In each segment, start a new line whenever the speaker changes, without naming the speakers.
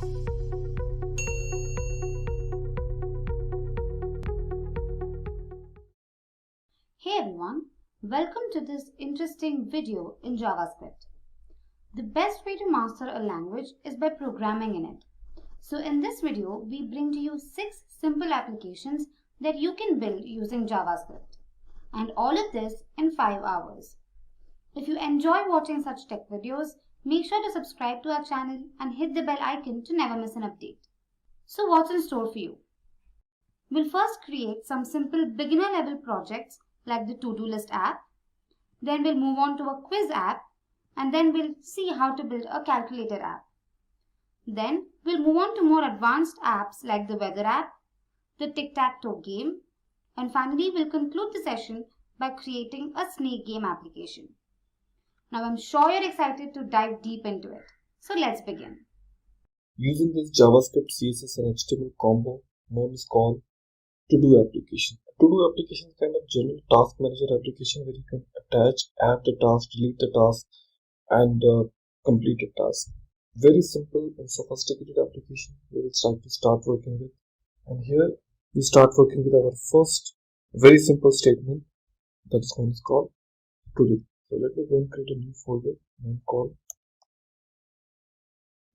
Hey everyone, welcome to this interesting video in JavaScript. The best way to master a language is by programming in it. So in this video, we bring to you 6 simple applications that you can build using JavaScript. And all of this in 5 hours. If you enjoy watching such tech videos, make sure to subscribe to our channel and hit the bell icon to never miss an update. So what's in store for you? We'll first create some simple beginner level projects like the to-do list app. Then we'll move on to a quiz app, and then we'll see how to build a calculator app. Then we'll move on to more advanced apps like the weather app, the tic-tac-toe game, and finally we'll conclude the session by creating a snake game application. Now I'm sure you're excited to dive deep into it. So let's begin.
Using this JavaScript, CSS and HTML combo known as called to-do application. To-do application is kind of general task manager application where you can attach, add the task, delete the task, and complete a task. Very simple and sophisticated application we will start working with. And here we start working with our first very simple statement that is known as called to-do. So let me go and create a new folder named called,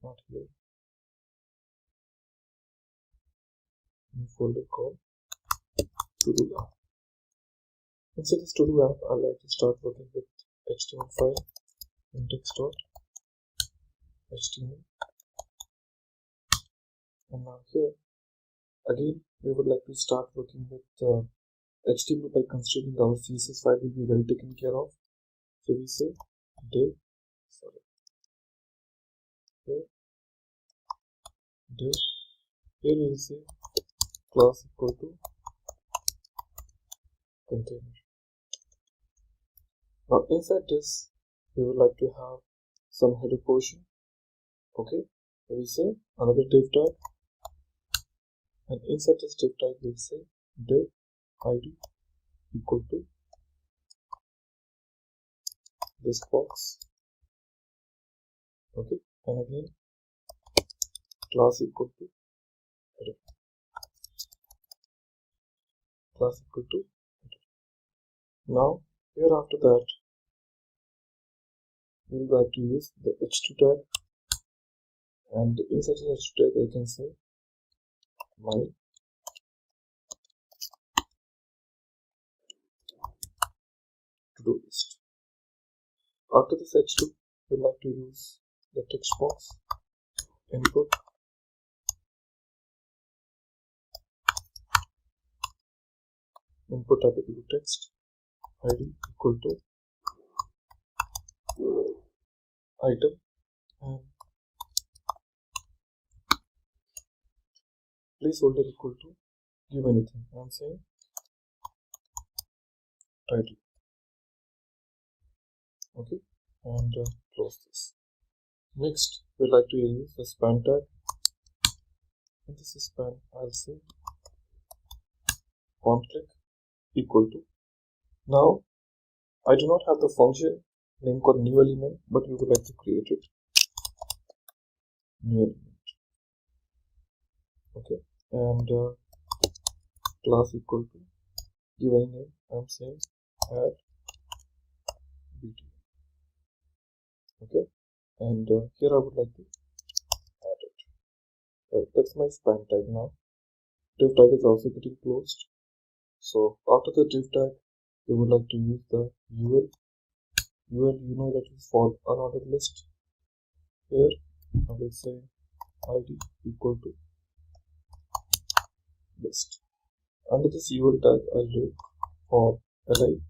not here, new folder called to-do app. Inside this to-do app, I like to start working with HTML file index.html. And now here, again, we would like to start working with HTML by considering our CSS file will be well taken care of. So we say div, here we will say class equal to container. Now inside this, we would like to have some header portion. Okay, so we say another div tag, and inside this div tag we'll say div id equal to this box. Okay, and again class equal to header. Class equal to header. Now here after that we would like to use the h2 tag, and inside the h2 tag I can say my to-do list. After this h2 we would like to use the text box input type equal to text, id equal to item, and placeholder equal to give anything. I'm saying title. Okay, and close this. Next, we like to use the span tag. And this is span. I'll say conflict equal to. Now, I do not have the function name called new element, but we would like to create it. New element. Okay, and class equal to give any name. I'm saying add bt. Okay, and here I would like to add it. That's my span tag now. Div tag is also getting closed. So after the div tag, we would like to use the UL. UL, you know, that is for unordered list. Here I will say id equal to list. Under this UL tag, I'll look for li,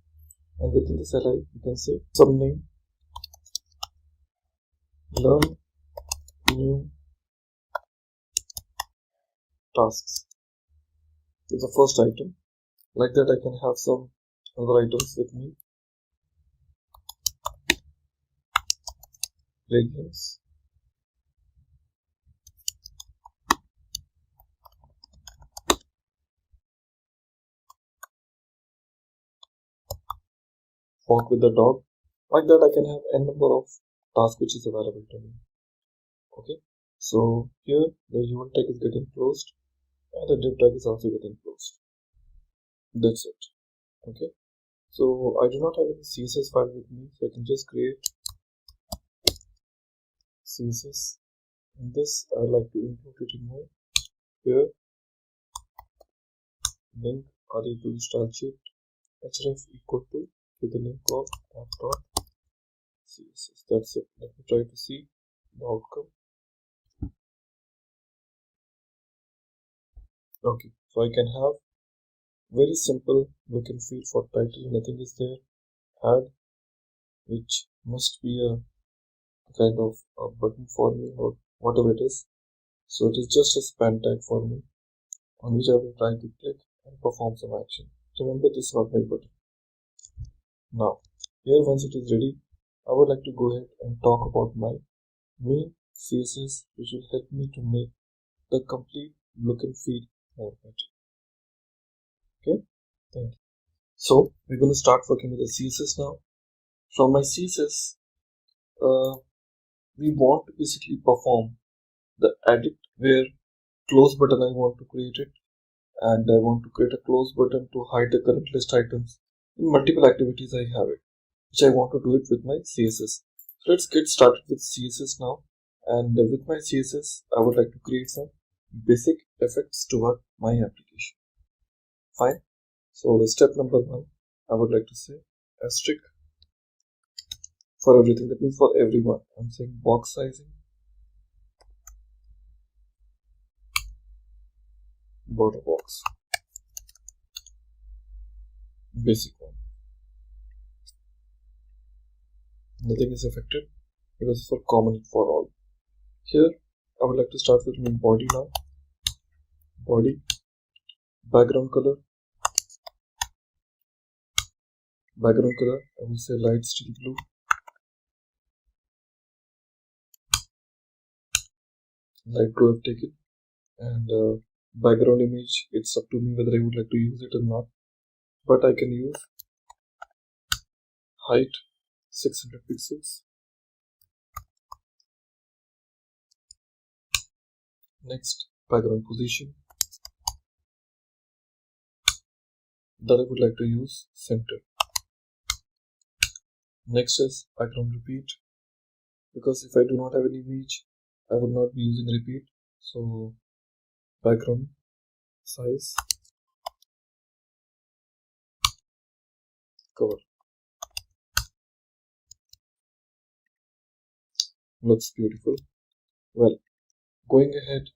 and within this li, you can say some name, learn new tasks. It's the first item. Like that, I can have some other items with me. Play games. Walk with the dog. Like that, I can have n number of tasks which is available to me. Okay. So here the UL tag is getting closed and the div tag is also getting closed. That's it. Okay. So I do not have any CSS file with me, so I can just create CSS. In this, I like to include it in my here link array to the style sheet href equal to with the link of app.css. That's it. Let me try to see the outcome. Okay, so I can have very simple look and feel for title. Nothing is there. Add, which must be a kind of a button for me or whatever it is. So it is just a span tag for me on which I will try to click and perform some action. Remember, this is not my button. Now, here once it is ready, I would like to go ahead and talk about my main CSS, which will help me to make the complete look and feel more better. Okay, thank you. So we're going to start working with the CSS now. From my CSS, we want to basically perform the edit where close button I want to create it, and I want to create a close button to hide the current list items. In multiple activities I have it, which I want to do it with my CSS. So let's get started with CSS now. And with my CSS, I would like to create some basic effects to my application. Fine. So the step number 1, I would like to say asterisk for everything. That means for everyone. I'm saying box sizing, border box, basic one. Nothing is affected because it's for common for all. Here I would like to start with my body now. Body, background color, I will say light steel blue. Light blue I've taken. And background image, it's up to me whether I would like to use it or not, but I can use height 600 pixels. Next, background position, that I would like to use center. Next is background repeat, because if I do not have an image, I would not be using repeat. So background size, cover. Looks beautiful. Well, going ahead,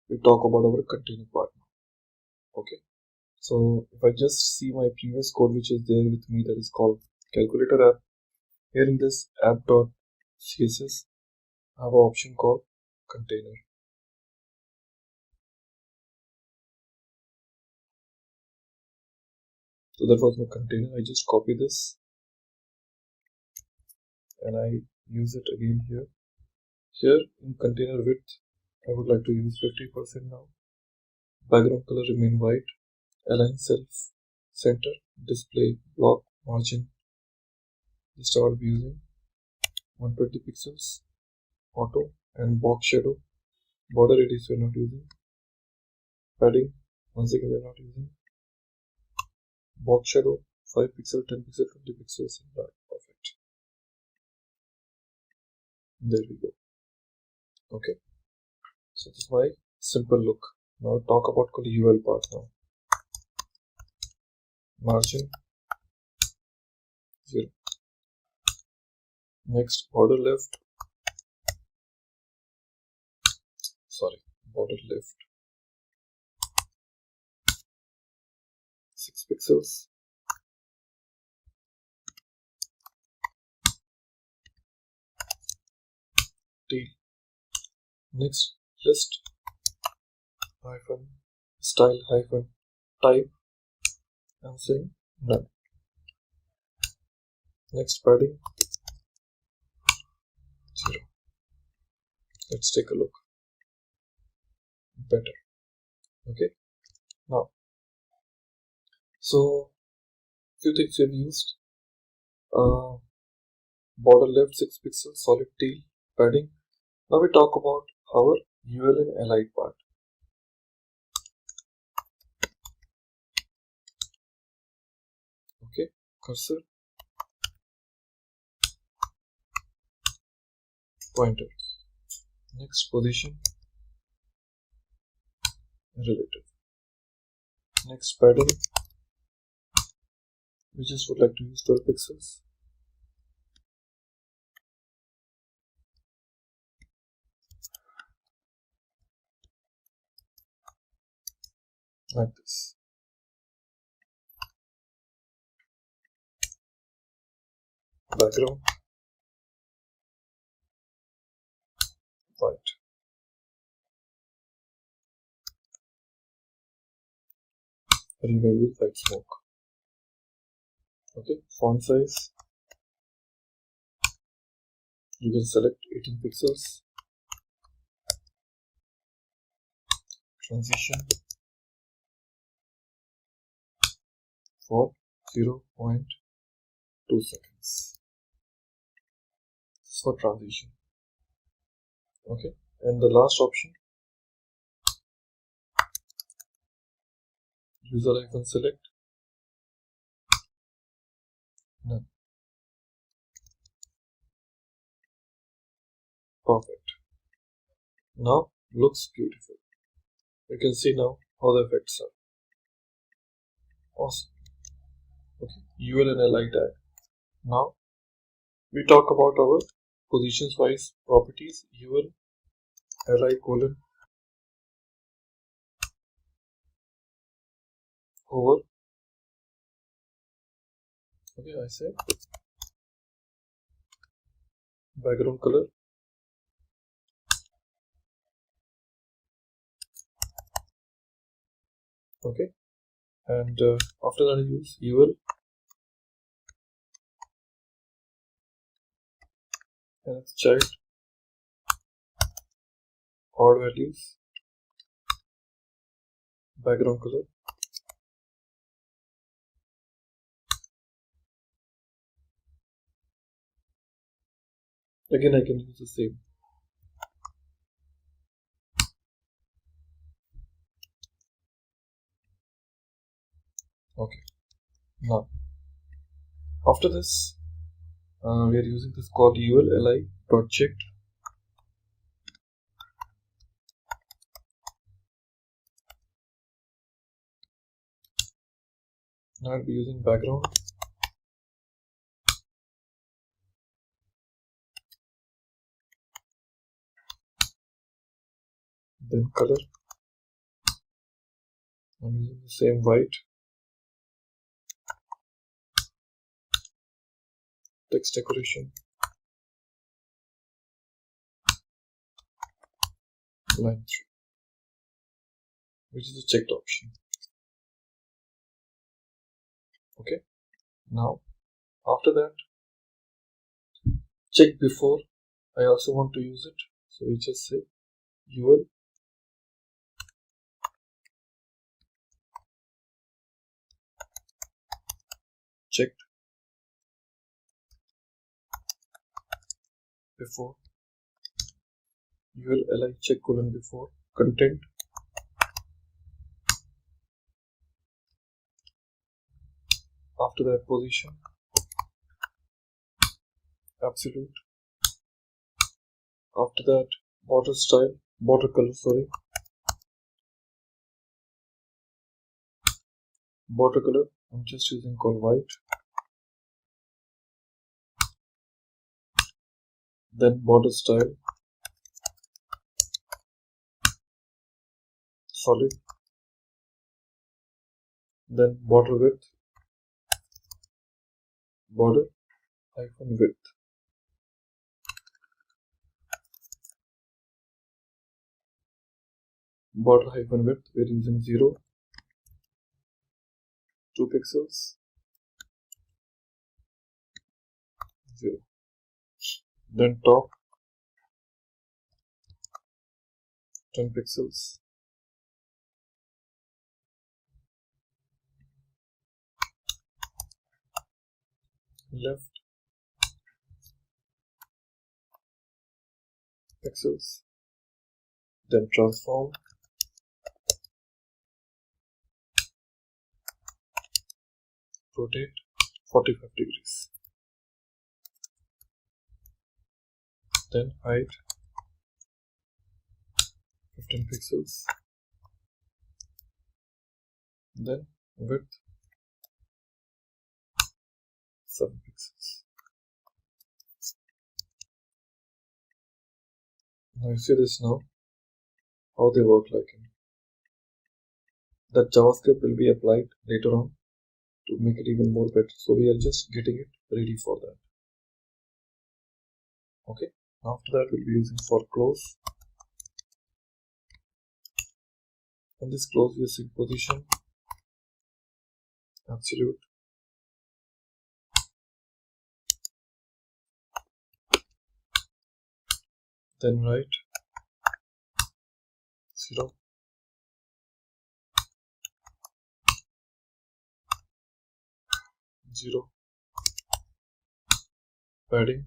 we talk about our container part now. Okay. So if I just see my previous code which is there with me, that is called calculator app. Here in this app.css, I have an option called container. So that was my container. I just copy this and I use it again here. Here in container width, I would like to use 50% now. Background color remain white. Align self, center, display, block, margin. This I will be using 120 pixels, auto, and box shadow. Border radius we are not using. Padding, once again we are not using. Box shadow, 5 pixel, 10 pixel, 20 pixels, and that. Perfect. There we go. Okay. So this is my simple look. Now talk about the UL part now. Margin 0. Next, border left. Border left 6 pixels. Tail. Next, list hyphen style hyphen type. I'm saying none. Next, padding 0. Let's take a look. Better. Okay. Now, so few things we have used. Border left 6 pixels, solid tail, padding. Now we talk about our UL and allied part. Okay, cursor, pointer. Next position, relative. Next paddle, we just would like to use 12 pixels. Like this. Background, white. Or you may use white smoke. Okay, font size, you can select 18 pixels. Transition for 0.2 seconds. This is for transition. Okay, and the last option, user icon select, none. Perfect. Now looks beautiful. You can see now how the effects are. Awesome. Okay, UL and LI tag. Now we talk about our positions wise properties. UL, LI colon, over. Okay, I say background color, okay, and after that I use UL and its child odd values, background color, again I can use the same. Okay, now after this we are using this called UL li dot checked. Now I'll be using background, then color. I'm using the same white. Text decoration, line 3, which is the checked option. Okay, now after that, check before. I also want to use it, so we just say UL checked before, UL li check colon before, content, after that position, absolute, after that border style, border color, sorry, border color, I'm just using called white, then border style, solid, then border width, border hyphen width, border hyphen width, we're using 0, 2 pixels, 0, then top 10 pixels, left pixels, then transform, rotate 45 degrees, then height 15 pixels, then width 7 pixels. Now you see this now, how they work like in. That JavaScript will be applied later on to make it even more better. So we are just getting it ready for that. Okay. After that we'll be using for close. In this close we are using position, absolute, then right, 0, zero, padding,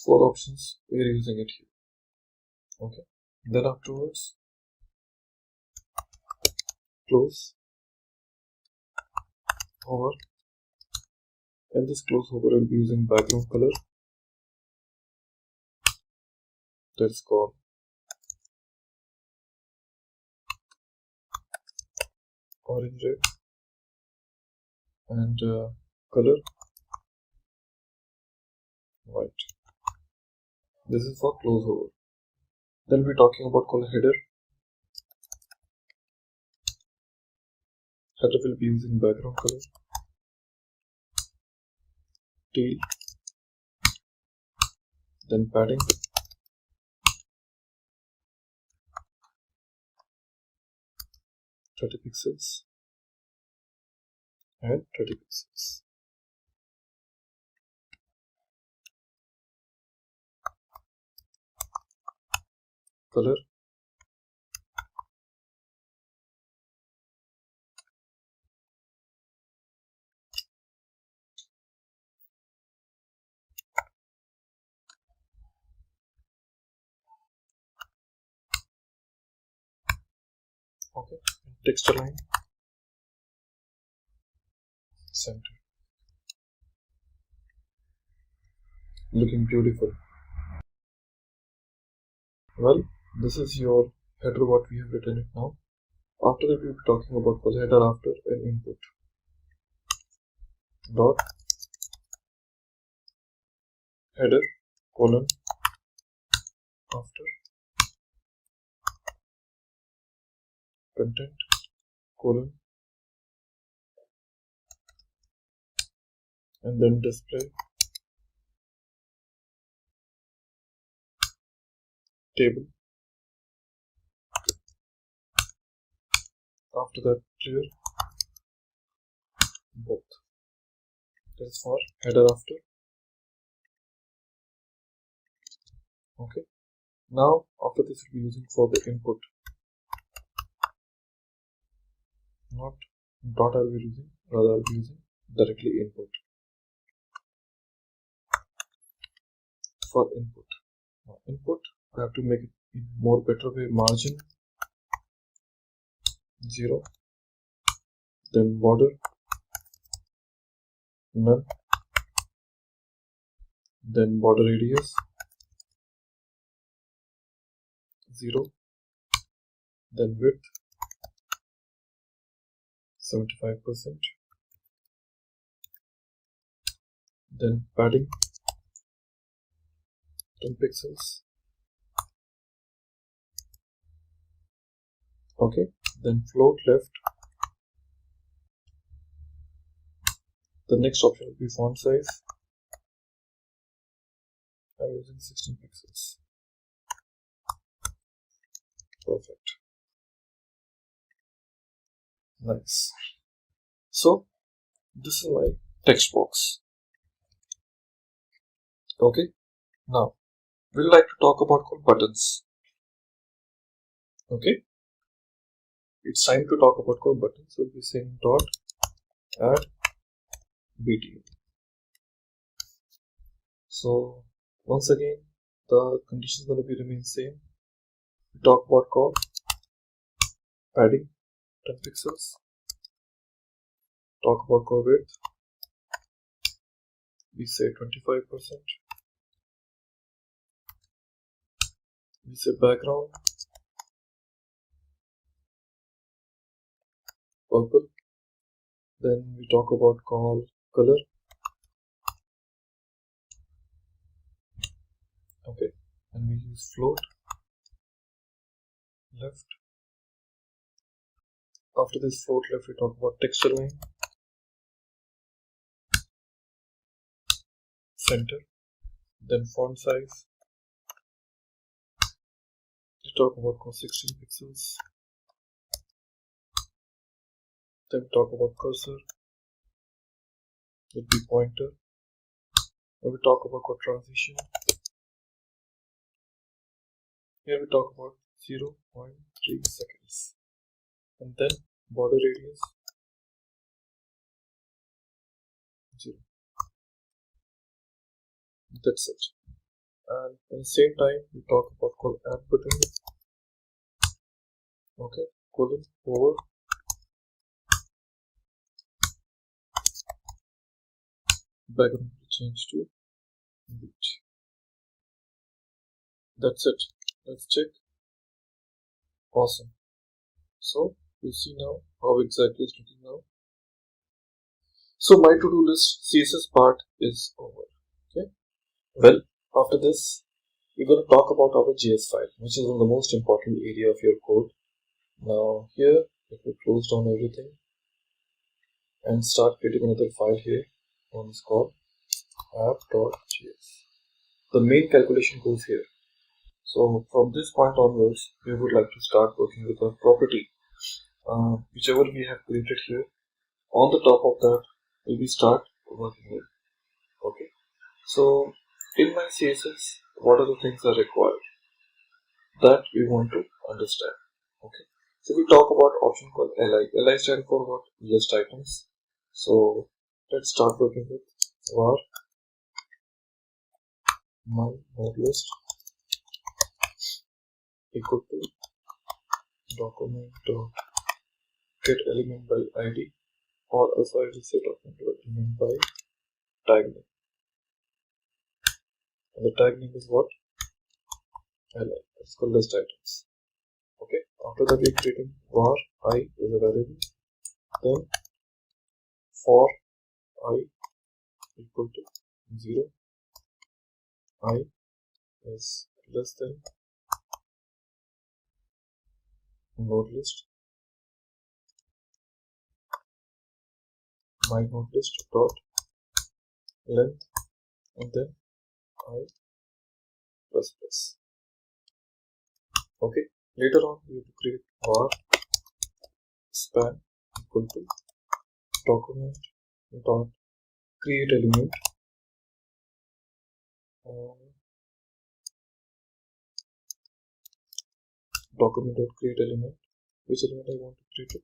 four options we are using it here. Okay. Then afterwards, close, hover. In this close hover we'll be using background color, that's called orange red, and color white. This is for close hover. Then we're talking about color header. Header will be using background color, teal, then padding, 30 pixels and 30 pixels. Color, okay, text align, center. Looking beautiful. Well, this is your header what we have written it now. After that we'll be talking about color header after an input. Dot header colon after content colon and then display table. After that clear both. That is for header after. Okay. Now after this we'll be using for the input. Not dot I'll be using, rather I'll be using directly input. For input. Now input I have to make it in more better way, margin 0, then border none, then border radius 0, then width 75%, then padding 10 pixels. Okay, then float left. The next option will be font size. I'm using 16 pixels. Perfect. Nice. So this is my text box. Okay. Now we'd like to talk about buttons. Okay. it's time to talk about core button. So we'll be saying dot add BTN. So once again, the condition is going to be remain same. We talk about core padding 10 pixels. Talk about core width. We say 25%. We say background purple. Then we talk about color. Okay, and we use float left. After this float left, we talk about texture line, center, then font size. We talk about 16 pixels. Then we talk about cursor, would be pointer. Then we talk about transition. Here we talk about 0.3 seconds. And then border radius 0. That's it. And at the same time, we talk about add button. Okay, colon over background will change to beach. That's it. Let's check. Awesome. So you see now how exactly it's looking now. So my to-do list CSS part is over. Okay. Well, after this, we're going to talk about our JS file, which is the most important area of your code. Now here, let me close down everything and start creating another file here on this called app.js. The main calculation goes here. So from this point onwards, we would like to start working with a property, whichever we have created here. On the top of that, we start working with. Okay. So in my CSS, what are the things that are required that we want to understand? Okay. So we talk about option called li. Li stands for what? List items. So let's start working with var my node list equal to document dot get element by id, or also I will say document dot element by tag name. And the tag name is what? Li. It's called list items. Okay. After that, we're creating var I is a variable. Then for I equal to 0, I is less than node list, my node list dot length, and then I plus plus. Okay. Later on, we have to create var span equal to document dot create element, document dot create element. Which element I want to create it?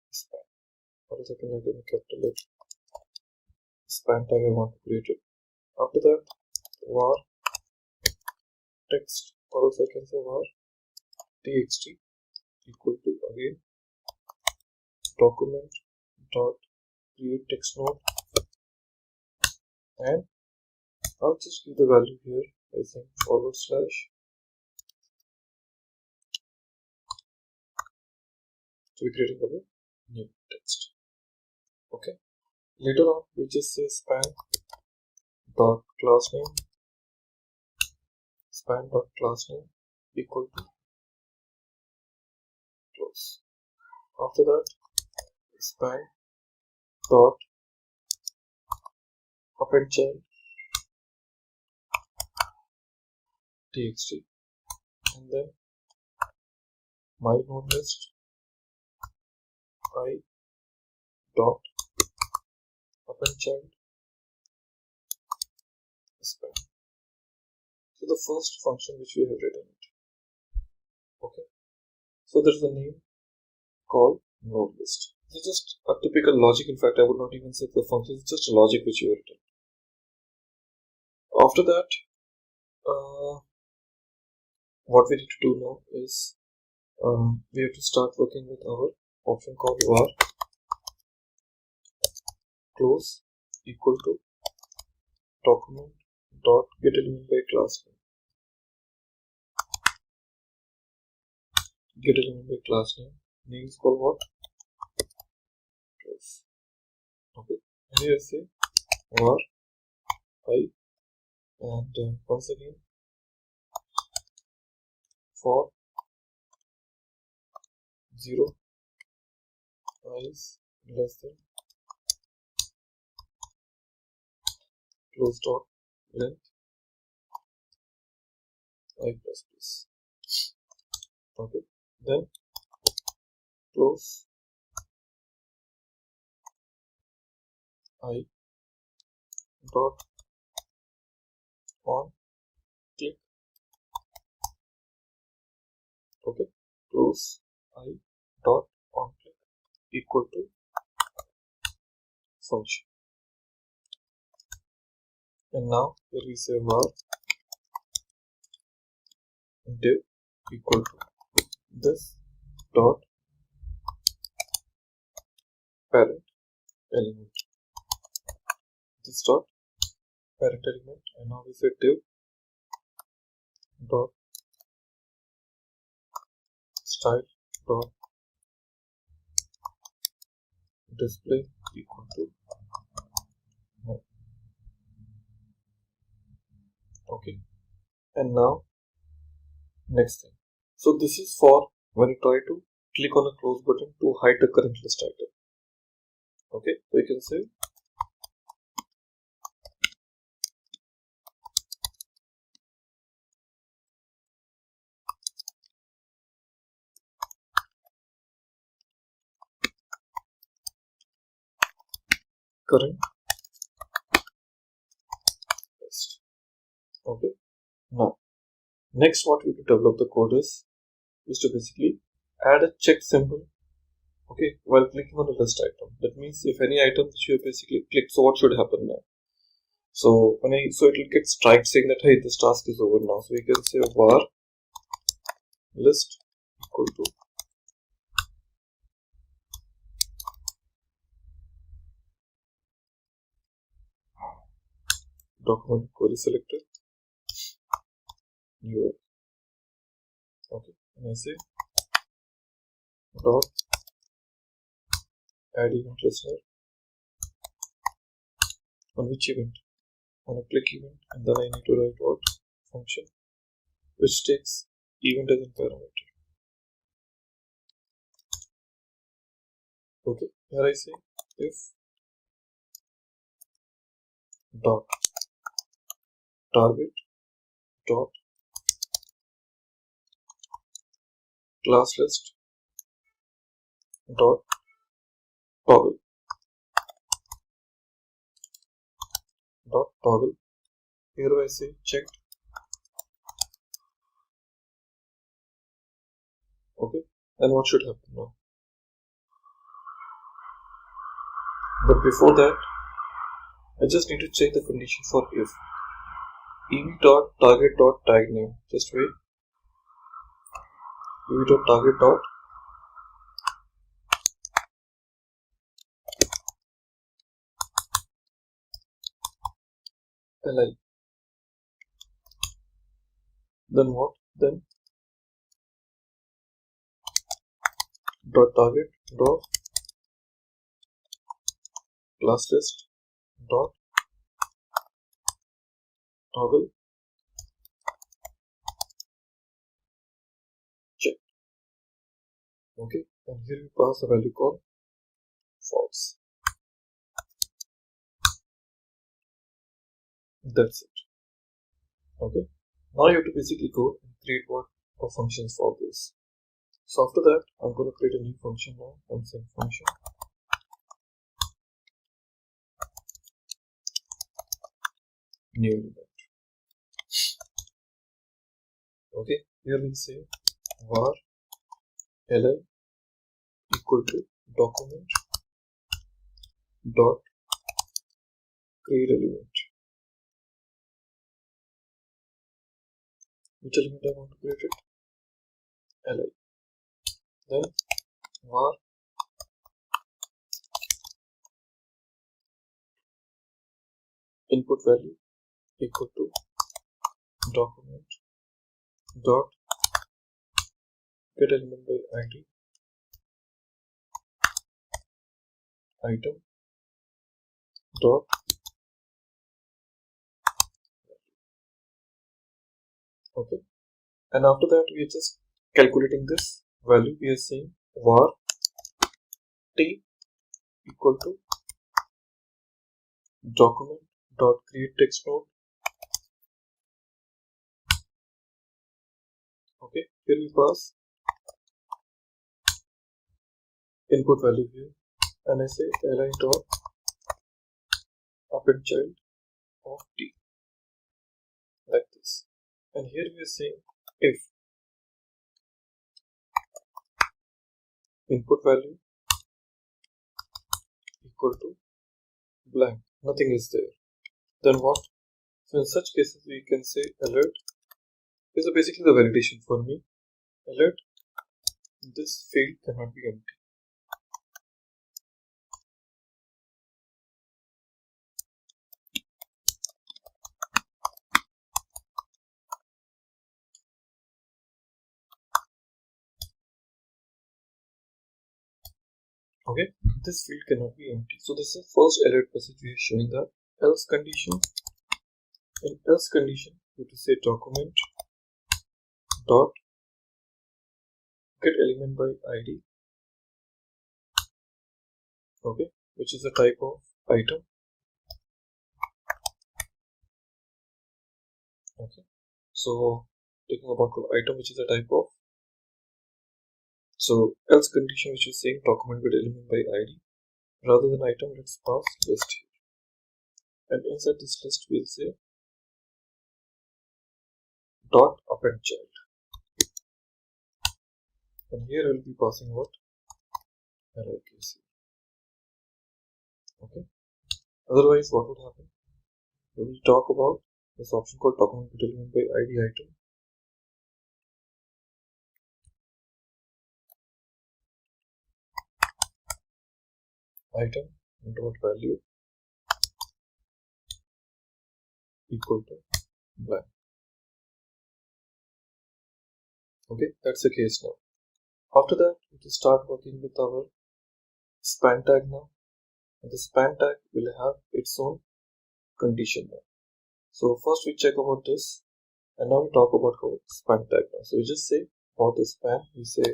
Span. Or else I can write in a capital letter. Span tag I want to create it. After that, var text, or else I can say var txt equal to again document dot create text node, and I'll just give the value here, I think forward slash. So we're creating a new text. Okay. Later on, we just say span dot class name, span dot class name equal to close. After that, span dot append child txt, and then my node list I dot append child span. So the first function which we have written it. Okay. So there is a name call node list. This is just a typical logic. In fact, I would not even say the function, it's just a logic which you have written. After that, what we need to do now is we have to start working with our option called var close equal to document dot get element by class name. Get element by class name. Name is called what? Close. Okay. And here I say var I, and once again for 0 I is less than close dot length I plus plus. Okay, then close I dot on click. Okay, close I dot on click equal to function. And now here we say var div equal to this dot parent element. This dot parent element, and now we say div dot style dot display equal to no. Okay, and now next thing. So this is for when you try to click on a close button to hide the current list item. Okay, so you can say current list. Okay, now next what we to develop the code is to basically add a check symbol. Okay, while clicking on a list item. That means if any item that you have basically clicked, so what should happen now? So it will get strike saying that hey, this task is over now. So we can say var list equal to document query selector UI. Okay, and I say dot add event listener on which event? On a click event, and then I need to write what function which takes event as a parameter. Okay, here I say if dot target dot class list dot toggle dot toggle. Here I say checked. Okay, and what should happen now? But before that, I just need to check the condition for if ev dot target dot tag name. Just wait. Ev dot target dot li. Then what? Then dot target dot class list dot toggle check. Okay, and here we pass a value called false. That's it. Okay, now you have to basically go and create what functions for this. So after that, I'm going to create a new function now. I'm saying function new element. Okay, here we say var li equal to document dot create element. Which element I want to create it? Li. Then var input value equal to document dot get element by id item dot okay, and after that we are just calculating this value. We are saying var t equal to document dot create text node. Okay, here we pass input value here, and I say li dot append child of t, like this. And here we are saying if input value equal to blank, nothing is there, then what? So in such cases we can say alert is basically the validation for me. Alert, this field cannot be empty. Okay, this field cannot be empty. So this is the first alert message we are showing that else condition. In else condition, you have to say document dot get element by id, okay, which is a type of item. Okay, so taking about item, which is a type of. So else condition, which is saying document get element by id, rather than item, let's pass list here, and inside this list we'll say dot append child, and here I'll be passing what case here. Okay, otherwise what would happen? We will talk about this option called document get element by id item. Item dot value equal to blank. Okay, that's the case now. After that, we will start working with our span tag now, and the span tag will have its own condition now. So first we check about this, and now we talk about how span tag now. So we just say for the span, we say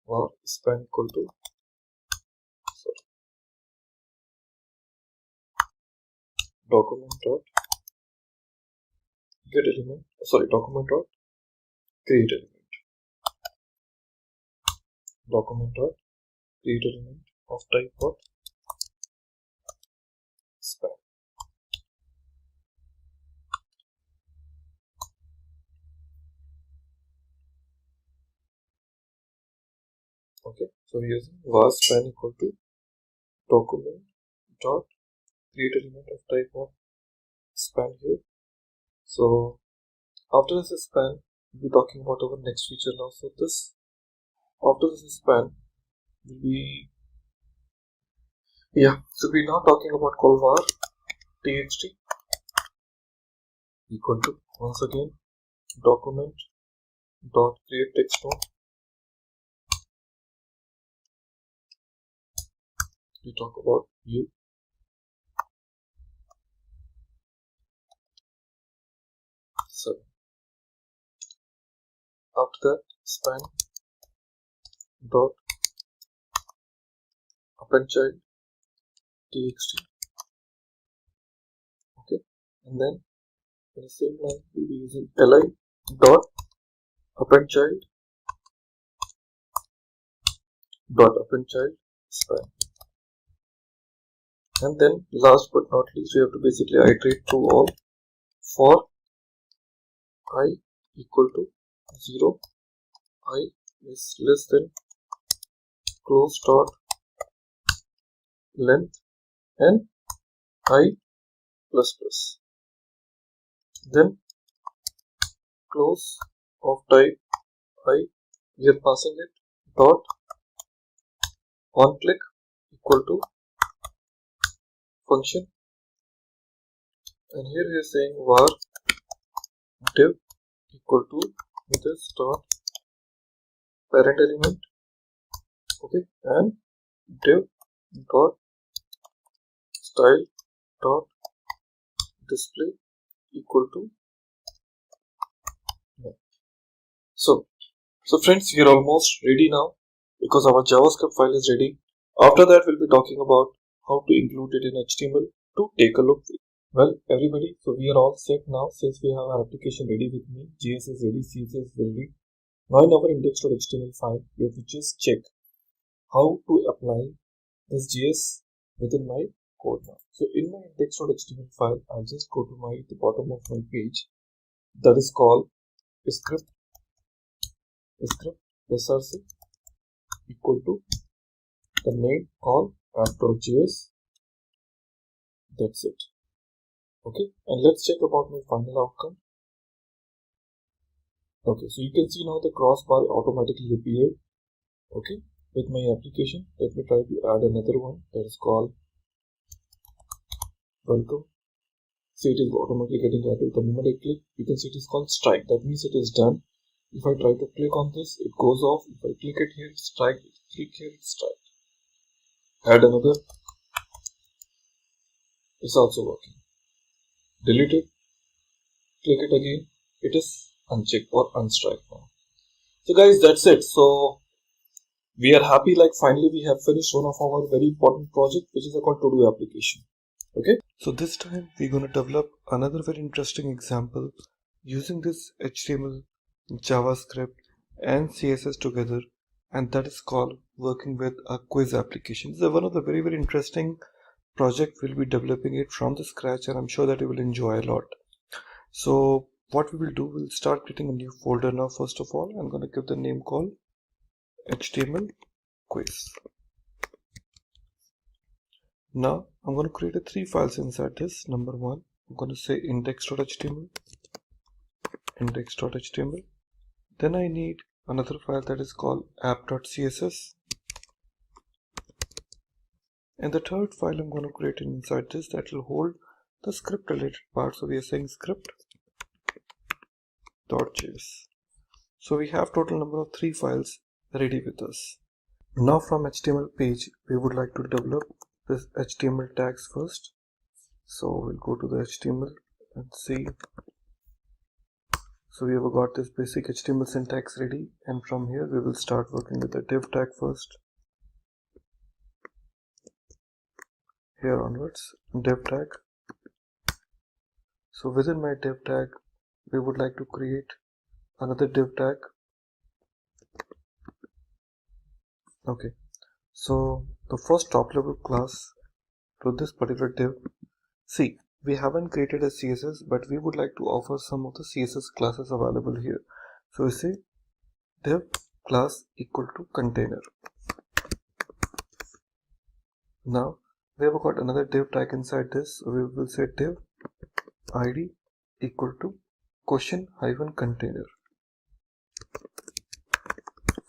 var span equal to document dot get element, document dot create element, document dot create element of type what span. Okay, so we are using var span equal to document dot create element of type of span here. So after this span, we'll be talking about our next feature now. So this after this span will be so we're now talking about call var txt equal to once again document dot create text node. We talk about u. So after that span dot append child txt. Okay, and then in the same line we'll be using li dot append child span. And then last but not least, we have to basically iterate through all for I equal to 0 I is less than close dot length and I plus plus. Then close of type I, we are passing it dot on click equal to function, and here we are saying var div equal to this dot parent element, okay, and div dot style dot display equal to none. So friends, we are almost ready now because our JavaScript file is ready. After that, we'll be talking about how to include it in HTML to take a look. Well, everybody, so we are all set now since we have our application ready with me. JS is ready, CSS is ready. Now in our index.html file, we have to just check how to apply this JS within my code now. So in my index.html file, I'll just go to the bottom of my page that is called script src equal to the name called app.js. That's it. Okay, and let's check about my final outcome. Okay, so you can see now the crossbar automatically appeared. Okay, with my application, let me try to add another one that is called welcome. See, it is automatically getting added. The moment I click, you can see it is called strike. That means it is done. If I try to click on this, it goes off. If I click it here, it's strike. If I click here, it's strike. Add another. It's also working. Delete it. Click it again. It is unchecked or unstrike now. So guys, that's it. So we are happy, like finally we have finished one of our very important project, which is called to-do application. Okay. So this time we're going to develop another very interesting example using this HTML, JavaScript and CSS together, and that is called working with a quiz application. This is one of the very interesting project. We'll be developing it from the scratch, and I'm sure that you will enjoy a lot. So what we will do, we'll start creating a new folder now. First of all, I'm going to give the name called HTML quiz. Now I'm going to create 3 files inside this. Number 1, I'm going to say index.html. Then I need another file that is called app.css. And the third file I'm going to create inside this that will hold the script related part. So we are saying script.js. So we have total number of 3 files ready with us. Now from HTML page, we would like to develop this HTML tags first. So we'll go to the HTML and see. So we have got this basic HTML syntax ready, and from here we will start working with the div tag first. Here onwards, div tag. So within my div tag, we would like to create another div tag. Okay, so the first top level class to this particular div. See, we haven't created a CSS, but we would like to offer some of the CSS classes available here. So we say div class equal to container. Now we have got another div tag inside this. So we will say div id equal to question hyphen container.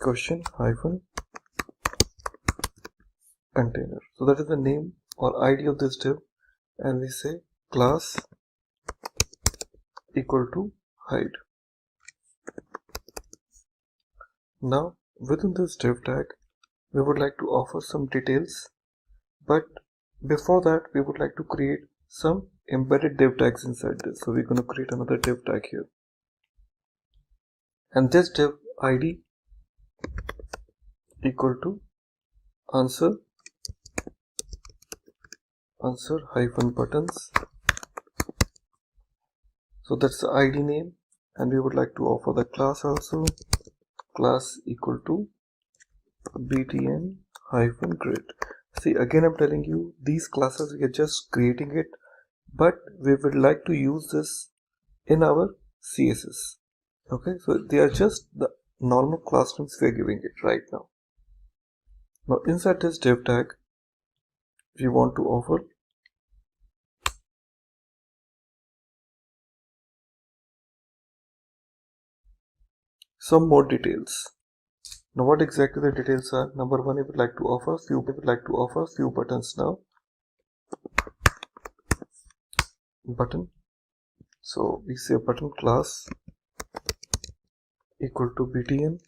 Question hyphen container. So that is the name or ID of this div, and we say class equal to hide. Now within this div tag, we would like to offer some details, but before that we would like to create some embedded div tags inside this. So we're going to create another div tag here, and this div ID equal to answer hyphen buttons. So that's the ID name, and we would like to offer the class also, class equal to btn hyphen grid. See, again I'm telling you, these classes we are just creating it, but we would like to use this in our CSS. Okay, so they are just the normal class names we are giving it right now. Now inside this div tag, we want to offer some more details. Now what exactly the details are? Number one, we would like to offer few buttons now. Button. So we say button class equal to btn,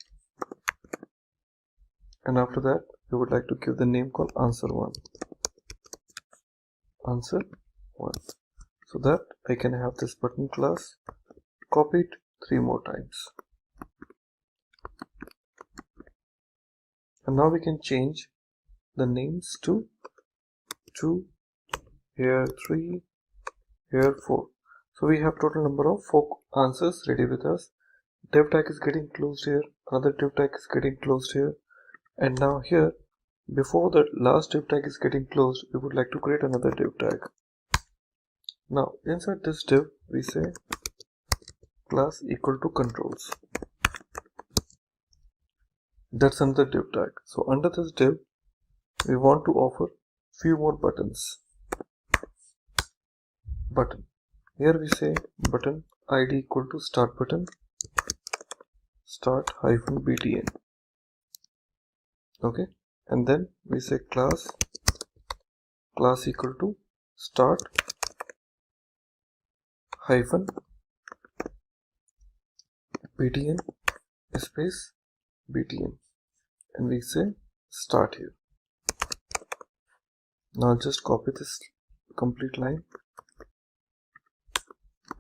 and after that we would like to give the name called answer1, so that I can have this button class copied 3 more times. And now we can change the names to 2, here 3, here 4. So we have total number of 4 answers ready with us. Div tag is getting closed here, another div tag is getting closed here, and now here, before the last div tag is getting closed, we would like to create another div tag. Now inside this div we say class equal to controls. That's another div tag. So under this div we want to offer few more buttons. Button. Here we say button id equal to start button, start hyphen btn. Okay, and then we say class equal to start hyphen btn space btn, and we say start here. Now just copy this complete line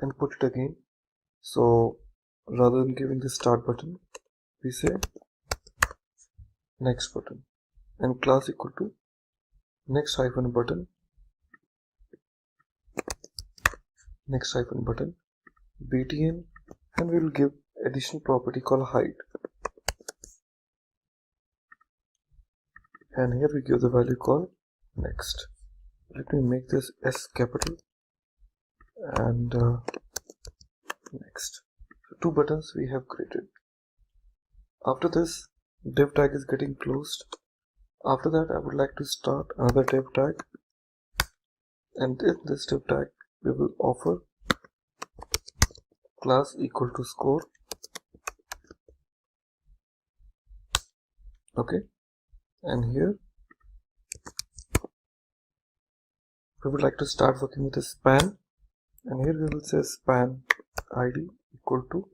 and put it again. So rather than giving the start button, we say next button, and class equal to next hyphen button btn, and we will give additional property called hide, and here we give the value called next. Let me make this S capital and next. So 2 buttons we have created. After this, div tag is getting closed. After that, I would like to start another div tag, and in this div tag we will offer class equal to score. Okay, and here we would like to start working with a span, and here we will say span id equal to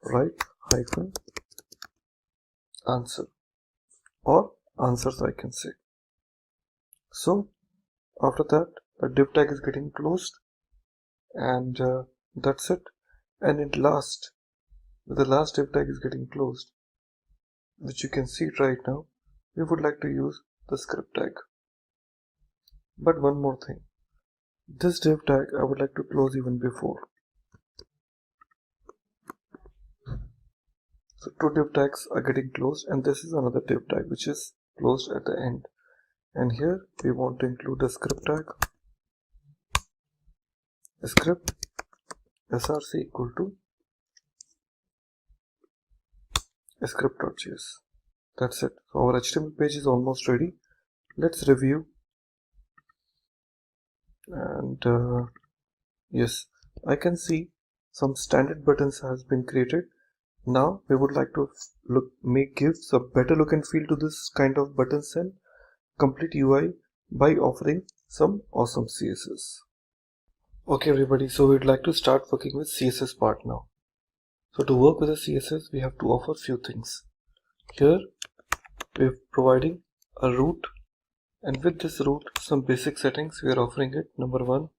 right hyphen answer, or answers I can say. So after that the div tag is getting closed, and that's it. And in last, with the last div tag is getting closed, which you can see right now, we would like to use the script tag. But one more thing, this div tag I would like to close even before. So 2 div tags are getting closed, and this is another div tag which is closed at the end. And here we want to include a script tag, a script src equal to a script.js. That's it. So our HTML page is almost ready. Let's review. And yes, I can see some standard buttons has been created. Now we would like to give some better look and feel to this kind of buttons and complete UI by offering some awesome CSS. Okay everybody, so we'd like to start working with CSS part now. So to work with the CSS, we have to offer few things. Here we're providing a root, and with this root some basic settings we are offering it. Number 1,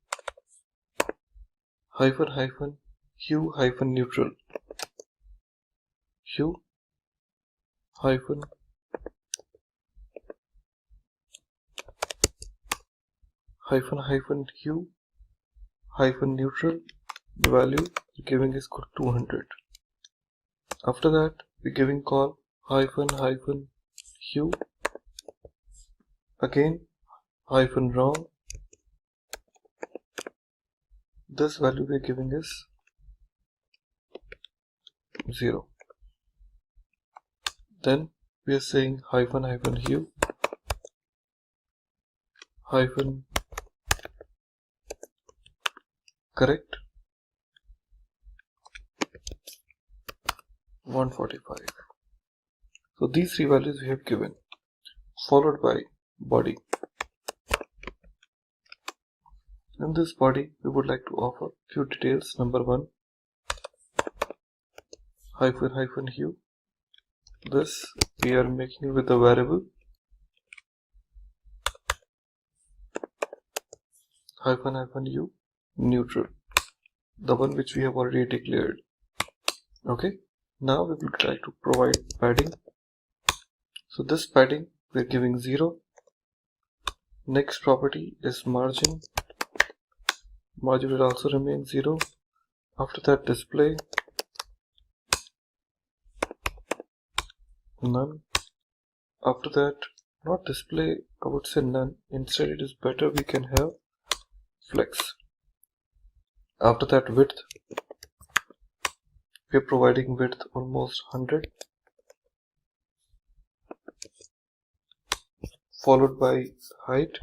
hyphen hue hyphen neutral, hue hyphen hue hyphen neutral. The value we're giving is 200. After that we're giving call hyphen hue, again hyphen wrong. This value we're giving is 0. Then we are saying hyphen hue hyphen correct 145. So these three values we have given, followed by body. In this body we would like to offer few details. Number 1, hyphen hue. This we are making it with a variable hyphen hue neutral, the one which we have already declared. Okay, now we will try to provide padding. So this padding we are giving 0. Next property is margin. Margin will also remain 0. After that, display none. After that, not display, I would say none. Instead, it is better we can have flex. After that, width. We are providing width almost 100, followed by height.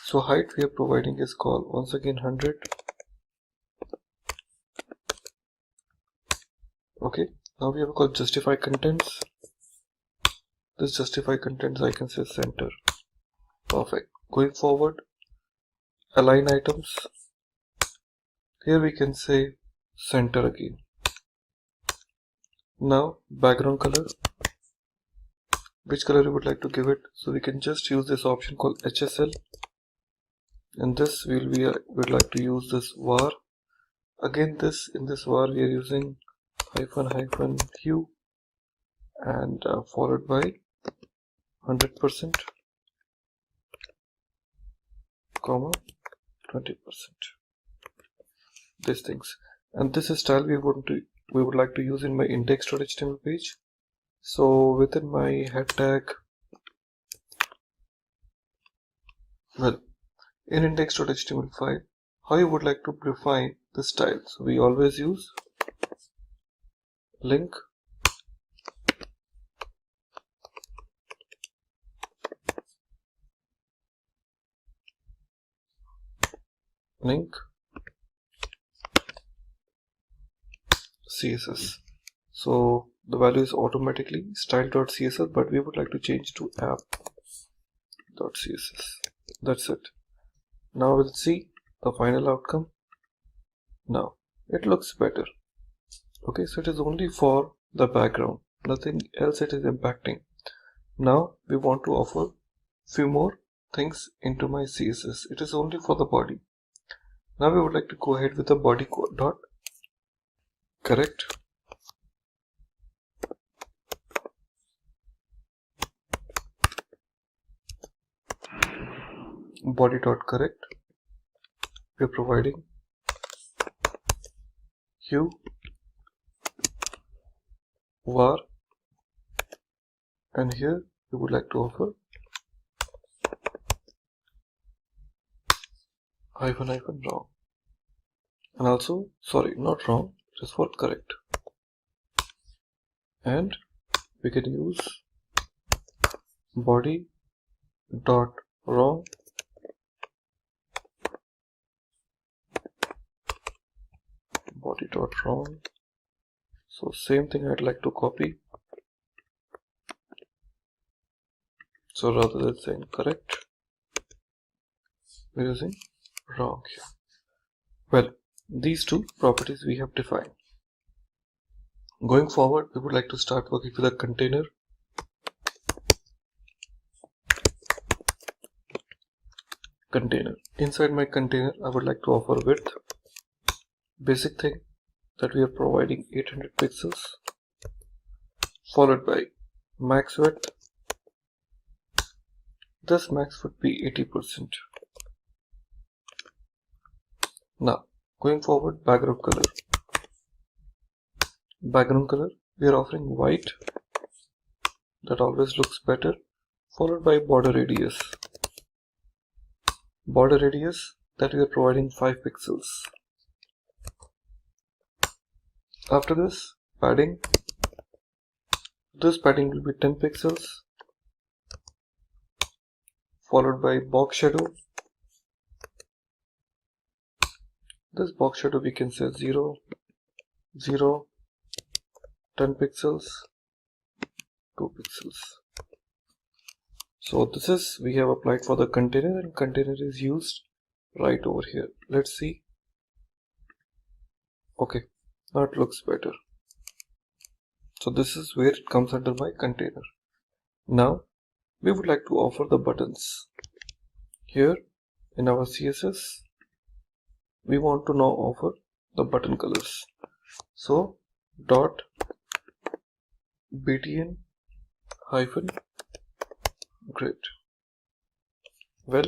So height we are providing is called once again 100. Okay, now we have called justify contents. This justify contents I can say center. Perfect. Going forward, align items. Here we can say center again. Now background color. Which color you would like to give it? So we can just use this option called HSL. And this would like to use this var. Again, in this var we are using hyphen hue and followed by 100%, comma 20%. These things, and this is style we would like to use in my index.html page. So within my head tag, well, in index.html file, how you would like to define the style? So we always use link CSS. So the value is automatically style.css, but we would like to change to app.css. That's it. Now we'll see the final outcome. Now it looks better. Okay, so it is only for the background, nothing else it is impacting. Now we want to offer few more things into my CSS. It is only for the body. Now we would like to go ahead with the body dot correct body dot correct. We are providing hue var, and here we would like to offer hyphen wrong, and also sorry, not wrong, just for correct. And we can use body dot wrong body dot wrong. So same thing I'd like to copy. So rather than saying correct, we're using wrong here. Well, these two properties we have defined. Going forward, we would like to start working with a container. Inside my container, I would like to offer width. Basic thing that we are providing 800 pixels, followed by max width. This max would be 80%. Now, going forward, background color. We are offering white. That always looks better. Followed by border radius. That we are providing 5 pixels. After this, padding. This padding will be 10 pixels, followed by box shadow. This box shadow we can say 0, 0, 10 pixels, 2 pixels. So this is we have applied for the container, and container is used right over here. Let's see. Okay, now it looks better. So this is where it comes under my container. Now we would like to offer the buttons. Here in our CSS, we want to now offer the button colors. So dot btn hyphen grid. Well,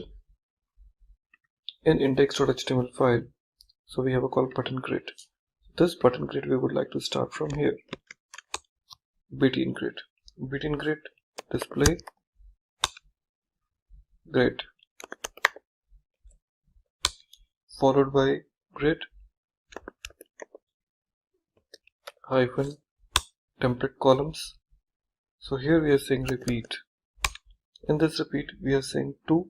in index.html file, so we have a call button grid. This button grid we would like to start from here. Btn grid display grid, followed by grid hyphen template columns. So here we are saying repeat. In this repeat we are saying 2,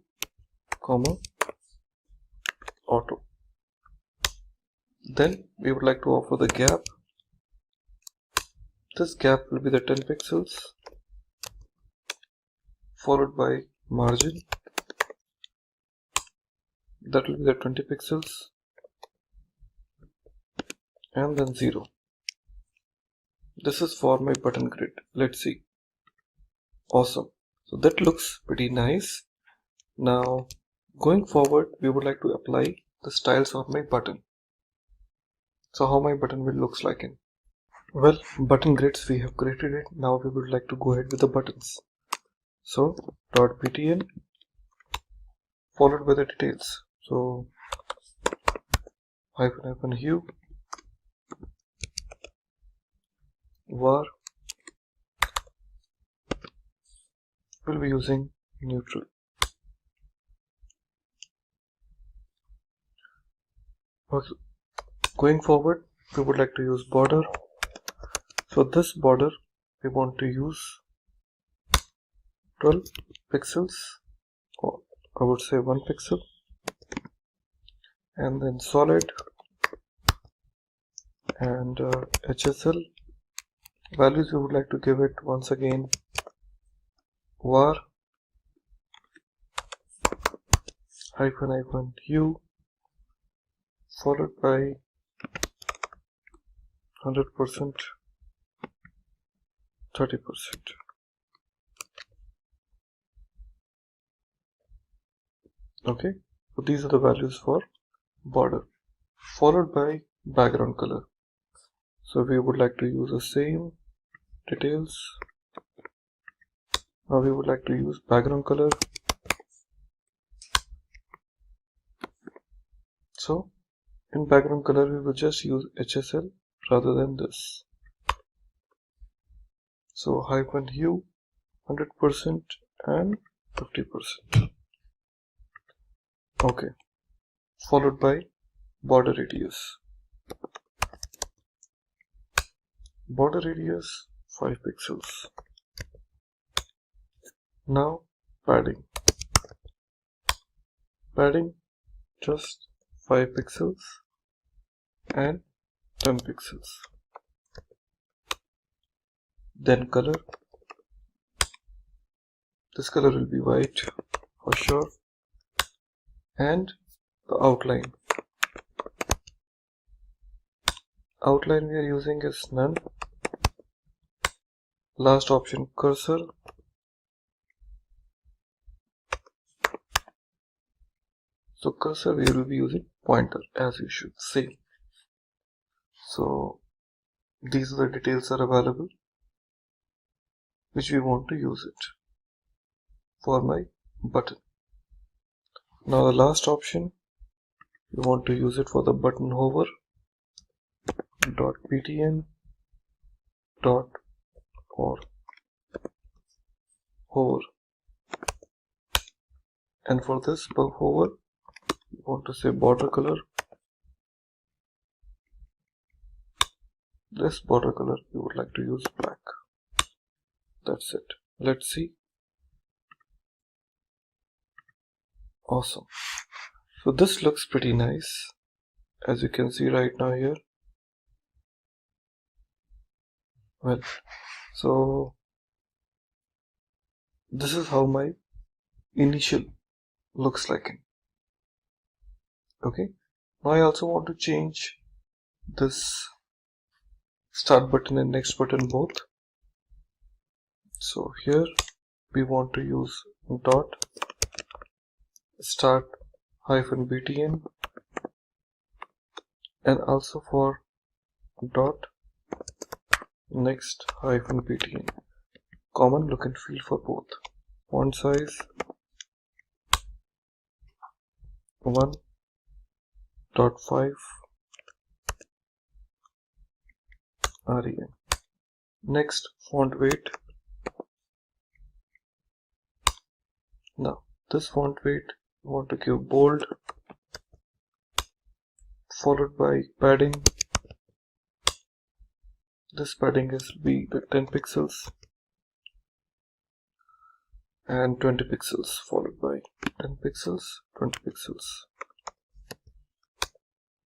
auto. Then we would like to offer the gap. This gap will be the 10 pixels, followed by margin, that will be the 20 pixels, and then 0. This is for my button grid. Let's see. Awesome. So that looks pretty nice. Now going forward, we would like to apply the styles of my button. So how my button will looks like in. Well, button grids we have created it. Now we would like to go ahead with the buttons. So dot btn followed by the details. So hyphen hue var will be using neutral. Okay. Going forward, we would like to use border. So this border we want to use 12 pixels, or I would say 1 pixel, and then solid and HSL values we would like to give it once again var hyphen hue followed by 100%, 30%. Okay, so these are the values for border, followed by background color. So we would like to use the same details. Now we would like to use background color. So in background color we will just use HSL rather than this. So hyphen hue 100% and 50%. Okay, followed by border radius. Border radius 5 pixels. Now padding. Padding just 5 pixels and 10 pixels. Then color. This color will be white for sure. And the outline. Outline we are using is none. Last option cursor. So cursor we will be using pointer as you should see. So these are the details are available which we want to use it for my button. Now the last option we want to use it for the button hover. Dot btn dot or hover, and for this hover we want to say border color This border color we would like to use black. That's it. Let's see. Awesome. So this looks pretty nice, as you can see right now here. Well, so this is how my initial looks like. Okay. Now I also want to change this start button and next button both. So here we want to use dot start hyphen btn, and also for dot next hyphen btn. Common look and feel for both. Font size 1.5 rem. Next, font weight. Now this font weight we want to give bold, followed by padding. This padding is be the 10 pixels and 20 pixels, followed by 10 pixels, 20 pixels.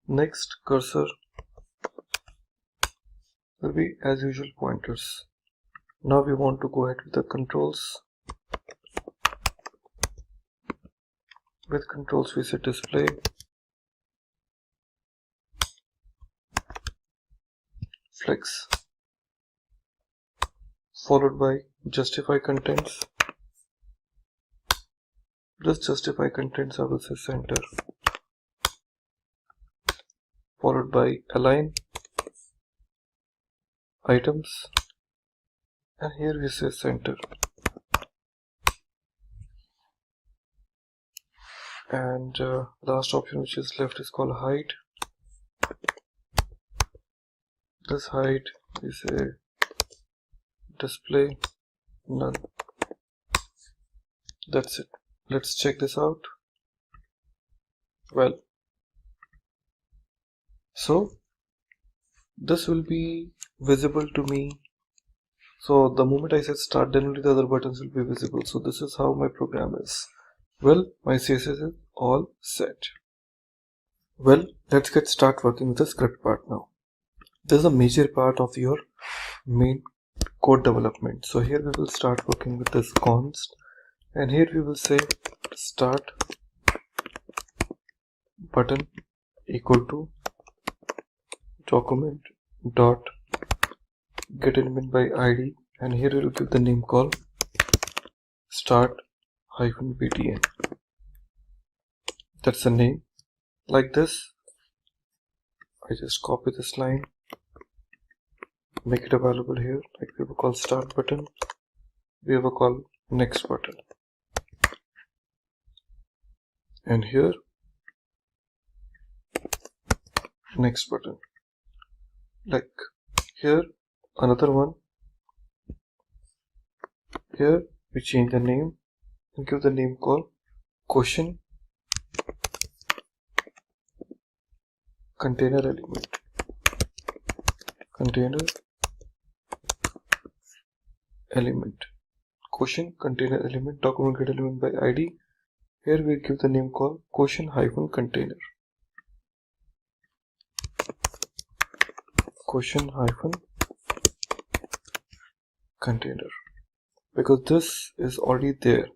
Next, cursor will be as usual pointers. Now we want to go ahead with the controls. With controls we say display, flex, followed by justify contents. This justify contents I will say center, followed by align items, and here we say center. And last option which is left is called hide. This hide we say display none. That's it. Let's check this out. Well, so this will be visible to me. So the moment I said start, then only the other buttons will be visible. So this is how my program is. Well, my CSS is all set. Well, let's get start working with the script part now. This is a major part of your main code development. So here we will start working with this const, and here we will say start button equal to document dot get element by id, and here we will give the name called start hyphen btn. That's the name. Like this, I just copy this line, make it available here. Like we will call start button, we will call next button, and here next button. Like here another one. Here we change the name and give the name called question container element. Container element. Question container element document get element by id. Here we give the name called question hyphen container. Question hyphen container, because this is already there.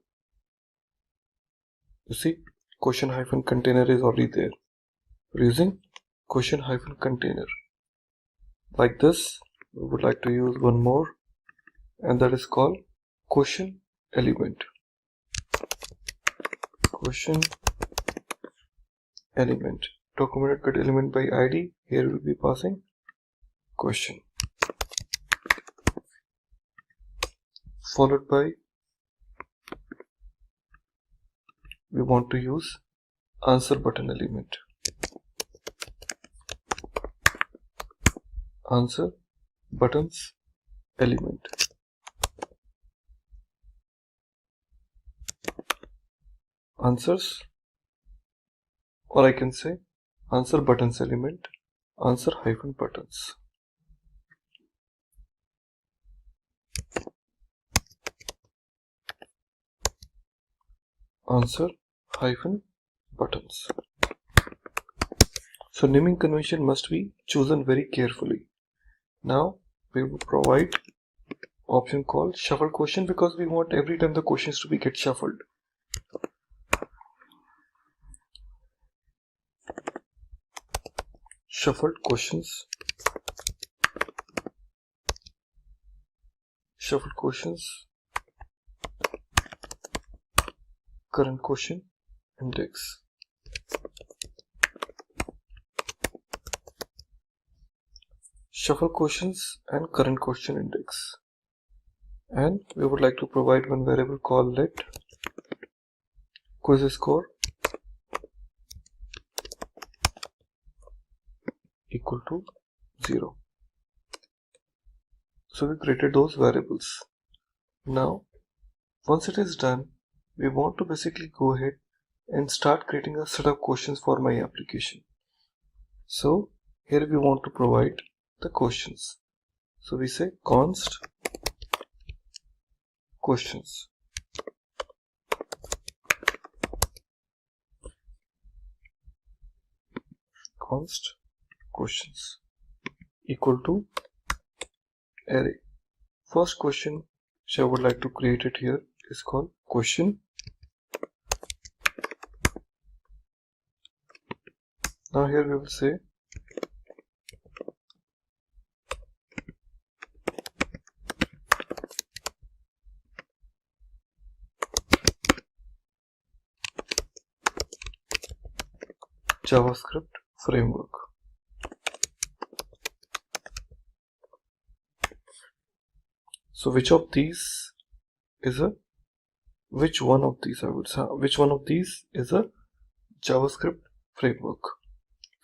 You see, question hyphen container is already there. We're using question hyphen container. Like this, we would like to use one more, and that is called question element. Question element document get element by id. Here we will be passing question, followed by we want to use answer button element. Answer buttons element. Answers, or I can say answer buttons element, answer hyphen buttons. answer hyphen buttons. So naming convention must be chosen very carefully. Now we will provide option called shuffle question because we want every time the questions to be get shuffled. Shuffled questions. Shuffled questions. Current question index. Shuffle questions and current question index. And we would like to provide one variable called let quiz score equal to 0. So we created those variables. Now once it is done, we want to basically go ahead and start creating a set of questions for my application. So here we want to provide the questions. So we say const questions. Const questions equal to array. First question which I would like to create it here is called question. Now here we will say JavaScript framework. So which one of these is a JavaScript framework?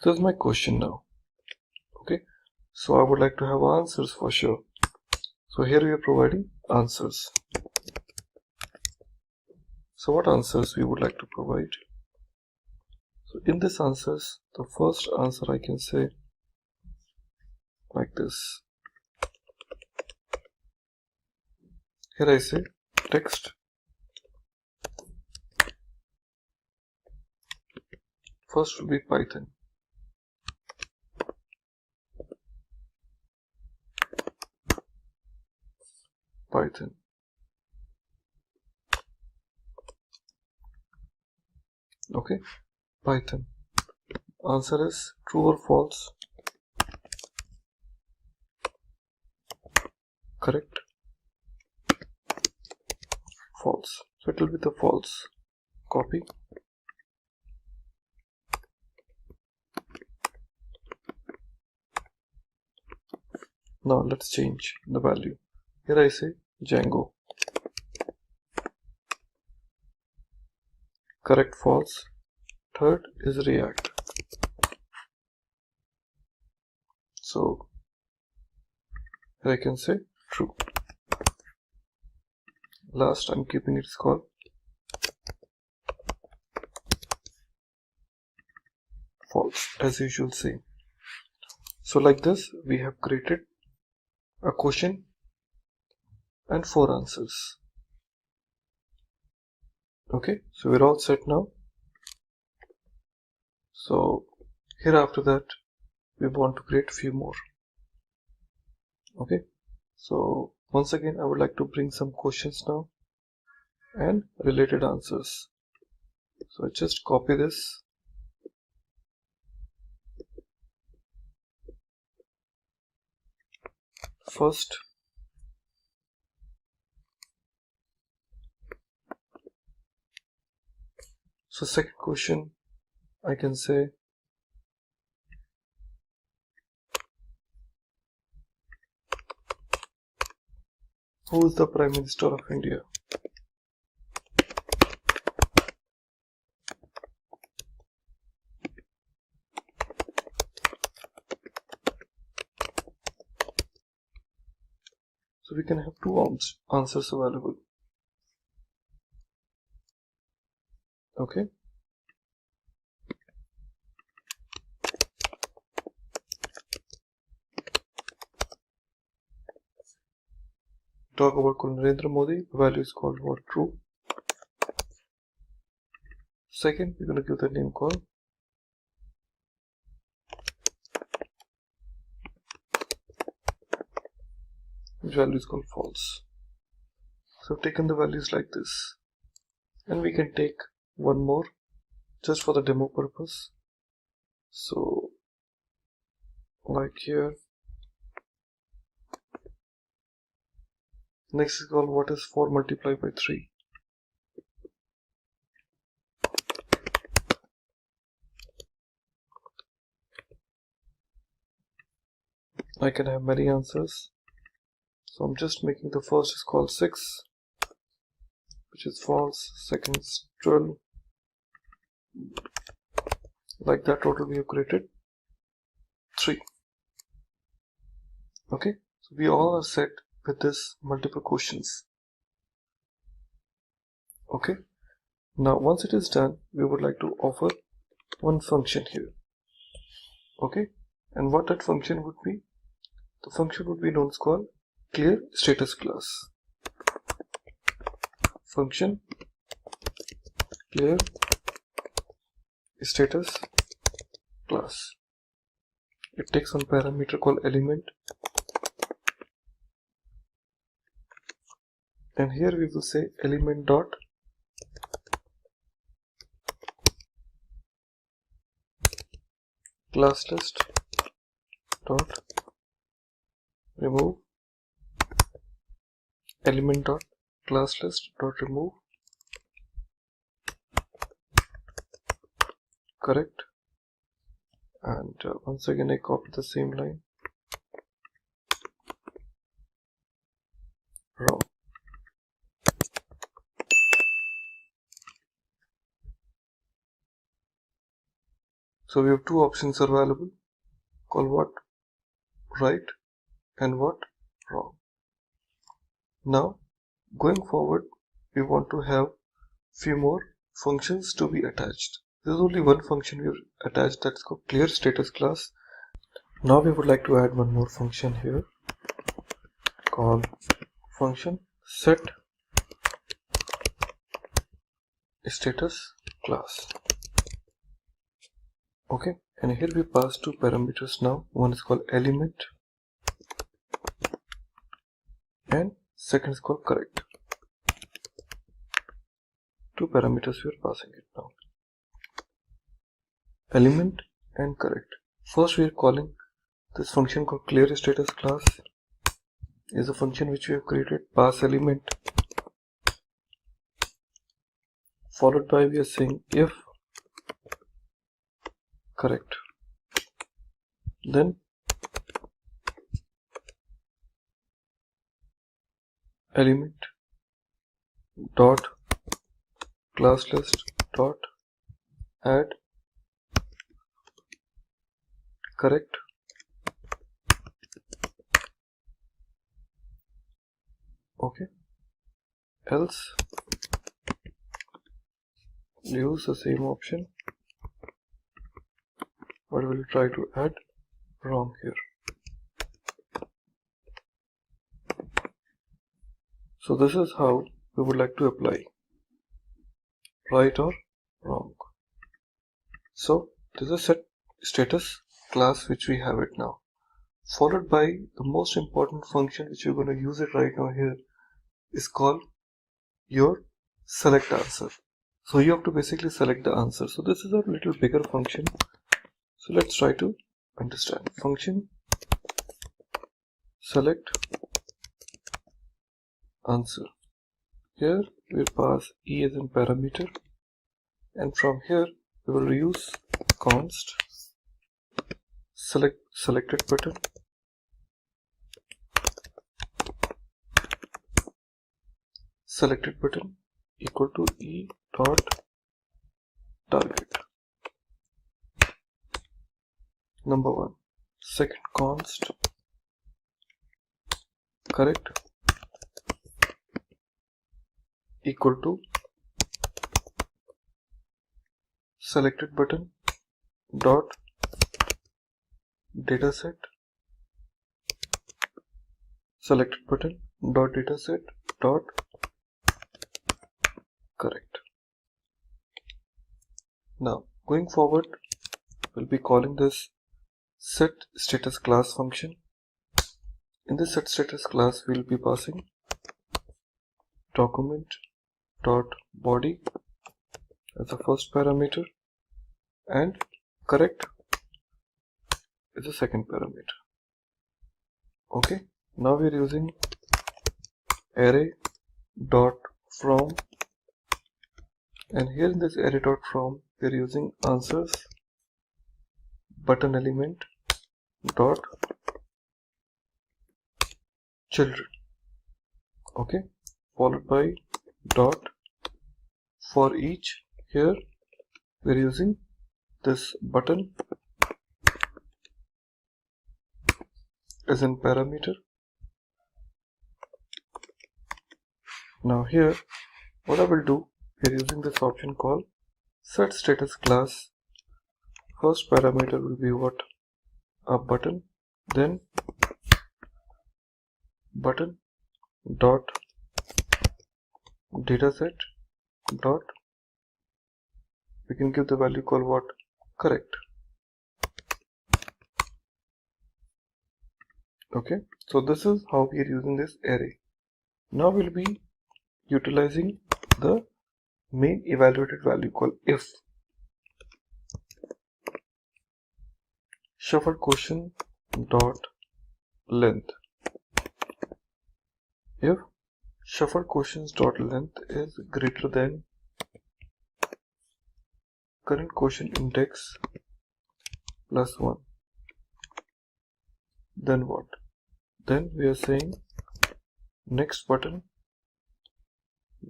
So that's my question now. Okay, so I would like to have answers for sure. So here we are providing answers. So what answers we would like to provide? So in this answers, the first answer I can say like this. Here I say text. First will be Python. Python. Okay, Python. Answer is true or false. Correct. False. So it will be the false. Copy. Now let's change the value. Here I say Django. Correct, false. Third is React. So here I can say true. Last I'm keeping it called false, as usual same. So like this we have created a question and 4 answers. Okay, so we're all set now. So here after that we want to create few more. Okay, so once again I would like to bring some questions now and related answers. So I just copy this. First, so second question I can say who is the Prime Minister of India? So we can have 2 answers available. Okay. Talk about Narendra Modi, the value is called what? True. Second, we're going to give the name called value is called false. So I've taken the values like this, and we can take one more just for the demo purpose. So like here, next is called what is 4 multiplied by 3. I can have many answers, so I'm just making the first is called 6, which is false. Second is 12. Like that, total we have created 3. Okay, so we all are set with this multiple questions. Okay, now once it is done, we would like to offer one function here. Okay, and what that function would be? The function would be known as called clear status class. Function clear status class. It takes one parameter called element, and here we will say element dot class list dot remove element dot class list dot remove correct, and once again I copy the same line, wrong. So we have two options available, called what right and what wrong. Now going forward, we want to have few more functions to be attached. There is only one function we have attached, that's called clear status class. Now we would like to add one more function here called function set status class. Okay, and here we pass two parameters now. One is called element and second is called correct. Two parameters we are passing it now. Element and correct. First we are calling this function called clear status class. Is a function which we have created, pass element, followed by we are saying if correct, then element dot class list dot add correct, okay, else use the same option, but we'll try to add wrong here. So this is how we would like to apply right or wrong. So this is set status class which we have it now, followed by the most important function which we're going to use it right now here is called your select answer. So you have to basically select the answer. So this is a little bigger function, so let's try to understand. Function select answer. Here we'll pass e as in parameter, and from here we will use const selected button equal to e dot target number 1. Second, const correct equal to selected button dot dataset selected button dot dataset dot correct. Now going forward, we'll be calling this set status class function. In this set status class, we'll be passing document.body as the first parameter and correct is the second parameter. Okay, now we're using array.from, and here in this array.from we're using answers button element dot children. Okay, followed by dot for each. Here we're using this button as in parameter. Now here what I will do, we're using this option called set status class. First parameter will be what? A button, then button dot dataset dot, we can give the value called what? Correct. Okay, so this is how we are using this array. Now we'll be utilizing the main evaluated value called if. Shuffle quotient dot length. If shuffle quotient dot length is greater than current quotient index plus 1, then what? Then we are saying next button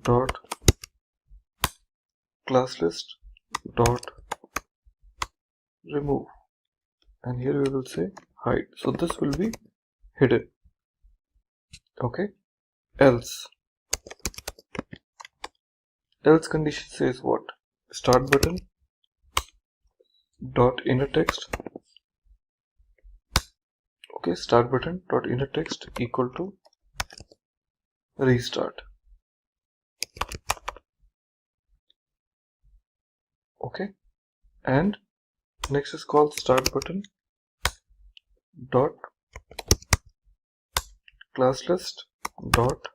dot class list dot remove, and here we will say hide, so this will be hidden. Okay, else condition says what? Start button dot inner text. Okay, start button dot inner text equal to restart. Okay, and next is called start button dot class list dot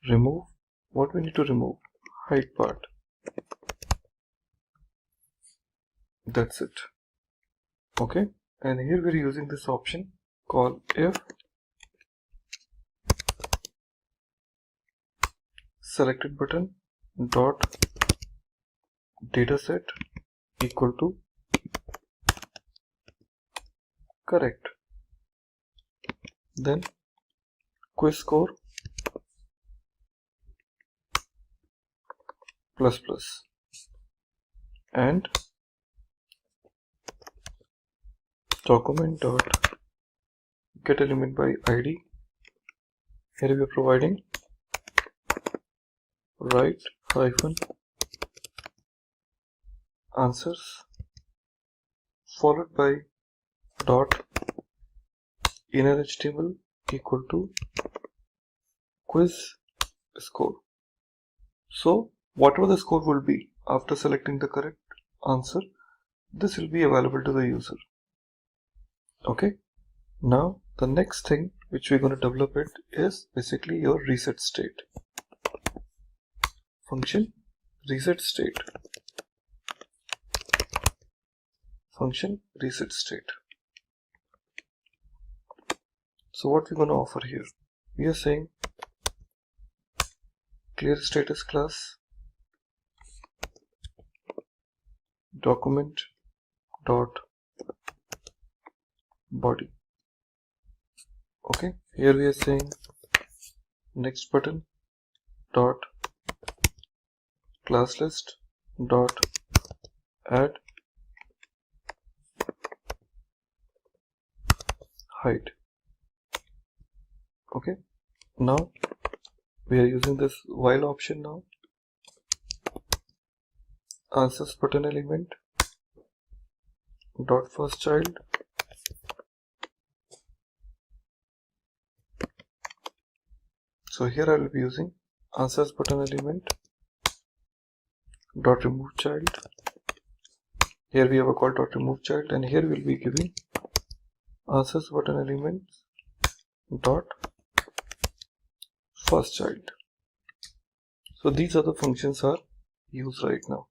remove. What we need to remove? Hide part. That's it. Okay, and here we're using this option called if selected button dot dataset equal to correct, then quiz score plus plus, and document dot get element by id. Here we are providing write hyphen answers followed by dot inner HTML equal to quiz score. So whatever the score will be after selecting the correct answer, this will be available to the user. Okay, now the next thing which we're going to develop it is basically your reset state function. Reset state function reset state. So what we're going to offer here, we are saying clear status class document dot body. Okay, here we are saying next button dot class list dot add hide. Okay, now we are using this while option. Now answers button element dot first child So here I will be using answers button element dot remove child Here we have a call dot remove child, and here we'll be giving answers button elements dot first child. So these are the functions are used right now.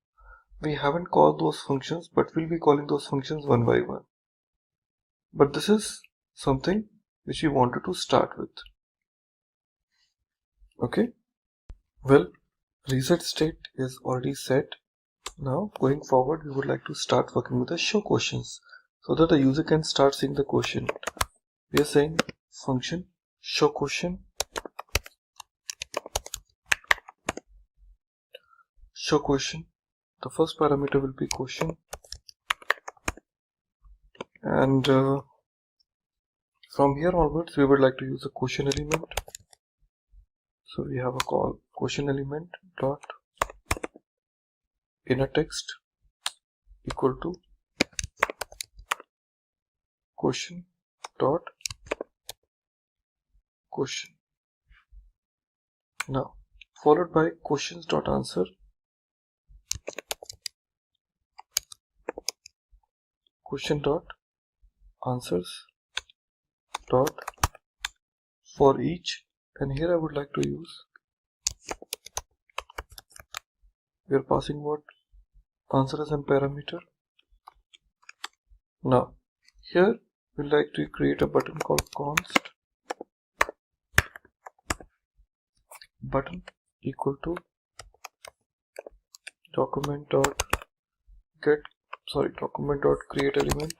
We haven't called those functions, but we'll be calling those functions one by one. But this is something which we wanted to start with. Okay. Well, reset state is already set. Now going forward, we would like to start working with the show questions so that the user can start seeing the question. We are saying function show question. Show question. The first parameter will be question, and from here onwards we would like to use a question element. So we have a call question element dot inner text equal to question dot question. Now followed by questions dot answer, question dot answers dot for each, and here I would like to use, we are passing what answer as a parameter. Now here we like to create a button called const button equal to document dot create element.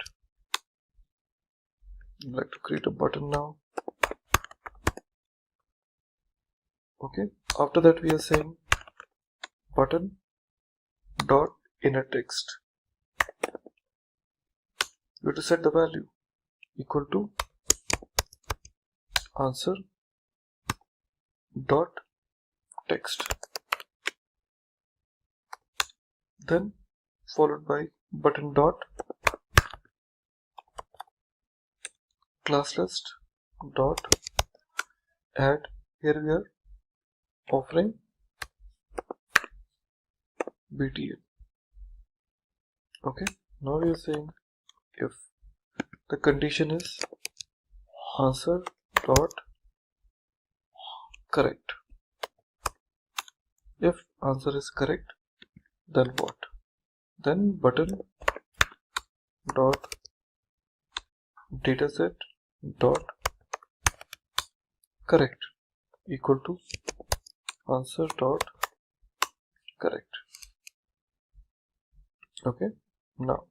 I'd like to create a button now. Okay, after that we are saying button dot inner text. We have to set the value equal to answer dot text, then followed by button dot class list dot add. Here we are offering BTN. Okay, now we are saying if the condition is answer dot correct. If answer is correct, then what? Then button dot dataset dot correct equal to answer dot correct. Okay, now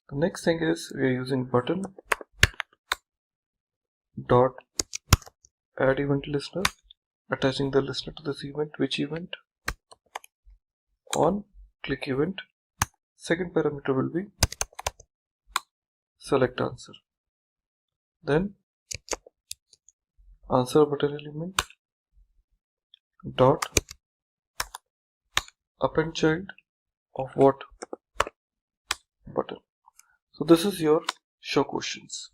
the next thing is we are using button dot add event listener, attaching the listener to this event. Which event? On click event. Second parameter will be select answer, then answer button element dot append child of what? Button. So this is your show questions,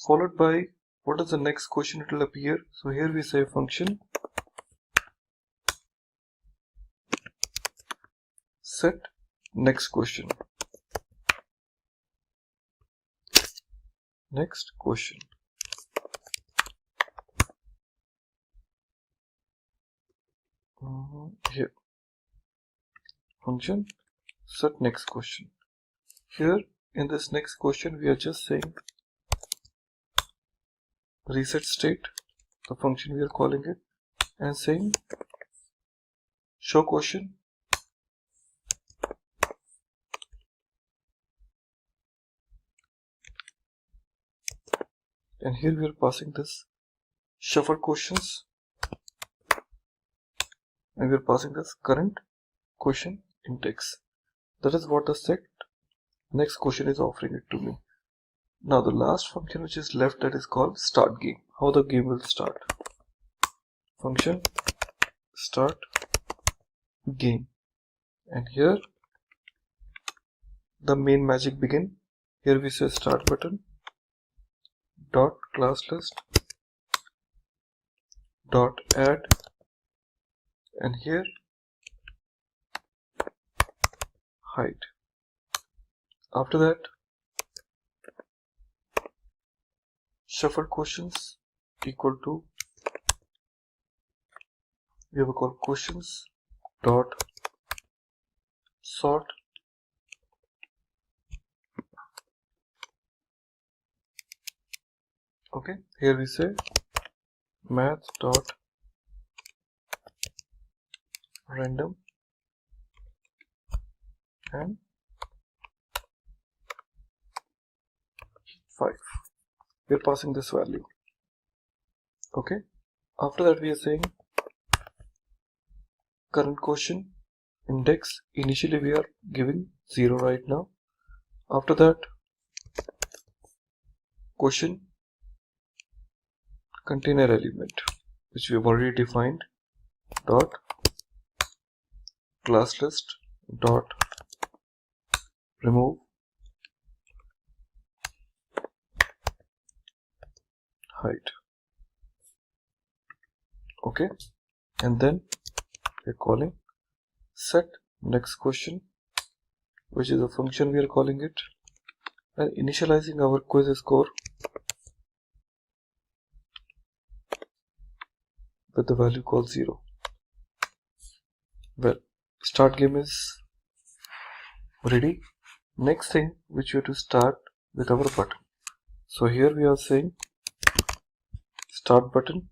followed by what is the next question it will appear. So here we say function set next question. Next question. Here function set next question. Here in this next question we are just saying reset state, the function we are calling it, and saying show question and here we are passing this shuffle questions and we are passing this current question index. That is what the set next question is offering it to me. Now the last function which is left, that is called start game. How the game will start? Function start game, and here the main magic begin. Here we say start button dot class list dot add, and here hide. After that, shuffle questions equal to, we have a call questions dot sort. Okay, here we say math dot random and 5. We are passing this value. Okay, after that we are saying current question index. Initially we are giving 0 right now. After that, question container element, which we have already defined, dot class list dot remove height. Okay, and then we're calling set next question, which is a function we are calling it, and initializing our quiz score with the value called 0. Well, start game is ready. Next thing which we have to start with our button. So here we are saying start button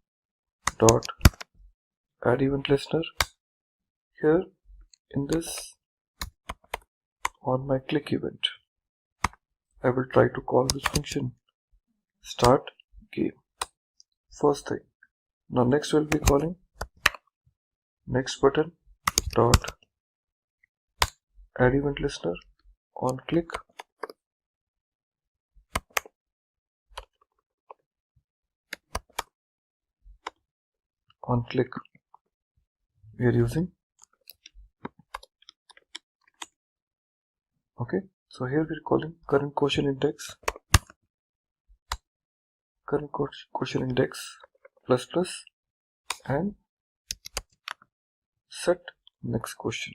dot add event listener. Here in this, on my click event, I will try to call this function start game. First thing. Now next we'll be calling next button dot add event listener. On click, we are using. Okay, so here we are calling current question index plus plus and set next question.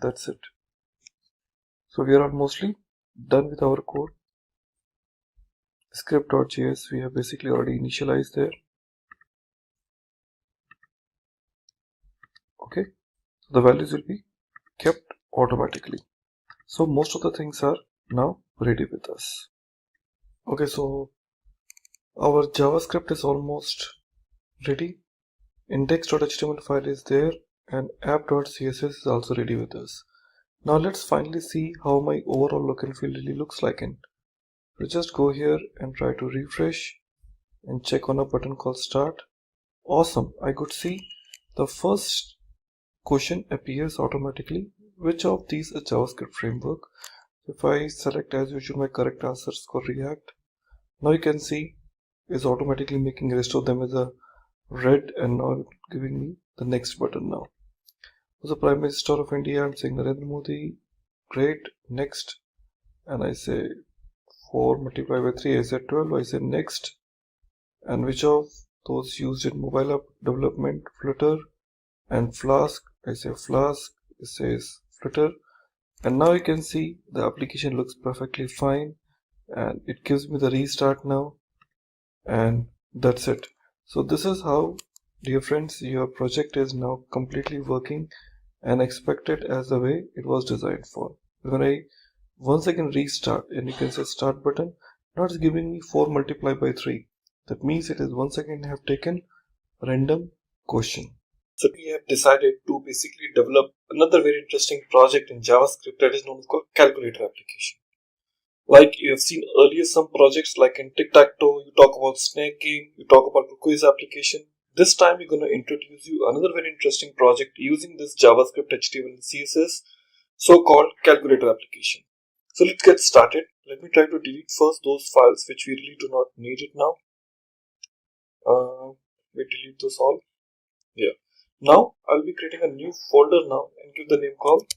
That's it. So we are almostly done with our code. Script.js we have basically already initialized there. Okay, so the values will be kept automatically. So most of the things are now ready with us. Okay, so our JavaScript is almost ready. Index.html file is there and app.css is also ready with us. Now let's finally see how my overall look and feel really looks like in. So just go here and try to refresh and check on a button called start. Awesome, I could see the first question appears automatically. Which of these is JavaScript framework? If I select as usual my correct answers for React, now you can see is automatically making the rest of them as a red and now giving me the next button now. So the Prime Minister of India, I'm saying Narendra Modi, great, next, and I say 4 multiplied by 3, I say 12, I say next, and which of those used in mobile app development, Flutter and Flask, I say Flask, it says Flutter, and now you can see the application looks perfectly fine and it gives me the restart now, and that's it. So this is how, dear friends, your project is now completely working and expected as the way it was designed for. When I once again restart and you can say start button, now it's giving me 4 multiplied by 3. That means it is once again have taken random question. So we have decided to basically develop another very interesting project in JavaScript that is known as called calculator application. Like you have seen earlier some projects like in Tic-tac-toe, you talk about snake game, you talk about the quiz application. This time we're going to introduce you another very interesting project using this JavaScript, HTML and CSS, so-called calculator application. So let's get started. Let me try to delete first those files which we really do not need it now. We delete those all. Yeah. Now I'll be creating a new folder now and give the name called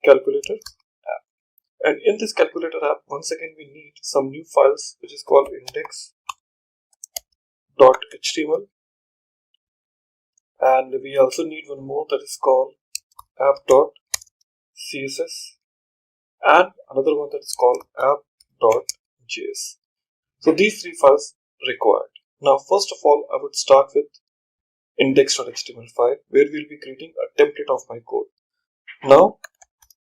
calculator app. And in this calculator app, once again we need some new files which is called index.html And we also need one more that is called app.css and another one that is called app.js. So these three files required. Now first of all, I would start with index.html file where we'll be creating a template of my code. Now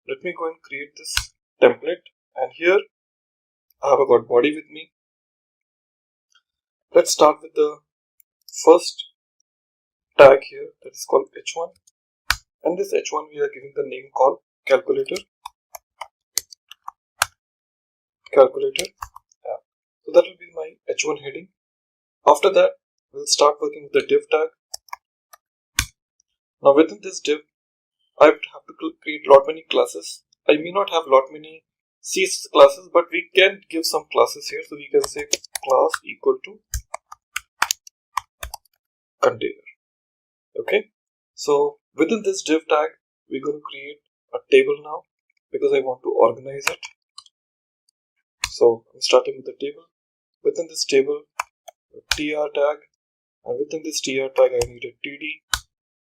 let me go and create this template, and here I have got body with me. Let's start with the first tag here that is called h1, and this h1 we are giving the name called calculator app. So that will be my h1 heading. After that, we'll start working with the div tag. Now within this div, I have to create lot many classes. I may not have lot many CSS classes, but we can give some classes here. So we can say class equal to container. Okay. So within this div tag, we're going to create a table now because I want to organize it. So I'm starting with the table. Within this table, a tr tag, and within this tr tag, I need a td.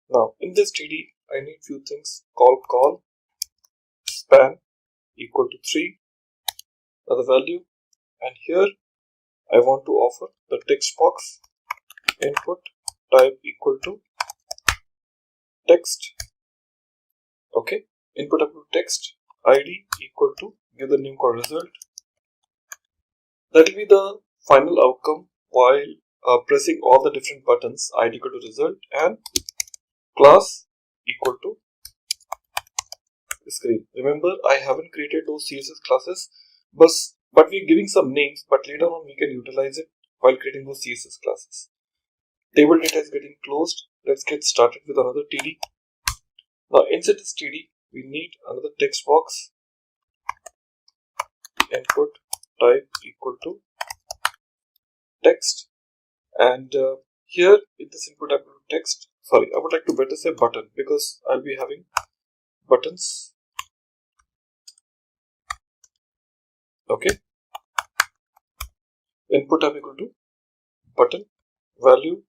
Now in this td, I need few things call span equal to 3 as the value, and here I want to offer the text box input type equal to text. Okay, input up to text id equal to give the name called result. That will be the final outcome while pressing all the different buttons. Id equal to result and class equal to screen. Remember, I haven't created those CSS classes, but we're giving some names, but later on we can utilize it while creating those CSS classes. Table data is getting closed. Let's get started with another TD. Now inside this TD, we need another text box. Input type equal to text, and here in this input type of text, sorry, I would like to better say button because I'll be having buttons. Okay, input type equal to button, value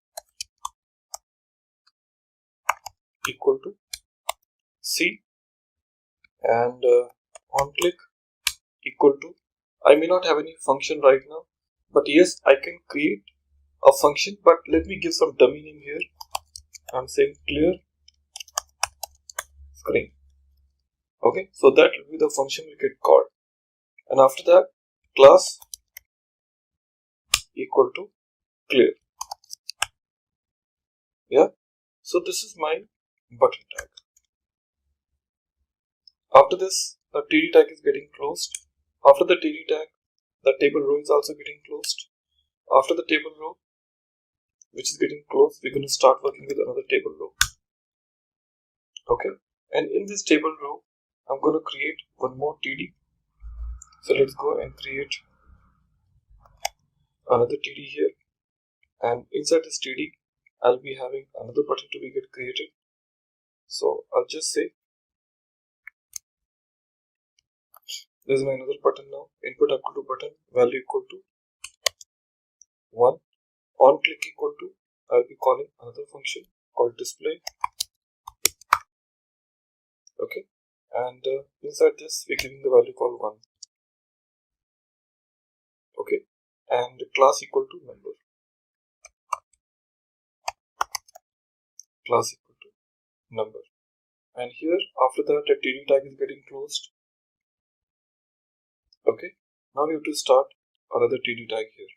equal to C, and on click equal to, I may not have any function right now, but yes, I can create a function, but let me give some dummy name here. I'm saying clear screen. Okay, so that will be the function we get called, and after that class equal to clear. Yeah, so this is my button tag. After this, the TD tag is getting closed. After the TD tag, the table row is also getting closed. After the table row, which is getting closed, we're going to start working with another table row. Okay, and in this table row, I'm going to create one more TD. So let's go and create another TD here, and inside this TD, I'll be having another button to be get created. So I'll just say this is my another button now. Input equal to button, value equal to 1, on click equal to, I'll be calling another function called display. Okay, and inside this we're giving the value called 1. Okay, and class equal to number. Class equal to number. And here after that the TD tag is getting closed. Okay, now we have to start another TD tag here.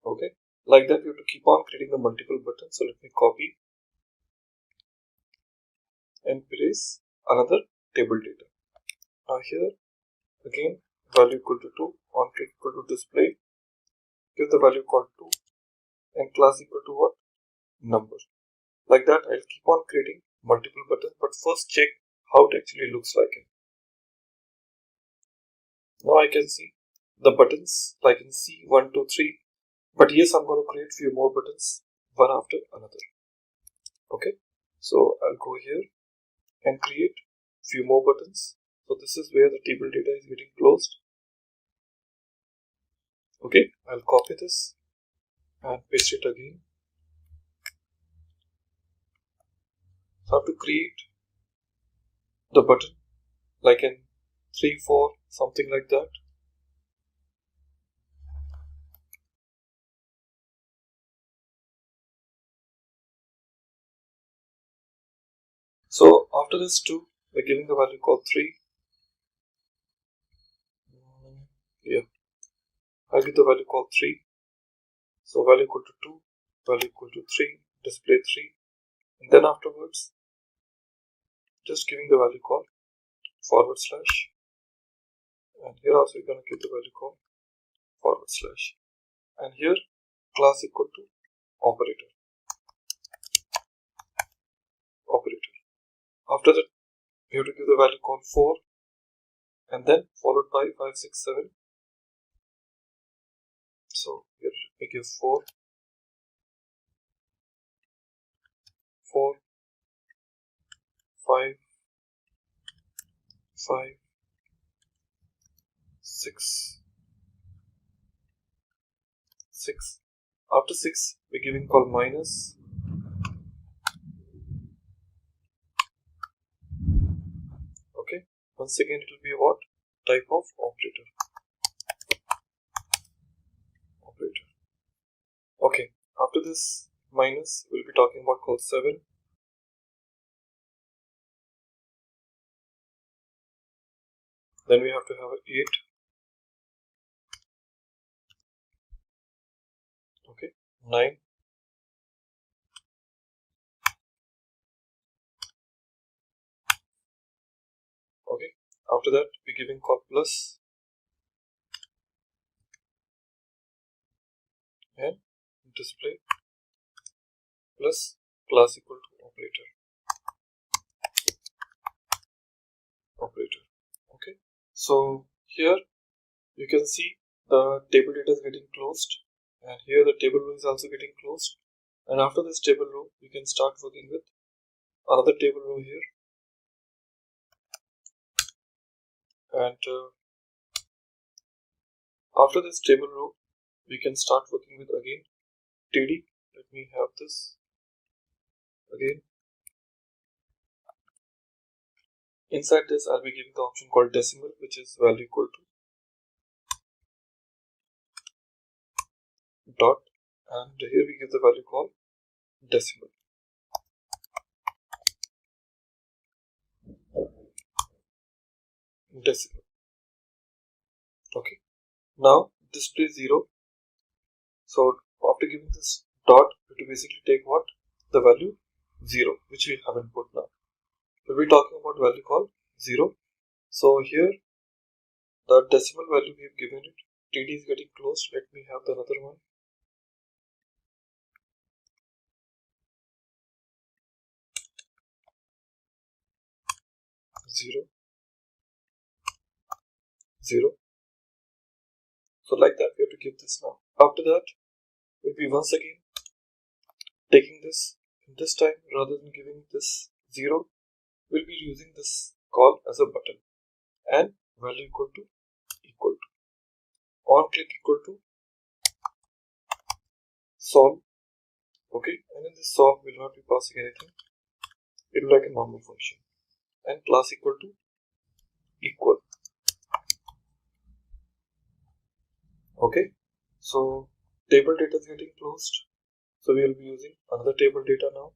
Okay, like that we have to keep on creating the multiple buttons. So let me copy and paste another table data. Now here again value equal to 2, on click equal to display, give the value called 2, and class equal to what? Number. Like that I'll keep on creating multiple buttons, but first check how it actually looks like it. Now I can see the buttons like in C 1, 2, 3, but yes, I'm going to create few more buttons one after another. Okay, so I'll go here and create few more buttons. So this is where the table data is getting closed. Okay, I'll copy this and paste it again. So I have to create the button like in 3, 4, something like that. So after this 2, we're giving the value called 3. Yeah, I'll give the value called 3. So value equal to 2, value equal to 3, display 3. And then afterwards, just giving the value called forward slash. And here also we're going to give the value called forward slash. And here class equal to operator. After that, we have to give the value called 4 and then followed by 5, 6, 7. So here we give 4, 4, 5, 5, 6, 6. After 6, we're giving call minus. Okay. Once again, it will be what? Type of operator. Okay. After this minus, we'll be talking about call 7. Then we have to have 8. Okay. 9. Okay. After that, we're giving call plus and display plus class equal to operator. Okay. So here you can see the table data is getting closed, and here the table row is also getting closed. And after this table row, you can start working with another table row here. And after this table row, we can start working with again TD. Let me have this again. Inside this, I'll be giving the option called decimal, which is value equal to dot, and here we give the value called decimal. Okay. Now display 0. So after giving this dot, it will basically take what? The value 0, which we haven't put now. We'll be talking about value called 0. So here the decimal value we've given it, TD is getting closed. Let me have the another one. 0, 0. So like that, we have to give this now. After that, we'll be once again taking this time, rather than giving this 0, we'll be using this call as a button, and value equal to on click equal to solve. Okay, and in this solve will not be passing anything. It will be like a normal function, and class equal to equal. Okay, so table data is getting closed, so we will be using another table data now.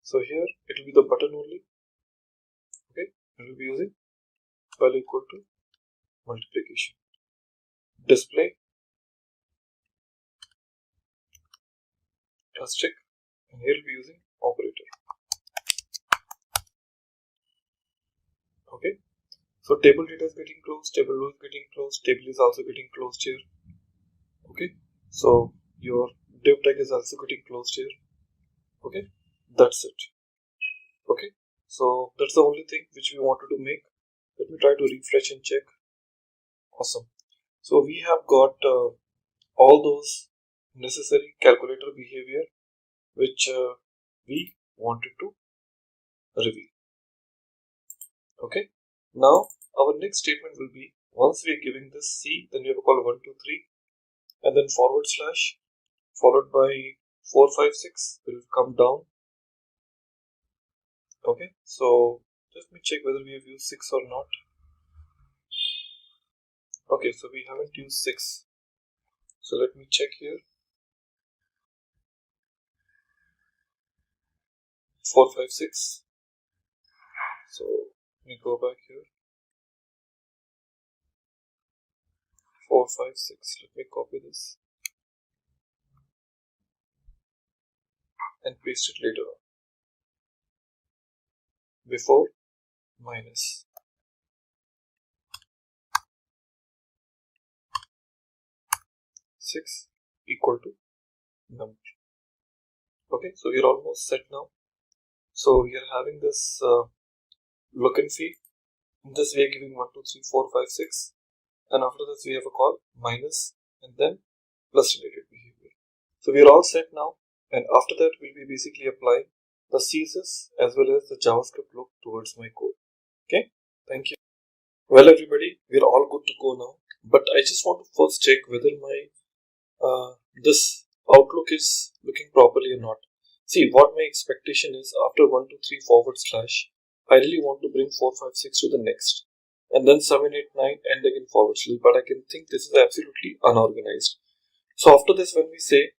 So here it will be the button only. Okay, we will be using value equal to multiplication, display asterisk, and here we'll be using operator. Okay, so table data is getting closed, table row is getting closed, table is also getting closed here. Okay, so your div tag is also getting closed here. Okay, that's it. Okay, so that's the only thing which we wanted to make. Let me try to refresh and check. Awesome. So we have got all those necessary calculator behavior which we wanted to reveal. Okay, now our next statement will be, once we are giving this C, then we have to call 1, 2, 3, and then forward slash followed by 4, 5, 6 will come down, Okay, so let me check whether we have used 6 or not. Okay, so we haven't used 6. So let me check here. 4, 5, 6. So let me go back here. 4, 5, 6. Let me copy this and paste it later on. Before minus 6 equal to number. Okay, so we're almost set now. So we are having this look and feel. In this we are giving 1, 2, 3, 4, 5, 6, and after this we have a call minus and then plus related behavior. So we are all set now, and after that we'll be basically applying the CSS as well as the JavaScript look towards my code. Okay, thank you. Well everybody, we're all good to go now, but I just want to first check whether my this outlook is looking properly or not. See, what my expectation is after 1, 2, 3 forward slash, I really want to bring 4, 5, 6 to the next, and then 7, 8, 9 and again forward slash, but I can think this is absolutely unorganized. So after this, when we say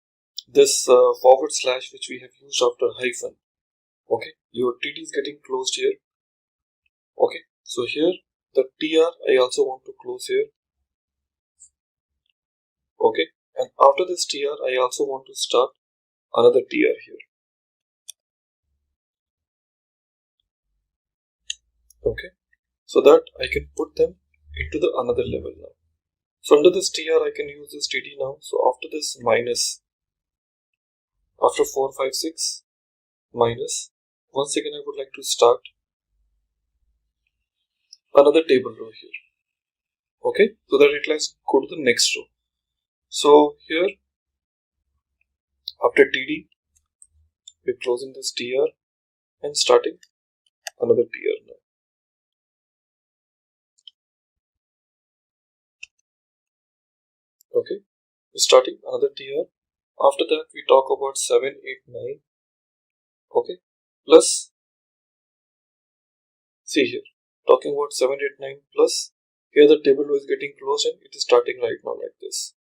this forward slash which we have used after hyphen, okay, your TD is getting closed here. Okay, so here the TR I also want to close here. Okay, and after this TR I also want to start another TR here. Okay, so that I can put them into the another level now. So under this TR I can use this TD now. So after this minus, after 4, 5, 6 minus, once again I would like to start another table row here. Okay, so that it let's go to the next row. So here after TD we're closing this TR and starting another TR now. Okay, we're starting another TR. After that we talk about 7, 8, 9. Okay, plus, see here, talking about 7, 8, 9 plus, here the table row is getting closed and it is starting right now like this.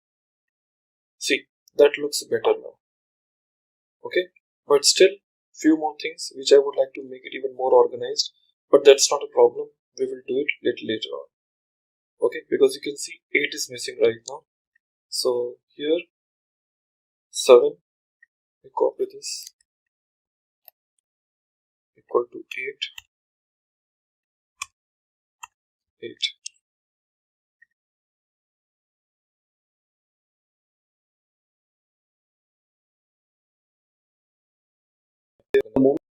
See, that looks better now. Okay, but still few more things which I would like to make it even more organized, but that's not a problem. We will do it little later on. Okay, because you can see 8 is missing right now. So here 7, we copy this equal to 8, 8.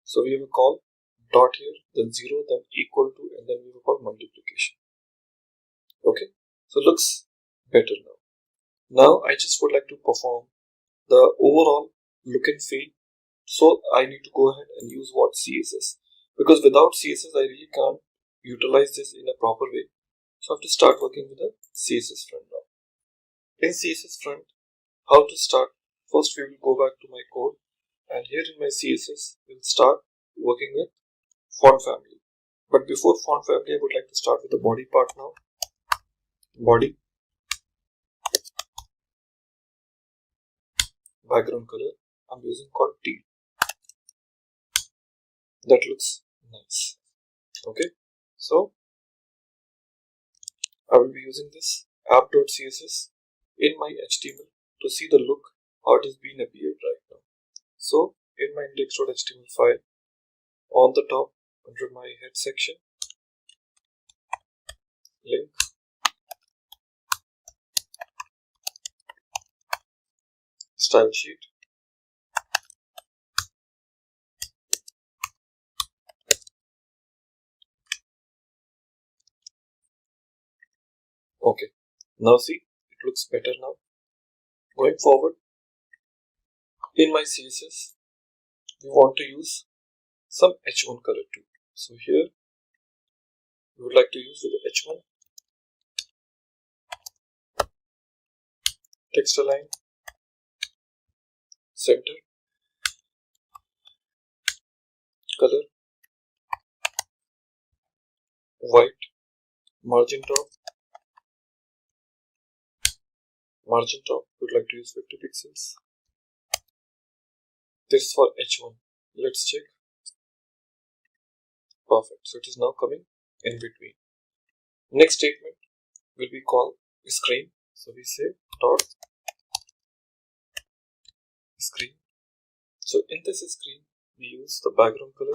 So we have a call dot here, then 0, then equal to, and then we have a call multiplication. Okay, so looks better now. Now I just would like to perform the overall look and feel. So I need to go ahead and use what CSS, because without CSS I really can't utilize this in a proper way. So I have to start working with the CSS front now. In CSS front, how to start? First we will go back to my code, and here in my CSS we'll start working with font family. But before font family, I would like to start with the body part now. Body, background color, I'm using called teal. That looks nice. Okay, so I will be using this app.css in my HTML to see the look how it is being appeared right now. So in my index.html file, on the top under my head section, link, style sheet, okay, now see, it looks better now. Going forward, in my CSS, we want to use some H1 color too. So here, we would like to use with the H1, text align, center, color, white, margin top, would like to use 50 pixels. This is for H1. Let's check. Perfect. So it is now coming in between. Next statement will be called screen. So we say dot screen. So in this screen, we use the background color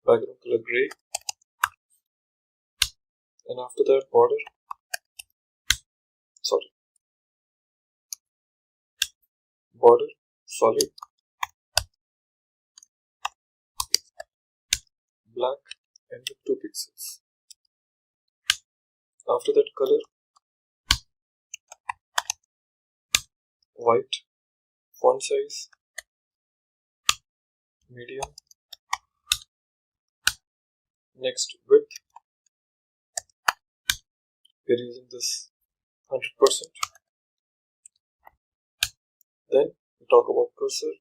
gray, and after that border solid, black, and with 2 pixels. After that color white, font size medium. Next width, we're using this 100%. Then we talk about cursor.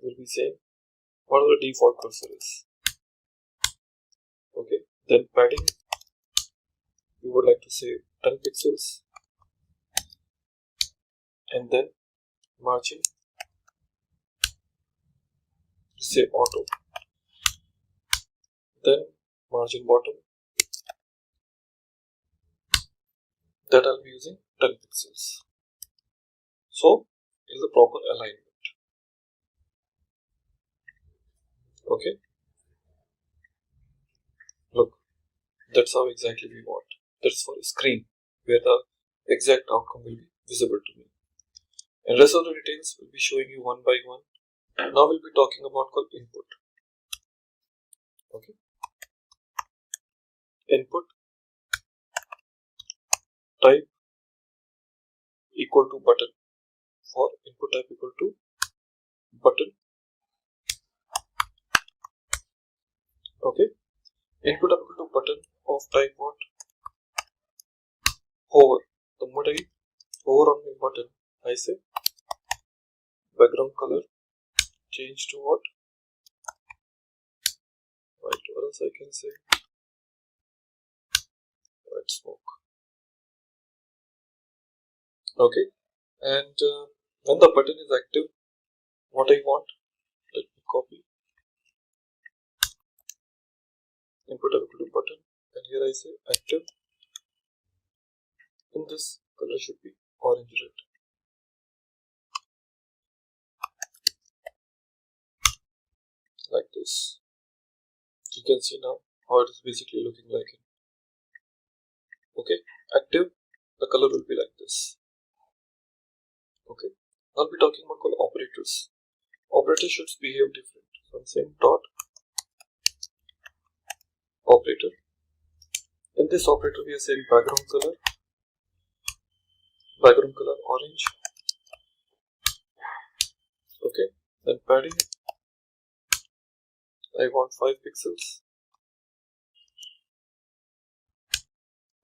We'll be saying what the default cursor is. Okay. Then padding, we would like to say 10 pixels. And then margin, say auto. Then margin bottom, that I'll be using 10 pixels. So it is the proper alignment. Okay. Look, that's how exactly we want. That's for a screen where the exact outcome will be visible to me. And rest of the details will be showing you one by one. Now we'll be talking about called input. Okay. Input type equal to button. For input type equal to button. Okay. Input type equal to button of type what? Hover. The moment I hover on my button, I say background color change to what? White, or else I can say white smoke. Okay. And when the button is active, what I want, let me copy input equal to button, and here I say active. In this color should be orange red. Like this. You can see now how it is basically looking like it. Okay, active, the color will be like this. Okay, I'll be talking about called operators. Operators should behave different. So I'm saying dot operator. In this operator, we are saying background color orange. Okay, then padding, I want 5 pixels.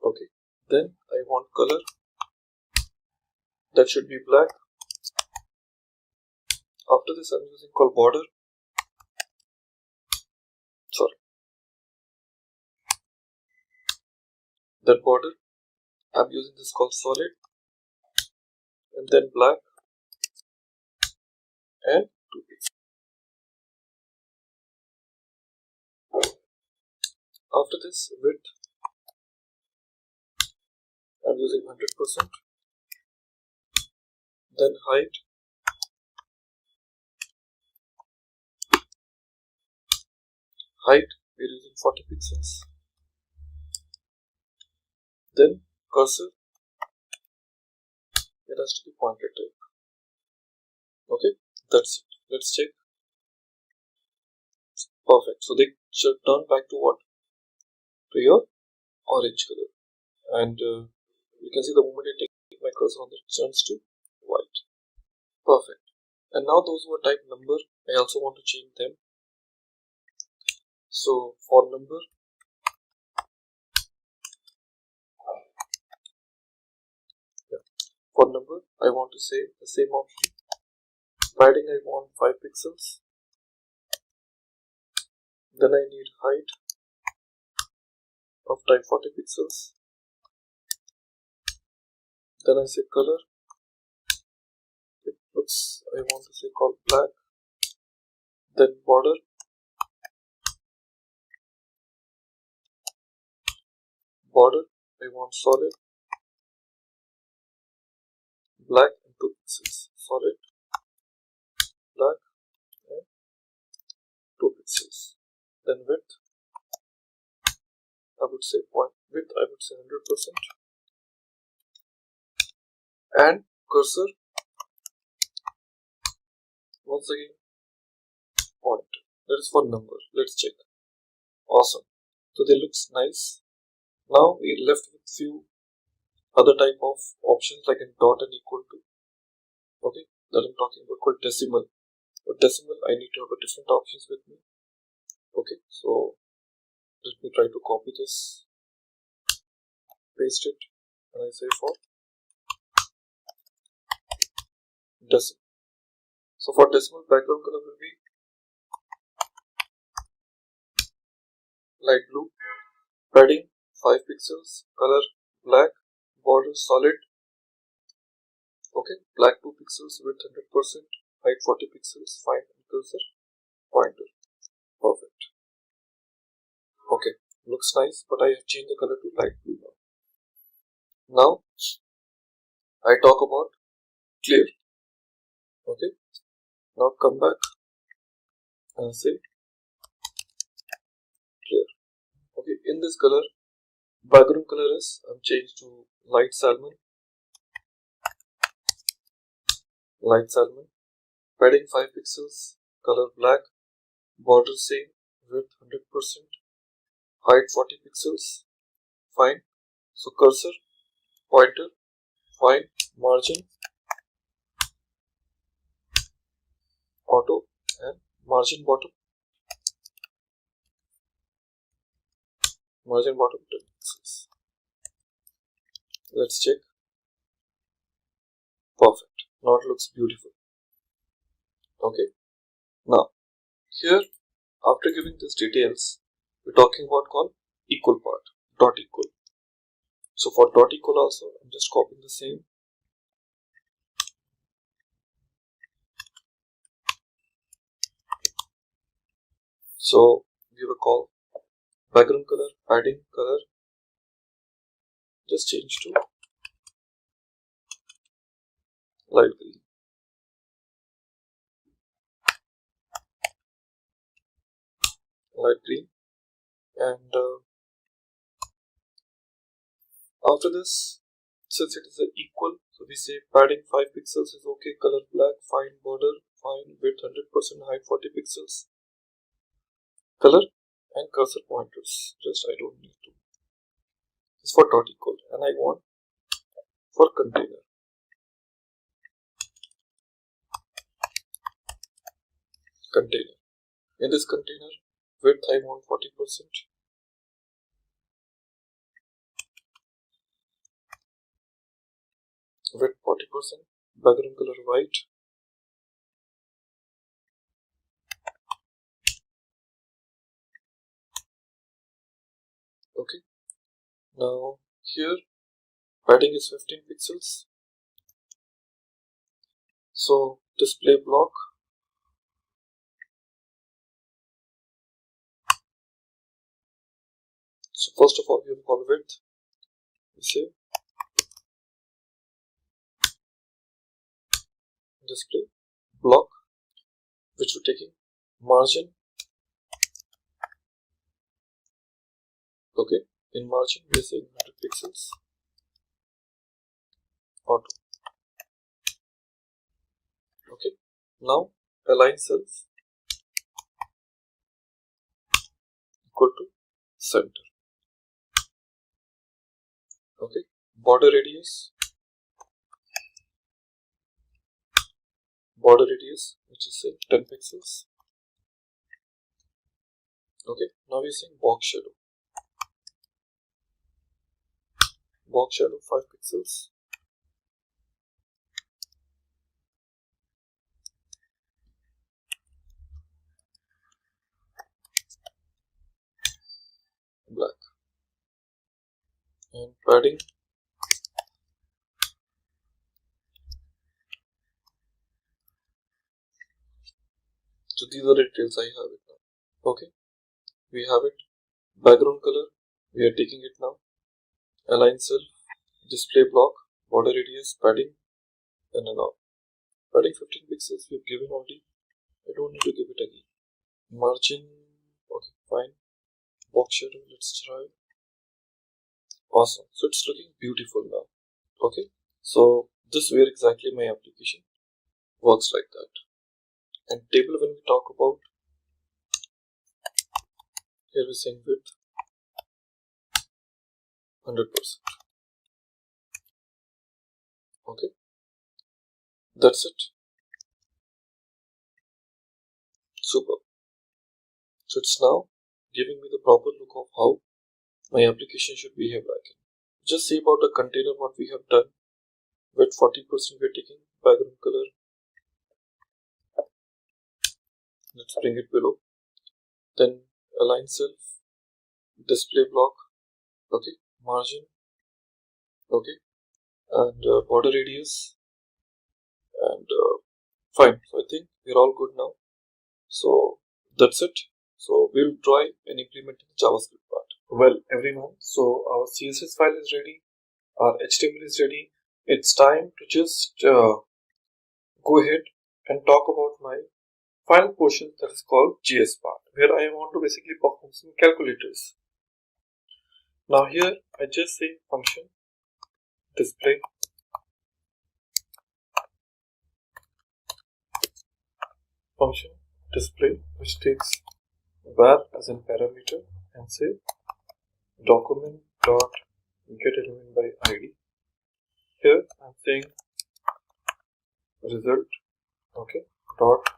Okay, then I want color, that should be black. After this, I'm using called border. That border, I'm using this called solid, and then black and 2 pixels. After this, width, I'm using 100%. Then height, we're using 40 pixels. Then cursor, it has to be pointer type. Okay, that's it. Let's check. Perfect. So they should turn back to what? To your orange color. And you can see the moment I take my cursor on it turns to white. Perfect. And now those who are type number, I also want to change them. So for number, I want to say the same option. Padding, I want 5 pixels. Then I need height of type 40 pixels. Then I say color. It looks, I want to say called black. Then border. Border, I want solid. Black and 2 pixels. Solid, black and 2 pixels. Then width, I would say width, I would say 100%. And cursor, once again, point. That is for number. Let's check. Awesome. So they looks nice. Now we're left with few other type of options like a dot and equal to. Okay, that I'm talking about called decimal. For decimal, I need to have a different options with me. Okay, so let me try to copy this, paste it, and I say for decimal. So for decimal, background color will be light blue, padding 5 pixels, color black, border solid. Okay, black 2 pixels, width 100%, height 40 pixels, find cursor, pointer. Perfect. Okay, looks nice, but I have changed the color to light blue now. Now I talk about clear. Okay, now come back and say clear. Okay, in this color, background color is changed to light salmon. Light salmon. Padding 5 pixels, color black, border same, width 100%, height 40 pixels. Fine. So cursor, pointer, fine, margin, auto, and margin bottom. Margin bottom 10 pixels. Let's check. Perfect. Now it looks beautiful. Okay. Now here, after giving these details, we're talking about called equal part, dot equal. So for dot equal also, I'm just copying the same. So give a call, background color, padding color, just change to light green. Light green. And after this, since it is equal, so we say padding 5 pixels is okay, color black, fine, border, fine, width 100%, height 40 pixels, color and cursor pointers. Just I don't need to. This is for dot equal, and I want for container. Container. In this container, width I want 40%. Width 40%. Background color white. Okay. Now here padding is 15 pixels. So display block. So first of all we have call width. We say display block, which we're taking margin. Okay, in margin we are saying 100 pixels. Auto. Okay, now align cells equal to center. Okay, border radius. Border radius, which is say 10 pixels. Okay, now we're saying box shadow. Box shadow 5 pixels. black, and padding, so these are the details I have it now. Okay, we have it. Background color, we are taking it now. Align self, display block, border radius, padding, and now padding 15 pixels we've given already. I don't need to give it again. Margin, okay, fine. Box shadow, let's try. Awesome. So it's looking beautiful now. Okay, so this is where exactly my application works like that. And table, when we talk about, here we're saying width 100%. Okay, that's it. Super. So it's now giving me the proper look of how my application should behave like it. Just see about the container what we have done. With 40% we're taking background color. Let's bring it below. Then align self, display block, okay, margin, okay, and border radius, and fine. So I think we're all good now. So that's it. So we'll try and implement the JavaScript part. Well, everyone, so our CSS file is ready, our HTML is ready. It's time to just go ahead and talk about my final portion, that is called JS part, where I want to basically perform some calculators. Now here I just say function display which takes var as in parameter and say document dot get element by id. Here I'm saying result, okay, dot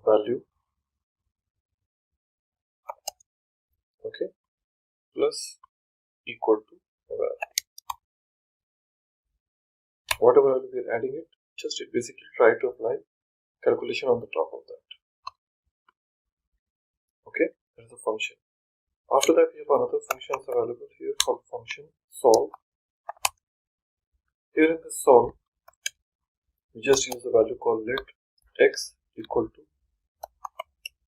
value, okay, plus equal to var. Whatever we are adding it, just it basically try to apply calculation on the top of that. Okay, that is the function. After that, we have another function available here called function solve. Here in the solve, we just use the value called let x equal to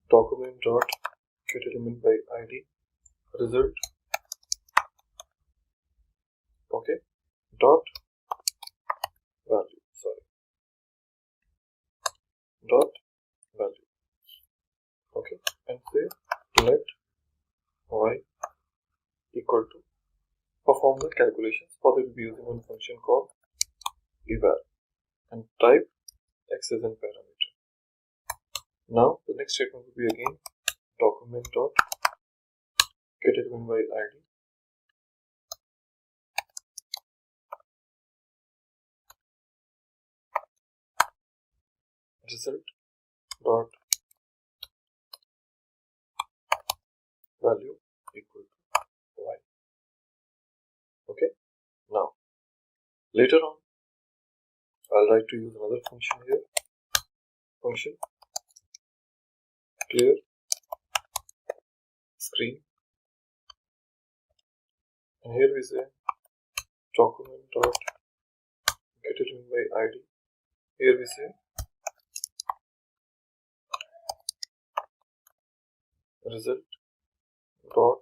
document dot get element by id result, okay, dot value, dot value, okay, and say let y equal to perform the calculations. For that, we'll be using one function called eval and type x as an parameter. Now the next statement will be again document dot get element by id result dot value equal to y. Okay, now later on I'll like to use another function here, function clear screen, and here we say document dot get element by id. Here we say result dot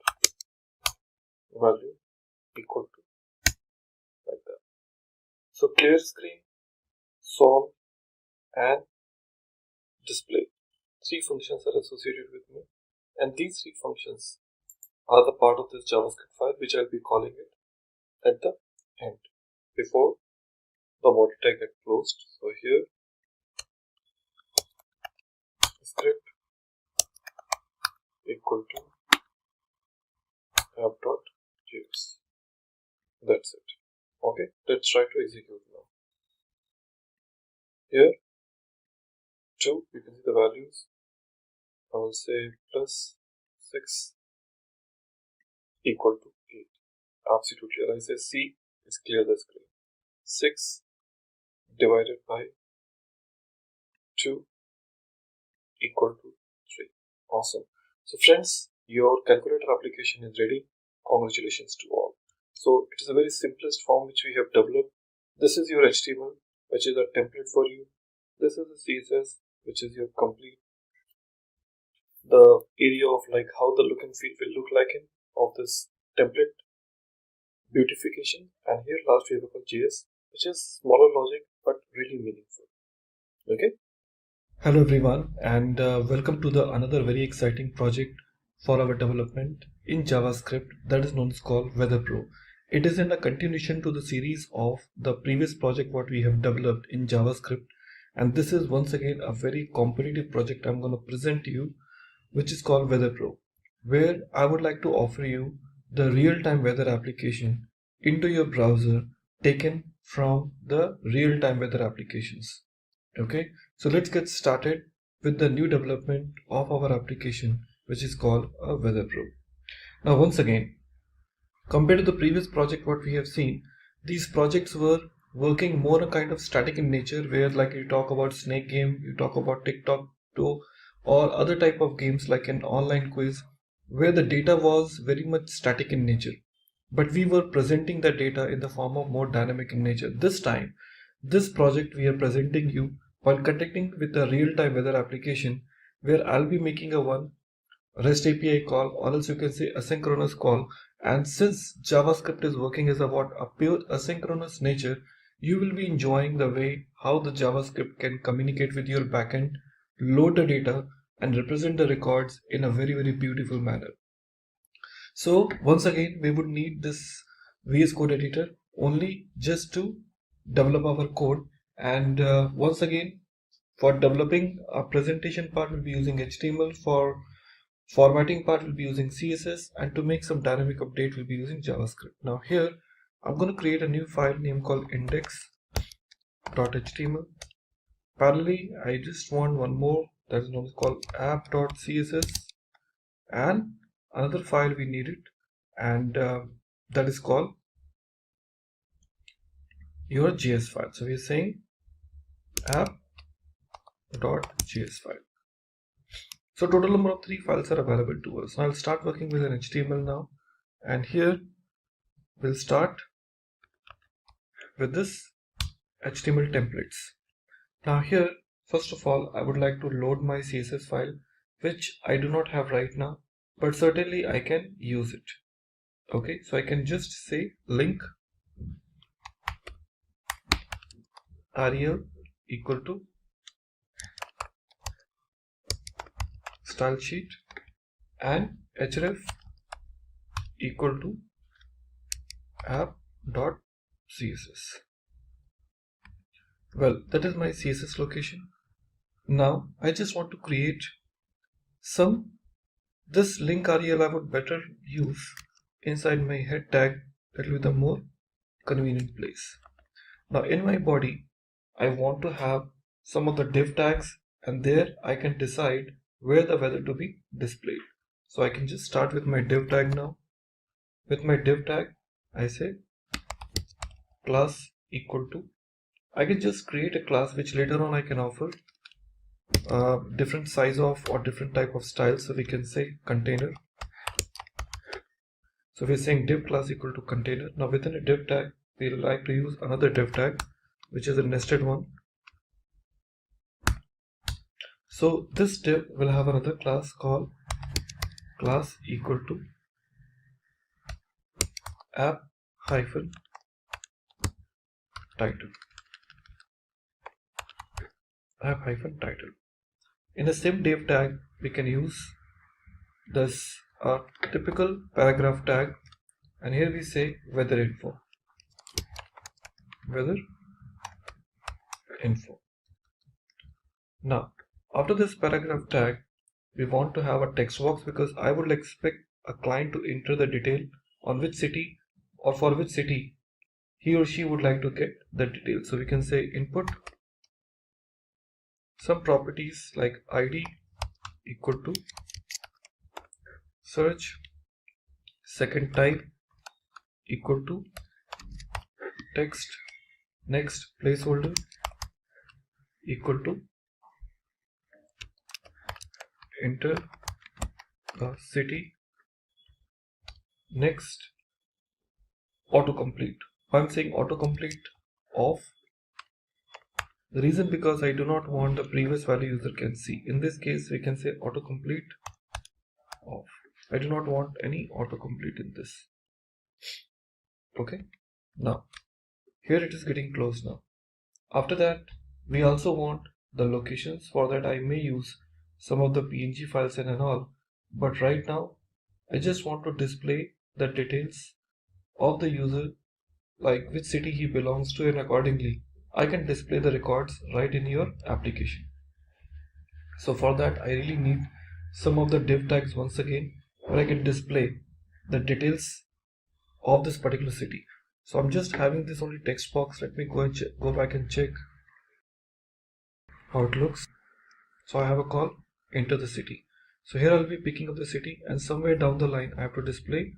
value equal to, like that. So clear screen, solve, and display, three functions are associated with me, and these three functions are the part of this JavaScript file which I'll be calling it at the end before the body tag get closed. So here script equal to app.js. That's it. Okay, let's try to execute now. Here 2, you can see the values. I will say plus 6 equal to 8. Absolutely. As I say C is clear the screen. 6 divided by 2 equal to 3. Awesome. So friends, your calculator application is ready. Congratulations to all. So it is a very simplest form which we have developed. This is your HTML, which is a template for you. This is the CSS, which is your complete the area of like how the look and feel will look like in of this template beautification. And here last we have a JS, which is smaller logic but really meaningful. Okay.
Hello everyone, and welcome to the another very exciting project for our development in JavaScript that is known as called Weather Pro. It is in a continuation to the series of the previous project what we have developed in JavaScript, and this is once again a very competitive project I'm going to present to you, which is called Weather Pro, where I would like to offer you the real-time weather application into your browser taken from the real-time weather applications. Okay, so let's get started with the new development of our application, which is called a Weather Pro. Now, once again, compared to the previous project what we have seen, these projects were working more a kind of static in nature, where like you talk about snake game, you talk about Tic-tac-toe, or other type of games like an online quiz, where the data was very much static in nature. But we were presenting the data in the form of more dynamic in nature. This time, this project we are presenting you while connecting with a real-time weather application, where I'll be making a one REST API call, or else you can say asynchronous call. And since JavaScript is working as about a pure asynchronous nature, you will be enjoying the way how the JavaScript can communicate with your backend, load the data, and represent the records in a very beautiful manner. So once again, we would need this VS Code editor only just to develop our code. And once again, for developing a presentation part, we'll be using HTML. For formatting part, we'll be using CSS. And to make some dynamic update, we'll be using JavaScript. Now here, I'm going to create a new file name called index.html. Parallelly, I just want one more that is known as called app.css, and another file we need it, and that is called your JS file. So we are saying app.js file. So total number of 3 files are available to us. Now I'll start working with an HTML now, and here we'll start with this HTML templates. Now here, first of all, I would like to load my CSS file, which I do not have right now, but certainly I can use it. Okay, so I can just say link rel equal to style sheet and href equal to app.css. Well, that is my CSS location. Now I just want to create this link rel I would better use inside my head tag. That will be the more convenient place. Now in my body, I want to have some of the div tags, and there I can decide where the weather to be displayed. So I can just start with my div tag now. With my div tag, I say class equal to, I can just create a class which later on I can offer different size of or different type of style. So we can say container. So we're saying div class equal to container. Now within a div tag, we like to use another div tag, which is a nested one. So this div will have another class called class equal to app hyphen title. App hyphen title. In the same div tag, we can use this typical paragraph tag, and here we say weather info. Weather info. Now, after this paragraph tag, we want to have a text box, because I would expect a client to enter the detail on which city or for which city he or she would like to get the details. So we can say input some properties like ID equal to search, second type equal to text, next placeholder equal to enter the city Next, autocomplete. I'm saying autocomplete off. The reason because I do not want the previous value user can see. In this case, we can say autocomplete off. I do not want any autocomplete in this. Okay. Now, here it is getting close now. After that, we also want the locations. For that, I may use some of the PNG files and all. But right now, I just want to display the details of the user, like which city he belongs to, and accordingly, I can display the records right in your application. So for that, I really need some of the div tags once again, where I can display the details of this particular city. So I'm just having this only text box. Let me go back and check how it looks. So I have a call, enter the city. So here I'll be picking up the city, and somewhere down the line I have to display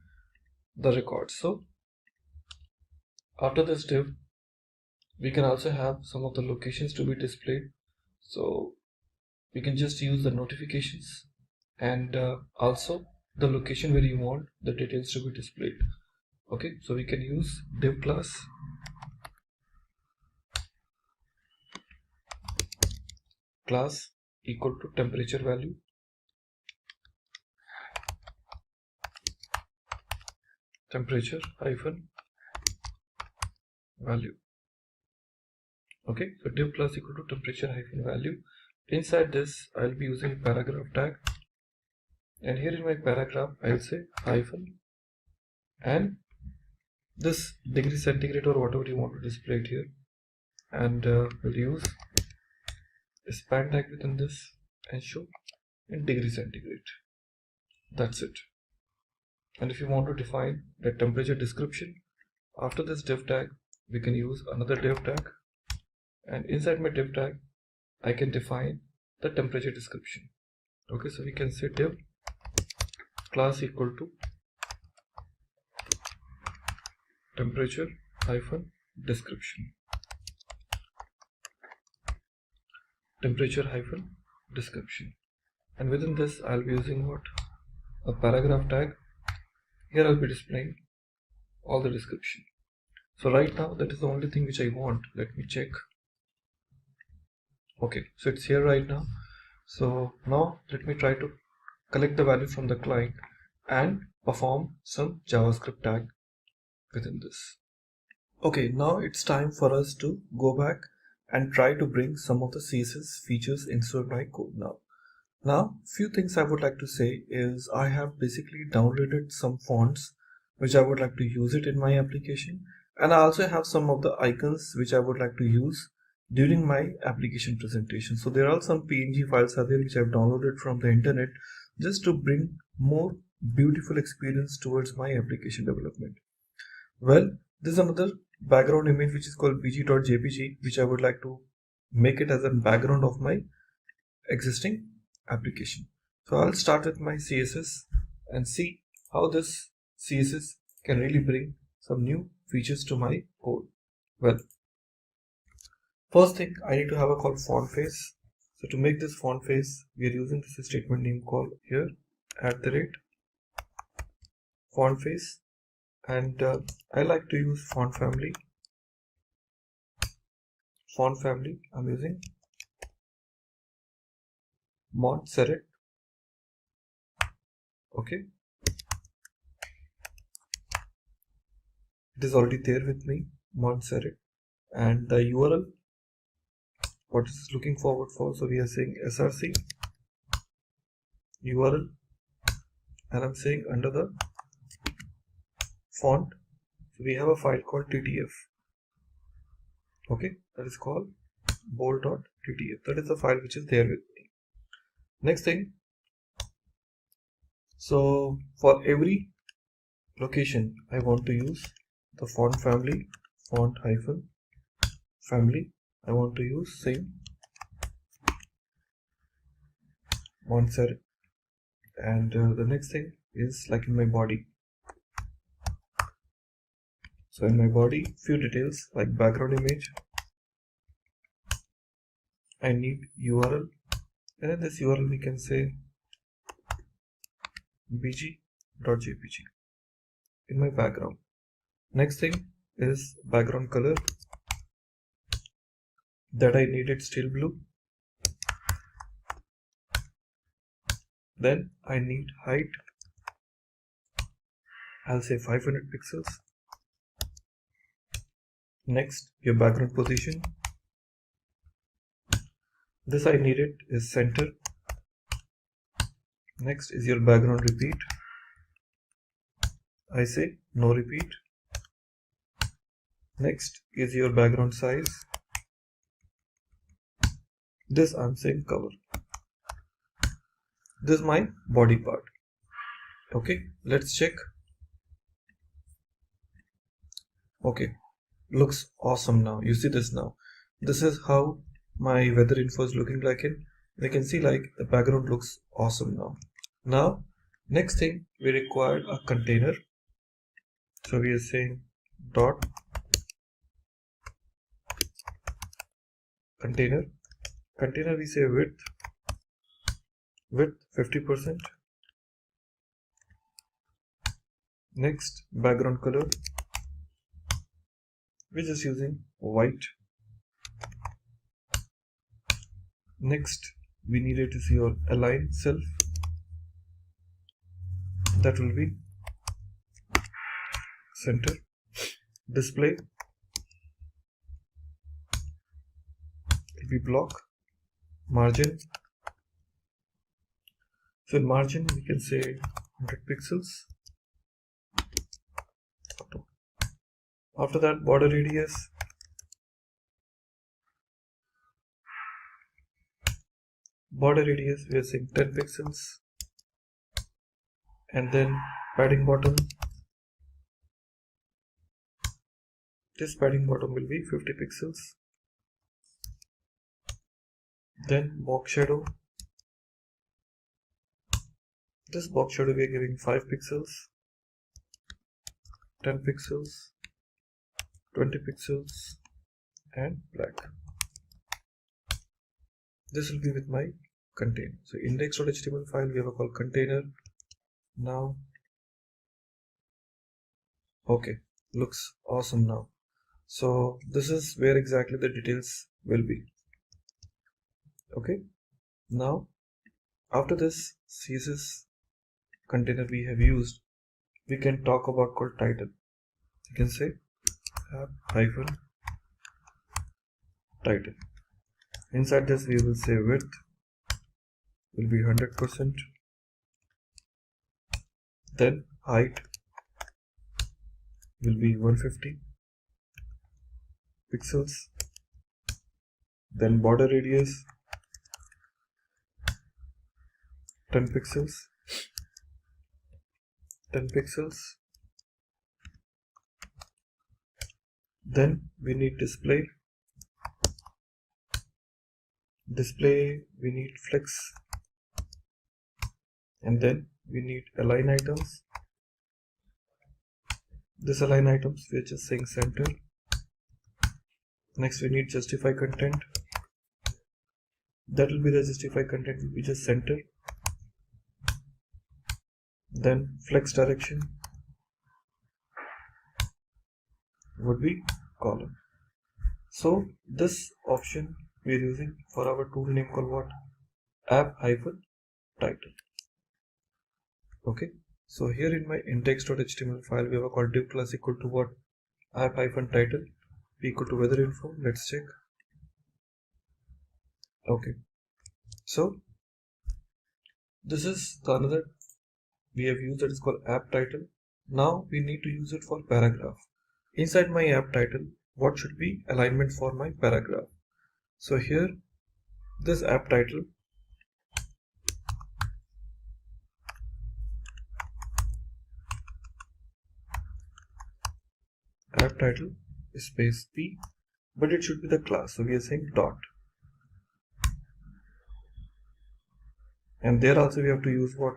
the records. So after this div, we can also have some of the locations to be displayed. So we can just use the notifications and also the location where you want the details to be displayed. Okay, so we can use div class equal to temperature value, temperature hyphen value. Okay, so div class equal to temperature hyphen value. Inside this, I'll be using paragraph tag, and here in my paragraph, I'll say hyphen and this degree centigrade or whatever you want to display it here, and we'll use a span tag within this and show in degree centigrade. That's it. And if you want to define the temperature description, after this div tag, we can use another div tag, and inside my div tag, I can define the temperature description. Okay, so we can say div class equal to temperature hyphen description, temperature hyphen description, and within this I'll be using what, a paragraph tag. Here I'll be displaying all the description. So right now that is the only thing which I want. Let me check. Okay, so it's here right now. So now let me try to collect the value from the client and perform some JavaScript tag within this. Okay, now it's time for us to go back and try to bring some of the CSS features into my code now. Now, few things I would like to say is I have basically downloaded some fonts which I would like to use it in my application, and I also have some of the icons which I would like to use during my application presentation. So there are some PNG files are there which I've downloaded from the internet just to bring more beautiful experience towards my application development. Well, this is another background image which is called bg.jpg, which I would like to make it as a background of my existing application. So I'll start with my CSS and see how this CSS can really bring some new features to my code. Well, first thing, I need to have a called font face. So to make this font face, we are using this statement name called here @font face, and I like to use font family. Font family, I'm using Montserrat. Okay, it is already there with me, Montserrat, and the URL what is looking forward for. So we are saying src URL, and I'm saying under the font, so we have a file called ttf. Okay, that is called bold.ttf. That is the file which is there with me. Next thing, so for every location I want to use the font family, font hyphen family. I want to use same Montserrat, and the next thing is like in my body. So in my body, few details like background image, I need URL, and in this URL we can say bg.jpg. in my background. Next thing is background color, that I need it still blue. Then I need height, I'll say 500 pixels. Next, your background position, this I need it is center. Next is your background repeat, I say no repeat. Next is your background size, this I'm saying cover. This is my body part. Okay, let's check. Okay, looks awesome now. You see this now. This is how my weather info is looking like it. You can see like the background looks awesome now. Now, next thing we require a container. So we are saying dot container. Container we say width 50%. Next, background color, we're just using white. Next, we need it is your align self, that will be center. Display will be block. Margin, so in margin we can say 100 pixels. After that, border radius, we are saying 10 pixels. And then padding bottom, this padding bottom will be 50 pixels. Then box shadow, this box shadow we are giving 5 pixels, 10 pixels, 20 pixels, and black. This will be with my container. So index.html file we have a called container. Now, okay, looks awesome now. So this is where exactly the details will be. Okay, now after this CSS container we have used, we can talk about called title. You can say app title. Inside this we will say width will be 100%. Then height will be 150 pixels. Then border radius 10 pixels. Then we need display we need flex, and then we need align items. This align items we are just saying center. Next we need justify content, that will be the justify content will be just center. Then flex direction would be column. So this option we are using for our tool name called what? app-title. Okay, so here in my index.html file we have a called div class equal to what? app-title be equal to weather info. Let's check. Okay, so this is the another we have used, that is called app title. Now we need to use it for paragraph. Inside my app title, what should be alignment for my paragraph? So here, this app title is space p, but it should be the class. So we are saying dot, and there also we have to use what?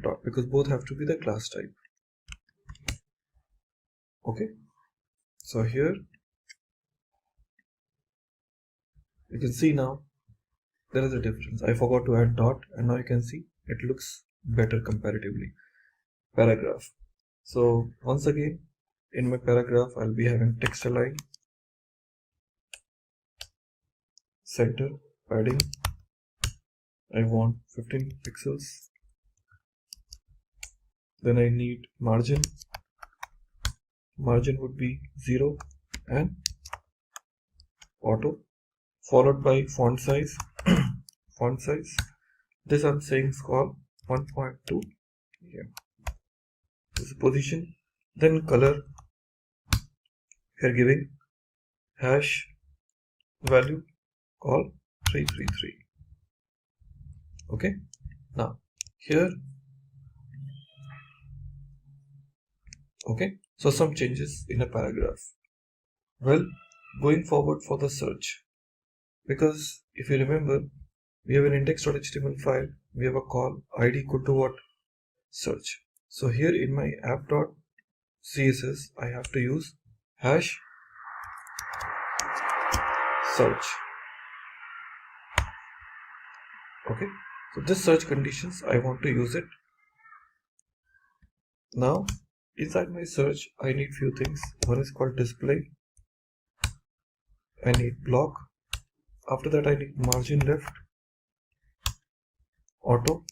Dot, because both have to be the class type. Okay, so here you can see now there is a difference. I forgot to add dot, and now you can see it looks better comparatively. Paragraph. So once again, in my paragraph, I'll be having text align, center, padding. I want 15 pixels. Then I need margin. Margin would be 0 and auto, followed by font size. Font size. This I'm saying is called 1.2. Yeah. This is position. Then color. Here giving hash value call 333. Okay. Now here. Okay. So some changes in a paragraph. Well, going forward for the search, because if you remember, we have an index.html file, we have a call id equal to what? Search. So here in my app.css, I have to use hash search. Okay. So this search conditions, I want to use it. Now, inside my search, I need few things. One is called display. I need block. After that, I need margin left, auto,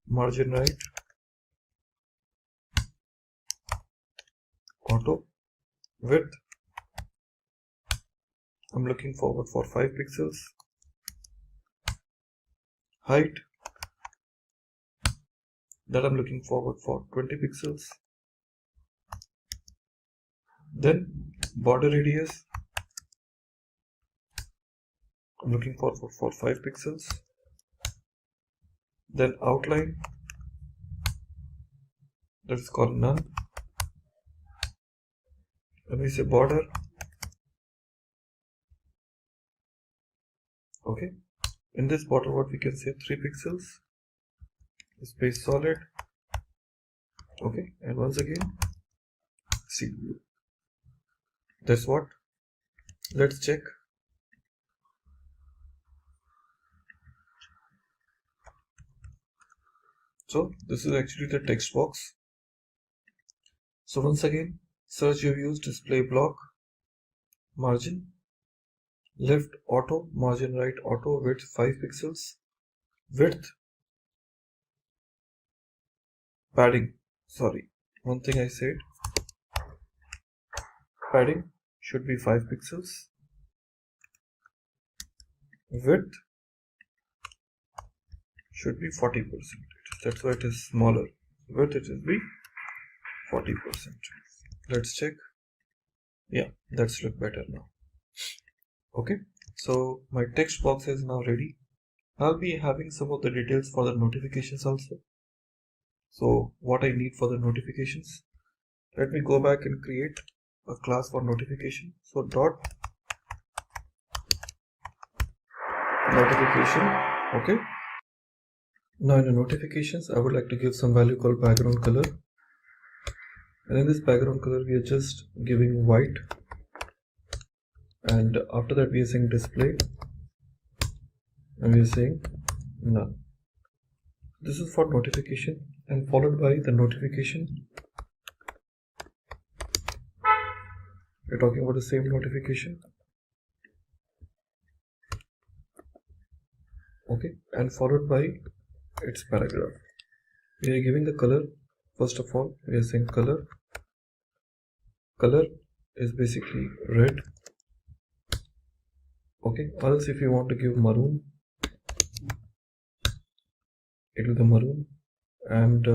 margin right, auto, width. I'm looking forward for 5 pixels. Height, that I'm looking forward for 20 pixels. Then border radius, I'm looking forward for 5 pixels. Then outline, that is called none. When we say border, okay, in this border what we can say 3 pixels, space solid, okay, and once again see, that's what. Let's check. So this is actually the text box. So once again, search you've used display block, margin left auto, margin right auto, width 5 pixels, width, padding, sorry, one thing I said, padding should be 5 pixels, width should be 40%. That's why it is smaller. Width it will be 40%. Let's check. Yeah, that's look better now. Okay, so my text box is now ready. I'll be having some of the details for the notifications also. So what I need for the notifications, let me go back and create a class for notification. So dot notification. Okay, now in the notifications I would like to give some value called background color, and in this background color we are just giving white, and after that we are saying display, and we are saying none. This is for notification, and followed by the notification, we're talking about the same notification. Okay, and followed by its paragraph. We are giving the color. First of all, we are saying color. Color is basically red. Okay, or else if you want to give maroon, it will be maroon. And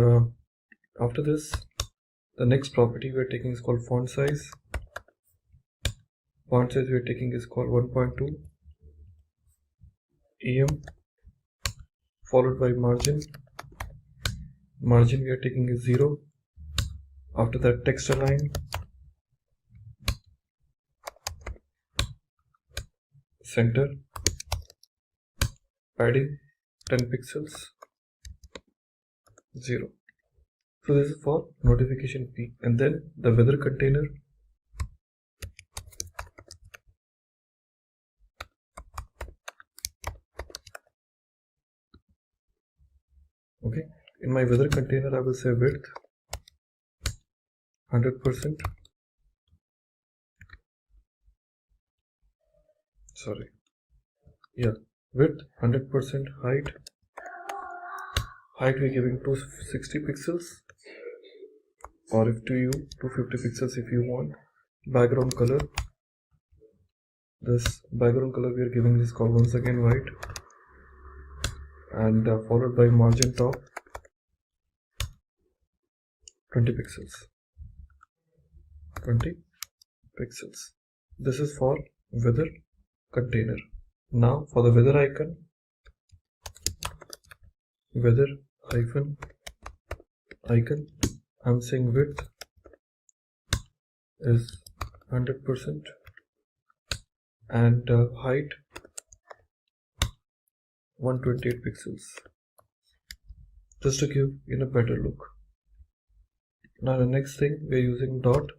after this, the next property we are taking is called font size. Font size we are taking is called 1.2 em, followed by margin. Margin we are taking is 0. After that, text align, center, padding 10 pixels, 0. So this is for notification P. And then the weather container, okay, In my weather container, I will say width 100%. Sorry. Yeah, width 100%, height we're giving 260 pixels, or if to you 250 pixels if you want. Background color, this background color we are giving is called once again white, and followed by margin top 20 pixels. This is for weather container. Now for the weather icon, weather icon, I'm saying width is 100% and height 128 pixels, just to give in a better look. Now the next thing, we're using dot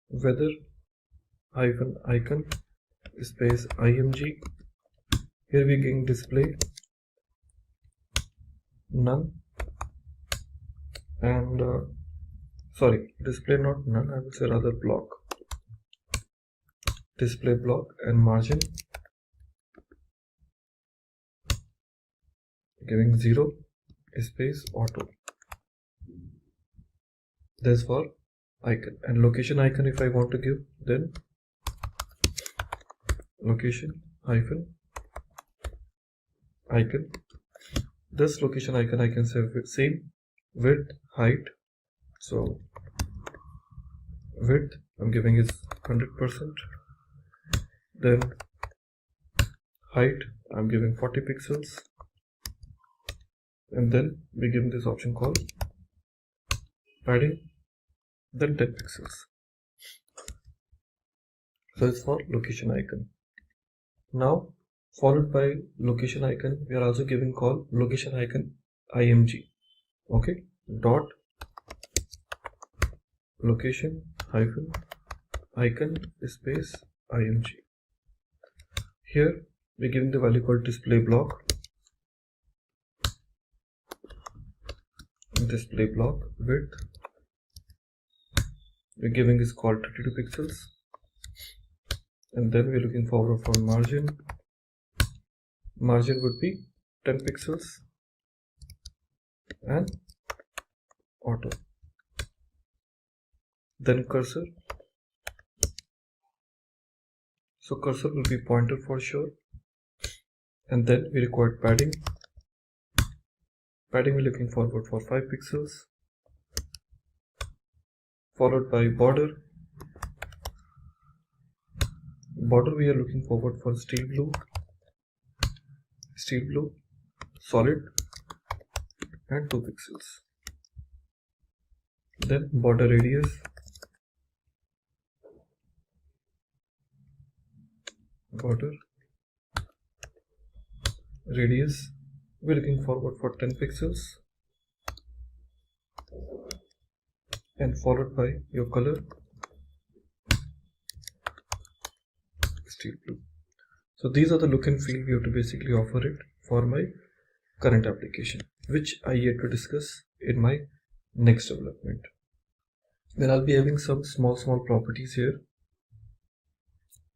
weather icon space img. Here we're getting display none, and sorry, display not none, I will say rather block, display block, and margin giving 0 space auto. That's for icon. And location icon, if I want to give, then location hyphen icon. This location icon I can say same width, height. So width I'm giving is 100%, then height I'm giving 40 pixels, and then we give this option called padding, then 10 pixels. So it's for location icon. Now followed by location icon, we are also giving call location icon img. Okay, dot location hyphen icon space img. Here we're giving the value called display block, width we're giving is called 32 pixels, and then we're looking forward for margin would be 10 pixels and auto. Then cursor, so cursor will be pointer for sure, and then we require padding we're looking forward for 5 pixels, followed by border we are looking forward for steel blue solid and 2 pixels. Then border radius we're looking forward for 10 pixels, and followed by your color steel blue. So these are the look and feel we have to basically offer it for my current application, which I yet to discuss in my next development. Then I'll be having some small properties here.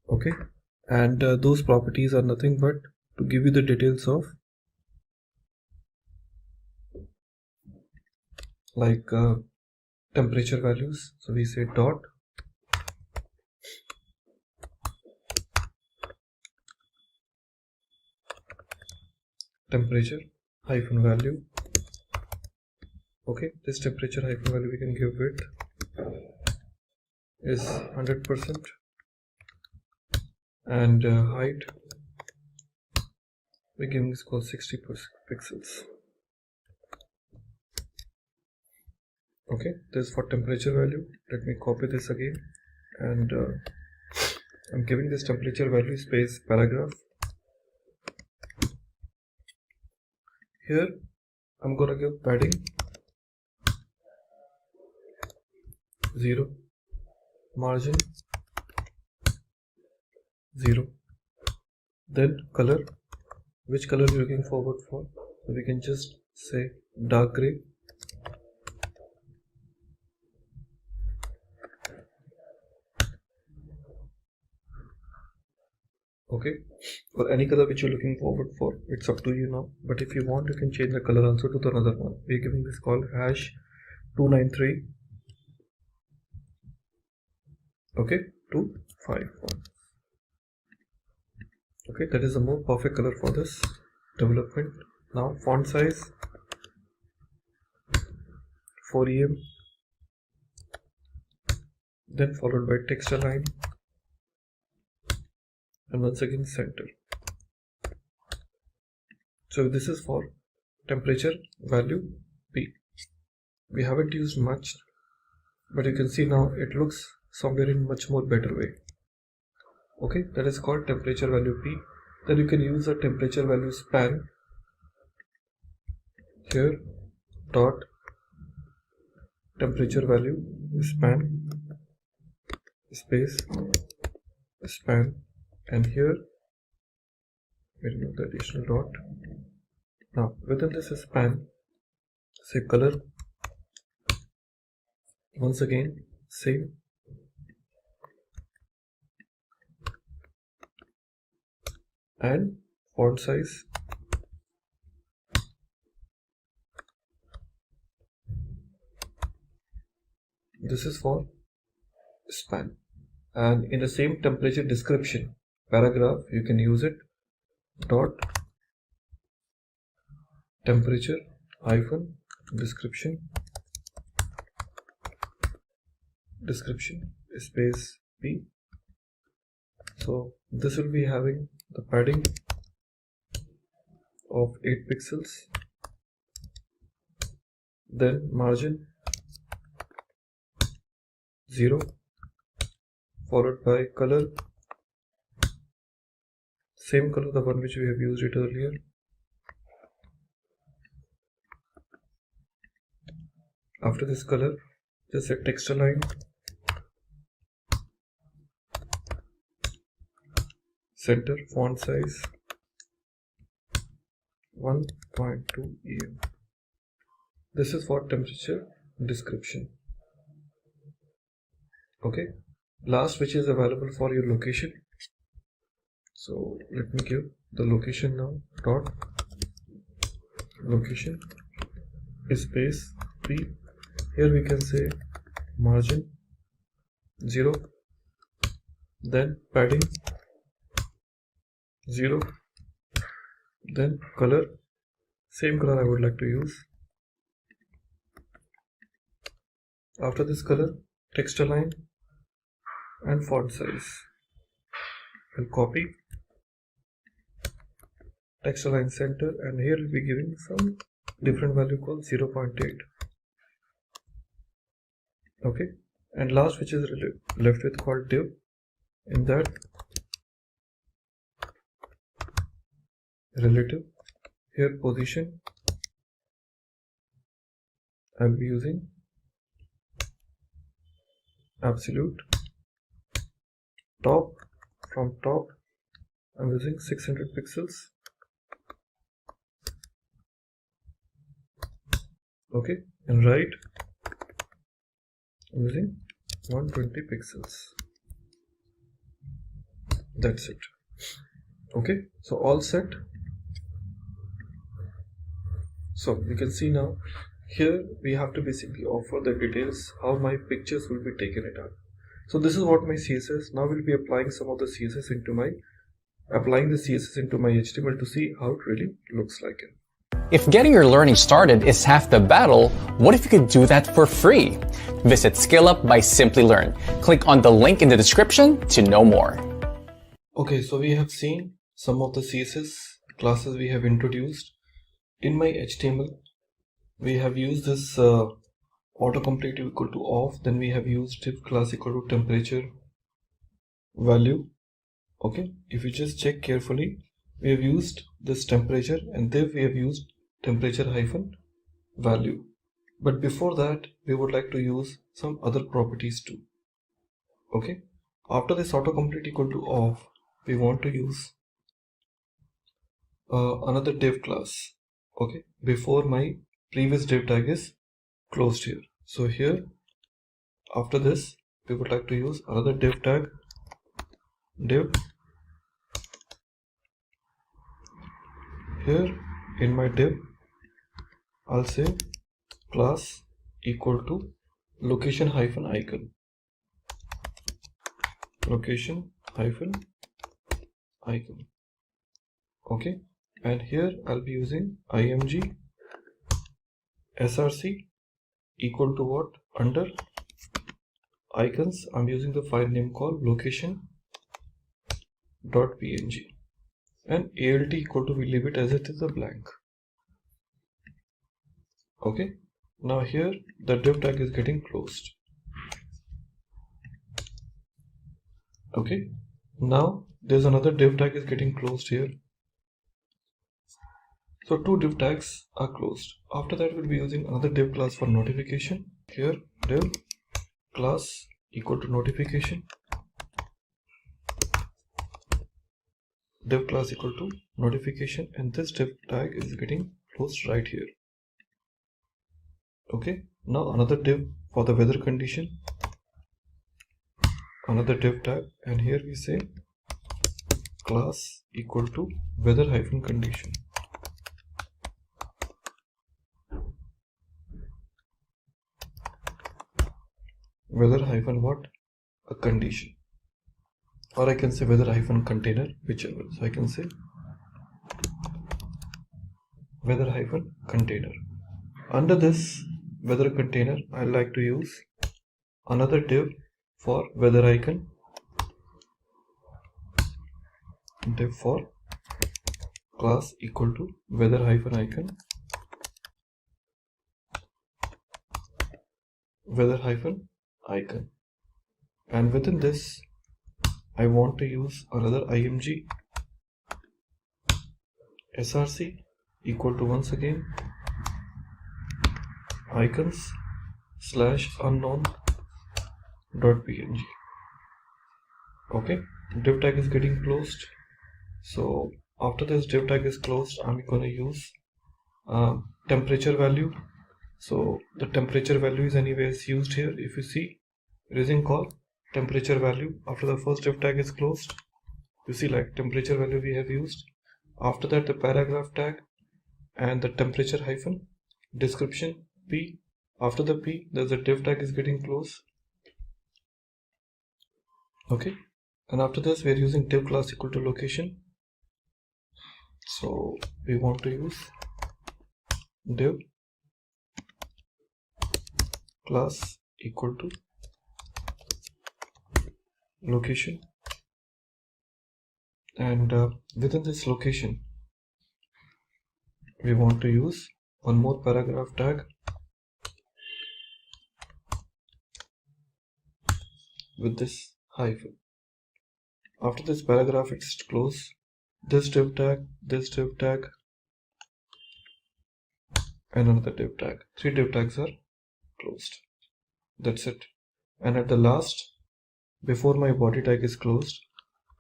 Okay, and those properties are nothing but to give you the details of like temperature values. So we say dot temperature hyphen value. Okay, this temperature hyphen value we can give width is 100%, and height we're giving is called 60 pixels. Okay, this is for temperature value. Let me copy this again, and I'm giving this temperature value space paragraph. Here I'm gonna give padding 0, margin 0, then color, which color we're looking forward for, so we can just say dark gray. Okay, or any color which you're looking forward for, it's up to you now. But if you want, you can change the color also to the another one. We're giving this called hash 293. Okay, 251. Okay, that is a more perfect color for this development. Now font size 4 em, then followed by text align, and once again center. So this is for temperature value P. We haven't used much, but you can see now it looks somewhere in much more better way. Okay, that is called temperature value P. Then you can use a temperature value span here, dot temperature value span space span, and here we'll remove the additional dot. Now within this span, say color, once again same, and font size this is for span, and in the same temperature description paragraph you can use it dot temperature hyphen description space P. So this will be having the padding of 8 pixels, then margin 0, followed by color, same color, the one which we have used it earlier, after this color just a text align, center, font size 1.2 em. This is for temperature description. Okay, last which is available for your location. So let me give the location now, dot location space P. Here we can say margin 0, then padding 0, then color, same color I would like to use. After this color, text align and font size. I'll copy, text align center, and here we'll be giving some different value called 0.8. Okay, and last which is left with called div. In that relative, here position I'll be using absolute, top, from top I'm using 600 pixels. Okay, and right I'm using 120 pixels. That's it. Okay, so all set. So you can see now here we have to basically offer the details how my pictures will be taken it out. So this is what my CSS. Now we'll be applying some of the CSS into my HTML to see how it really looks like it.
If getting your learning started is half the battle, what if you could do that for free? Visit SkillUp by Simplilearn. Click on the link in the description to know more.
Okay, so we have seen some of the CSS classes we have introduced. In my HTML, we have used this autocomplete equal to off, then we have used div class equal to temperature value. Okay, if you just check carefully, we have used this temperature, and div we have used temperature hyphen value. But before that, we would like to use some other properties too. Okay, after this autocomplete equal to off, we want to use another div class. okay, before my previous div tag is closed here. So here, after this, we would like to use another div tag, div. Here in my div, I'll say class equal to location hyphen icon. Location hyphen icon. Okay, and here I'll be using img src equal to what? Under icons, I'm using the file name called location.png, and alt equal to, we leave it as it is a blank. Okay, now here the div tag is getting closed. Okay, now there's another div tag is getting closed here. So two div tags are closed. After that, we'll be using another div class for notification. Here div class equal to notification. Div class equal to notification, and this div tag is getting closed right here. Okay, now another div for the weather condition, another div tag, and here we say class equal to weather hyphen condition. Weather hyphen what? A condition, or I can say weather hyphen container, whichever. So I can say weather hyphen container. Under this weather container, I like to use another div for weather icon, div for class equal to weather hyphen icon, weather hyphen icon, and within this I want to use another img src equal to, once again, icons slash unknown dot png. Okay, div tag is getting closed. So after this div tag is closed, I'm going to use temperature value. So the temperature value is anyways used here. If you see, using call temperature value after the first div tag is closed, you see like temperature value we have used. After that, the paragraph tag and the temperature hyphen description p. After the p, there's a div tag is getting closed. Okay, and after this we are using div class equal to location. So we want to use div class equal to location, and within this location we want to use one more paragraph tag with this hyphen. After this paragraph it's closed, this div tag, and another div tag. 3 div tags are closed. That's it. And at the last, before my body tag is closed,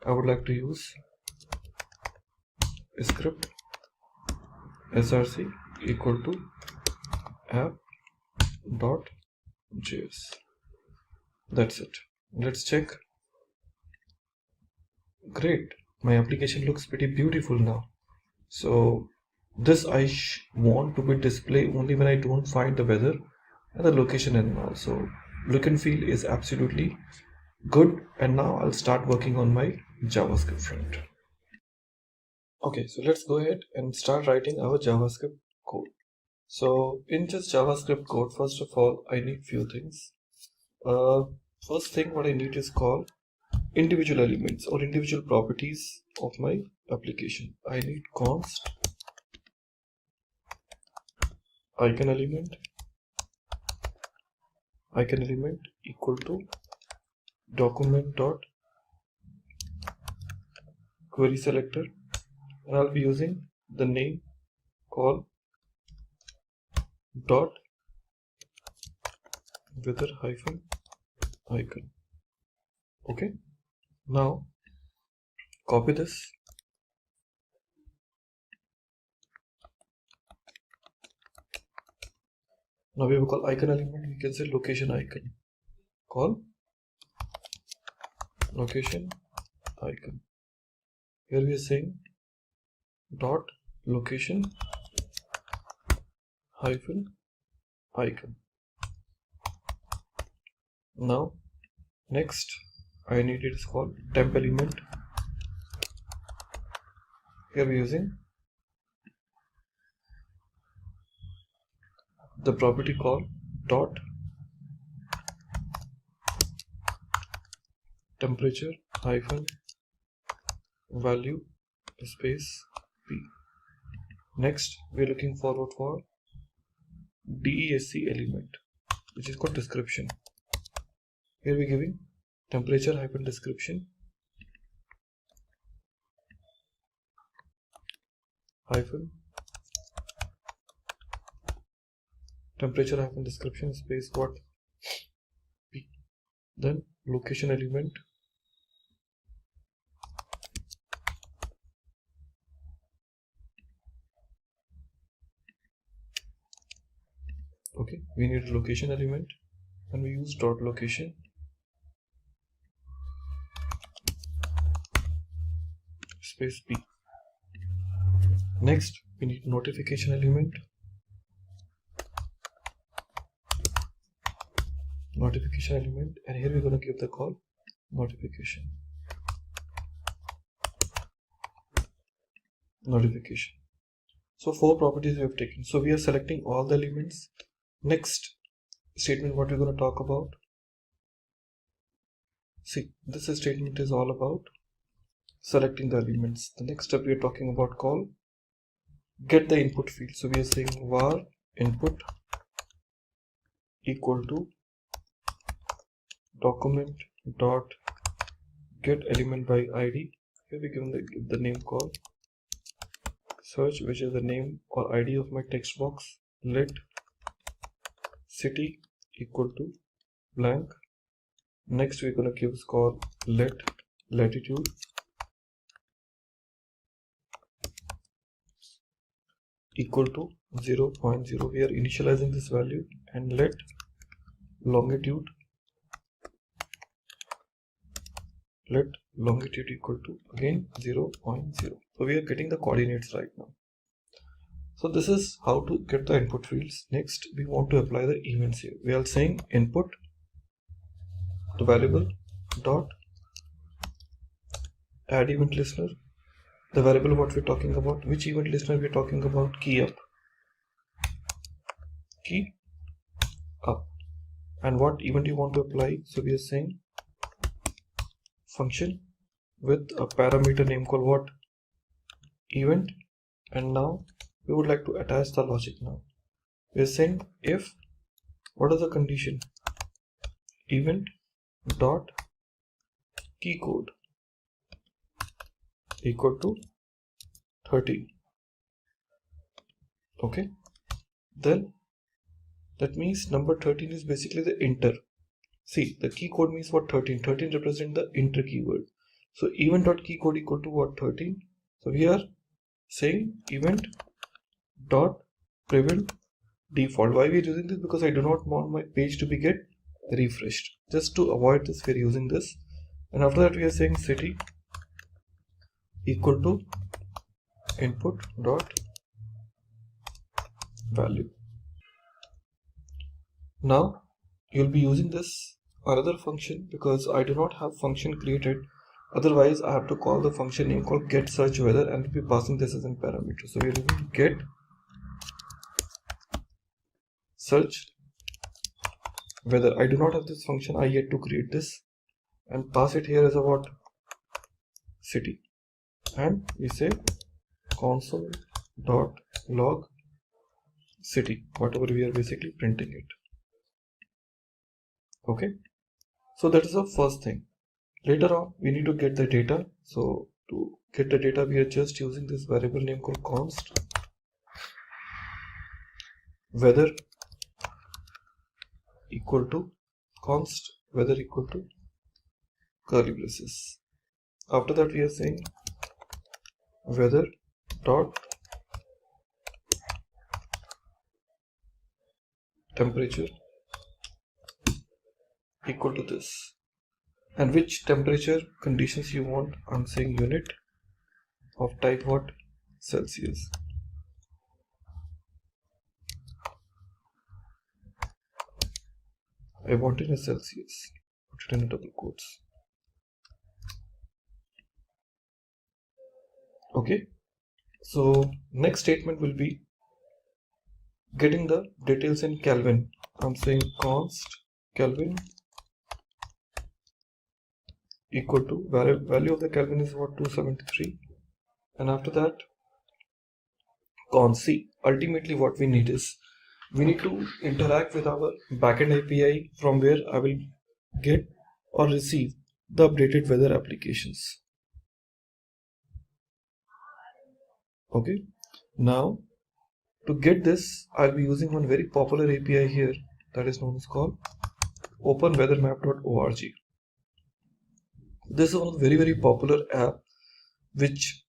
I would like to use script src equal to app.js. That's it. Let's check. Great, my application looks pretty beautiful now. So this I want to be displayed only when I don't find the weather and the location and all. So look and feel is absolutely good, and now I'll start working on my JavaScript front. Okay, so let's go ahead and start writing our JavaScript code. So in just JavaScript code, first of all, I need few things. First thing what I need is call individual elements or individual properties of my application. I need const icon element equal to document dot query selector, and I'll be using the name call dot weather hyphen icon. Okay, now copy this Now we will call icon element, we can say location icon. Call location icon. Here we are saying dot location hyphen icon. Now next I need it is called temp element. Here we are using the property called dot temperature hyphen value space p. Next we are looking forward for DESC element, which is called description. Here we are giving temperature hyphen description hyphen temperature hyphen description space what p. Then location element okay, we need a location element and we use dot location space p. Next we need notification element and here we're going to give the call notification. So 4 properties we have taken. So we are selecting all the elements. Next statement what we're going to talk about. See, this statement is all about selecting the elements. The next step we are talking about call get the input field. So we are saying var input equal to document dot get element by id. Here we give the name called search, which is the name or id of my text box. Let city equal to blank. Next we're going to give call let latitude equal to 0.0. We are initializing this value, and let longitude equal to again 0.0. So we are getting the coordinates right now. So this is how to get the input fields. Next we want to apply the events here. We are saying input the variable dot add event listener. The variable what we're talking about, which event listener we're talking about, key up, and what event you want to apply. So we are saying function with a parameter name called what, event, and now we would like to attach the logic. Now we are saying if what is the condition, event dot key code equal to 13. Okay, then that means number 13 is basically the enter. See, the key code means what, 13 represent the enter keyword. So event dot key code equal to what, 13. So we are saying event dot prevent default. Why we are using this? Because I do not want my page to be get refreshed. Just to avoid this we are using this. And after that we are saying city equal to input dot value. Now you'll be using this another function because I do not have function created. Otherwise I have to call the function name called get search weather and we'll be passing this as a parameter. So we're using get search weather. I do not have this function, I yet to create this, and pass it here as a what, city, and we say console dot log city, whatever we are basically printing it. Okay, so that is the first thing. Later on we need to get the data. So to get the data we are just using this variable name called const weather equal to const weather equal to curly braces. After that we are saying weather dot temperature equal to this. And which temperature conditions you want? I'm saying unit of type what? Celsius. I want it in Celsius. Put it in double quotes. Okay. So next statement will be getting the details in Kelvin. I'm saying const Kelvin equal to value of the Kelvin is what? 273. And after that, const C. Ultimately what we need is we need to interact with our backend API from where I will get or receive the updated weather applications. Okay, now to get this, I'll be using one very popular API here that is known as called openweathermap.org. This is one of the very popular app which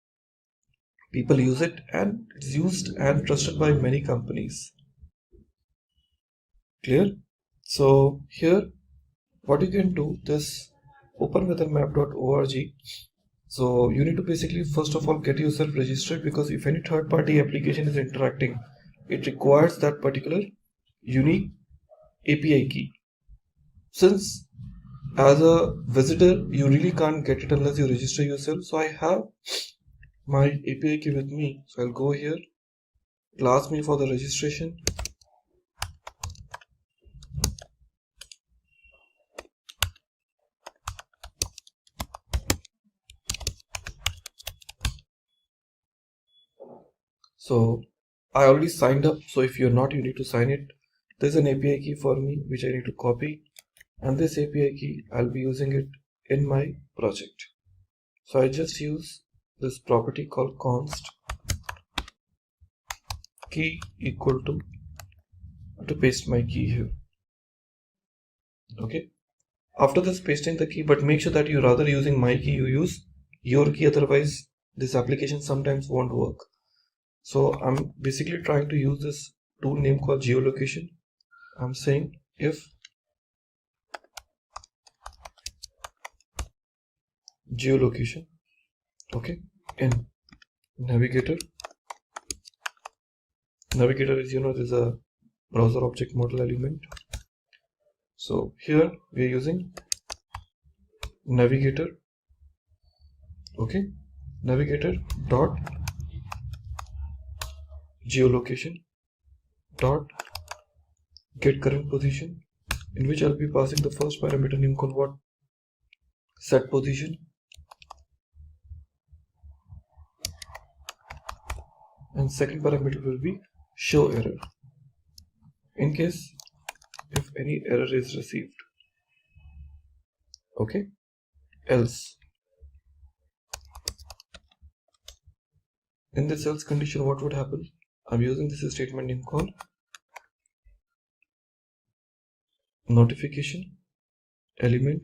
people use it, and it's used and trusted by many companies. Clear? So here what you can do, this openweathermap.org, so you need to basically first of all get yourself registered, because if any third-party application is interacting, it requires that particular unique API key. Since as a visitor you really can't get it unless you register yourself, so I have my API key with me. So I'll go here, it'll ask me for the registration. So I already signed up, so if you're not, you need to sign it. There's an API key for me which I need to copy, and this API key I'll be using it in my project. So I just use this property called const key equal to paste my key here. Okay, after this pasting the key, but make sure that you're rather using my key, you use your key, otherwise this application sometimes won't work. So I'm basically trying to use this tool name called geolocation. I'm saying if geolocation, okay, in navigator is, there's a browser object model element. So here we are using navigator, okay, navigator dot geolocation dot get current position, in which I'll be passing the first parameter name called what? Set position, and second parameter will be show error, in case if any error is received. Okay, else, in this else condition what would happen? I'm using this statement name called notification element.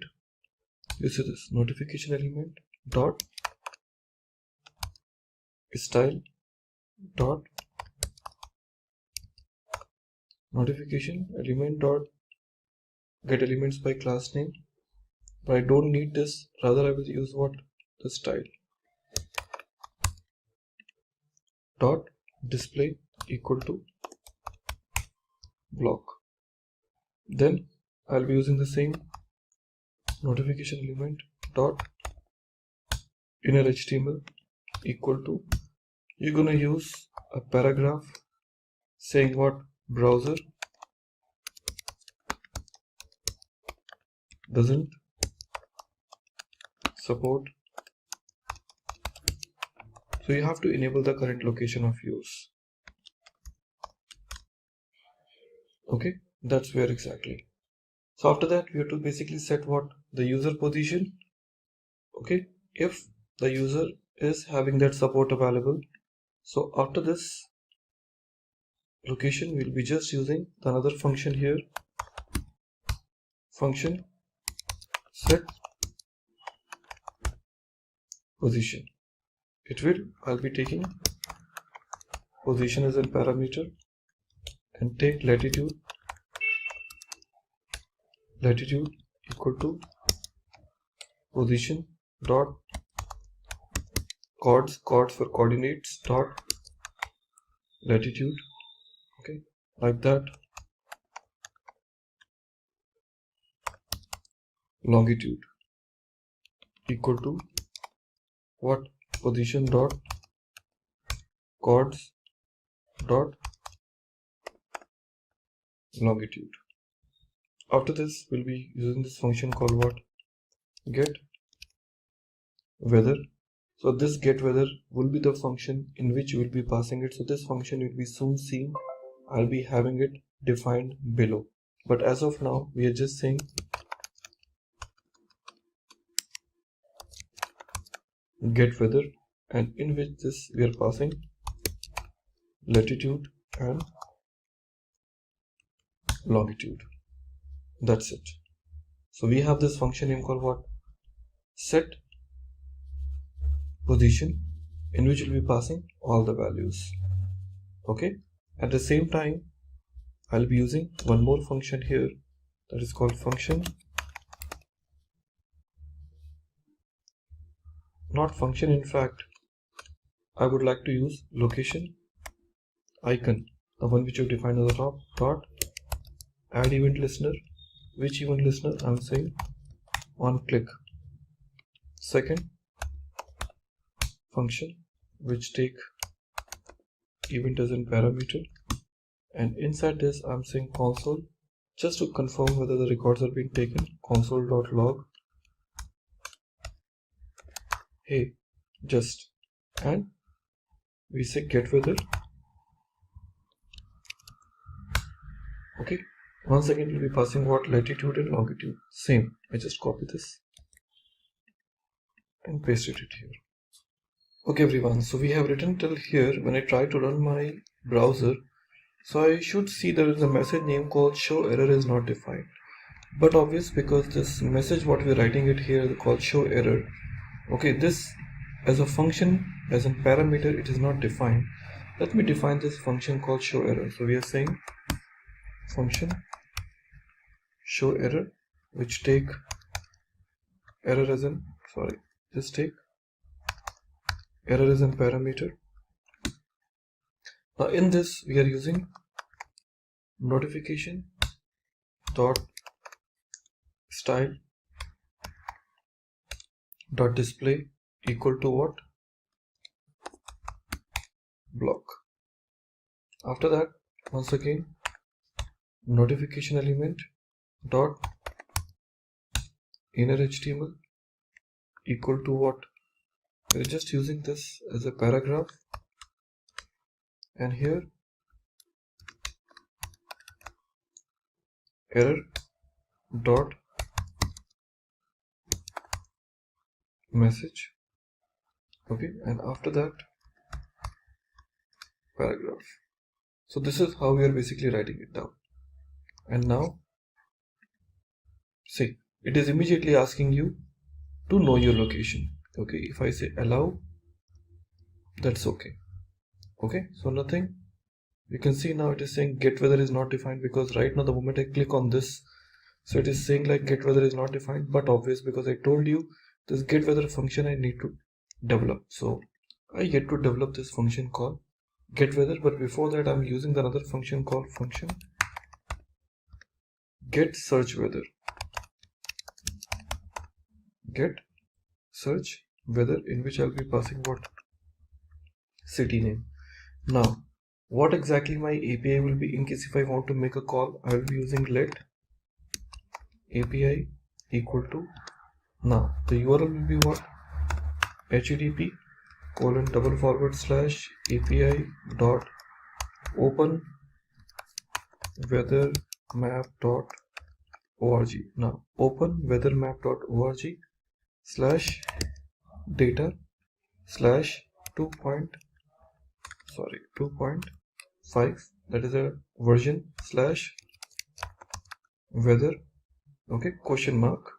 You see this notification element dot style dot notification element dot get elements by class name, but I don't need this, rather I will use what? The style dot display equal to block. Then I'll be using the same notification element dot inner HTML equal to, you're gonna use a paragraph saying what? Browser doesn't support, so you have to enable the current location of yours. Okay, that's where exactly. So after that we have to basically set what? The user position. Okay, if the user is having that support available. So after this location we'll be just using another function here, function set position. I'll be taking position as a parameter and take latitude latitude equal to position dot chords for coordinates dot latitude, okay, like that. Longitude equal to what? Position dot chords dot longitude. After this, we'll be using this function called what? Get weather. So this get weather will be the function in which we'll be passing it. So this function will be soon seen. I'll be having it defined below. But as of now, we are just saying get weather, and in which this we are passing latitude and longitude. That's it. So we have this function name called what? Set position, in which we'll be passing all the values. Okay. At the same time, I'll be using one more function here, that is called function. Not function, in fact, I would like to use location icon, the one which you defined at the top, dot add event listener. Which event listener? I'm saying on click. Second function which take event as an parameter, and inside this I'm saying console, just to confirm whether the records are being taken. Console.log hey just, and we say get weather. Okay, once again we'll be passing what? Latitude and longitude. Same, I just copy this and pasted it here. Okay everyone, so we have written till here. When I try to run my browser, so I should see there is a message name called show error is not defined. But obvious, because this message what we're writing it here is called show error. Okay, this as a function, as a parameter, it is not defined. Let me define this function called show error. So we are saying function show error, which take error as an, just take error as a parameter. Now in this we are using notification dot style dot display equal to what? Block. After that, once again, notification element dot inner HTML equal to what? We're just using this as a paragraph, and here error dot message. Okay, and after that paragraph. So this is how we are basically writing it down. And now see, it is immediately asking you to know your location. Okay, if I say allow, that's okay. Okay, so nothing. You can see now it is saying get weather is not defined, because right now the moment I click on this, so it is saying like get weather is not defined. But obvious, because I told you this get weather function I need to develop, so I get to develop this function called get weather. But before that, I'm using another function called function get search weather. Get search weather, in which I'll be passing what? City name. Now what exactly my API will be, in case if I want to make a call, I will be using let API equal to, now the URL will be what? http :/API dot open weather map dot org. Now open weather map dot org slash data slash 2.5, that is a version, slash weather, okay, question mark.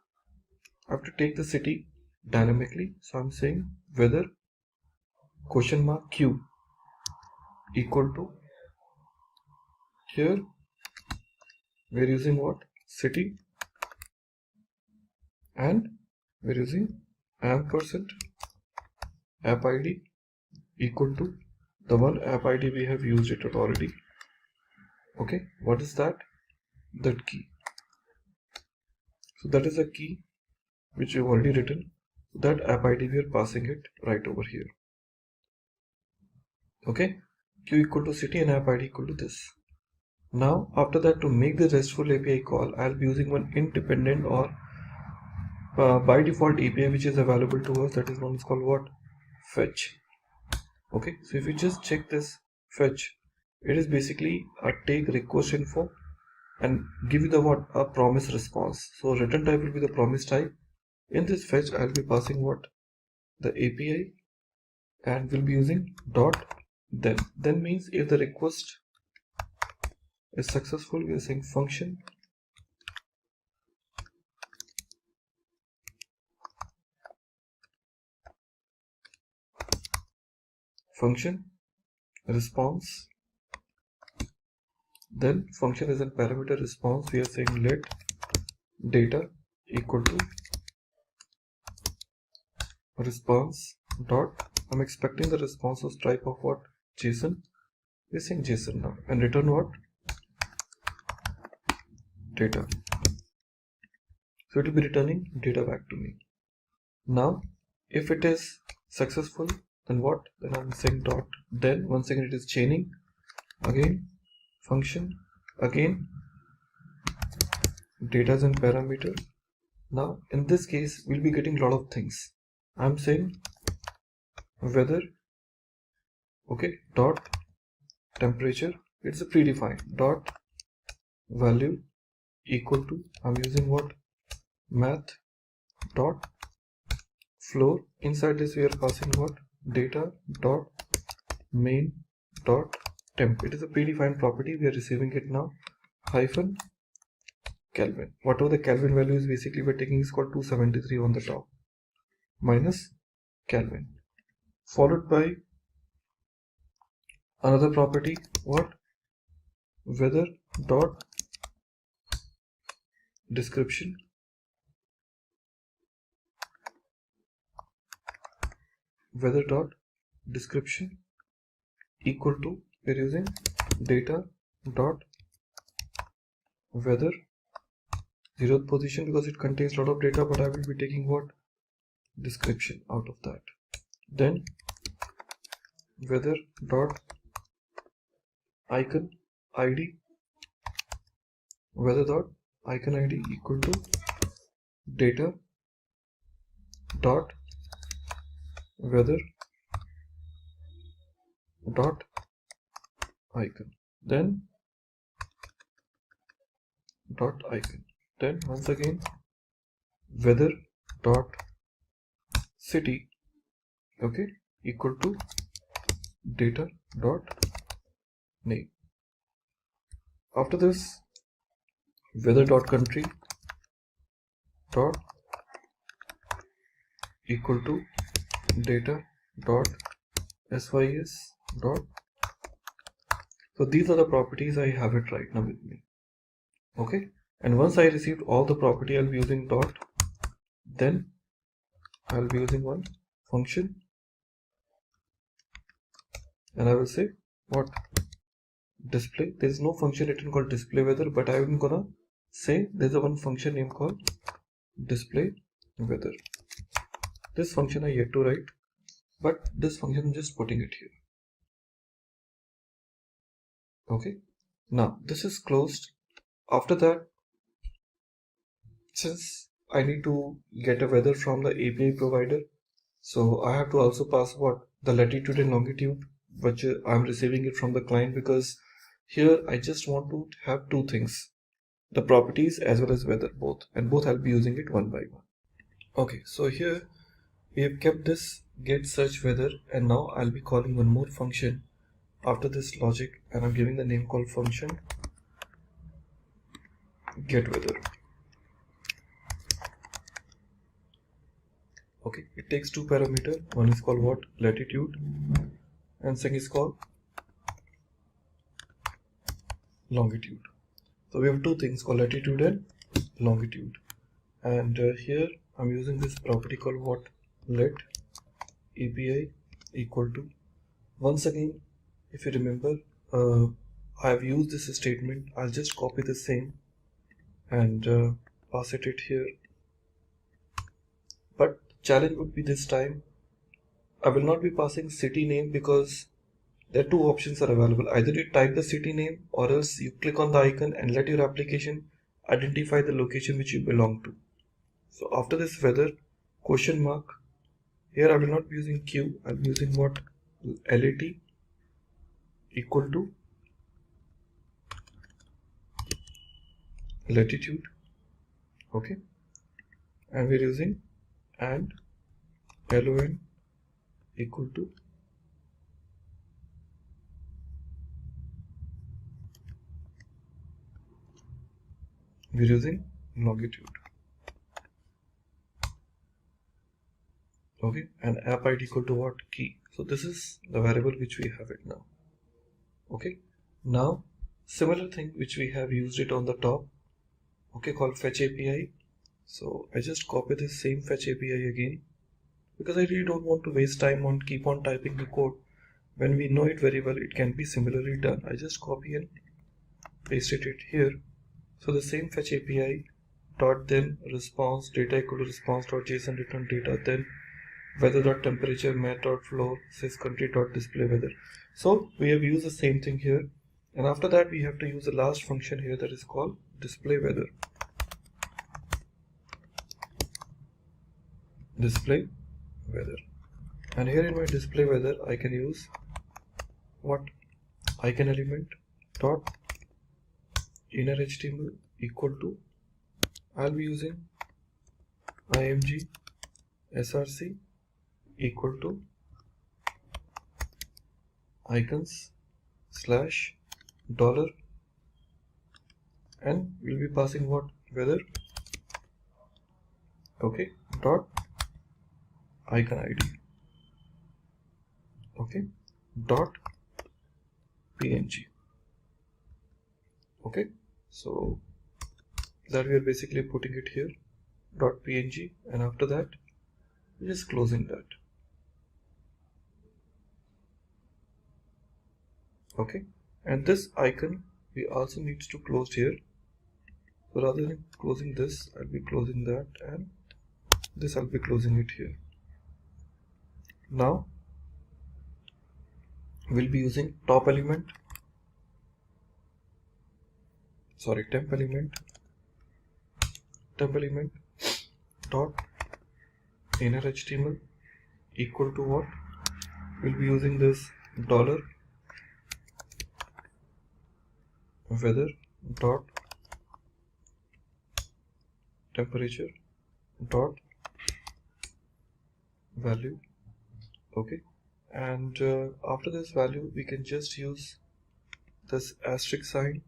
I have to take the city dynamically, so I'm saying weather question mark q equal to, here we're using what? City and we're using ampersand app id equal to the one app id we have used it already. Okay, what is that? That key. So that is a key which we've already written. That app id we are passing it right over here. Okay, q equal to city and app id equal to this. Now after that, to make the RESTful API call, I'll be using one independent or by default API which is available to us, that is known as called what? Fetch. Okay, so if you just check this fetch, it is basically a take request info and give you the what? A promise response. So return type will be the promise type. In this fetch, I'll be passing what? The API, and we'll be using dot then. Then means if the request is successful, we are saying function response. Then function is a parameter response. We are saying let data equal to response dot. I'm expecting the response of type of what? JSON. We're saying JSON now, and return what? Data. So it will be returning data back to me. Now if it is successful, then what? Then I'm saying dot. Then once again it is chaining, again function, again data as a parameter. Now in this case we'll be getting a lot of things. I'm saying weather, okay, dot temperature, it's a predefined, dot value equal to, I'm using what? Math dot floor. Inside this we are passing what? Data dot main dot temp. It is a predefined property. We are receiving it now. Hyphen Kelvin. Whatever the Kelvin value is, basically we're taking is called 273 on the top, minus Kelvin, followed by another property, what? Weather dot description, weather dot description equal to, we're using data dot weather 0th position because it contains a lot of data, but I will be taking what? Description out of that. Then weather dot icon id, weather dot icon id equal to data dot weather dot icon, then dot icon, then once again weather dot city, okay, equal to data dot name. After this, weather dot country dot equal to data dot sys dot. So these are the properties. I have it right now with me. Okay, and once I received all the property, I'll be using dot, then I'll be using one function, and I will say what? Display. There is no function written called display weather, but I'm gonna say there's a one function name called display weather. This function I yet to write, but this function I'm just putting it here. Okay, now this is closed. After that, since I need to get a weather from the API provider, so I have to also pass what? The latitude and longitude, which I'm receiving it from the client, because here I just want to have two things, the properties as well as weather, both, and both I'll be using it one by one. Okay, so here we have kept this get search weather, and now I'll be calling one more function after this logic, and I'm giving the name called function get weather. Okay, it takes two parameters. One is called what? Latitude, and second is called longitude. So we have two things called latitude and longitude, and here I'm using this property called what? Let API equal to. Once again, if you remember, I've used this statement. I'll just copy the same and pass it here. But challenge would be this time, I will not be passing city name because there are two options are available. Either you type the city name or else you click on the icon and let your application identify the location which you belong to. So after this weather question mark, here I will not be using Q, I'll be using what? LAT equal to latitude. Okay, and we're using and LON equal to we're using longitude. Okay, and app ID equal to what? Key. So this is the variable which we have it now. Okay, now similar thing which we have used it on the top, okay, called fetch API. So I just copy this same fetch API again because I really don't want to waste time on keep on typing the code. When we know it very well, it can be similarly done. I just copy and paste it here. So the same fetch API dot then response data equal to response dot JSON return data, then weather dot temperature mat dot floor says country dot display weather. So we have used the same thing here, and after that we have to use the last function here that is called display weather. Display weather, and here in my display weather I can use what? Icon element dot inner HTML equal to, I'll be using img src equal to icons slash dollar, and we'll be passing what? Weather. Okay, dot icon ID. Okay, dot png. Okay, so that we are basically putting it here, dot png, and after that we're just closing that. Okay, and this icon we also needs to close here. So rather than closing this, I'll be closing that, and this I'll be closing it here. Now we'll be using temp element dot inner HTML equal to what? We'll be using this dollar weather dot temperature dot value. Okay, and after this value we can just use this asterisk sign,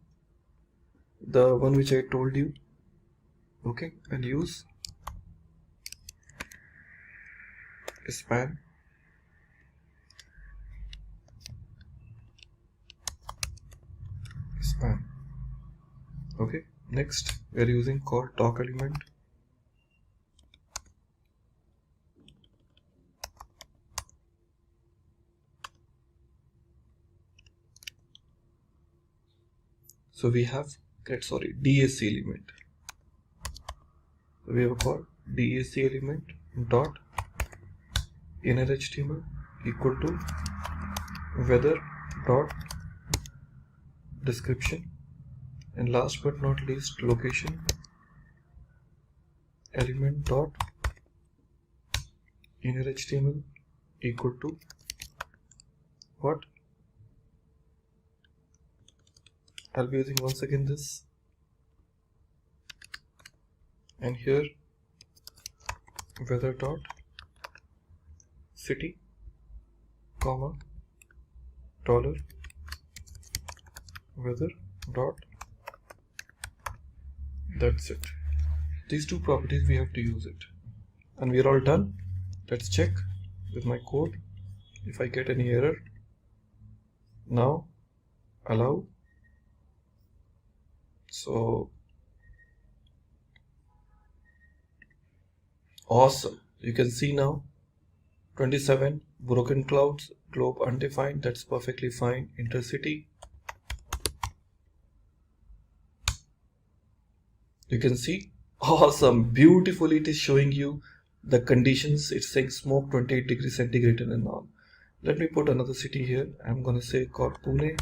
the one which I told you. Okay, and use span Okay, next we are using called talk element so we have DAC element. So we have called DAC element dot inner HTML equal to weather dot description, and last but not least location element dot inner HTML equal to what? I'll be using once again this, and here weather dot city comma dollar weather dot. That's it. These two properties we have to use it, and we are all done. Let's check with my code if I get any error. Now allow. So Awesome. You can see now 27 broken clouds, globe undefined, that's perfectly fine. Intercity. You can see awesome, beautifully it is showing you the conditions. It's saying smoke 28 degrees centigrade and all. Let me put another city here. I'm gonna say called Pune.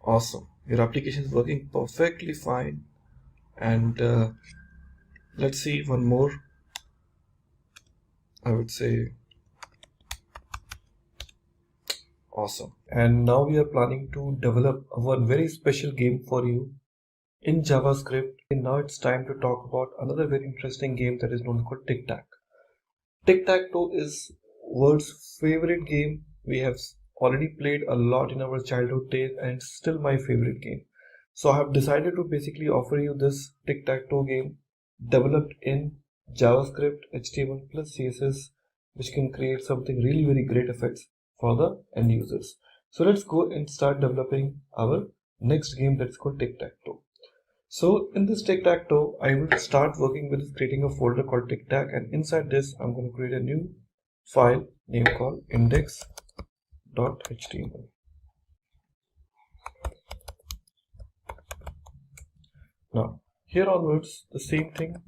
Awesome, your application is working perfectly fine. And let's see one more. I would say awesome. And now we are planning to develop one very special game for you in JavaScript. And now it's time to talk about another very interesting game that is known called Tic-tac. Tic-tac-toe is world's favorite game. We have already played a lot in our childhood days and it's still my favorite game. So I have decided to basically offer you this tic-tac-toe game developed in JavaScript, HTML plus CSS, which can create something really very great effects for the end users. So let's go and start developing our next game that's called tic-tac-toe. So in this tic-tac-toe, I will start working with creating a folder called tic-tac, and inside this I'm going to create a new file name called index.html. Now here onwards the same thing,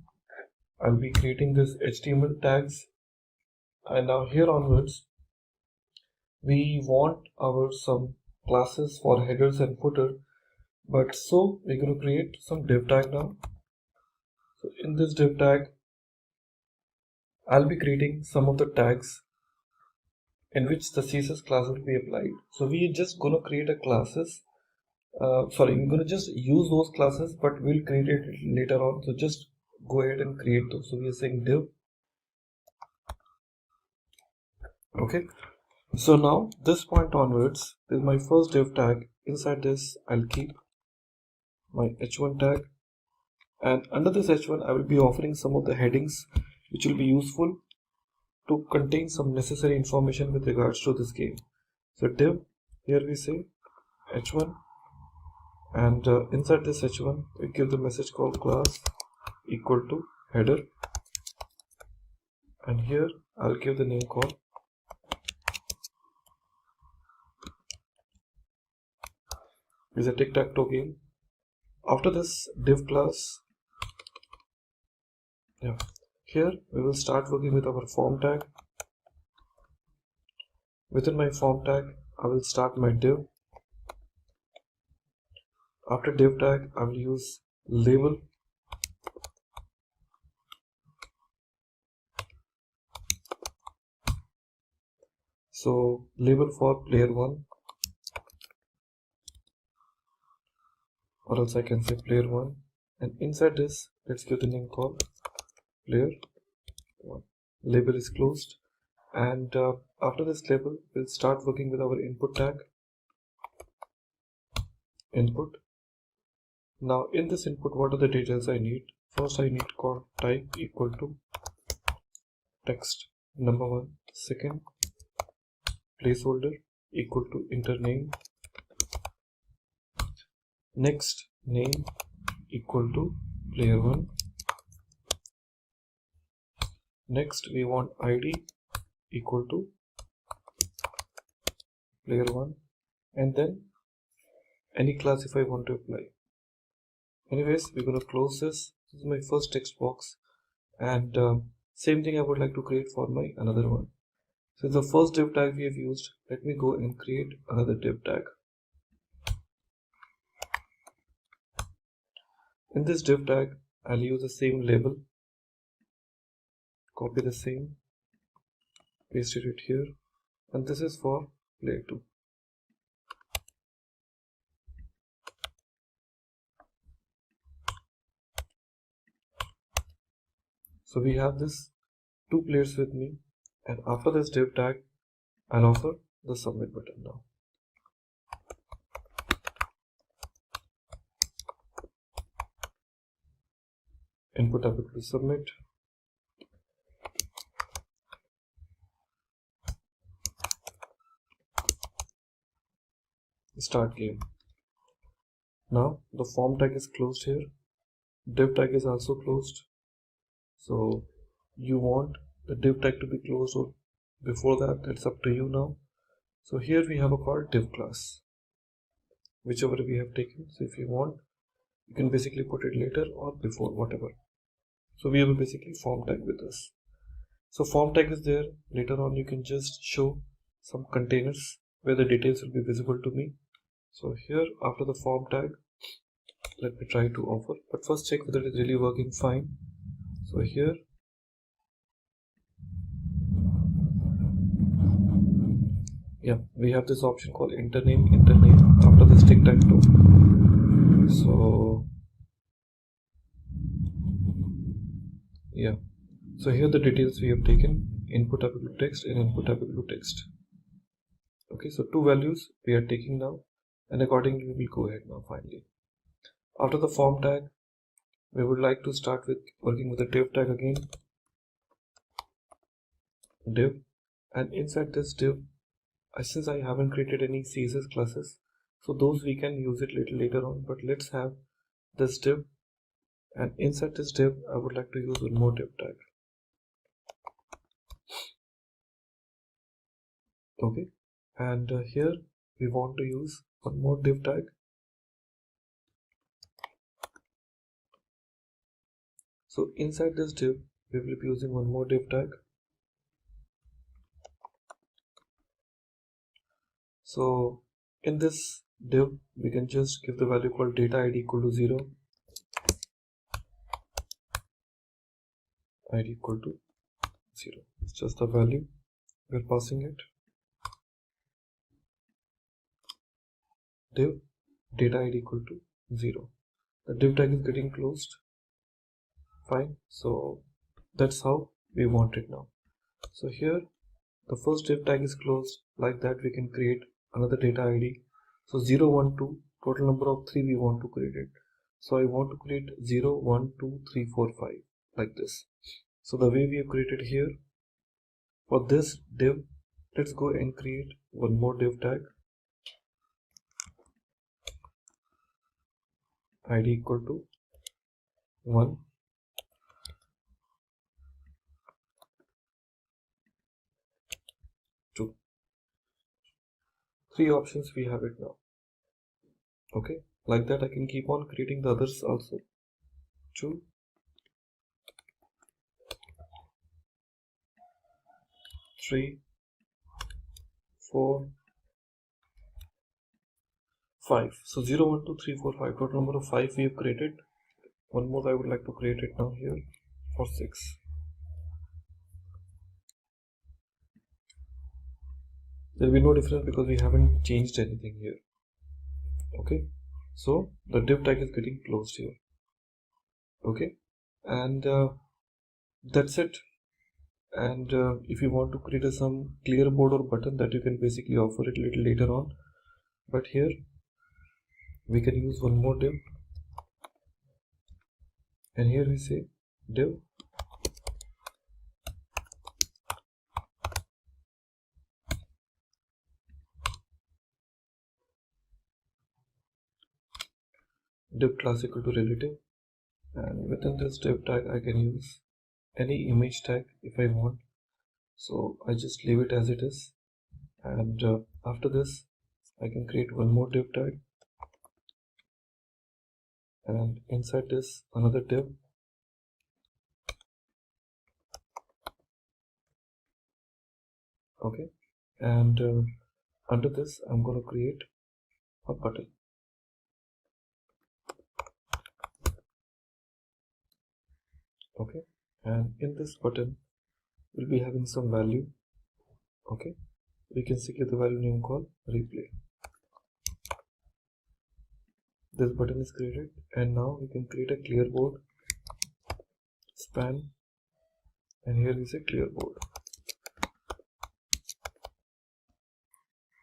I'll be creating this HTML tags, and now here onwards we want our some classes for headers and footer, but so we're going to create some div tag now. So in this div tag I'll be creating some of the tags in which the CSS class will be applied. So we're just going to create a classes. We're going to just use those classes, but we'll create it later on. So just go ahead and create those. So we are saying div. Okay. So now this point onwards is my first div tag. Inside this, I'll keep my h1 tag, and under this h1, I will be offering some of the headings which will be useful to contain some necessary information with regards to this game. So div, here we say h1, and inside this h1 we give the message called class equal to header, and here I'll give the name called is a tic-tac-toe game. After this div class, here we will start working with our form tag. Within my form tag, I will start my div. After div tag, I will use label. So label for player 1, or else I can say player 1, and inside this let's give the name called player 1. Label is closed, and after this label we'll start working with our input tag, input. Now in this input, what are the details I need? First I need called type equal to text number 1. Second, placeholder equal to enter name. Next, name equal to player 1. Next we want id equal to player 1, and then any class if I want to apply. Anyways, we're going to close this. This is my first text box, and same thing I would like to create for my another one. So the first div tag we have used, let me go and create another div tag. In this div tag, I'll use the same label, copy the same, paste it here, and this is for player 2. So we have this 2 players with me, and after this div tag, I'll offer the submit button now. Input ability to submit. Start game. Now the form tag is closed here. Div tag is also closed. So you want the div tag to be closed or before that, that's up to you now. So here we have a called div class, whichever we have taken. So if you want, you can basically put it later or before, whatever. So we have a basically form tag with us. So form tag is there. Later on you can just show some containers where the details will be visible to me. So here after the form tag, let me try to offer, but first check whether it is really working fine. So here we have this option called enter name after this tic-tac-toe. So here the details we have taken, input applicable text and input applicable text. Okay, so two values we are taking now, and accordingly we will go ahead now finally. After the form tag, we would like to start with working with the div tag again. Div, and inside this div, since I haven't created any CSS classes, so those we can use it little later on, but let's have this div, and inside this div I would like to use one more div tag. Okay, and here we want to use one more div tag. So inside this div we will be using one more div tag. So in this div we can just give the value called data id equal to 0, id equal to 0. It's just the value we're passing it. Div data id equal to 0. The div tag is getting closed. Fine. So that's how we want it now. So here the first div tag is closed. Like that we can create another data id. So 0, 1, 2, total number of 3 we want to create it. So I want to create 0, 1, 2, 3, 4, 5 like this. So the way we have created here, for this div, let's go and create one more div tag, id equal to 1, 2. 3 options we have it now. Okay, like that I can keep on creating the others also. 2, 3, 4, 5. So 0, 1, 2, 3, 4, 5. Total number of 5 we have created. One more I would like to create it now here for 6. There will be no difference because we haven't changed anything here. Okay, so the div tag is getting closed here. Okay, and that's it. And if you want to create some clear board or button, that you can basically offer it a little later on, but here we can use one more div, and here we say div class equal to relative, and within this div tag I can use any image tag if I want. So I just leave it as it is, and after this I can create one more div tag, and inside this another div. Okay, and under this I'm going to create a button. Okay, and in this button we'll be having some value. Okay, we can give the value name called replay. This button is created, and now we can create a clear board span, and here is a clear board.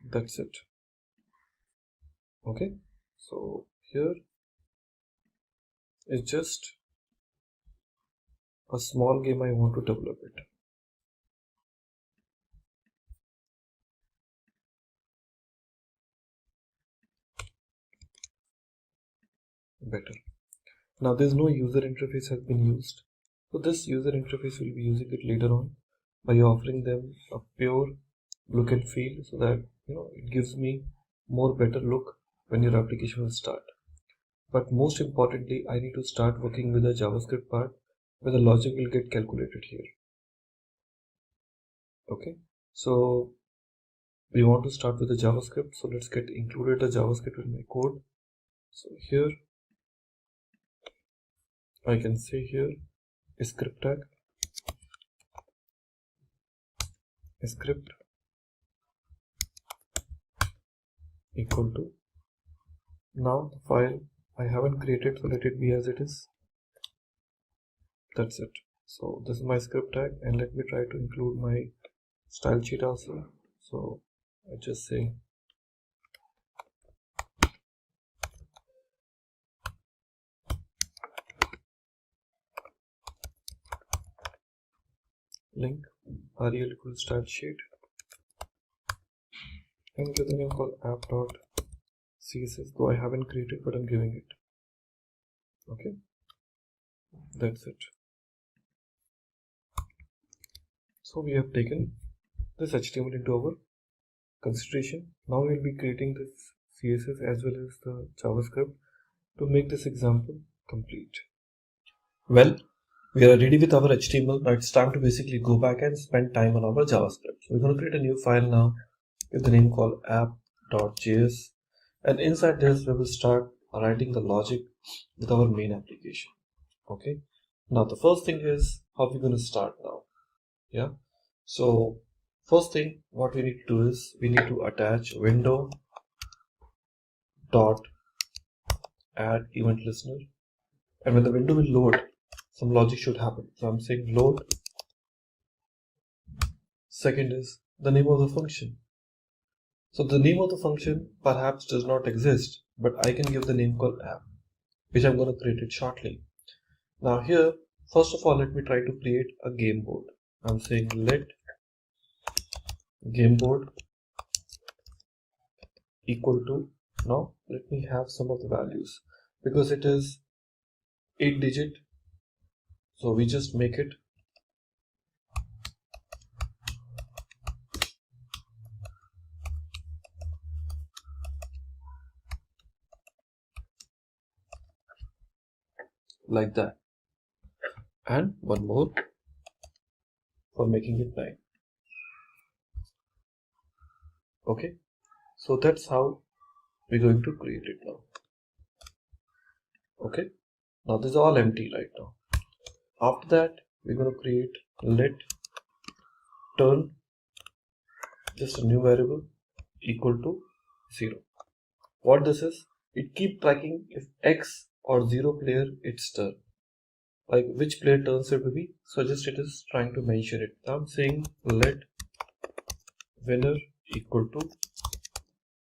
That's it. Okay, so here is just a small game I want to develop it. Better. Now there's no user interface has been used. So this user interface will be using it later on by offering them a pure look and feel, so that it gives me more better look when your application will start. But most importantly, I need to start working with the JavaScript part where the logic will get calculated here. Okay, so we want to start with the JavaScript, so let's get included the JavaScript in my code. So here I can say here a script tag, a script equal to, now the file I haven't created, so let it be as it is. That's it. So this is my script tag, and let me try to include my style sheet also. So I just say link rel equals style sheet, and give the name called app.css, though I haven't created, but I'm giving it. Okay, that's it. So we have taken this HTML into our consideration. Now we'll be creating this CSS as well as the JavaScript to make this example complete. Well, we are ready with our HTML. Now it's time to basically go back and spend time on our JavaScript. So we're going to create a new file now with the name called app.js, and inside this we will start writing the logic with our main application. Okay, now the first thing is how we're going to start now. Yeah, so first thing what we need to do is we need to attach window dot add event listener, and when the window will load, some logic should happen. So I'm saying load. Second is the name of the function. So the name of the function perhaps does not exist, but I can give the name called app, which I'm going to create it shortly. Now here, first of all, let me try to create a game board. I'm saying let game board equal to, now let me have some of the values, because it is 8-digit, so we just make it like that, and one more for making it 9. Okay, so that's how we're going to create it now. Okay, now this is all empty right now. After that, we're going to create let turn, just a new variable, equal to 0. What this is, it keep tracking if X or 0 player its turn, like which player turns it to be. So just it is trying to mention it. I'm saying let winner equal to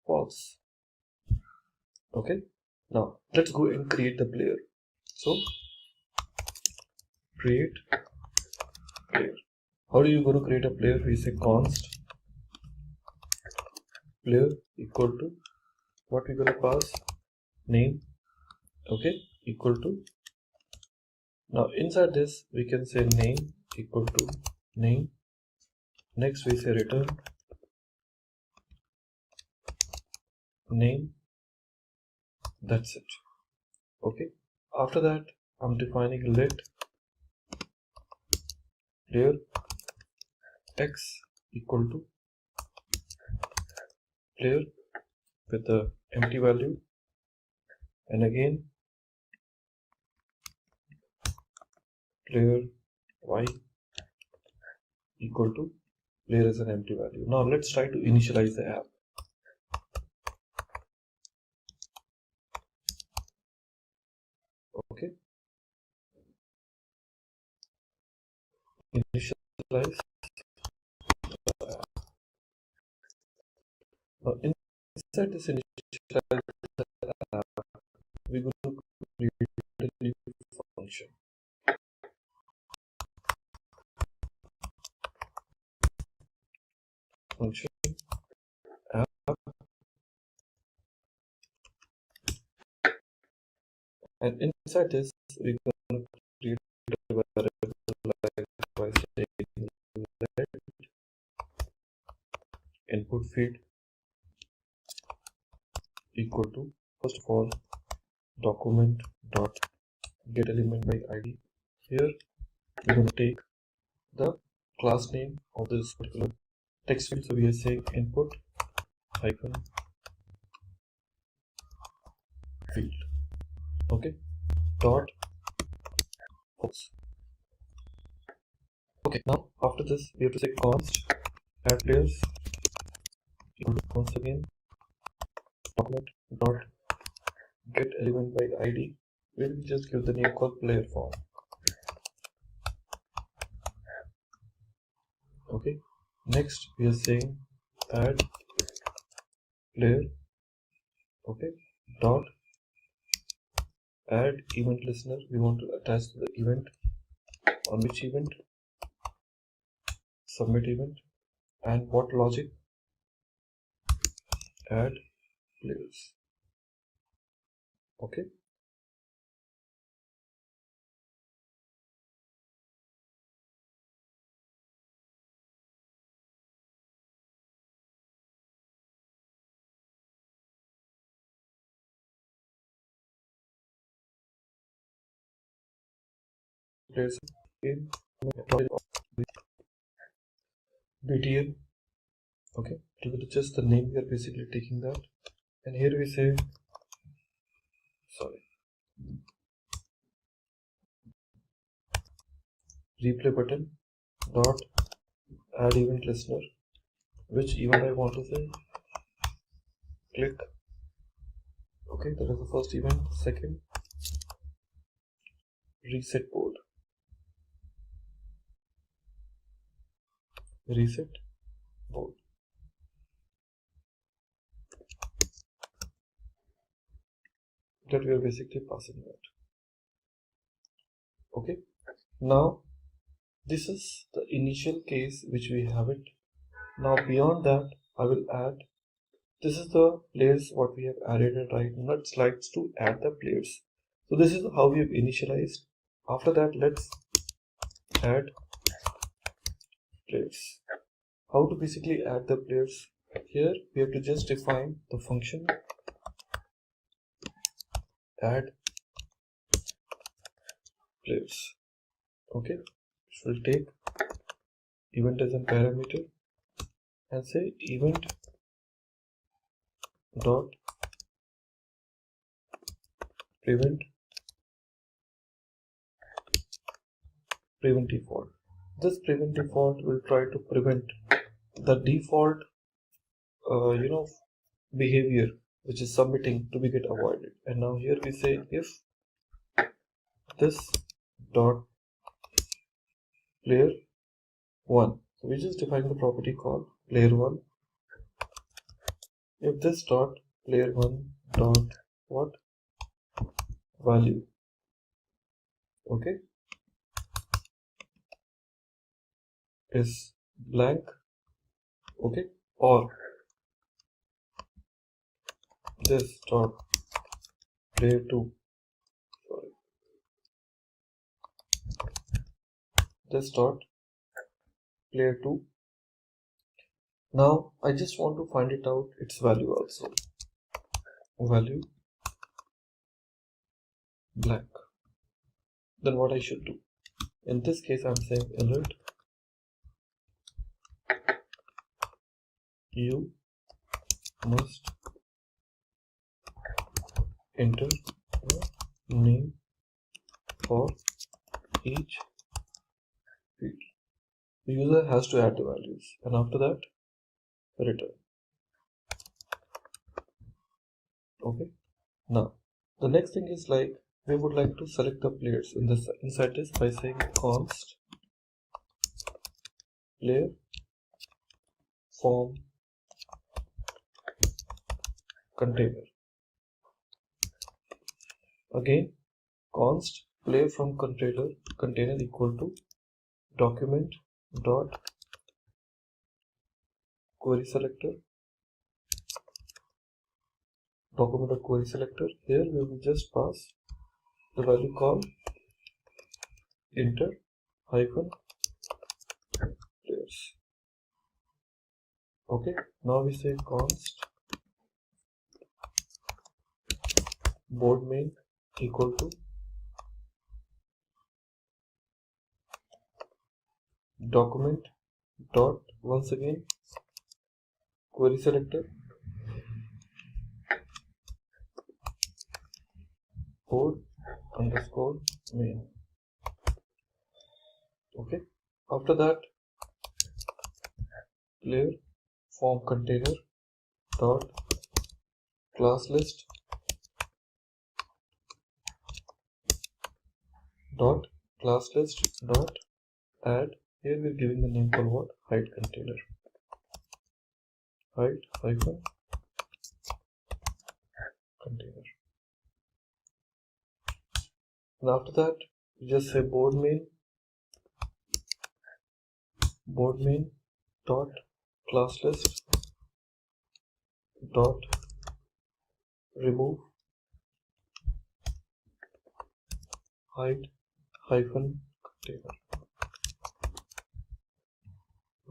false. Okay, now let's go and create the player. So create player. How are you going to create a player? We say const player equal to, what we're going to pass, name. Okay, equal to, now inside this we can say name equal to name. Next we say return name. That's it. Okay, after that I'm defining let player x equal to player with the empty value, and again player y equal to player as an empty value. Now let's try to initialize the app. Okay, initialize. Now inside this initialize app, we're going to create a new function. Function app, and inside this we're going to create a variable field equal to, first of all, document dot get element by id. Here we're going to take the class name of this particular text field, so we are saying input hyphen field, okay, dot false. Okay, now after this we have to say const add players equal to, once again, document dot get element by id, where we just give the name called player form. Okay, next we are saying add player, okay, dot add event listener. We want to attach the event, on which event, submit event, and what logic, add players. Okay, players in BTN. Okay, to just the name, we are basically taking that, and here we say, sorry, replay button dot add event listener, which event I want to say, click. Okay, that is the first event. Second, reset board, reset board. That we are basically passing that. Okay, now this is the initial case which we have it. Now beyond that, I will add, this is the players what we have added, and right now it slides to add the players. So this is how we have initialized. After that, let's add players. How to basically add the players? Here we have to just define the function add players. Okay, which will take event as a parameter and say event dot prevent default. This prevent default will try to prevent the default behavior which is submitting to be get avoided. And now here we say if this dot player 1, so we just define the property called player 1. If this dot player 1 dot what value, okay, is blank, okay, or this dot player 2, sorry, this dot player 2. Now I just want to find it out its value also, value blank. Then what I should do? In this case I'm saying alert, you must enter the name for each field. The user has to add the values, and after that return. Okay, now the next thing is like we would like to select the players in this inside this by saying const player form container. Again, const player from container equal to document dot query selector, document dot query selector. Here we will just pass the value called enter hyphen players. Okay, now we say const board main equal to document dot, once again, query selector board underscore main. Okay, after that, player form container dot class list dot class list dot add. Here we're giving the name called what? Height container. Height hyphen container. And after that, you just say board main dot class list dot remove height hyphen container.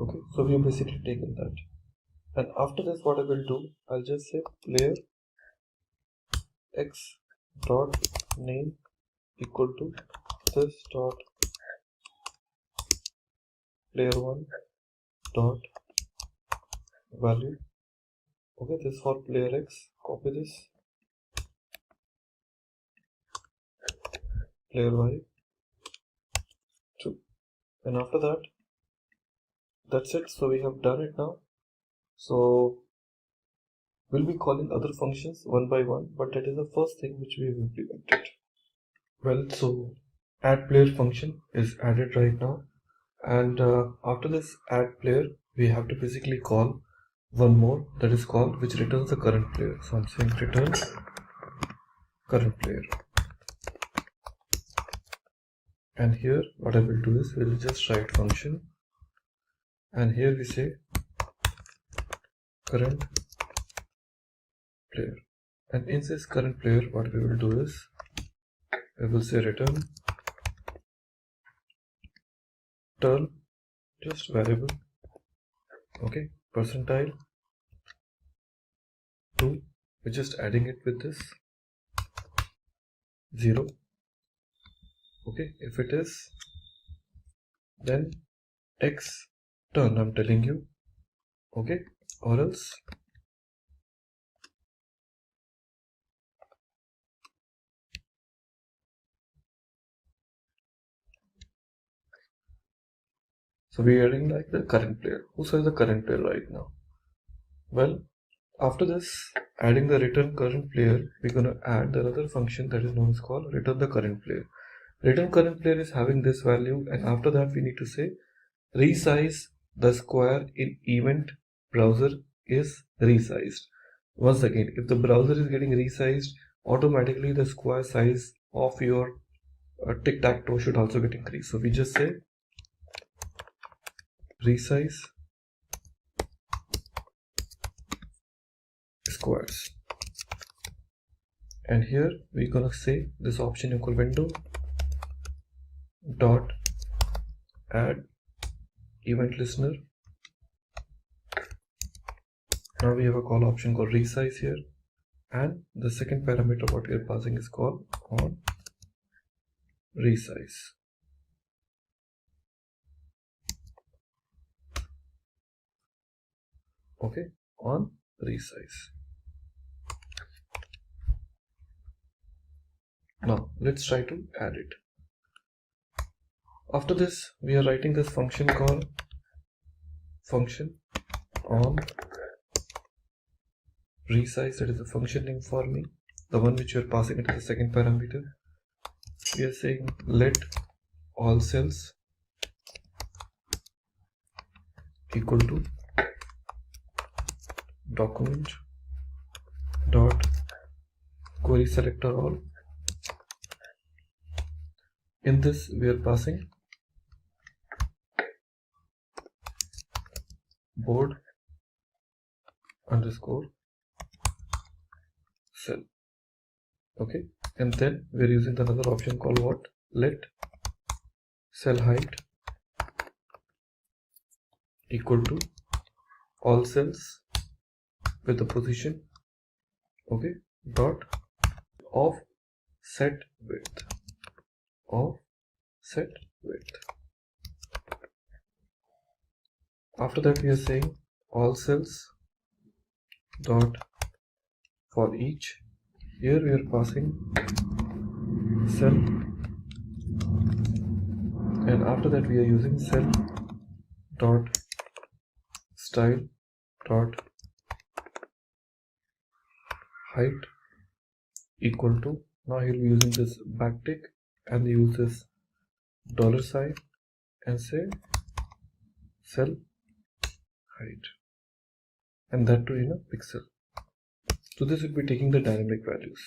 Okay, so we've basically taken that. And after this, what I will do, I'll just say player x dot name equal to this dot player1 dot value. Okay, this for player x. Copy this. Player y 2. And after that, that's it. So we have done it now. So we'll be calling other functions one by one, but that is the first thing which we have implemented. Well, so add player function is added right now, and after this add player, we have to basically call one more, that is called, which returns the current player. So I'm saying return current player, and here what I will do is we'll just write function, and here we say current player, and in this current player what we will do is we will say return turn just variable, okay, percentile 2, we're just adding it with this 0. Okay, if it is, then x turn, I'm telling you, okay, or else so we are adding like the current player. Who says the current player right now? Well, after this adding the return current player, we're going to add the other function that is known as called return the current player. Return current player is having this value, and after that we need to say resize the square in event browser is resized. Once again, if the browser is getting resized, automatically the square size of your tic-tac-toe should also get increased. So we just say resize squares, and here we're gonna say this option equal window dot add event listener. Now we have a call option called resize here, and the second parameter what we are passing is called on resize. Okay, on resize. Now let's try to add it. After this, we are writing this function called function on resize. That is the function name for me, the one which we are passing into the second parameter. We are saying let all cells equal to document dot query selector all. In this we are passing board underscore cell. Okay, and then we are using another option called what? Let cell height equal to all cells with the position, okay, dot offset width. After that we are saying all cells dot for each. Here we are passing cell, and after that we are using cell dot style dot height equal to, now he'll be using this backtick and use this dollar sign and say cell height, and that too in a pixel. So this will be taking the dynamic values.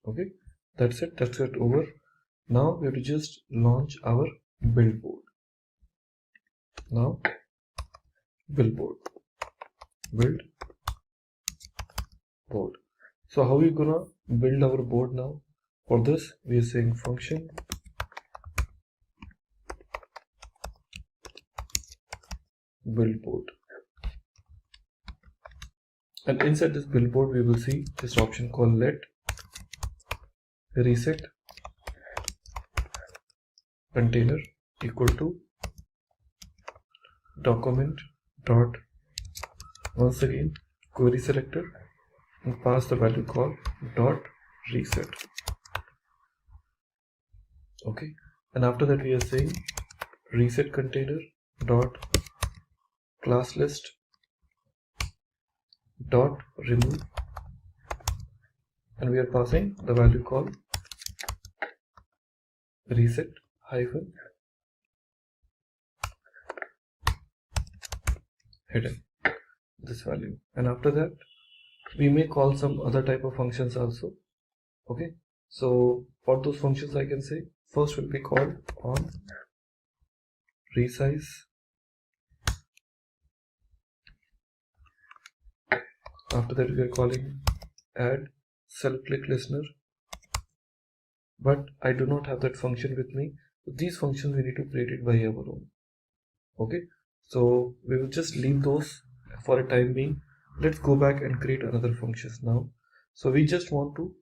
Okay, that's it over. Now we have to just launch our build board. Now build board. So how are we gonna build our board now? For this we are saying function build board, and inside this build board we will see this option called let reset container equal to document dot, once again query selector, and pass the value called dot reset. Okay, and after that we are saying reset container dot class list dot remove, and we are passing the value called reset hyphen hidden, this value. And after that we may call some other type of functions also. Okay, so for those functions I can say first will be called on resize, after that we are calling add cell click listener, but I do not have that function with me. These functions we need to create it by our own. Okay, so we will just leave those for a time being. Let's go back and create another functions now. So we just want to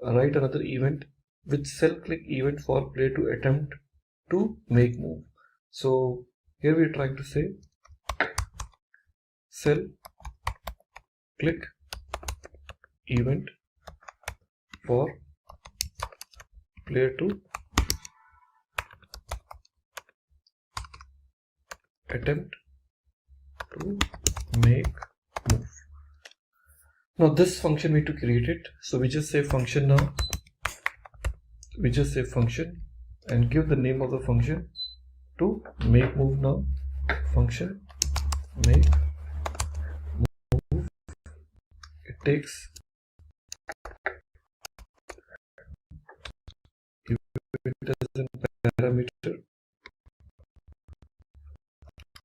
write another event with cell click event for player to attempt to make move. So here we are trying to say cell click event for player to attempt to make move. Now this function we need to create it, so we just say function now. We just say function and give the name of the function to make move now. Function make move. It takes event as a parameter,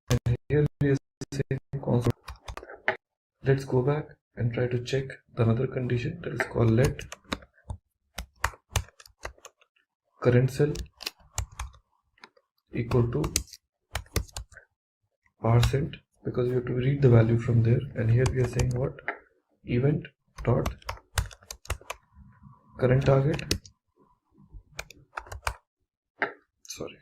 and here we are saying console. Let's go back and try to check the another condition, that is called let current cell equal to %, because we have to read the value from there, and here we are saying what, event dot current target, sorry,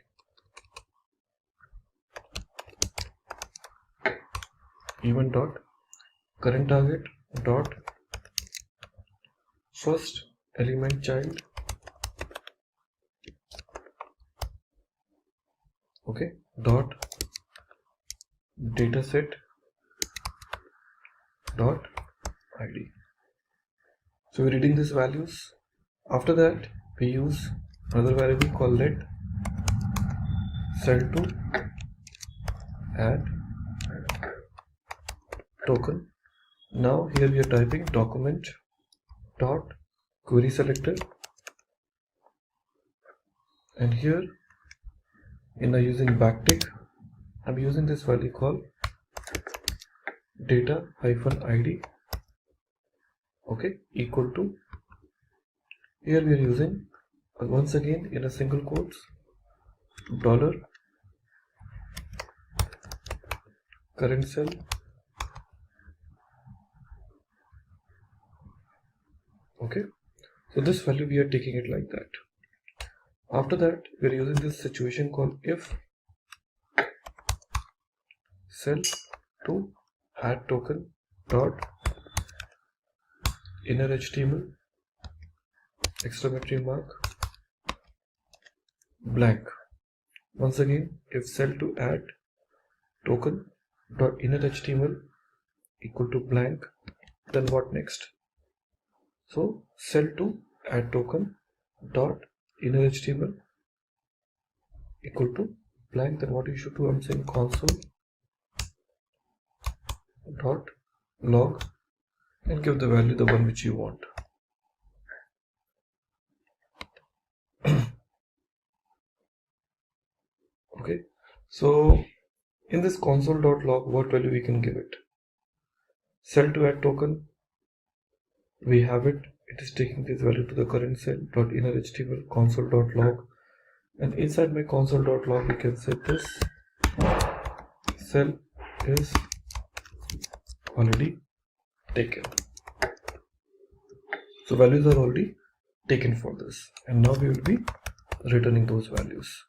event dot current target dot first element child, okay, dot dataset dot id. So we're reading these values. After that we use another variable called let cell to add token. Now here we are typing document dot query selector, and here in using backtick I'm using this value called data hyphen id, okay, equal to, here we are using once again in a single quotes dollar current cell. Okay, so this value we are taking it like that. After that, we are using this situation called if cell to add token dot inner HTML exclamatory mark blank. Once again, if cell to add token dot inner HTML equal to blank, then what next? So cell to add token dot inner HTML equal to blank, then what you should do? I'm saying console dot log and give the value the one which you want. Okay, so in this console.log, what value we can give it? Cell to add token, we have it. It is taking this value to the current cell dot inner HTML console.log, and inside my console.log we can set this cell is already taken. So values are already taken for this, and now we will be returning those values.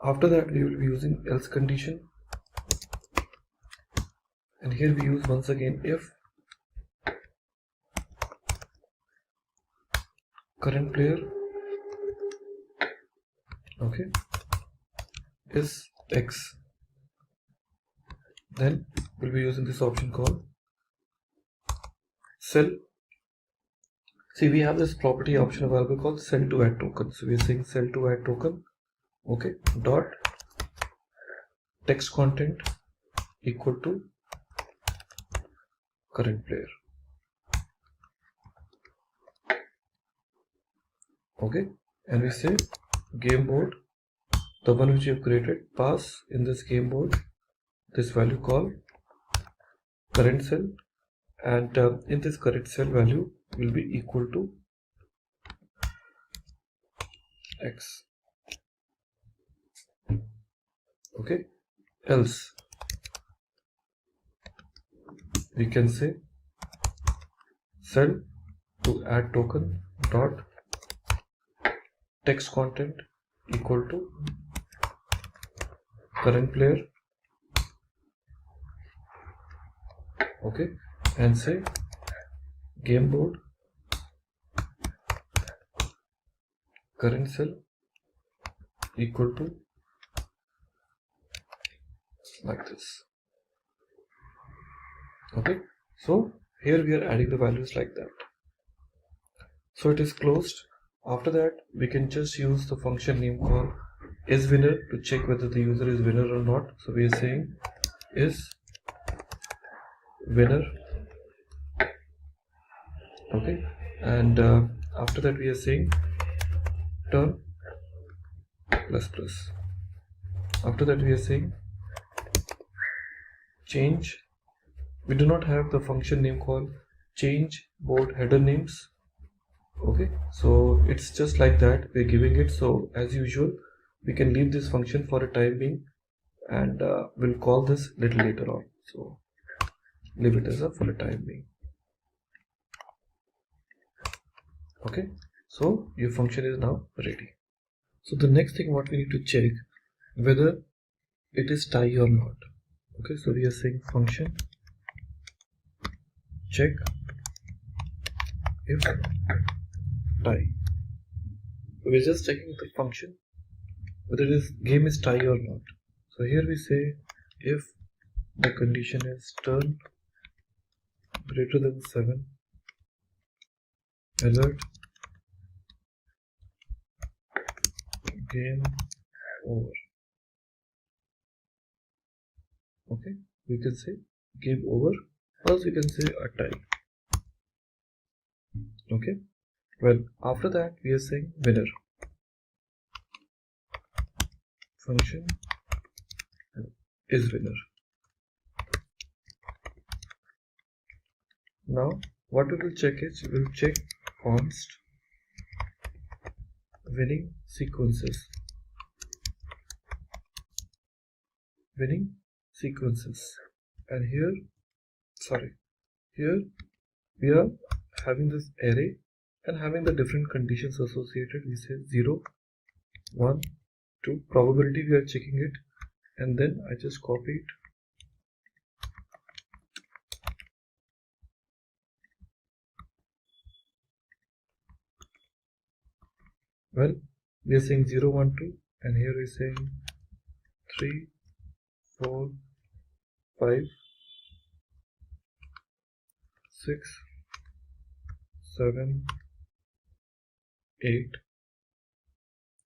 After that, we will be using else condition, and here we use once again if current player, okay, is X, then we'll be using this option called cell. See, we have this property option available called cell to add token. So we are saying cell to add token, okay, dot text content equal to current player. Okay, and we say game board, the one which you have created, pass in this game board this value called current cell, and in this current cell value will be equal to X. Okay, else we can say cell to add token dot text content equal to current player, okay, and say game board current cell equal to like this. Okay, so here we are adding the values like that. So it is closed. After that, we can just use the function name called isWinner to check whether the user is winner or not. So we are saying is winner, okay, and after that we are saying turn plus plus. After that we are saying change. We do not have the function name called change board header names. Okay, so it's just like that we're giving it. So as usual, we can leave this function for a time being, and we'll call this little later on. So leave it as a for a time being. Okay, so your function is now ready. So the next thing what we need to check whether it is tie or not. Okay, so we are saying function check if tie. We're just checking the function whether this game is tie or not. So here we say if the condition is turn greater than 7, alert, game over. Okay, we can say game over, or else we can say a tie. Okay, well, after that we are saying winner. Function is winner. Now what we will check is we will check const winning sequences. Winning sequences, and here we are having this array and having the different conditions associated. We say 0, 1, 2, probability we are checking it, and then I just copy it. Well, we are saying 0, 1, 2, and here we are saying 3, 4, 5, 6, 7, 8,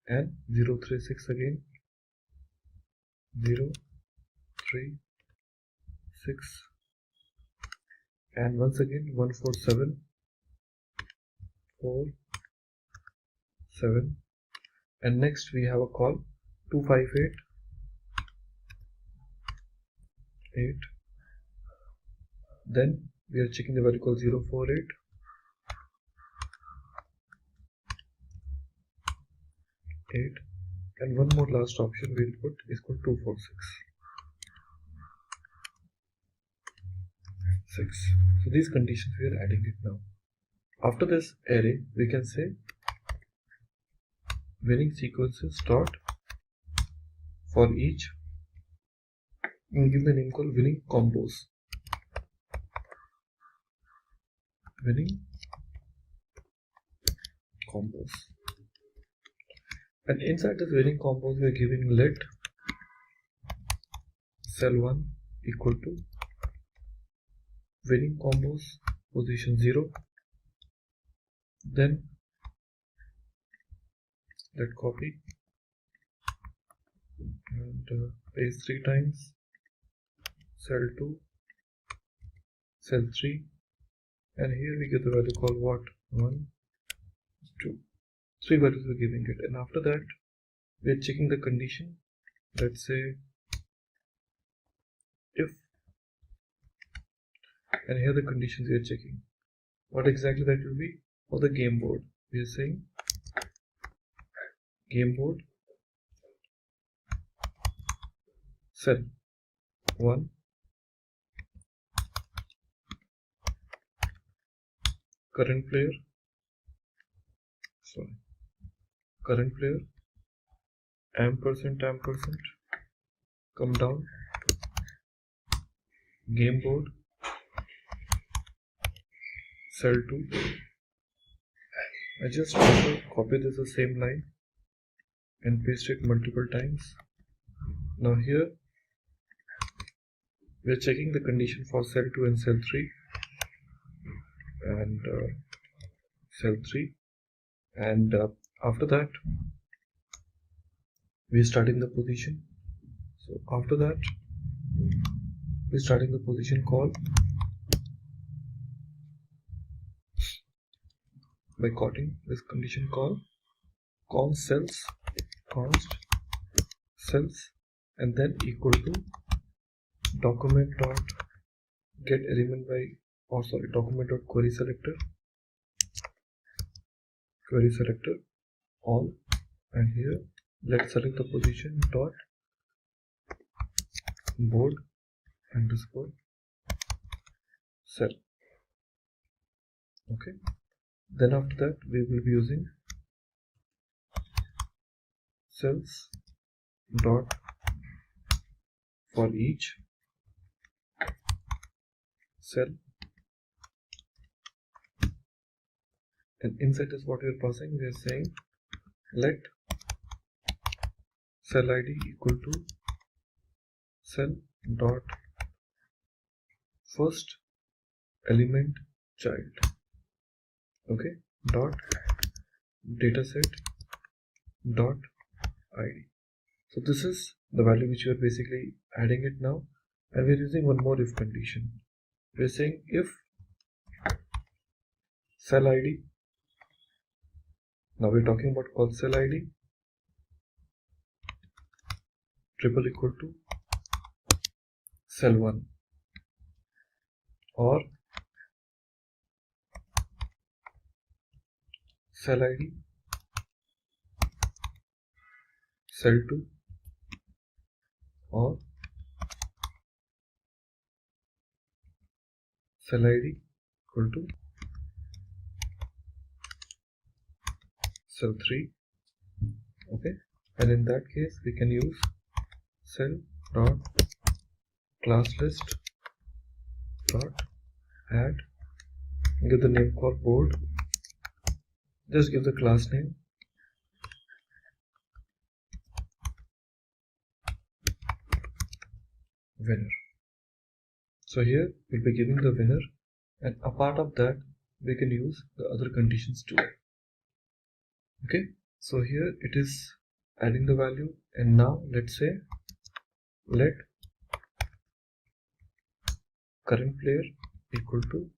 and 0, 3, 6 again, 0, 3, 6, and once again 1, 4, 7, 4, 7, and next we have a call 258, 8, then we are checking the value called 048, 8, and one more last option we'll put is called 246, 6. So these conditions we are adding it now. After this array we can say winning sequences dot for each, and give the name called winning combos. Winning combos. And inside this winning combos we are giving let cell1 equal to winning combos position 0, then let copy and paste 3 times, cell 2, cell 3, and here we get the value called what? 1, 2, 3 values we're giving it, and after that we are checking the condition. Let's say if, and here the conditions we are checking. What exactly that will be? For the game board we are saying game board cell 1 current player ampersand come down game board cell 2. I just also copy this the same line and paste it multiple times. Now here we are checking the condition for cell 2 and cell 3 and cell 3, and after that we are starting the position. So after that we are starting the position call by calling this condition call const cells and then equal to document dot get element by document dot query selector all, and here let's select the position dot board underscore cell. Okay, then after that we will be using cells dot for each cell, and inside is what we are passing. We are saying let cell id equal to cell dot first element child. Okay, dot dataset dot id. So this is the value which we are basically adding it now, and we are using one more if condition. We are saying if cell id, now we are talking about call cell id triple equal to cell 1 or cell id cell 2 or cell ID equal to cell 3. Okay, and in that case we can use cell dot class list dot add, give the name called board, just give the class name winner. So here we'll be giving the winner, and a part of that we can use the other conditions too. Okay, so here it is adding the value, and now let's say let current player equal to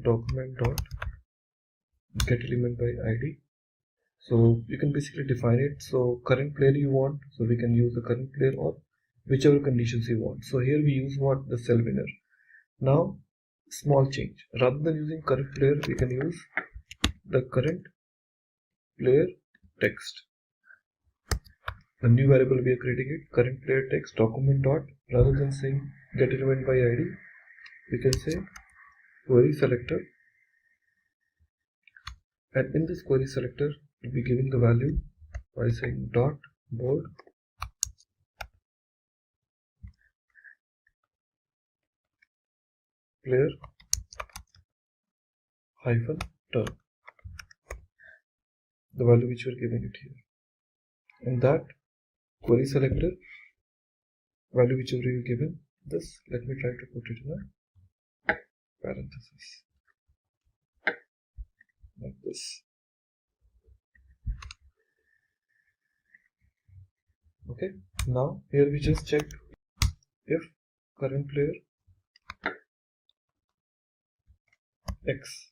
document dot get element by id. So you can basically define it. So current player you want, so we can use the current player or whichever conditions you want. So here we use what, the cell winner. Now small change, rather than using current player we can use the current player text. The new variable we are creating it, current player text document dot, rather than saying get element by id we can say query selector, and in this query selector we'll be giving the value by saying dot board player hyphen term, the value which we're giving it here, and that query selector value whichever you given this, let me try to put it in a parenthesis like this. Okay, now here we just check if current player x,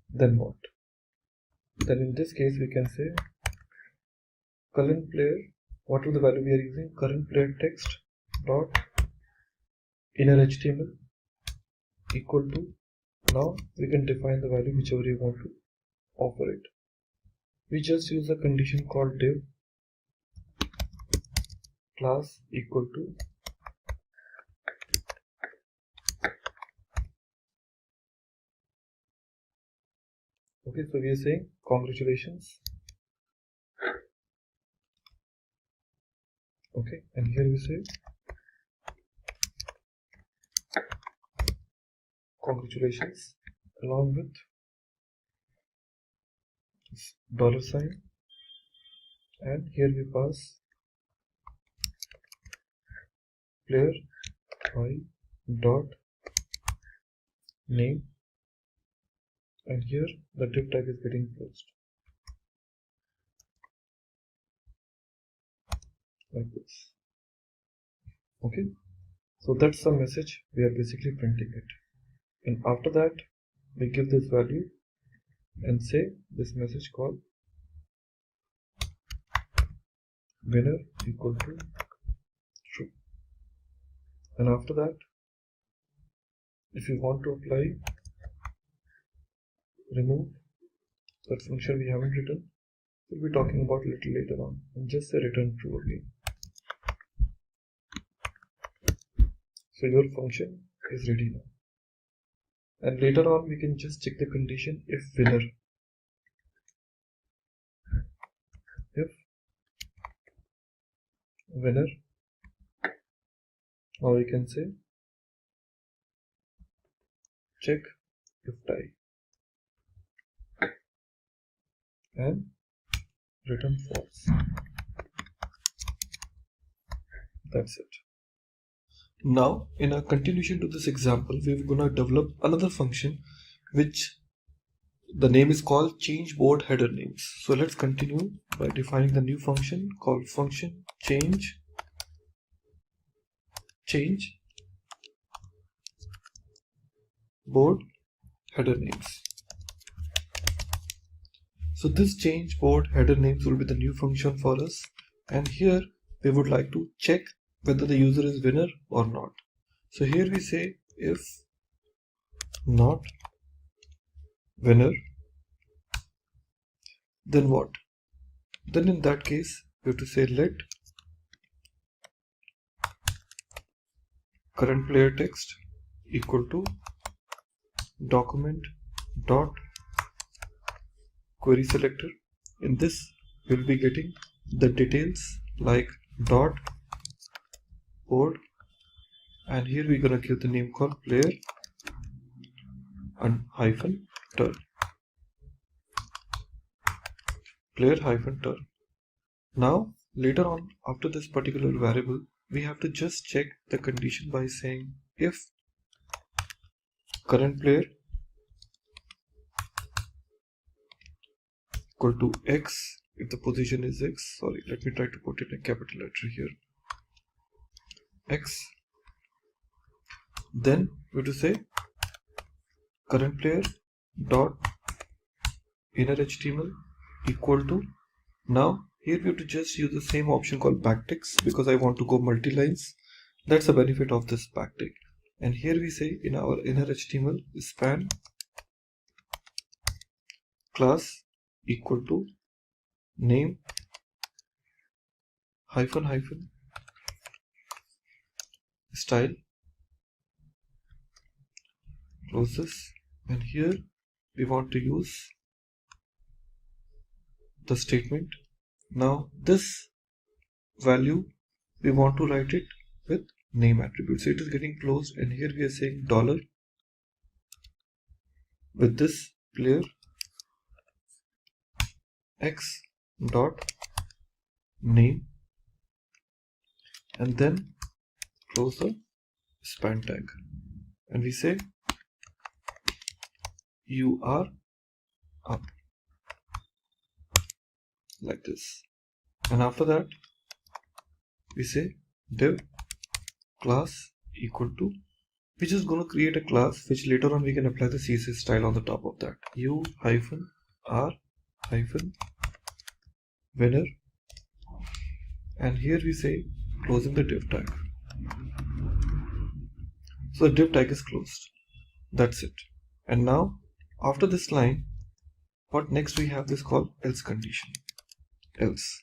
then what? Then in this case we can say current player, whatever the value we are using, current player text dot inner HTML equal to, now we can define the value whichever you want to offer it. We just use a condition called div class equal to okay, so we are saying congratulations. Okay, and here we say congratulations along with this dollar sign, and here we pass player I dot name, and here the div tag is getting closed like this. Okay, so that's the message we are basically printing it, and after that we give this value and say this message called winner equal to true, and after that if you want to apply remove that function we haven't written, we'll be talking about a little later on, and just say return true again. So your function is ready now, and later on we can just check the condition if winner, if winner, or we can say check if tie and return false. That's it. Now in a continuation to this example, we're gonna develop another function which the name is called change board header names. So let's continue by defining the new function called function change board header names. So this change board header names will be the new function for us, and here we would like to check whether the user is winner or not. So here we say if not winner, then what? Then in that case we have to say let current player text equal to document dot query selector. In this we'll be getting the details like dot board, and here we're gonna give the name called player and hyphen turn. Player hyphen turn. Now later on, after this particular variable, we have to just check the condition by saying if current player equal to x, if the position is x, sorry, let me try to put it in capital letter here, x, then we have to say current player dot inner HTML equal to, now here we have to just use the same option called backticks because I want to go multi-lines. That's the benefit of this backtick. And here we say in our inner HTML span class equal to name hyphen hyphen style, close this, and here we want to use the statement. Now this value we want to write it with name attribute, so it is getting closed, and here we are saying dollar with this player x dot name, and then close the span tag, and we say you are up, like this. And after that we say div class equal to, we're just going to create a class which later on we can apply the CSS style on the top of that, u hyphen r hyphen winner, and here we say closing the div tag. So the div tag is closed. That's it. And now after this line, what next we have this called else condition. Else.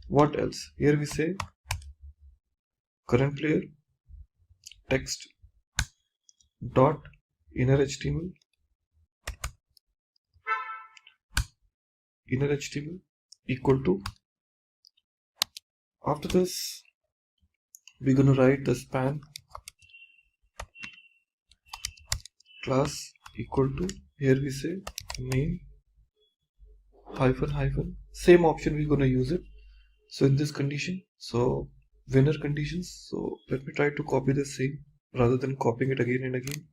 What else? Here we say current player text dot inner HTML equal to, after this we're going to write the span class equal to, here we say name hyphen hyphen, same option we're going to use it. So in this condition, so winner conditions, so let me try to copy the same rather than copying it again and again.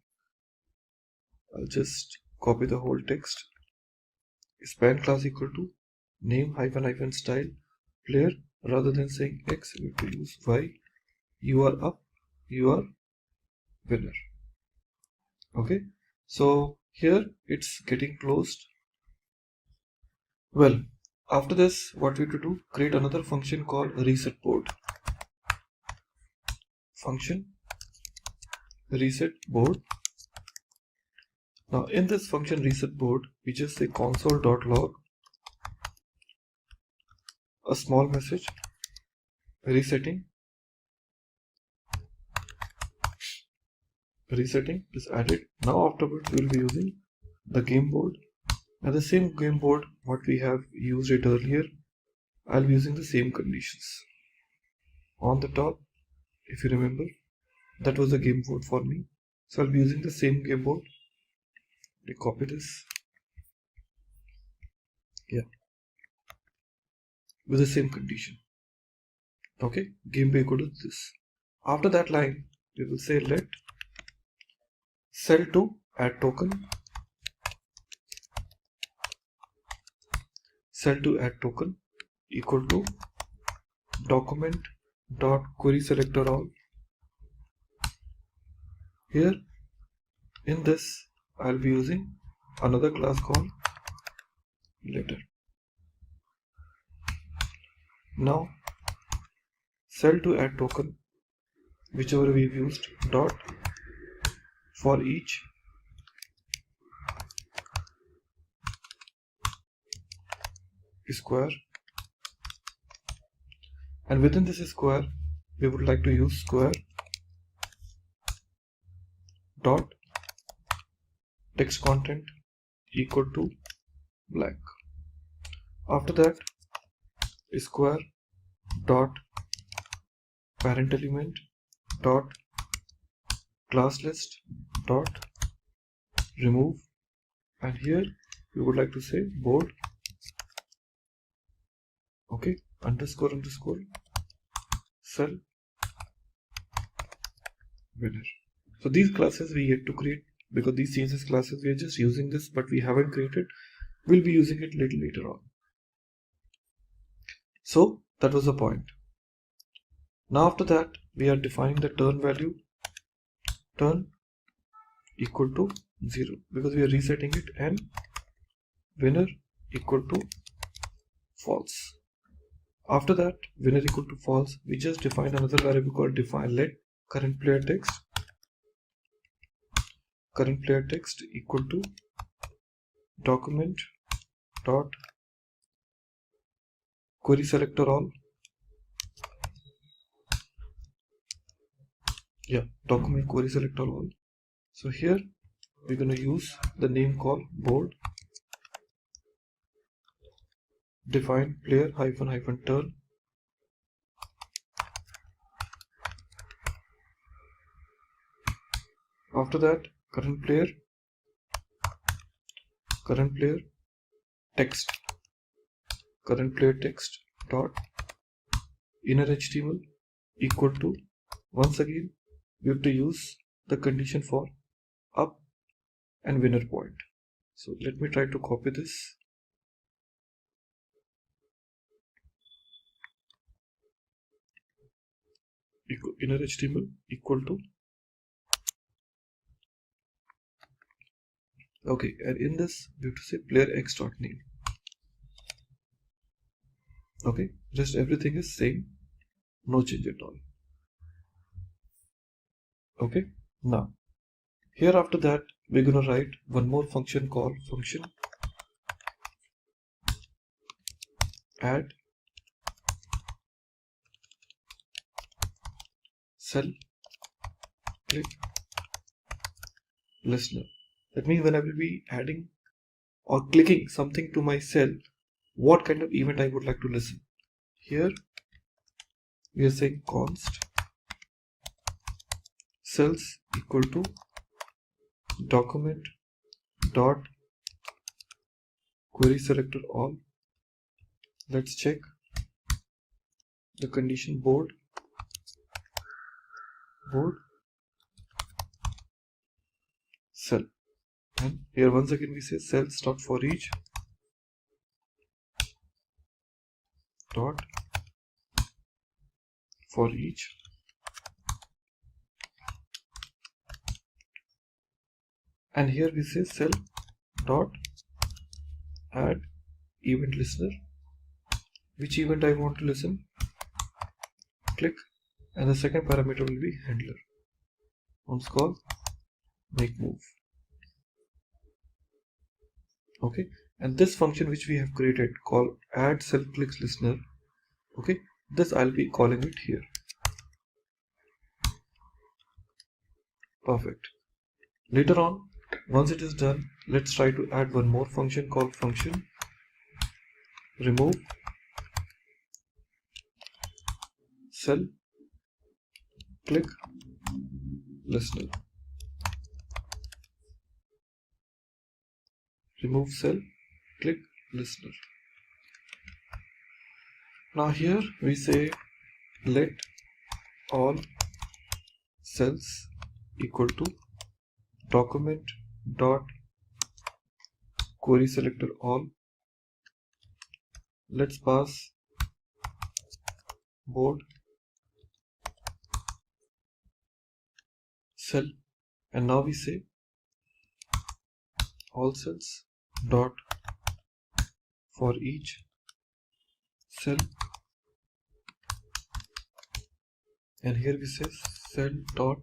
I'll just copy the whole text. Span class equal to name hyphen hyphen style player, rather than saying x we have to use y, you are up, you are winner. Okay, so here it's getting closed. Well, after this what we have to do, create another function called reset board. Function reset board. Now in this function reset board we just say console.log a small message resetting is added. Now afterwards we will be using the game board, and the same game board what we have used it earlier, I'll be using the same conditions. On the top, if you remember, that was the game board for me, so I'll be using the same game board. Let me copy this, yeah, with the same condition. Okay, game board equal to this. After that line we will say let cell to add token equal to document dot query selector all. Here in this I'll be using another class called letter. Now cell to add token, whichever we've used, dot for each square, and within this square we would like to use square dot text content equal to blank. After that, square dot parent element dot class list dot remove, and here we would like to say board, okay, underscore cell winner. So these classes we yet to create, because these CSS classes we are just using this, but we haven't created. We'll be using it little later on. So that was the point. Now after that, we are defining the turn value, turn equal to 0, because we are resetting it, and winner equal to false. After that, winner equal to false, we just define another variable called define let current player text equal to document dot query selector all. Document query selector all. So here we're going to use the name called board define player hyphen turn. After that, current player text dot inner HTML equal to, once again we have to use the condition for up and winner point. So let me try to copy this. Inner HTML equal to, okay, and in this we have to say player x dot name. Okay, just everything is same, no change at all. Okay, now here after that we're gonna write one more function called function add cell click listener. That means when I will be adding or clicking something to my cell, what kind of event I would like to listen. Here we are saying const cells equal to document dot query selector all. Let's check the condition board cell, and here once again we say cells dot for each dot for each, and here we say cell dot add event listener, which event I want to listen, click, and the second parameter will be handler, once called make move. Okay, and this function which we have created called add cell clicks listener, okay, this I'll be calling it here. Perfect. Later on, once it is done, let's try to add one more function called function remove cell click listener. Remove cell click listener. Now here we say let all cells equal to document dot query selector all. Let's pass board cell, and now we say all cells dot for each cell, and here we say cell dot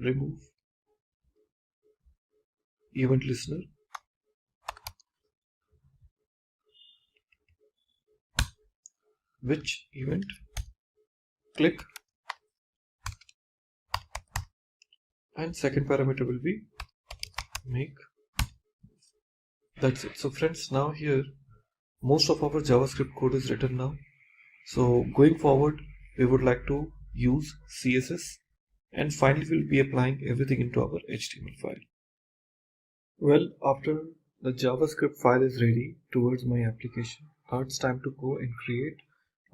remove event listener, which event click, and second parameter will be make. That's it. So friends, now here most of our JavaScript code is written now. So going forward, we would like to use CSS, and finally we'll be applying everything into our HTML file. Well, after the JavaScript file is ready towards my application, now it's time to go and create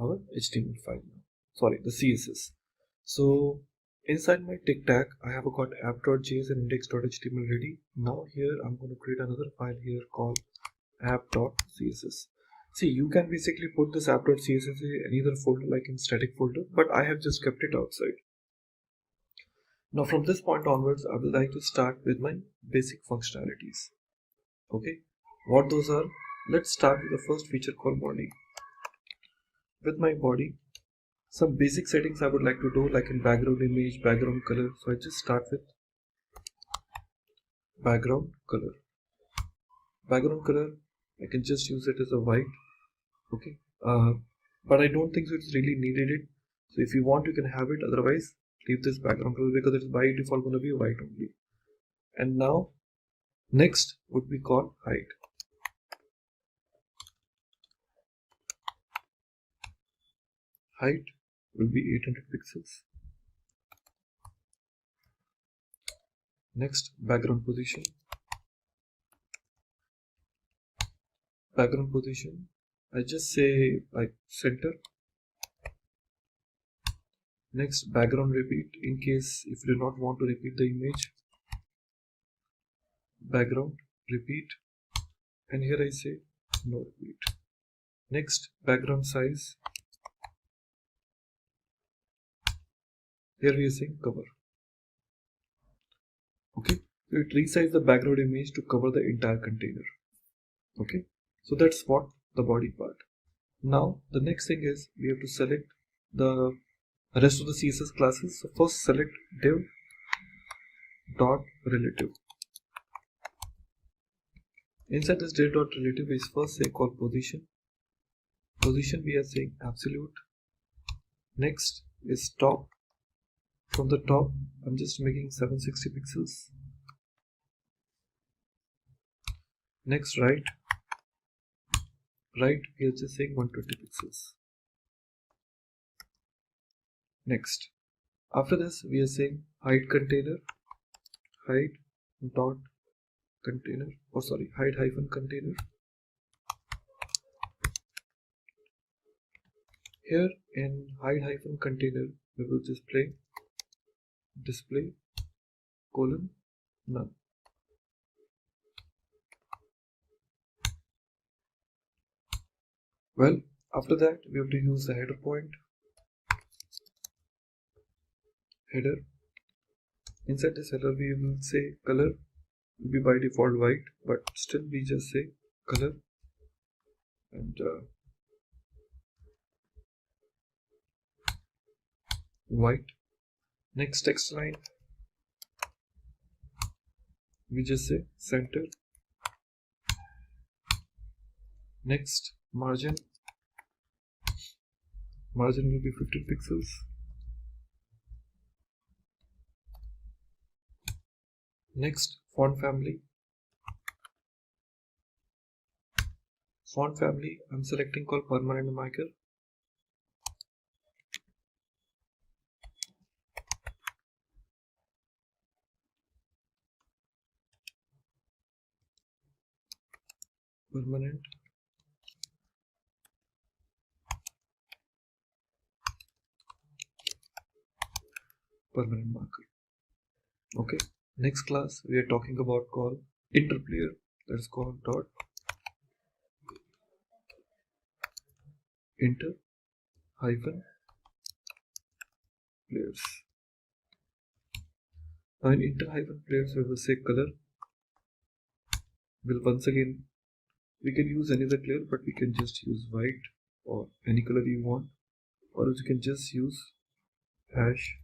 our HTML file now. Sorry, the CSS. So inside my tic-tac, I have got app.js and index.html ready. Now here I'm going to create another file here called app.css. See, you can basically put this app.css in any other folder like in static folder, but I have just kept it outside. Now from this point onwards, I would like to start with my basic functionalities. Okay, what those are? Let's start with the first feature called body. With my body, some basic settings I would like to do, like in background image, background color. So I just start with background color. Background color, I can just use it as a white. Okay, but I don't think so it's really needed it. So if you want, you can have it. Otherwise, leave this background color because it's by default going to be white only. And now next would be called height. Height will be 800 pixels. Next, background position. Background position, I just say like center. Next, background repeat, in case if you do not want to repeat the image. Background repeat, and here I say no repeat. Next, background size. Here we are saying cover. Okay, so it resizes the background image to cover the entire container. Okay, so that's what the body part. Now the next thing is we have to select the rest of the CSS classes. So first select div dot relative. Inside this div dot relative is first say called position. Position we are saying absolute. Next is top. From the top I'm just making 760 pixels. Next right. Right we are just saying 120 pixels. Next, after this we are saying height container, height dot container, or sorry, height hyphen container. Here in height hyphen container we will just display colon none. Well, after that we have to use the header point. Header. Inside this header we will say color will be by default white, but still we just say color and white. Next text line we just say center. Next margin will be 15 pixels. Next, font family. Font family I'm selecting called permanent marker. Permanent marker. Okay, next class we are talking about called interplayer. That's called dot inter hyphen players. Now in inter hyphen players we will say color. Will once again we can use any other color, but we can just use white or any color you want, or you can just use hash.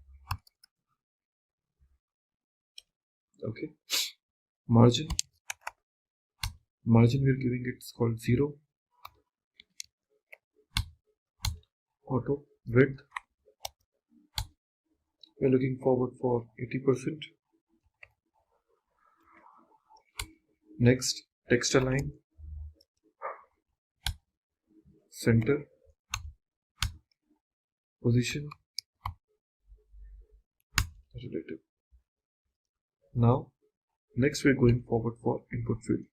Okay, margin we're giving it's called 0. Auto width we're looking forward for 80%. Next, text align, center, position, relative. Now, next we're going forward for input field.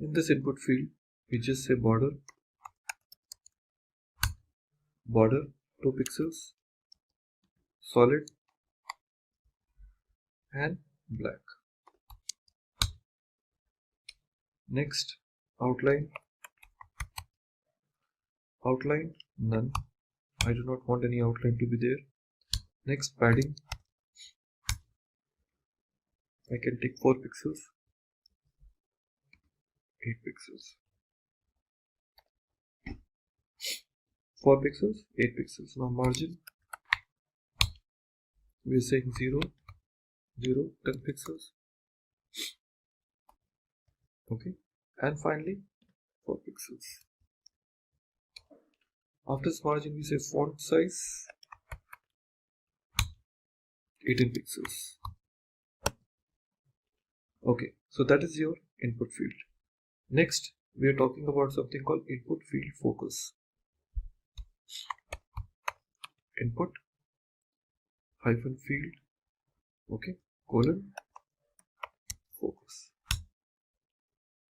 In this input field, we just say border 2 pixels, solid and black. Next, outline none. I do not want any outline to be there. Next, padding, I can take 4 pixels, 8 pixels, 4 pixels, 8 pixels. Now margin, we are saying 0, 0, 10 pixels. Okay, and finally 4 pixels. After this margin, we say font size 18 pixels. Okay, so that is your input field. Next, we are talking about something called input field focus. Input hyphen field, okay, colon focus.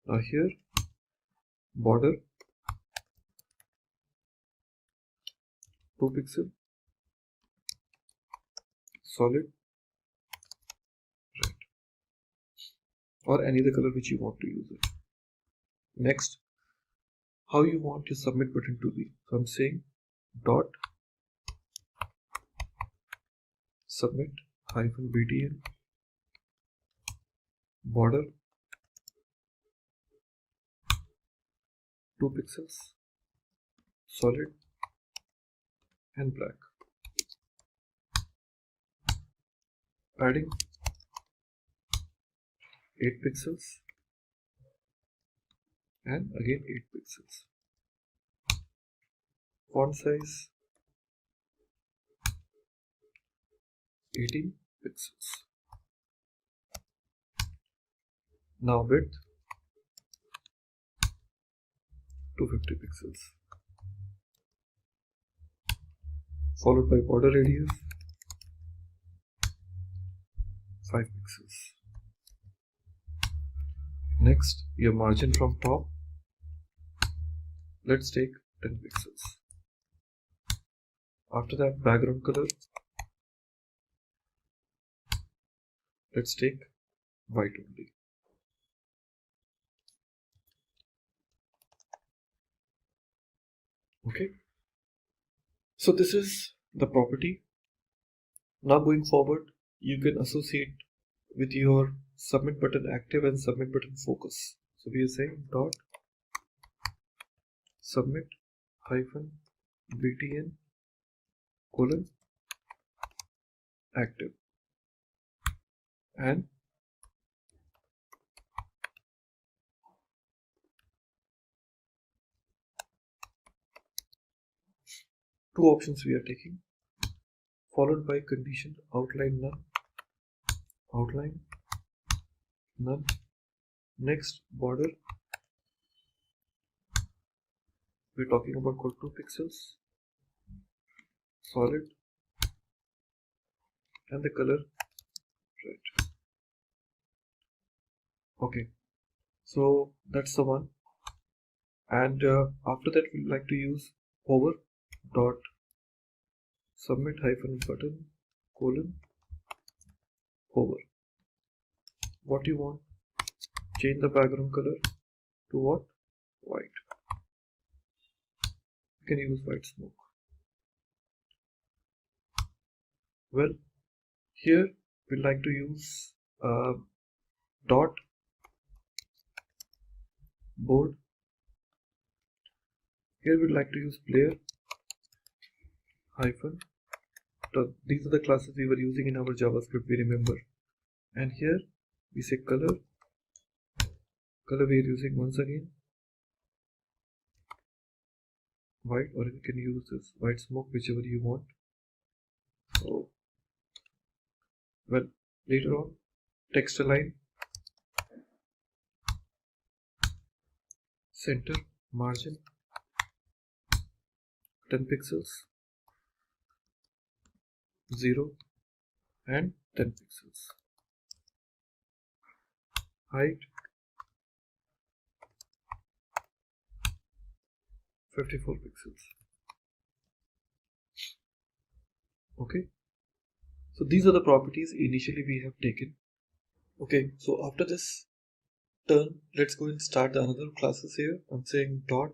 Now here, border 2 pixel, solid red, or any other color which you want to use it. Next, how you want your submit button to be. So I'm saying dot submit hyphen btn, border 2 pixels, solid and black, padding 8 pixels and again 8 pixels, font size 18 pixels. Now width 250 pixels, followed by border radius 5 pixels. Next, your margin from top, let's take 10 pixels. After that, background color, let's take white only. Okay, so this is the property. Now going forward, you can associate with your submit button active and submit button focus. So we are saying dot submit hyphen btn colon active, and two options we are taking, followed by condition outline none. Next, border, we're talking about code 2 pixels, solid, and the color red. Okay, so that's the one. And after that, we like to use hover dot submit hyphen button colon hover. What you want? Change the background color to what? White. You can use white smoke. Well, here we like to use dot board. Here we'd like to use player hyphen. These are the classes we were using in our JavaScript, we remember. And here we say color we are using once again white, or you can use this white smoke, whichever you want. So Well, later on, text align, center, margin, 10 pixels, 0 and 10 pixels. Height 54 pixels. Okay, so these are the properties initially we have taken. Okay, so after this turn, let's go and start the another classes here. I'm saying dot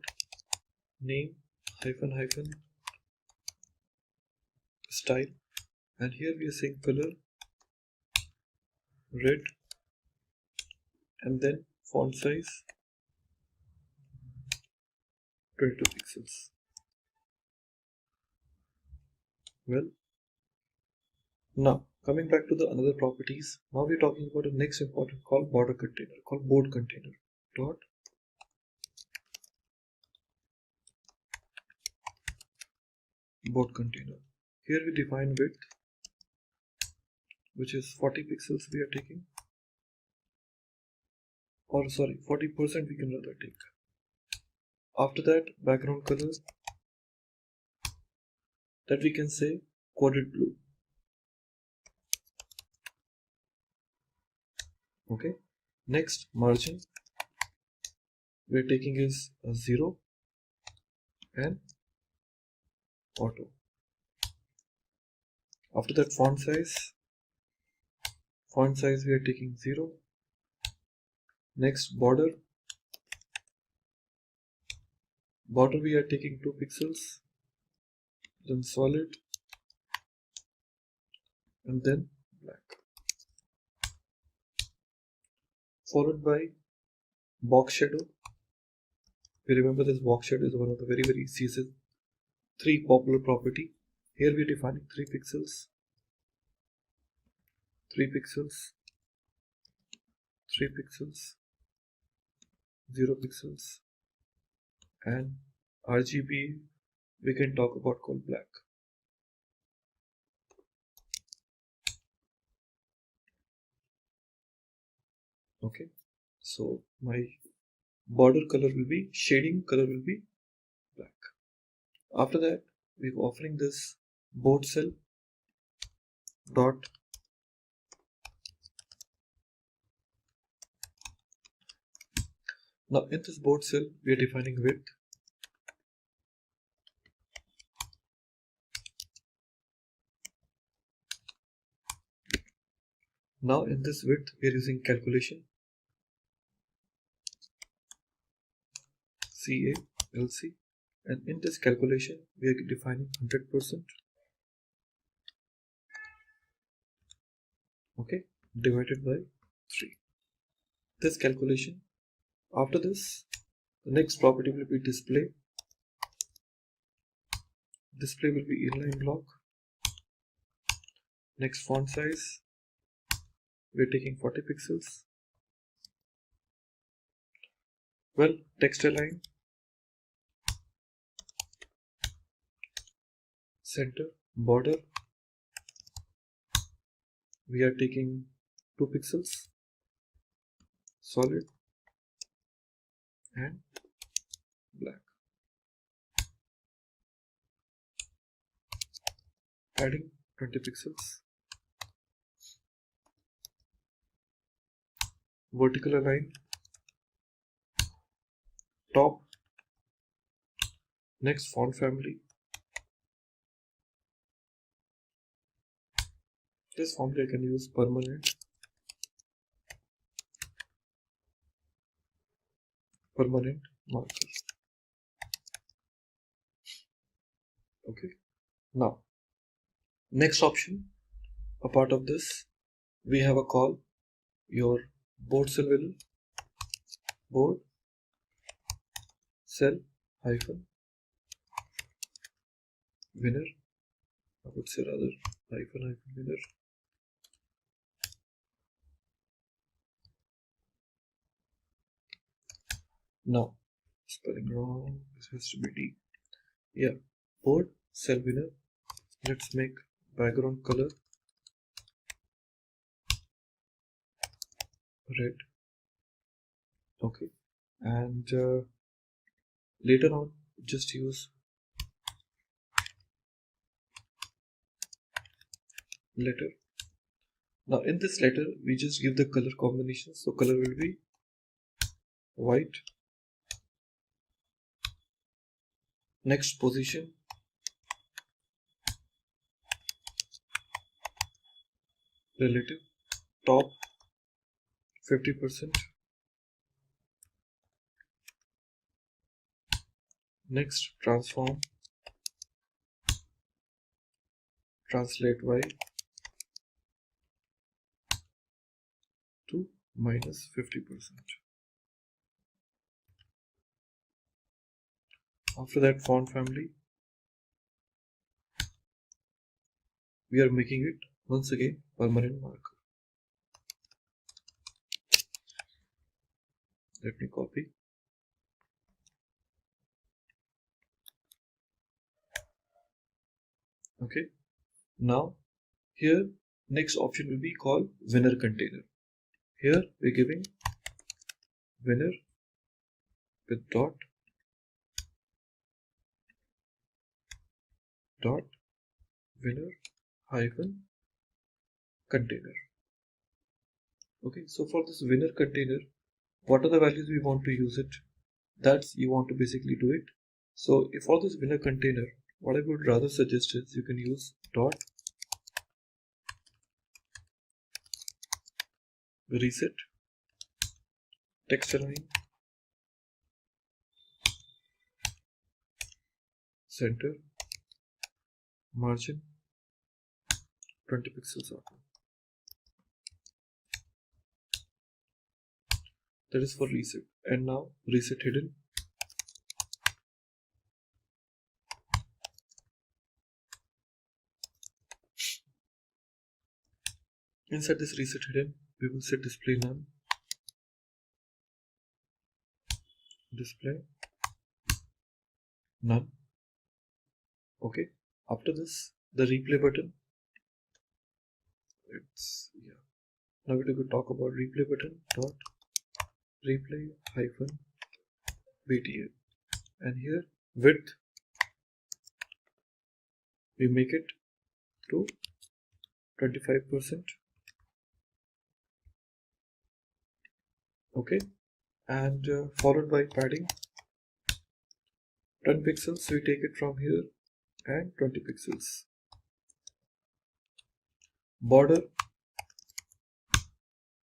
name hyphen style, and here we are saying color red, and then font size 22 pixels. Well, now coming back to the another properties, now we're talking about the next important called border container, called board container. Dot board container. Here we define width, which is 40 pixels we are taking, or sorry, 40% we can rather take. After that, background color, that we can say quadrat blue. Okay, next margin we are taking is a 0 and auto. After that, font size we are taking 0. Next, border we are taking 2 pixels, then solid, and then black, followed by box shadow. We remember this box shadow is one of the very CSS3 popular property. Here we are defining 3 pixels, 3 pixels, 3 pixels, 0 pixels, and RGB we can talk about called black. Okay, so my border color will be, shading color will be black. After that, we're offering this board cell dot now in this board cell we are defining width, now in this width we are using calculation CALC, and in this calculation we are defining 100%, okay, divided by 3. This calculation. After this, the next property will be display. Display will be inline block. Next, font size, we're taking 40 pixels. Well, text align, center, border, we are taking 2 pixels, solid, and black. Adding 20 pixels. Vertical align, top. Next, font family. This family I can use permanent marker. Okay, now next option, a part of this, we have a call your board cell will board cell hyphen winner, I would say rather hyphen winner. Now, spelling wrong, this has to be D. Yeah, board cell winner. Let's make background color red. Okay, and later on just use letter. Now in this letter we just give the color combination, so color will be white. Next position, relative, top 50%. Next transform, translate y to minus 50%. After that, font family, we are making it once again permanent marker. Let me copy. Okay, now here next option will be called winner container. Here we're giving winner with dot winner hyphen container. Okay, so for this winner container, what are the values we want to use it? That's you want to basically do it. So if for this winner container, what I would rather suggest is you can use dot reset text align center margin 20 pixels out. That is for reset. And now reset hidden. Inside this reset hidden, we will set display none, display none. Okay, after this, the replay button. Now we will talk about replay button dot replay hyphen btn, and here width we make it to 25%. Okay, and followed by padding 10 pixels. We take it from here and 20 pixels. Border,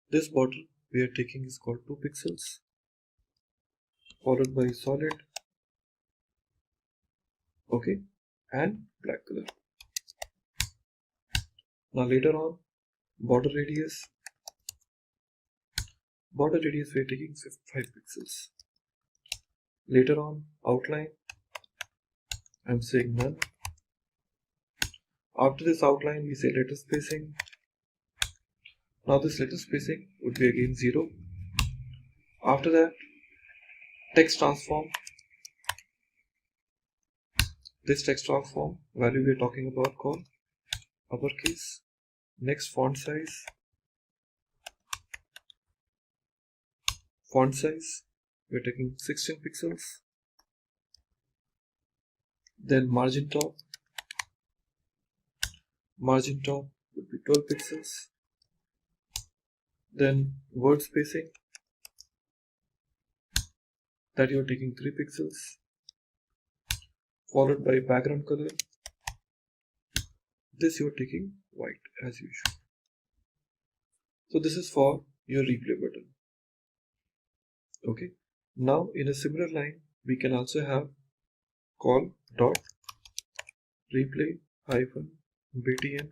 this border we are taking is called 2 pixels, followed by solid. Okay, and black color. Now later on, border radius we are taking 5 pixels. Later on, outline, I'm saying none. After this outline, we say letter spacing. Now this letter spacing would be again 0. After that, text transform. This text transform value we are talking about called uppercase. Next, font size. Font size, we are taking 16 pixels. Then margin top. Margin top would be 12 pixels. Then word spacing, that you are taking 3 pixels. Followed by background color. This you are taking white as usual. So this is for your replay button. Okay. Now in a similar line, we can also have call dot replay hyphen btn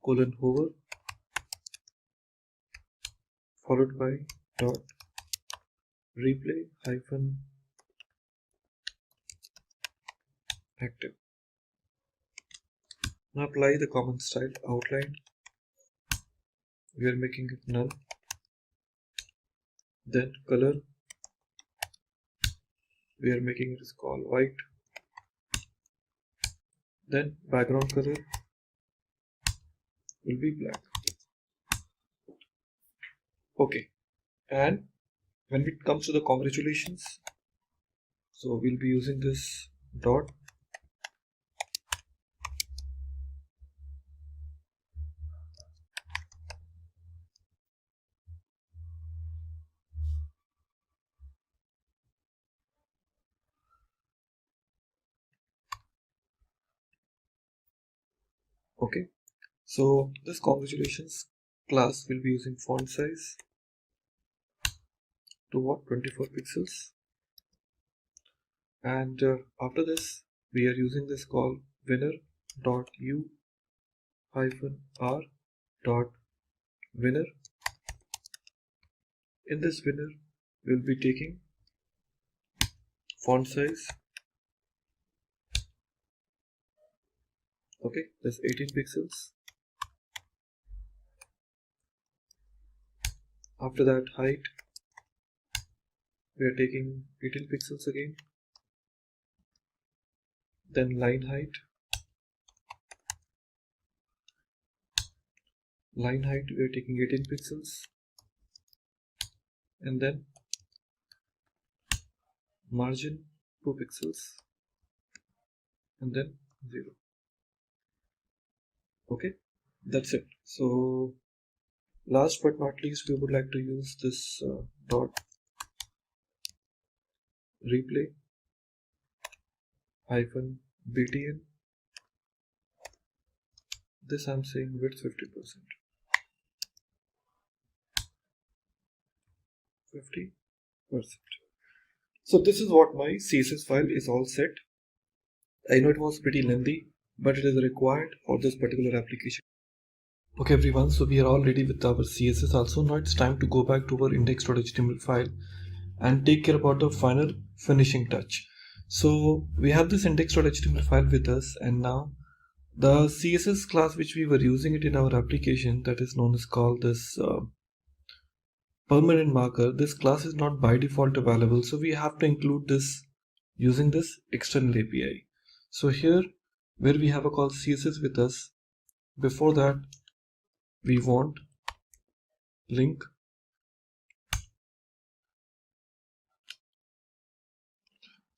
colon hover followed by dot replay hyphen active. Now apply the common style outline. We are making it none. Then color, we are making it is called white. Then background color will be black. Okay, and when it comes to the congratulations, so we'll be using this dot. Okay, so this congratulations class will be using font size to what, 24 pixels, and after this we are using this call winner dot u hyphen r dot winner. In this winner we'll be taking font size, okay, that's 18 pixels. After that height we are taking 18 pixels again. Then line height we are taking 18 pixels, and then margin 2 pixels, and then 0. Okay, that's it. So last but not least, we would like to use this dot replay hyphen btn. This I'm saying width 50%. 50%. So this is what my CSS file is all set. I know it was pretty lengthy, but it is required for this particular application. Okay everyone, so we are all ready with our CSS also. Now it's time to go back to our index.html file and take care about the final finishing touch. So we have this index.html file with us, and now the CSS class which we were using it in our application, that is known as called this permanent marker, this class is not by default available, so we have to include this using this external API. So here where we have a call CSS with us, before that we want link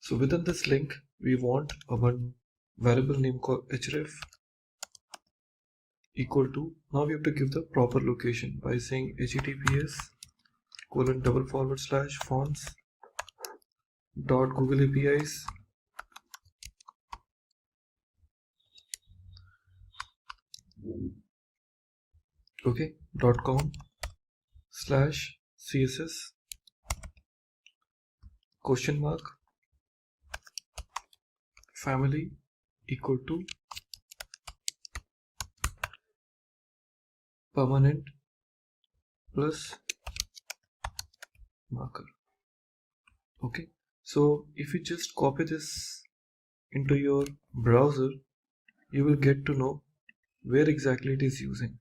So within this link, we want a one variable name called href equal to, now we have to give the proper location by saying https://fonts dot google apis okay .com/css question mark family equal to permanent plus marker. Okay, so if you just copy this into your browser, you will get to know where exactly it is using.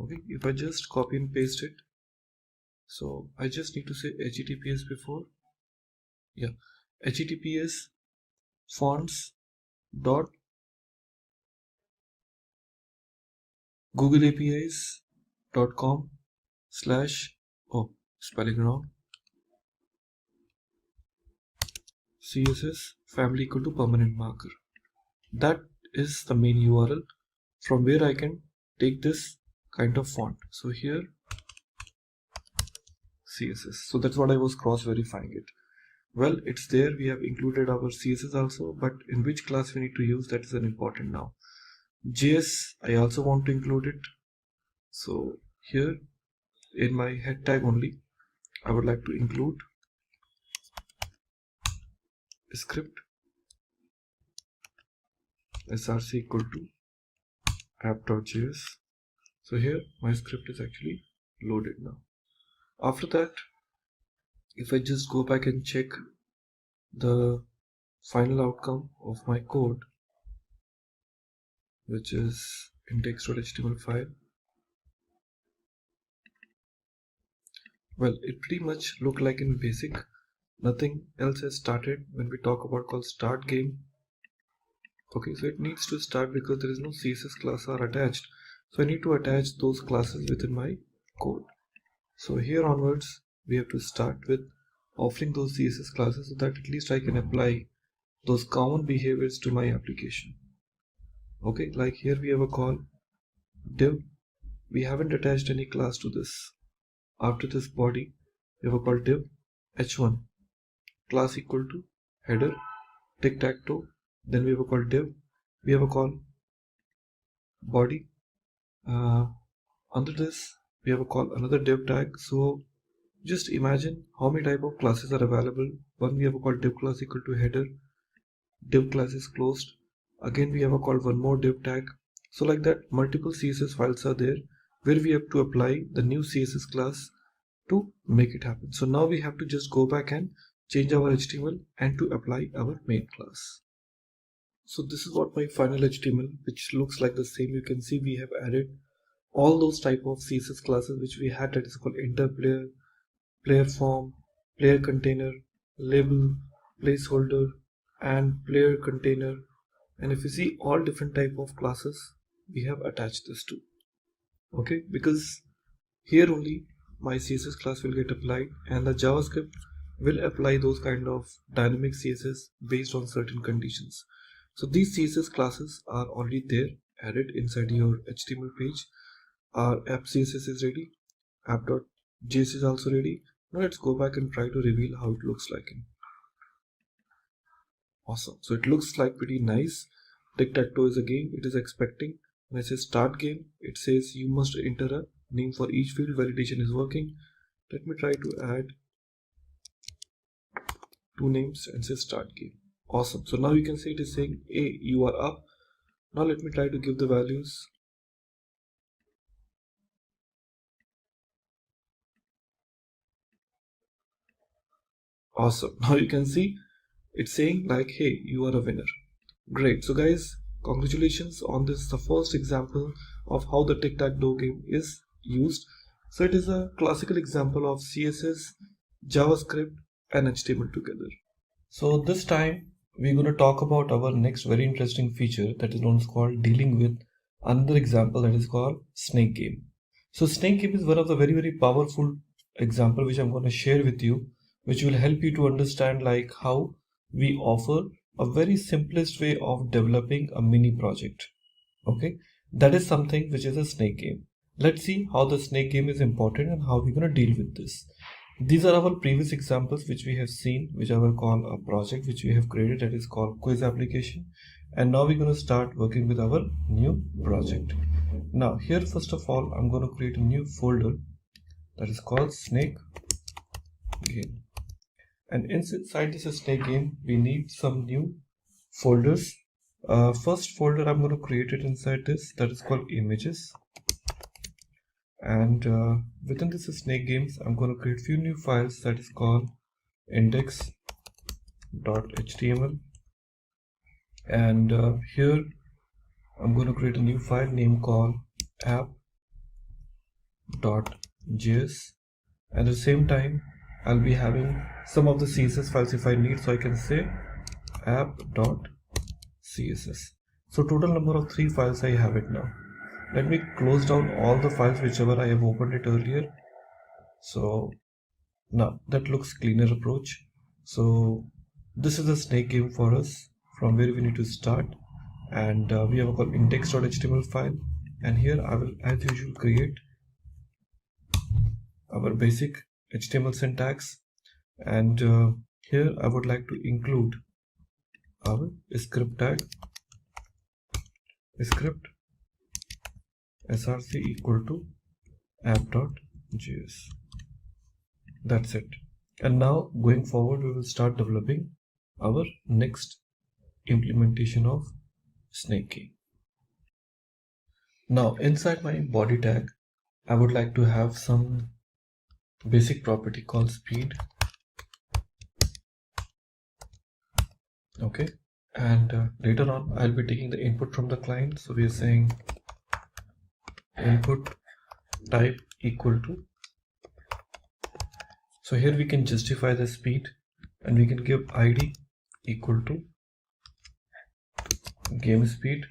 Okay, if I just copy and paste it, so I just need to say https before, yeah, https fonts dot googleapis.com/ oh, spelling wrong, css family equal to permanent marker. That is the main URL from where I can take this kind of font. So here CSS, so that's what I was cross verifying it. Well, it's there, we have included our CSS also, but in which class we need to use, that is an important now. JS, I also want to include it. So here in my head tag only, I would like to include script src equal to app.js. So here my script is actually loaded now. After that, if I just go back and check the final outcome of my code, which is index.html file, well, it pretty much look like in basic. Nothing else has started when we talk about called start game. Okay, so it needs to start because there is no CSS class are attached. So I need to attach those classes within my code. So here onwards, we have to start with offering those CSS classes so that at least I can apply those common behaviors to my application. Okay, like here we have a call div. We haven't attached any class to this. After this body, we have a call div h1 class equal to header tic-tac-toe. Then we have a call div. We have a call body. Under this, we have a call another div tag. So just imagine how many type of classes are available. One, we have a call div class equal to header. Div class is closed. Again, we have a call one more div tag. So like that, multiple CSS files are there where we have to apply the new CSS class to make it happen. So now we have to just go back and change our HTML and to apply our main class. So this is what my final HTML, which looks like the same. You can see we have added all those type of CSS classes which we had, that is called enter player, player form, player container, label, placeholder, and player container. And if you see all different type of classes, we have attached this to. Okay, because here only my CSS class will get applied and the JavaScript will apply those kind of dynamic CSS based on certain conditions. So these CSS classes are already there added inside your HTML page. Our app CSS is ready, app.js is also ready. Now let's go back and try to reveal how it looks like. Awesome. So it looks like pretty nice. Tic-tac-toe is a game. It is expecting. When I say start game, it says you must enter a name for each field. Validation is working. Let me try to add 2 names and say start game. Awesome. So now you can see it is saying, hey, you are up. Now let me try to give the values. Awesome. Now you can see it's saying like, hey, you are a winner. Great. So guys, congratulations on this, the first example of how the tic-tac-toe game is used. So it is a classical example of CSS, JavaScript and HTML together. So this time we're going to talk about our next very interesting feature that is known as called dealing with another example that is called snake game. So snake game is one of the very powerful example which I'm going to share with you, which will help you to understand like how we offer a very simplest way of developing a mini project. Okay, that is something which is a snake game. Let's see how the snake game is important and how we're going to deal with this. These are our previous examples which we have seen, which I will call a project which we have created, that is called quiz application. And now we're going to start working with our new project. Now here, first of all, I'm going to create a new folder that is called snake game. And inside this snake game, we need some new folders. First folder I'm going to create it inside this, that is called images. And within this snake games, I'm going to create few new files that is called index.html. And here I'm going to create a new file name called app.js. At the same time, I'll be having some of the CSS files if I need, so I can say app.css. So total number of 3 files I have it now. Let me close down all the files whichever I have opened it earlier. So now that looks cleaner approach. So this is a snake game for us from where we need to start. And we have a called index.html file. And here I will, as usual, create our basic HTML syntax. And here I would like to include our script tag, script src equal to app.js. That's it. And now going forward, we will start developing our next implementation of snake game. Now inside my body tag, I would like to have some basic property called speed. Okay, and later on I'll be taking the input from the client. So we are saying input type equal to. So here we can justify the speed and we can give id equal to game speed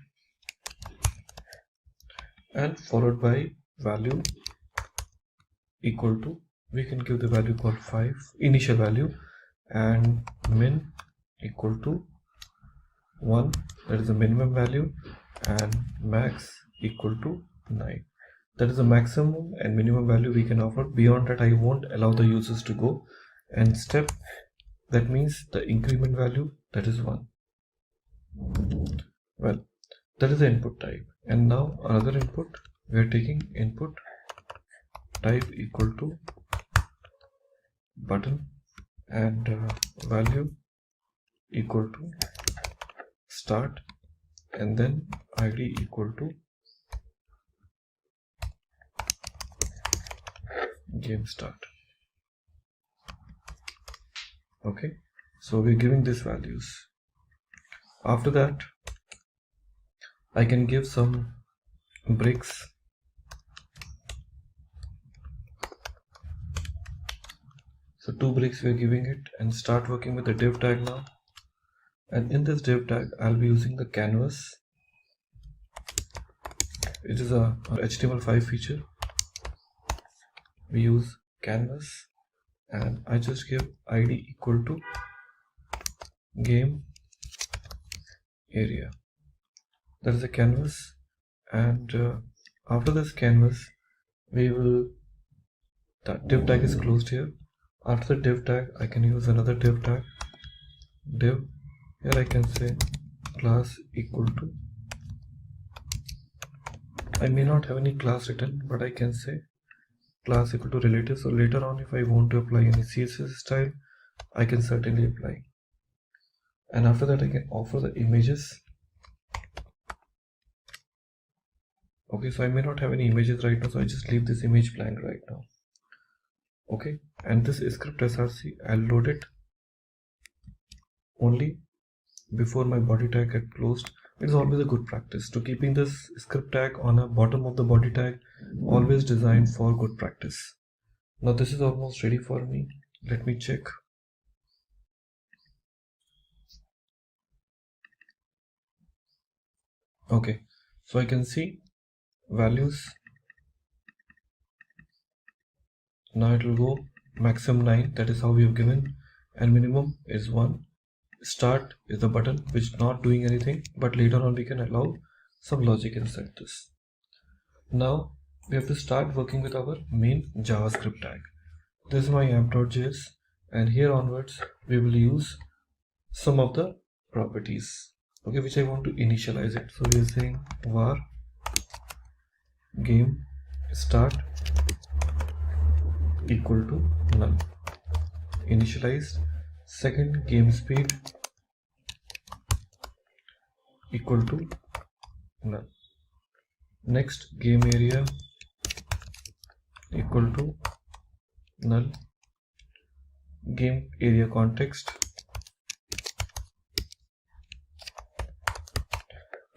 and followed by value equal to, we can give the value called 5, initial value, and min equal to 1, that is the minimum value, and max equal to 9. That is the maximum and minimum value we can offer. Beyond that, I won't allow the users to go. And step, that means the increment value, that is 1. Well, that is the input type. And now another input, we are taking input type equal to button, and value equal to start, and then id equal to game start. Okay, so we're giving these values. After that, I can give some breaks. So 2 breaks we are giving it, and start working with the div tag now. And in this div tag, I'll be using the canvas. It is a HTML5 feature. We use canvas, and I just give id equal to game area. That is a canvas, and after this canvas, we will, that div tag is closed here. After the div tag, I can use another div tag, div. Here I can say class equal to, I may not have any class written, but I can say class equal to relative. So later on, if I want to apply any CSS style, I can certainly apply. And after that, I can offer the images. Okay, so I may not have any images right now, so I just leave this image blank right now. Okay, and this script src, I'll load it only before my body tag get closed. It is always a good practice to keeping this script tag on the bottom of the body tag, always designed for good practice. Now this is almost ready for me. Let me check. Okay, so I can see values. Now it will go maximum 9, that is how we have given, and minimum is 1. Start is the button which is not doing anything, but later on we can allow some logic inside this. Now we have to start working with our main JavaScript tag. This is my app.js, and here onwards we will use some of the properties, okay, which I want to initialize it. So we are saying var game start equal to null, initialized. Second, game speed equal to null. Next, game area equal to null. Game area context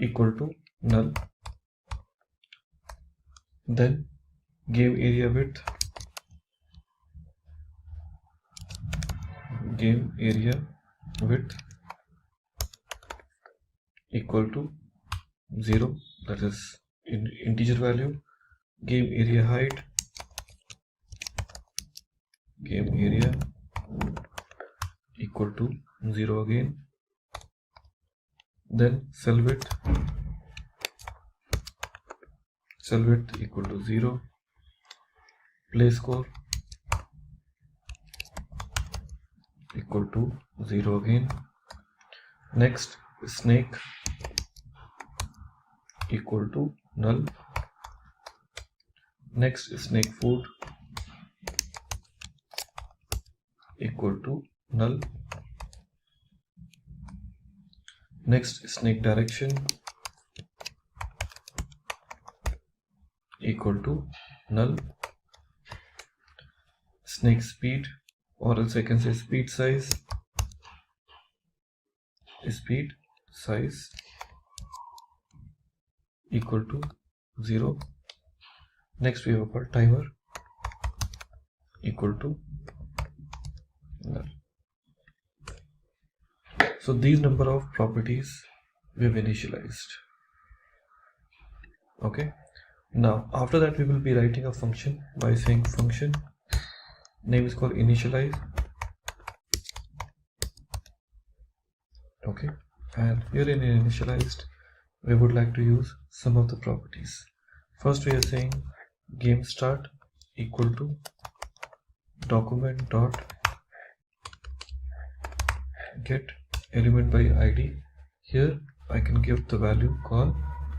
equal to null. Then game area width, game area width equal to 0, that is integer value. Game area height, game area equal to 0 again. Then cell width equal to 0. Play score equal to 0 again. Next, snake equal to null. Next, snake food equal to null. Next, snake direction equal to null. Snake speed, or else I can say speed size equal to 0. Next we have a timer equal to null. So these number of properties we have initialized. Okay, Now after that we will be writing a function by saying function name is called initialize. Okay, and here in initialized we would like to use some of the properties. First we are saying game start equal to document dot get element by id. Here I can give the value called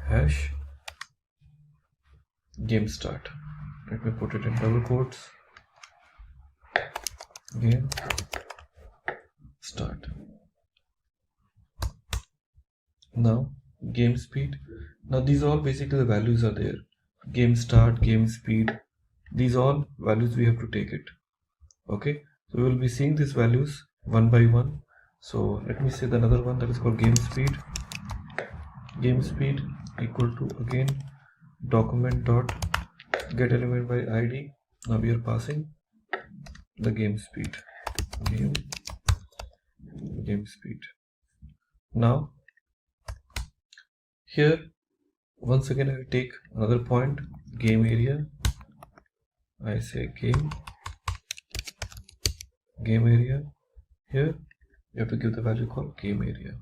hash game start. Let me put it in double quotes, game start. Now game speed, now these all basically the values are there, game start, game speed, these all values we have to take it. Okay, so we will be seeing these values one by one. So let me say the another one, that is called game speed. Game speed equal to again document dot get element by id. Now we are passing the game speed, game speed. Now here once again I will take another point, game area. I say game area. Here you have to give the value called game area.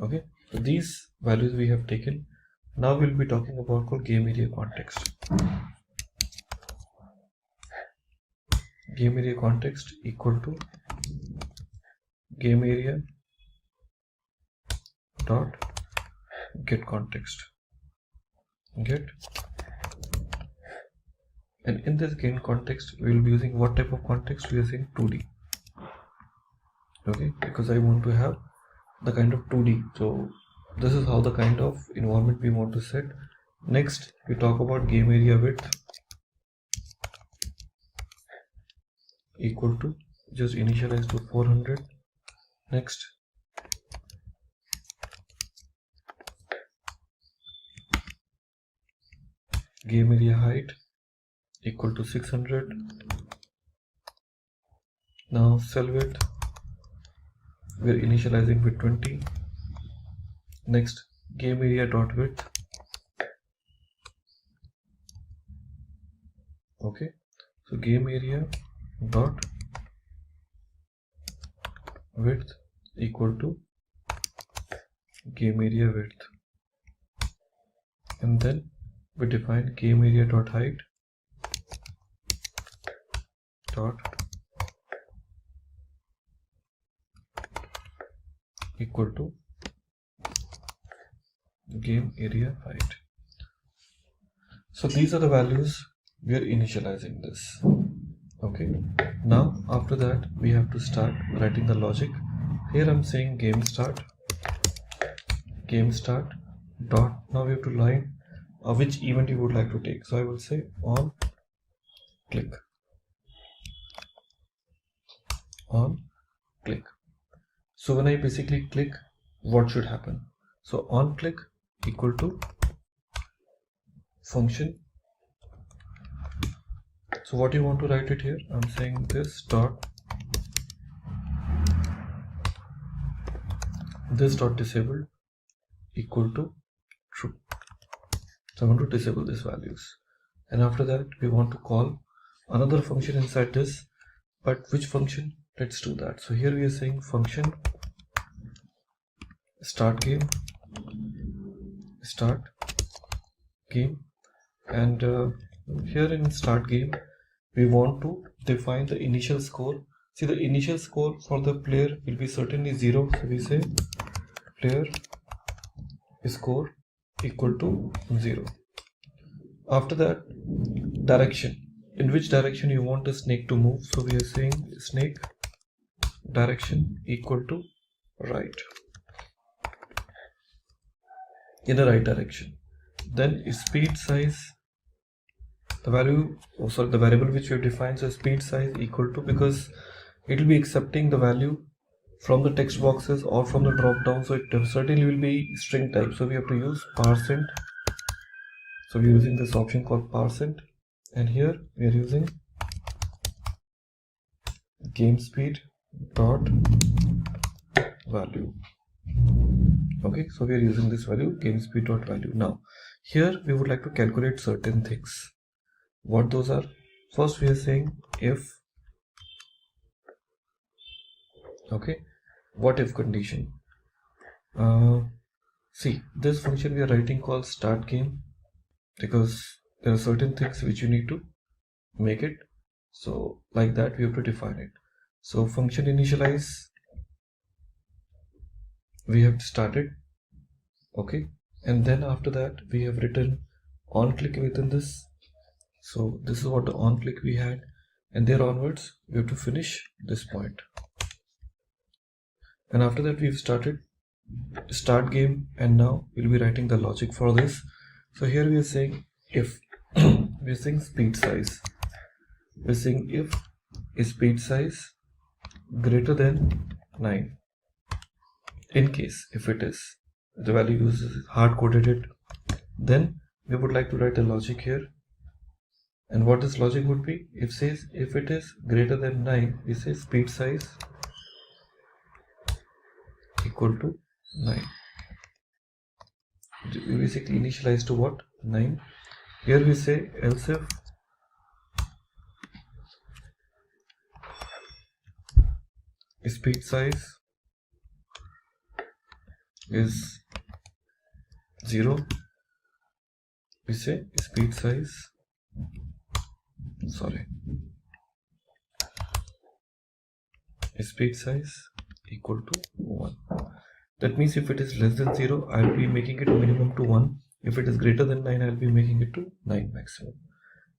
Okay, so these values we have taken. Now we'll be talking about called game area context. Game area context equal to game area dot get context, get, and in this game context we will be using what type of context? We are saying 2D. Okay, because I want to have the kind of 2D, so this is how the kind of environment we want to set. Next we talk about game area width equal to just initialize to 400. Next game area height equal to 600. Now cell width we are initializing with 20. Next game area dot width. Okay, so game area dot width equal to game area width, and then we define game area dot height dot equal to game area height. So these are the values we are initializing this. Okay, now after that we have to start writing the logic. Here I'm saying game start dot, now we have to line which event you would like to take. So I will say on click, on click. So when I basically click, what should happen? So on click equal to function. So what you want to write it here? I'm saying this dot disabled equal to true. So I want to disable these values, and after that we want to call another function inside this. But which function? Let's do that. So here we are saying function start game, and here in start game we want to define the initial score. See, the initial score for the player will be certainly 0, so we say player score equal to 0. After that, direction, in which direction you want the snake to move. So we are saying snake direction equal to right, in the right direction. Then speed size, the value, the variable which we have defined, so speed size equal to, because it will be accepting the value from the text boxes or from the drop down, so it certainly will be string type, so we have to use %. So we are using this option called %, and here we are using game speed dot value. Okay, so we are using this value game speed dot value. Now Here we would like to calculate certain things. What those are? First we are saying if, okay, what if condition. See, this function we are writing called start game, because there are certain things which you need to make it. So like that we have to define it. So function initialize, we have started, okay, and then after that we have written on click within this. So this is what the on click we had, and there onwards we have to finish this point. And after that we've started start game, and now we'll be writing the logic for this. So here we are saying if we're saying speed size, we're saying if is speed size greater than 9. In case if it is, the value uses hard coded it, then we would like to write a logic here. And what this logic would be, if says if it is greater than 9, we say speed size equal to 9. We basically initialize to what? 9. Here we say else if speed size is 0, we say speed size, speed size equal to 1. That means if it is less than 0, I'll be making it minimum to 1. If it is greater than 9, I'll be making it to 9 maximum.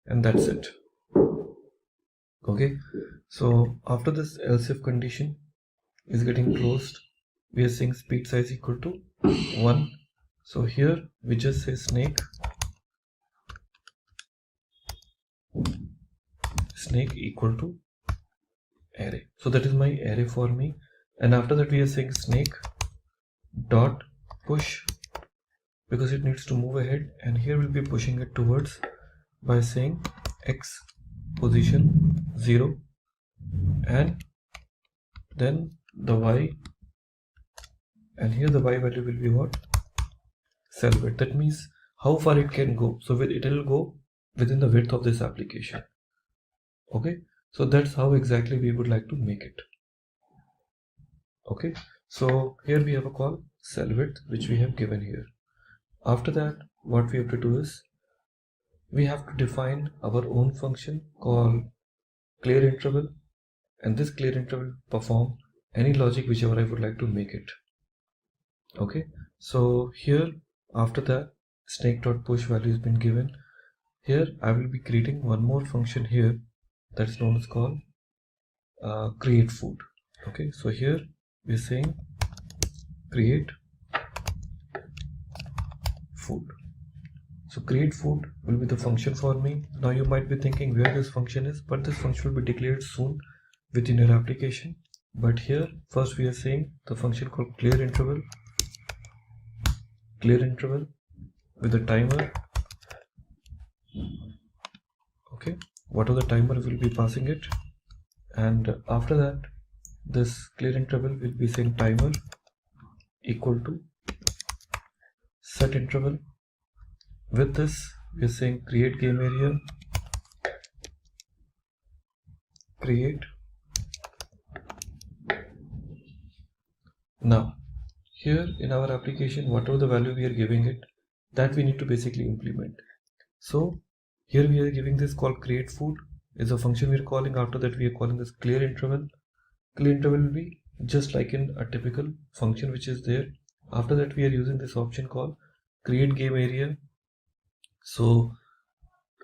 And that's it. Okay. So after this else if condition is getting closed, we are saying speed size equal to 1. So here we just say snake equal to array. So that is my array for me. And after that we are saying snake dot push, because it needs to move ahead, and here we'll be pushing it towards by saying x position 0, and then the y, and here the y value will be what? Cell width. That means how far it can go. So it will go within the width of this application. Okay, so that's how exactly we would like to make it. Okay, so here we have a call cell width, which we have given here. After that, what we have to do is we have to define our own function called clear interval, and this clear interval perform any logic whichever I would like to make it. Okay, so here after that snake.push value has been given. Here I will be creating one more function here that's known as called create food. Okay, so here we're saying create food. So create food will be the function for me. Now you might be thinking where this function is, but this function will be declared soon within your application. But here first we are saying the function called clear interval with a timer. Okay, whatever the timer will be passing it, and after that this clear interval will be saying timer equal to set interval. With this we are saying create game area, create. Now here in our application, whatever the value we are giving it, that we need to basically implement. So here we are giving this called create food is a function we are calling. After that we are calling this clear interval. Clear interval will be just like in a typical function which is there. After that we are using this option called create game area. So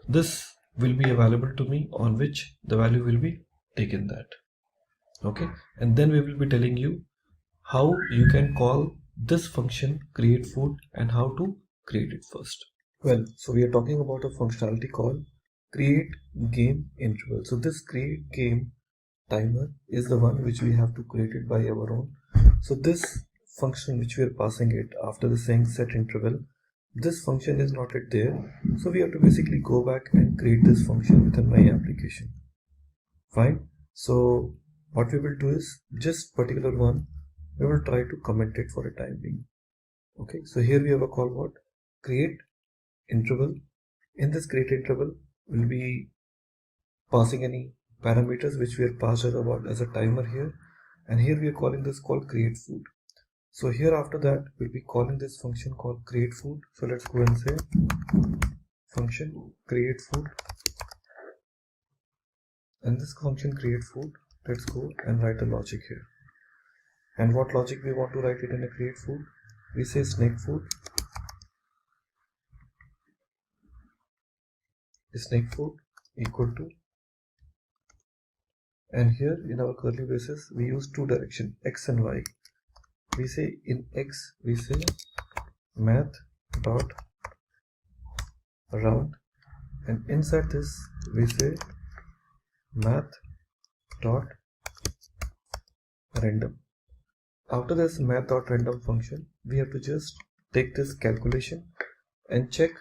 this will be available to me on which the value will be taken that. Okay, and then we will be telling you how you can call this function create food and how to create it first. Well, so we are talking about a functionality called create game interval. So this create game timer is the one which we have to create it by our own. So this function which we are passing it after the saying set interval, this function is not yet there. So we have to basically go back and create this function within my application. Fine. So what we will do is just particular one, we will try to comment it for a time being. Okay, so here we have a call what? Create interval. In this create interval, we'll be passing any parameters which we are passed about as a timer here, and here we are calling this called create food. So here after that we'll be calling this function called create food. So let's go and say function create food, and this function create food, let's go and write the logic here. And what logic we want to write it in a create food? We say snake food equal to, and here in our curly braces we use two direction, x and y. We say in x we say math dot round, and inside this we say math dot random. After this math dot random function, we have to just take this calculation and check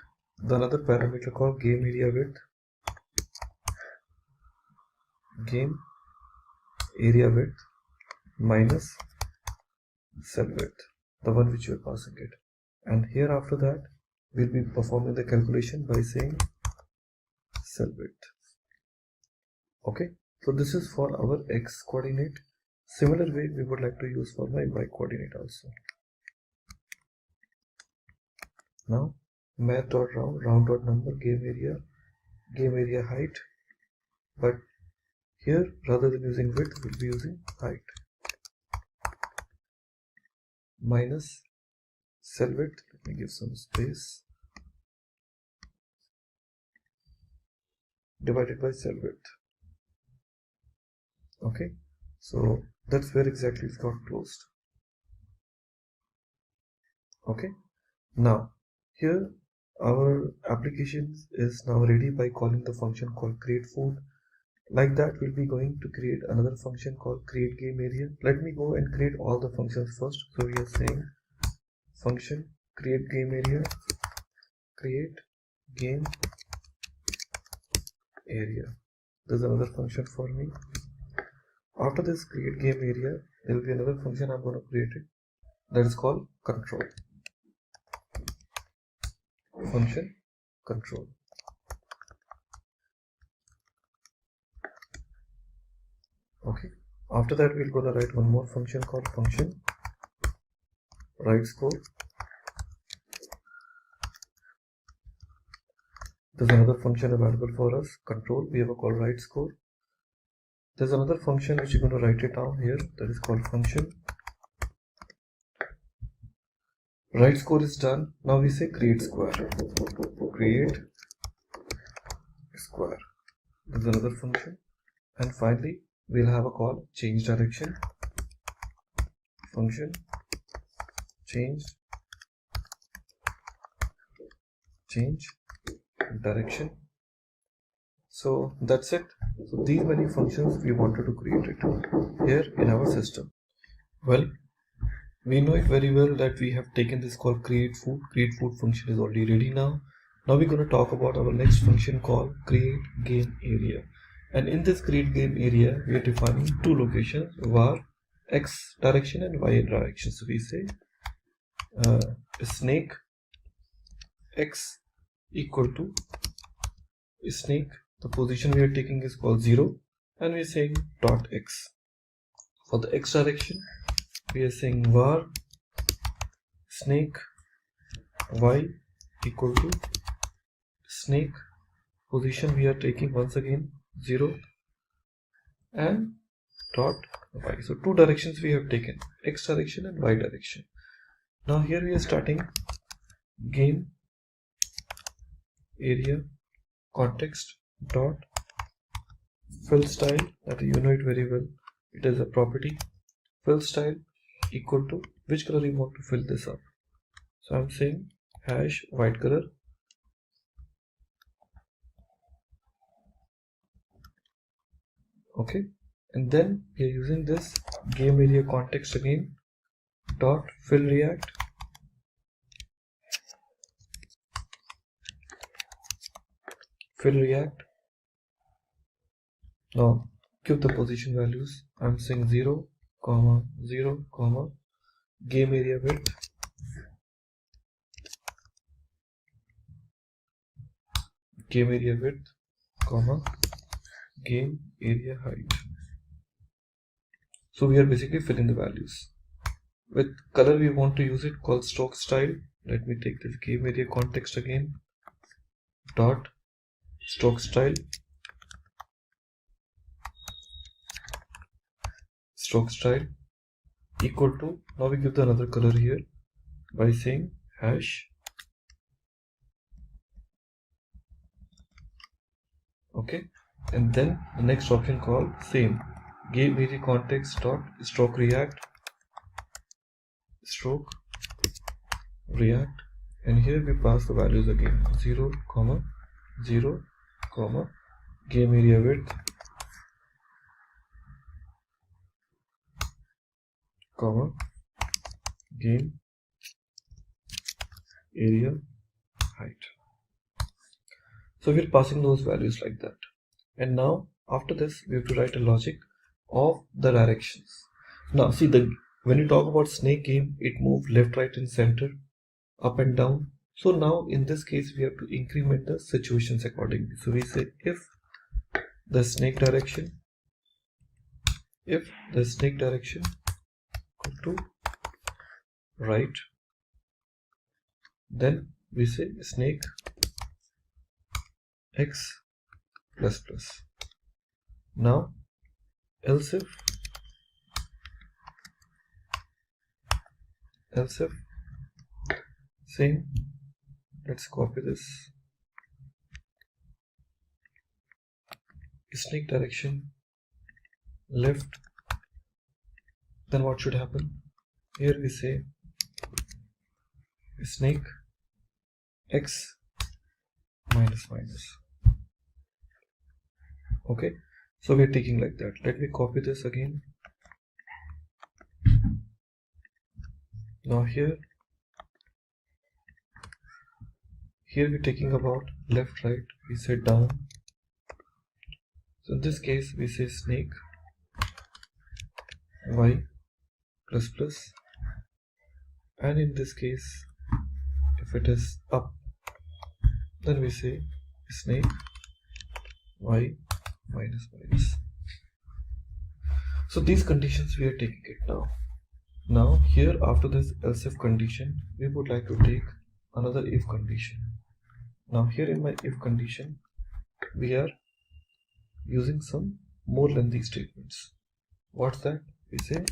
the another parameter called game area width minus cell width, the one which you are passing it. And here after that we'll be performing the calculation by saying cell width. Okay, so this is for our x coordinate. Similar way we would like to use for my y coordinate also. Now math dot round dot number, game area height, but here rather than using width we'll be using height, minus cell width, let me give some space, divided by cell width. Okay, so that's where exactly it got closed. Okay, now here our application is now ready by calling the function called create food. Like that we'll be going to create another function called create game area. Let me go and create all the functions first. So we are saying function create game area, create game area. There's another function for me. After this create game area, there will be another function I'm going to create it, that is called control. Function control. Okay, after that we'll go to write one more function called function write score. There's another function available for us, control, we have a called write score. There's another function which you're going to write it down here, that is called function write score is done. Now we say create square. Create square. There's another function, and finally we'll have a call change direction. Function change direction. So that's it. So these many functions we wanted to create it here in our system. Well, we know it very well that we have taken this called create food. Create food function is already ready now. Now we're going to talk about our next function called create game area. And in this create game area, we are defining two locations, var x direction and y direction. So we say snake x equal to snake, the position we are taking is called 0, and we are saying dot x. For the x direction, we are saying var snake y equal to snake, position we are taking once again 0, and dot y. So two directions we have taken, x direction and y direction. Now here we are starting game area context dot fill style, that you know it very well, it is a property. Fill style equal to which color you want to fill this up. So I'm saying hash white color. Okay, and then we are using this game area context again dot fill react. Now give the position values. I'm saying 0, 0, game area width game area width, comma, game area height. So we are basically filling the values. With color we want to use it called stroke style. Let me take this game area context again, dot stroke style, equal to, now we give the another color here by saying hash. Okay, and then the next option called same, game area context dot stroke react, and here we pass the values again, 0, 0, game area width, comma, game area height. So we're passing those values like that. And now after this we have to write a logic of the directions. Now see, when you talk about snake game, it moves left, right and center, up and down. So now in this case we have to increment the situations accordingly. So we say if the snake direction equal to right, then we say snake x plus plus. Now else if same, let's copy this, snake direction left, then what should happen? Here we say snake x minus. Okay, so we're taking like that. Let me copy this again. Now here we're taking about left, right, we say down. So in this case we say snake y plus plus, and in this case if it is up, then we say snake y minus. So these conditions we are taking it now. Now here after this else if condition, we would like to take another if condition. Now here in my if condition we are using some more lengthy statements. What's that? We say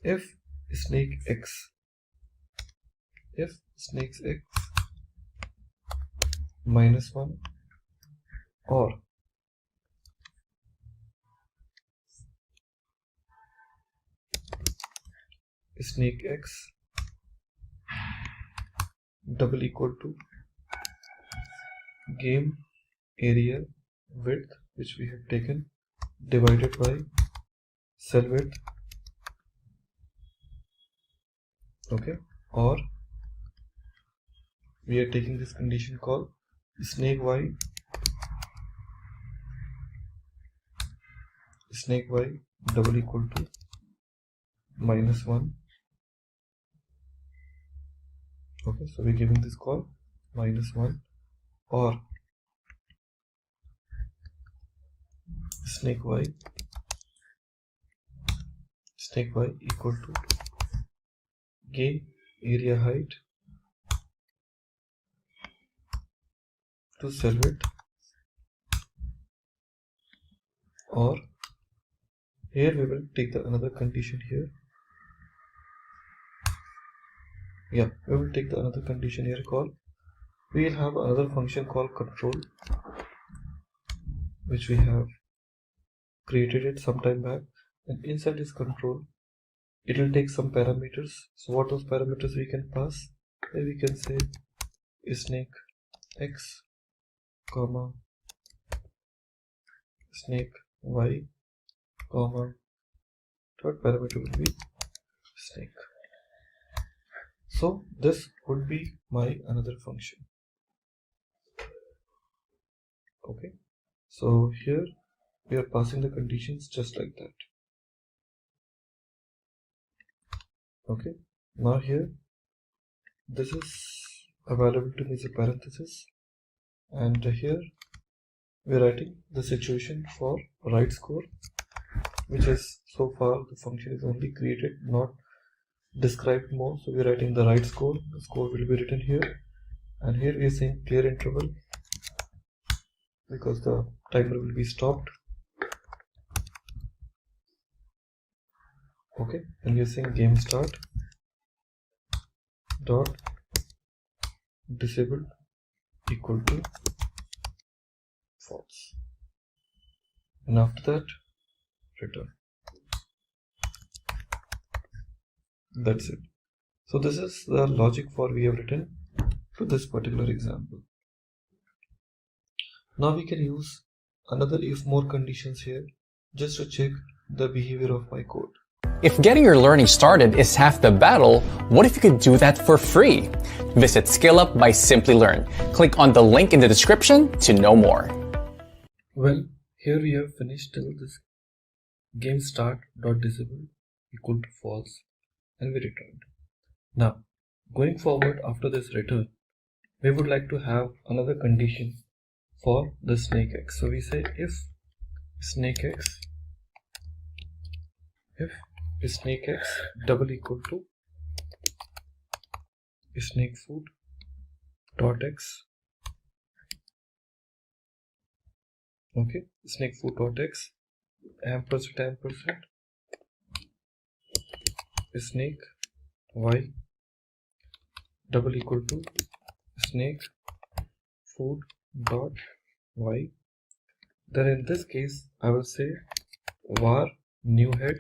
if snake x minus 1 or snake x double equal to game area width, which we have taken, divided by cell width, okay, or we are taking this condition called snake y double equal to minus 1. Okay, so we're giving this call minus 1, or snake y equal to game area height to cell width, or here we will take the another condition here. Yeah, we will take the another condition here called, we will have another function called control, which we have created it some time back, and inside this control it will take some parameters. So what those parameters we can pass? Here we can say snake x comma snake y comma third parameter will be snake. So this would be my another function. Okay, so here we are passing the conditions just like that. Okay, now here this is available to me as a parenthesis, and here we're writing the situation for write score, which is so far the function is only created, not described more. So we're writing the write score. The score will be written here, and here we are saying clear interval because the timer will be stopped. Okay, and we are saying game start dot disabled equal to false, and after that return. That's it. So this is the logic for we have written to this particular example. Now we can use another if more conditions here just to check the behavior of my code.
If getting your learning started is half the battle, what if you could do that for free? Visit SkillUp by Simplilearn. Click on the link in the description to know more.
Well, here we have finished till this game start dot disable equal to false, and we returned. Now, going forward after this return, we would like to have another condition for the snake x. So we say if snake x double equal to snake food dot x. Okay, snake food dot x ampersand snake y double equal to snake food dot y. Then in this case I will say var new head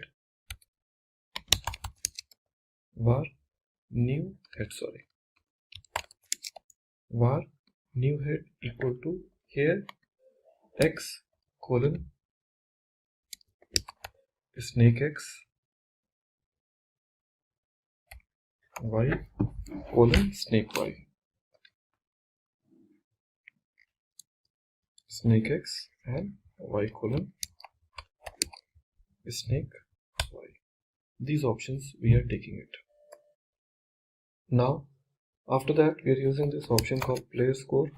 var new head equal to here x colon snake x y colon snake y. Snake x and y colon snake y. These options we are taking it. Now after that we are using this option called player score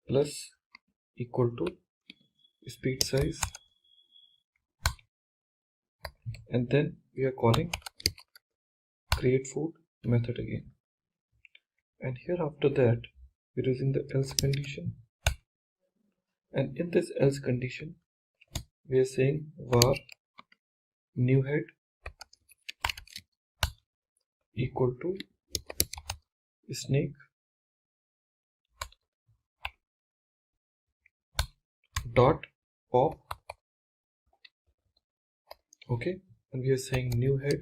plus equal to speed size, and then we are calling create food method again, and here after that we're using the else condition, and in this else condition we are saying var new head equal to snake dot pop. Okay, and we are saying new head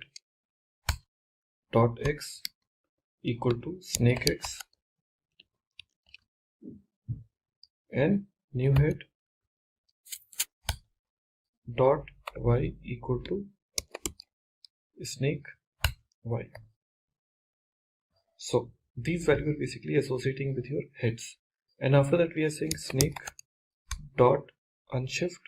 dot x equal to snake x, and new head dot y equal to snake y. So these values are basically associating with your heads, and after that we are saying snake dot unshift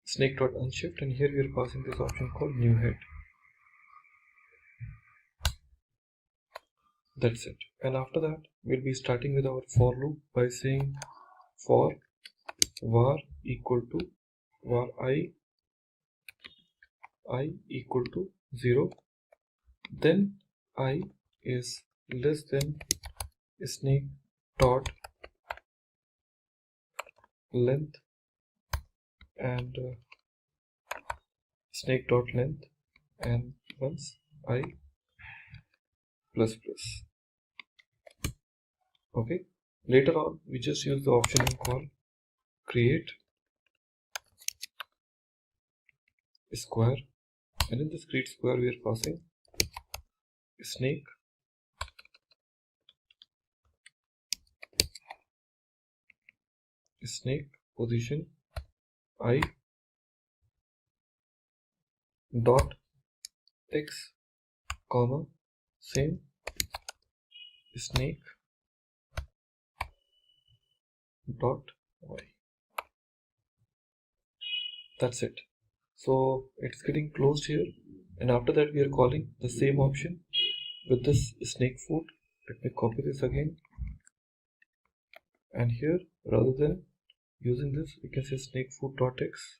snake dot unshift, and here we are passing this option called new head. That's it. And after that we'll be starting with our for loop by saying for var equal to var I equal to 0, then I is less than snake dot length and snake dot length, and once I plus plus. Okay, later on we just use the option called create square, and in this create square we are passing snake position I dot x comma same snake dot y. That's it. So it's getting closed here, and after that we are calling the same option with this snake foot. Let me copy this again, and here rather than using this we can say snakefoot.x,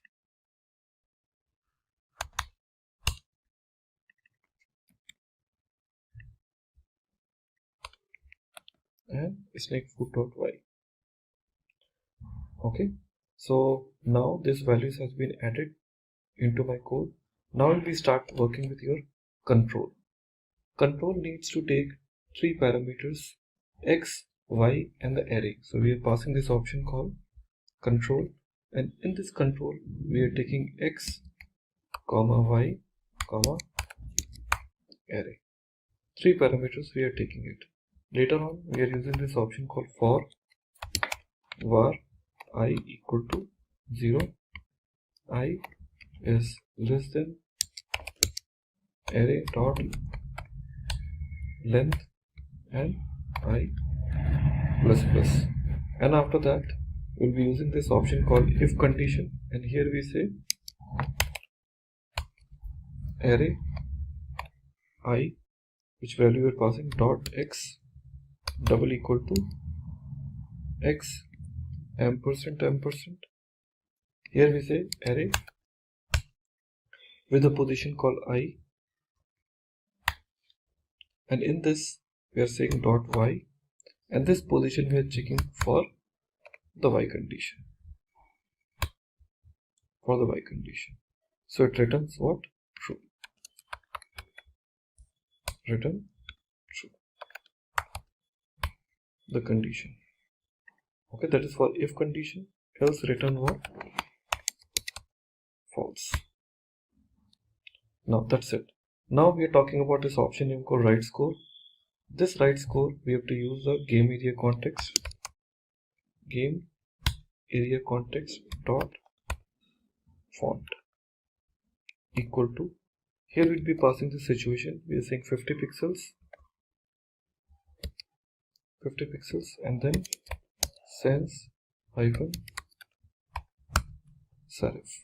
and snakefoot.y. Okay, so now this values has been added into my code. Now we start working with your control. Control needs to take three parameters, x, y, and the array. So we are passing this option called control, and in this control we are taking x, comma, y, comma, array. Three parameters we are taking it. Later on we are using this option called for var I equal to 0, I is less than array dot length and I plus plus, and after that we'll be using this option called if condition, and here we say array I, which value we are passing, dot x double equal to x ampersand. Here we say array with a position called I, and in this we are saying dot y, and this position we are checking for the y condition. So it returns what? True. Return true. The condition. Okay, that is for if condition. Else return what? False. Now that's it. Now we are talking about this option name called write score. This write score we have to use the game area context. Game area context dot font equal to, here we'll be passing the situation. We are saying 50 pixels, and then sans hyphen serif.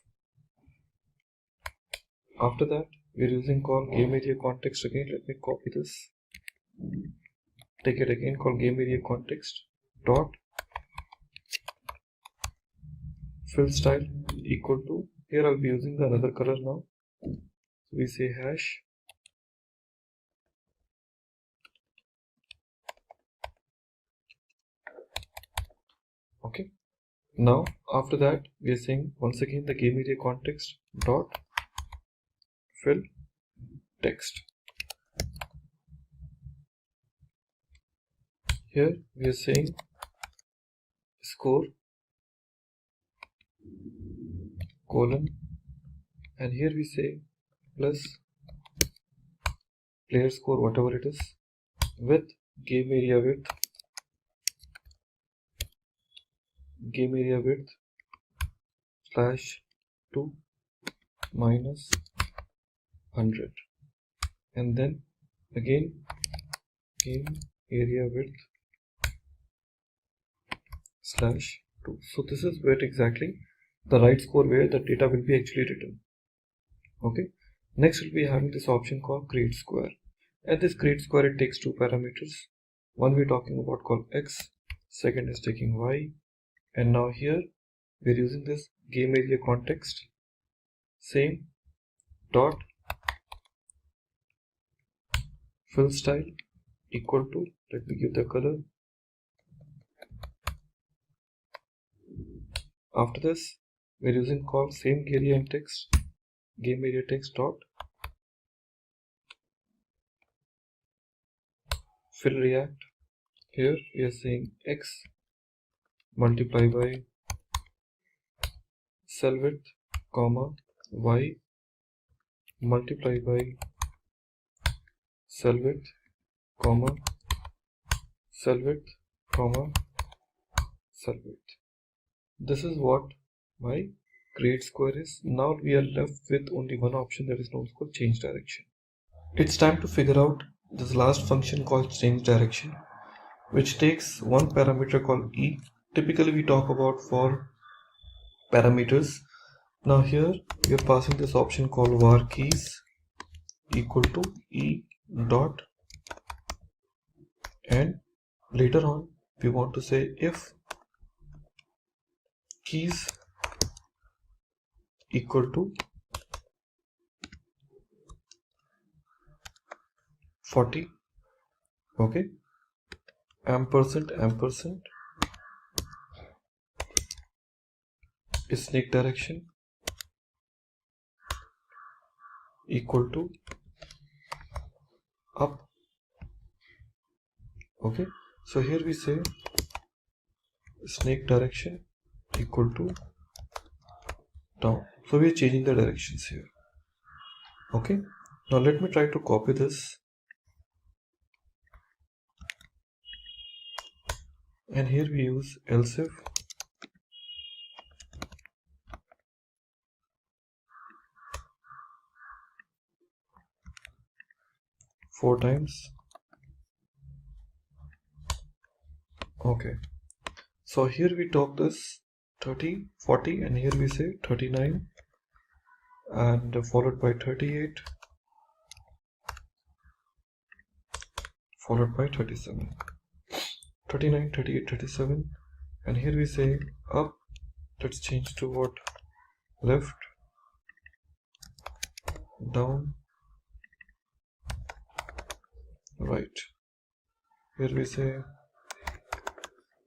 After that we are using call game area context again. Let me copy this, take it again, call game area context dot fill style equal to, here I'll be using the another color now. So we say hash okay. Now after that we are saying once again the game area context dot fill text. Here we are saying score colon, and here we say plus player score, whatever it is, with game area width slash 2 minus 100, and then again game area width slash 2. So this is where exactly the write score where the data will be actually written. Okay, next we'll be having this option called create square, and this create square it takes two parameters. One we're talking about called x, second is taking y, and now here we're using this game area context same dot fill style equal to, let me give the color. After this we're using call same area and text, game area text dot fill react. Here we are saying x multiply by cell width comma y multiply by cell width comma cell width comma cell width. This is what my create square is. Now we are left with only one option, that is known as called change direction. It's time to figure out this last function called change direction, which takes one parameter called e. Typically we talk about for parameters. Now here we are passing this option called var keys equal to e dot, and later on we want to say if keys equal to 40, okay, ampersand snake direction equal to up, okay. So here we say snake direction equal to down, so we are changing the directions here, okay. Now let me try to copy this, and here we use else if four times, okay. So here we talk this 30, 40, and here we say 39, and followed by 38, followed by 37, 39, 38, 37, and here we say up, let's change to what, left, down, right, here we say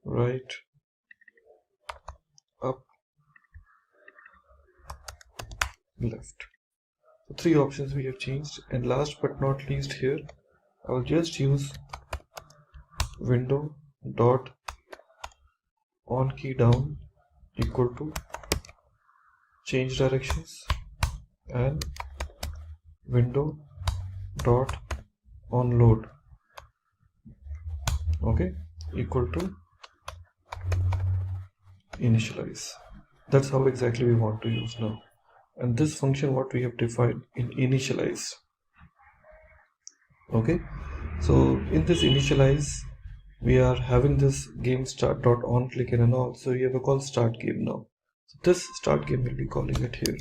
right, up, left. So three options we have changed, and last but not least here I will just use window dot on key down equal to change directions, and window dot on load, okay, equal to initialize. That's how exactly we want to use now. And this function what we have defined in initialize, okay. So in this initialize we are having this game start dot on click and all, so we have a call start game now. So this start game will be calling it here,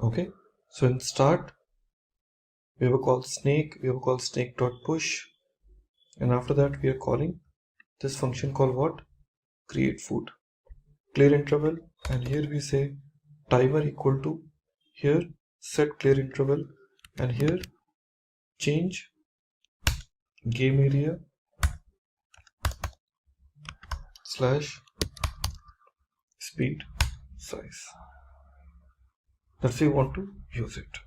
okay. So in start we have a call snake, we have a call snake dot push, and after that we are calling this function called what, create food, clear interval, and here we say timer equal to, here set clear interval, and here change game area slash speed size. That's how we want to use it.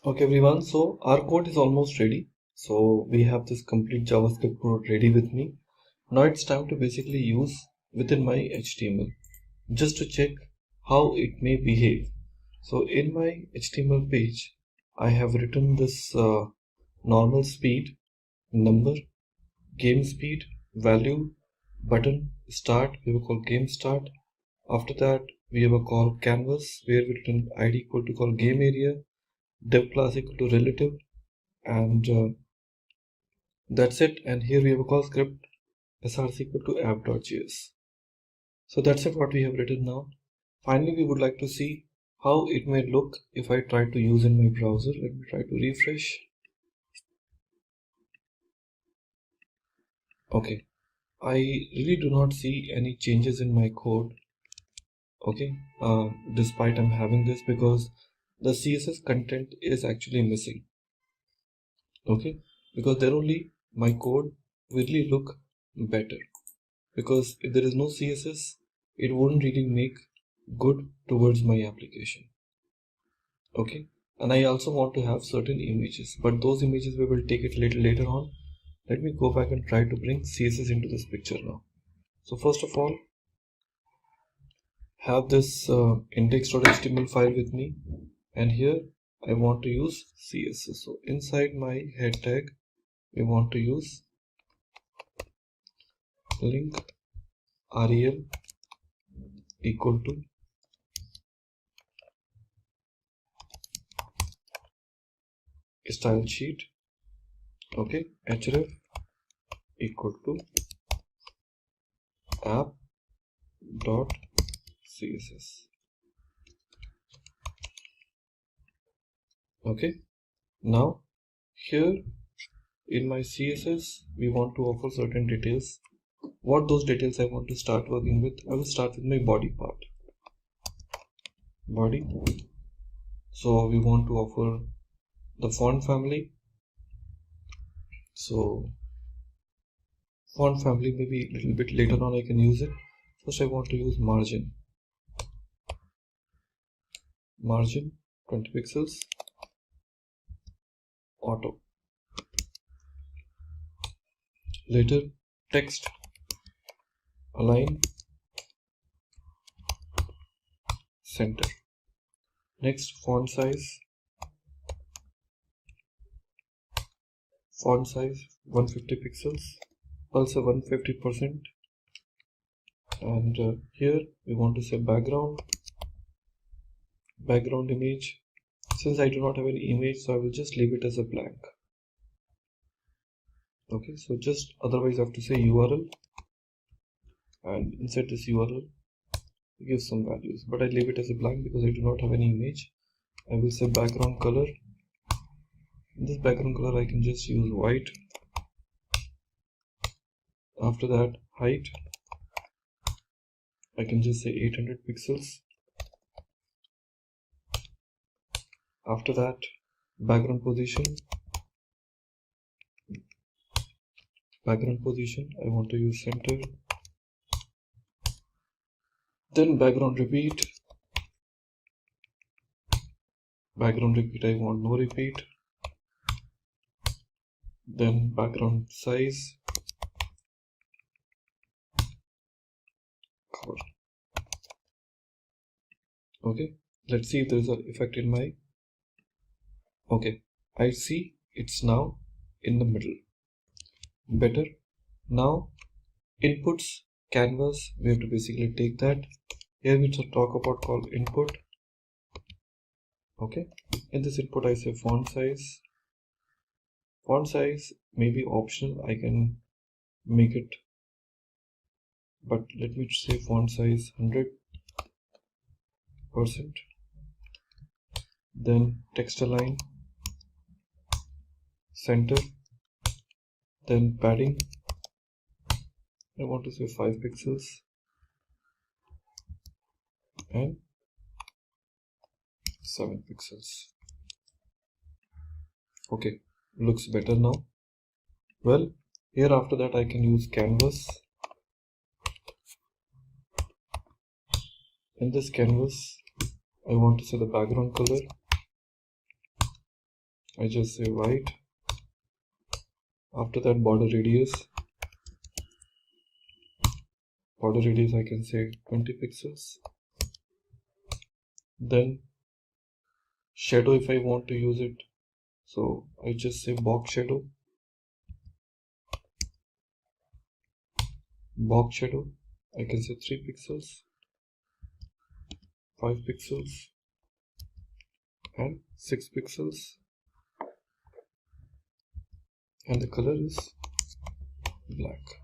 Okay everyone, so our code is almost ready. So we have this complete JavaScript code ready with me. Now it's time to basically use within my HTML just to check how it may behave. So in my HTML page I have written this normal speed, number, game speed, value, button, start, we will call game start. After that we have a call canvas where we written id equal to call game area, dev class equal to relative, and that's it. And here we have a call script src equal to app.js. So that's it what we have written now. Finally we would like to see how it may look if I try to use in my browser. Let me try to refresh. Okay, I really do not see any changes in my code, okay, despite I'm having this, because the CSS content is actually missing, okay, because then only my code will really look better, because if there is no CSS it won't really make good towards my application, okay. And I also want to have certain images, but those images we will take it a little later on. Let me go back and try to bring CSS into this picture now. So first of all, have this index.html file with me, and here I want to use CSS. So inside my head tag we want to use link rel equal to style sheet, okay, href equal to app dot CSS. Okay, now here in my CSS we want to offer certain details. What those details I want to start working with? I will start with my body part. Body. So we want to offer the font family. So font family, maybe a little bit later on I can use it. First I want to use margin. Margin 20 pixels. Auto. Later text align center. Next font size 150 pixels, also 150%, and here we want to say background image. Since I do not have any image, so I will just leave it as a blank. Okay, so just otherwise I have to say URL, and inside this URL give some values, but I leave it as a blank because I do not have any image. I will say background color. In this background color I can just use white. After that height I can just say 800 pixels. After that background position I want to use center. Then background repeat I want no repeat. Then background size cover. Okay, let's see if there's an effect in my. Okay, I see it's now in the middle. Better. Now inputs canvas, we have to basically take that. Here we talk about called input. Okay, in this input I say font size. Font size may be optional, I can make it, but let me say font size 100%. Then text align center. Then padding I want to say 5 pixels and 7 pixels. Okay, looks better now. Well, here after that I can use canvas. In this canvas I want to say the background color. I just say white. After that border radius I can say 20 pixels. Then shadow if I want to use it, so I just say box shadow. I can say 3 pixels, 5 pixels and 6 pixels, and the color is black.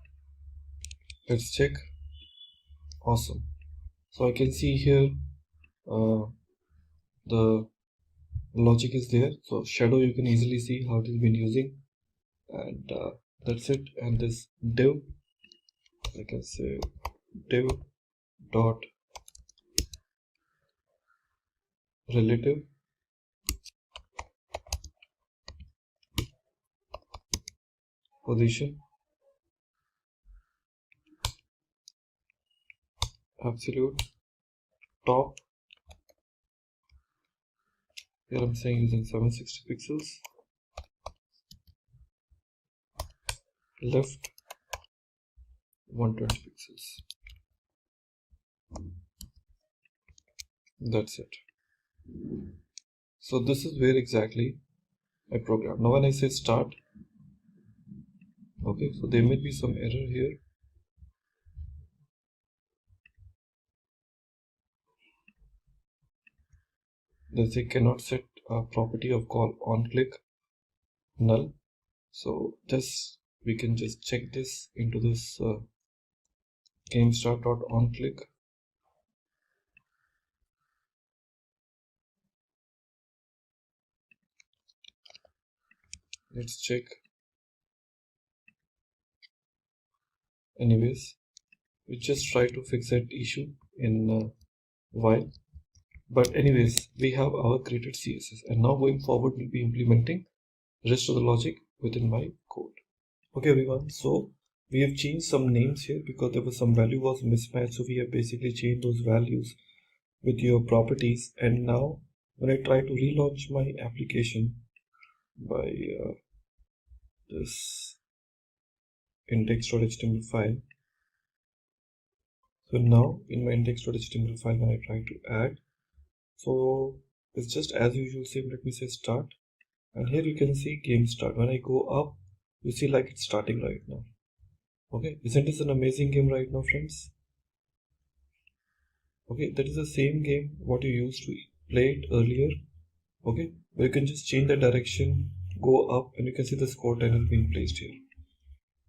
Let's check. Awesome. So I can see here the logic is there. So shadow you can easily see how it has been using, and that's it. And this div, I can say div dot relative position absolute top. Here I'm saying using 760 pixels. Left 120 pixels. That's it. So this is where exactly I program. Now when I say start, okay, so there may be some error here. They say cannot set a property of call on click null. So just we can just check this into this game start dot on click.
let's check. Anyways, we just try to fix that issue in while. But anyways, we have our created CSS, and now going forward we'll be implementing rest of the logic within my code. Okay everyone, so we have changed some names here because there was some value was mismatched, so we have basically changed those values with your properties. And now when I try to relaunch my application by this index.html file, so now in my index.html file when I try to add, so it's just as usual, same. Let me say start, and here you can see game start. When I go up, you see like it's starting right now. Okay, isn't this an amazing game right now, friends? Okay, that is the same game what you used to play it earlier. Okay, where you can just change the direction, go up, and you can see the score title being placed here.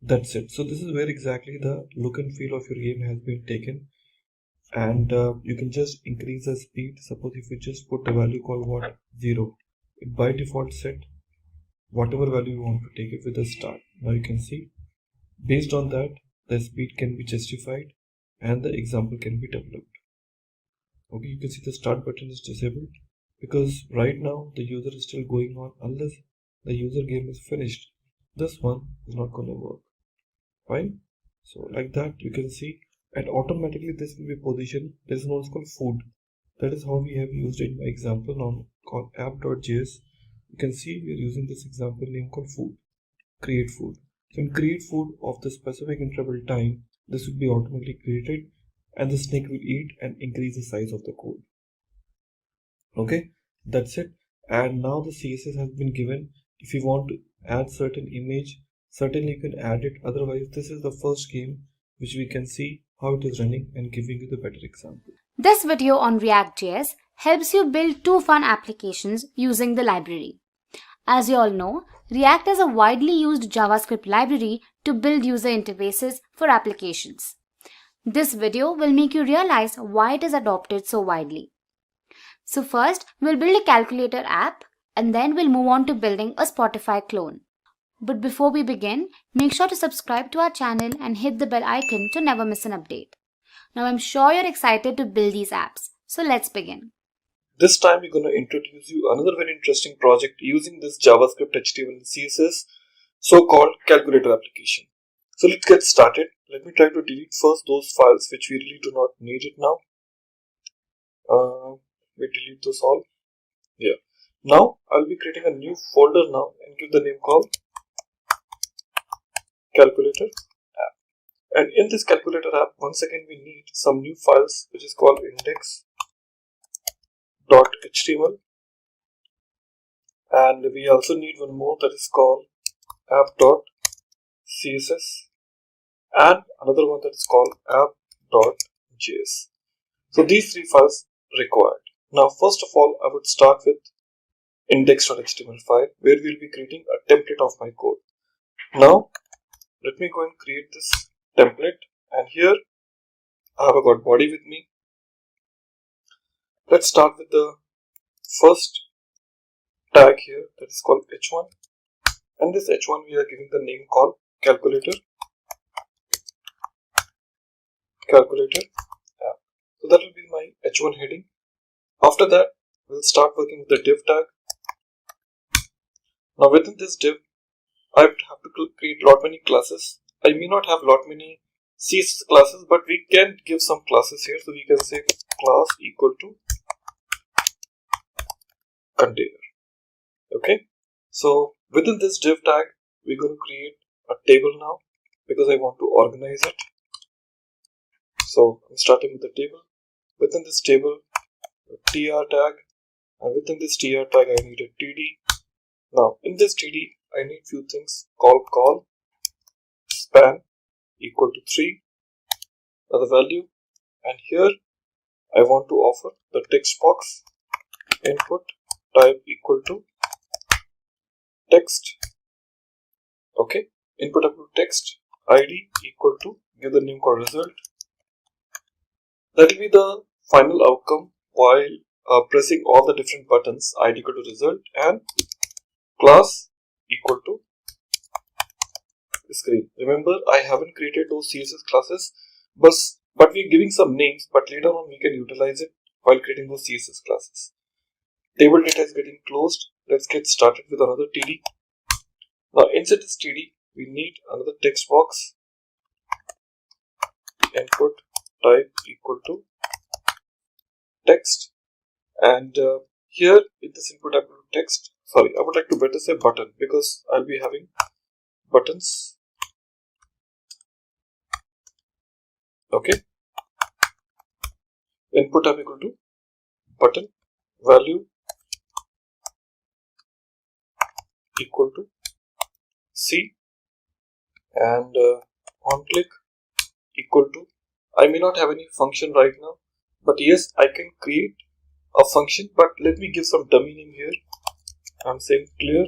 That's it. So this is where exactly the look and feel of your game has been taken. And you can just increase the speed. Suppose if you just put a value called what, 0, it by default set whatever value you want to take it with the start. Now you can see based on that the speed can be justified and the example can be developed. Okay, you can see the start button is disabled because right now the user is still going on. Unless the user game is finished, this one is not going to work. Fine. So like that you can see, and automatically this will be positioned. There is one called food. That is how we have used it in my example now called app.js. You can see we are using this example name called food, create food. So in create food of the specific interval time, this will be automatically created and the snake will eat and increase the size of the code. Okay, that's it. And now the CSS has been given. If you want to add certain image, certainly you can add it. Otherwise, this is the first game which we can see how it is running and giving you the better example.
This video on React.js helps you build 2 fun applications using the library. As you all know, React is a widely used JavaScript library to build user interfaces for applications. This video will make you realize why it is adopted so widely. So first, we'll build a calculator app and then we'll move on to building a Spotify clone. But before we begin, make sure to subscribe to our channel and hit the bell icon to never miss an update. Now I'm sure you're excited to build these apps, so let's begin.
This time we're going to introduce you another very interesting project using this JavaScript, HTML and CSS, so-called calculator application. So let's get started. Let me try to delete first those files which we really do not need it now. We delete those all. Yeah. Now I'll be creating a new folder now and give the name called calculator app. And in this calculator app, once again we need some new files which is called index.html, and we also need one more that is called app.css, and another one that is called app.js. So these 3 files required. Now first of all, I would start with index.html file where we'll be creating a template of my code. Now let me go and create this template, and here I have got body with me. Let's start with the first tag here that is called h1, and this h1 we are giving the name called calculator app. So that will be my h1 heading. After that we'll start working with the div tag. Now within this div I have to create lot many classes. I may not have lot many CSS classes, but we can give some classes here. So we can say class equal to container. Okay, so within this div tag we're going to create a table now because I want to organize it. So I'm starting with the table. Within this table, a tr tag, and within this tr tag I need a td. Now in this td I need few things: call span equal to 3 as the value, and here I want to offer the text box input type equal to text. Okay, input up to text, id equal to, give the name called result. That will be the final outcome while pressing all the different buttons, id equal to result, and class equal to screen. Remember, I haven't created those CSS classes, but we're giving some names, but later on we can utilize it while creating those CSS classes. Table data is getting closed. Let's get started with another TD. Now inside this TD, we need another text box. Input type equal to text, and here in this input type text, sorry, I would like to better say button, because I'll be having buttons. Okay, input type equal to button, value equal to C, and on click equal to, I may not have any function right now, but yes, I can create a function, but let me give some dummy name here. I'm saying clear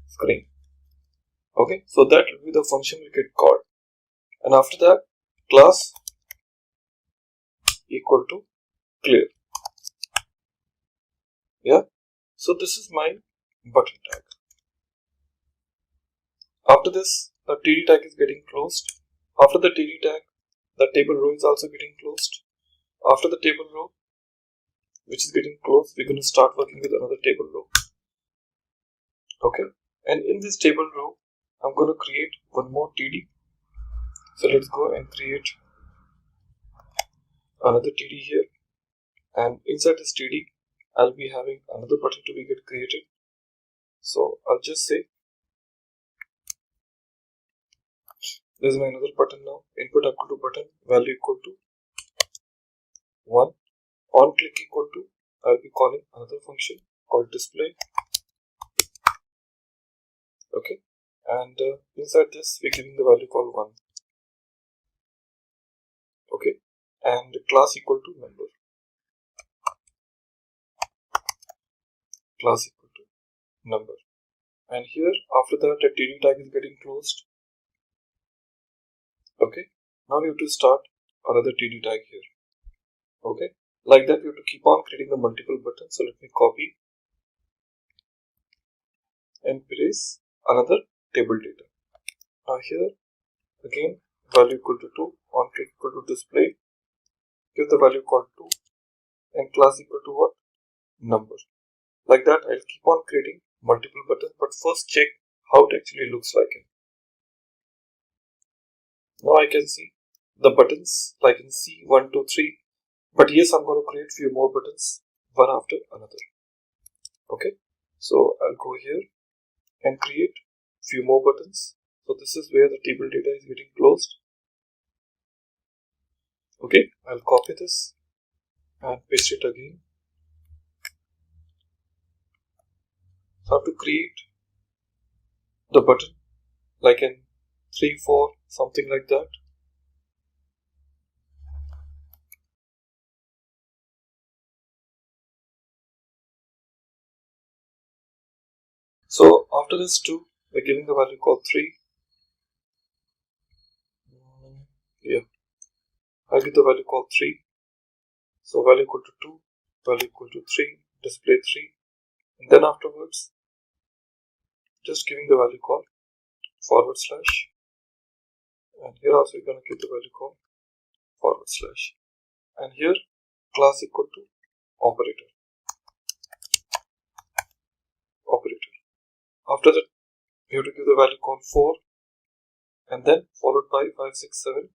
screen. Okay, so that will be the function we get called, and after that, class equal to clear. Yeah, so this is my button tag. After this, the TD tag is getting closed. After the TD tag, the table row is also getting closed. After the table row, which is getting closed, we're going to start working with another table row. Okay, and in this table row, I'm going to create one more TD. So let's go and create another TD here, and inside this TD, I'll be having another button to be get created. So I'll just say, this is my another button now. Input equal to button, value equal to 1. On click equal to, I'll be calling another function called display. Okay, and inside this, we're giving the value called 1. Okay, and class equal to number. Class equal to number. And here, after that, the TD tag is getting closed. Okay, now we have to start another TD tag here. Okay, like that, we have to keep on creating the multiple buttons. So let me copy and paste another table data. Now here, again, value equal to 2, on click equal to display, give the value called 2, and class equal to what? Number. Like that, I'll keep on creating multiple buttons, but first check how it actually looks like it. Now I can see the buttons like in C 1, 2, 3, but yes, I'm going to create few more buttons one after another. Okay, so I'll go here and create few more buttons. So this is where the table data is getting closed. Okay, I'll copy this and paste it again. So I have to create the button like in 3, 4, something like that. So after this 2, we're giving the value called 3. Yeah, I'll give the value called 3. So value equal to 2, value equal to 3, display 3. And then afterwards, just giving the value called forward slash. And here also we're going to give the value called forward slash. And here class equal to operator. Operator. After that, we have to give the value called 4, and then followed by 5, 6, 7.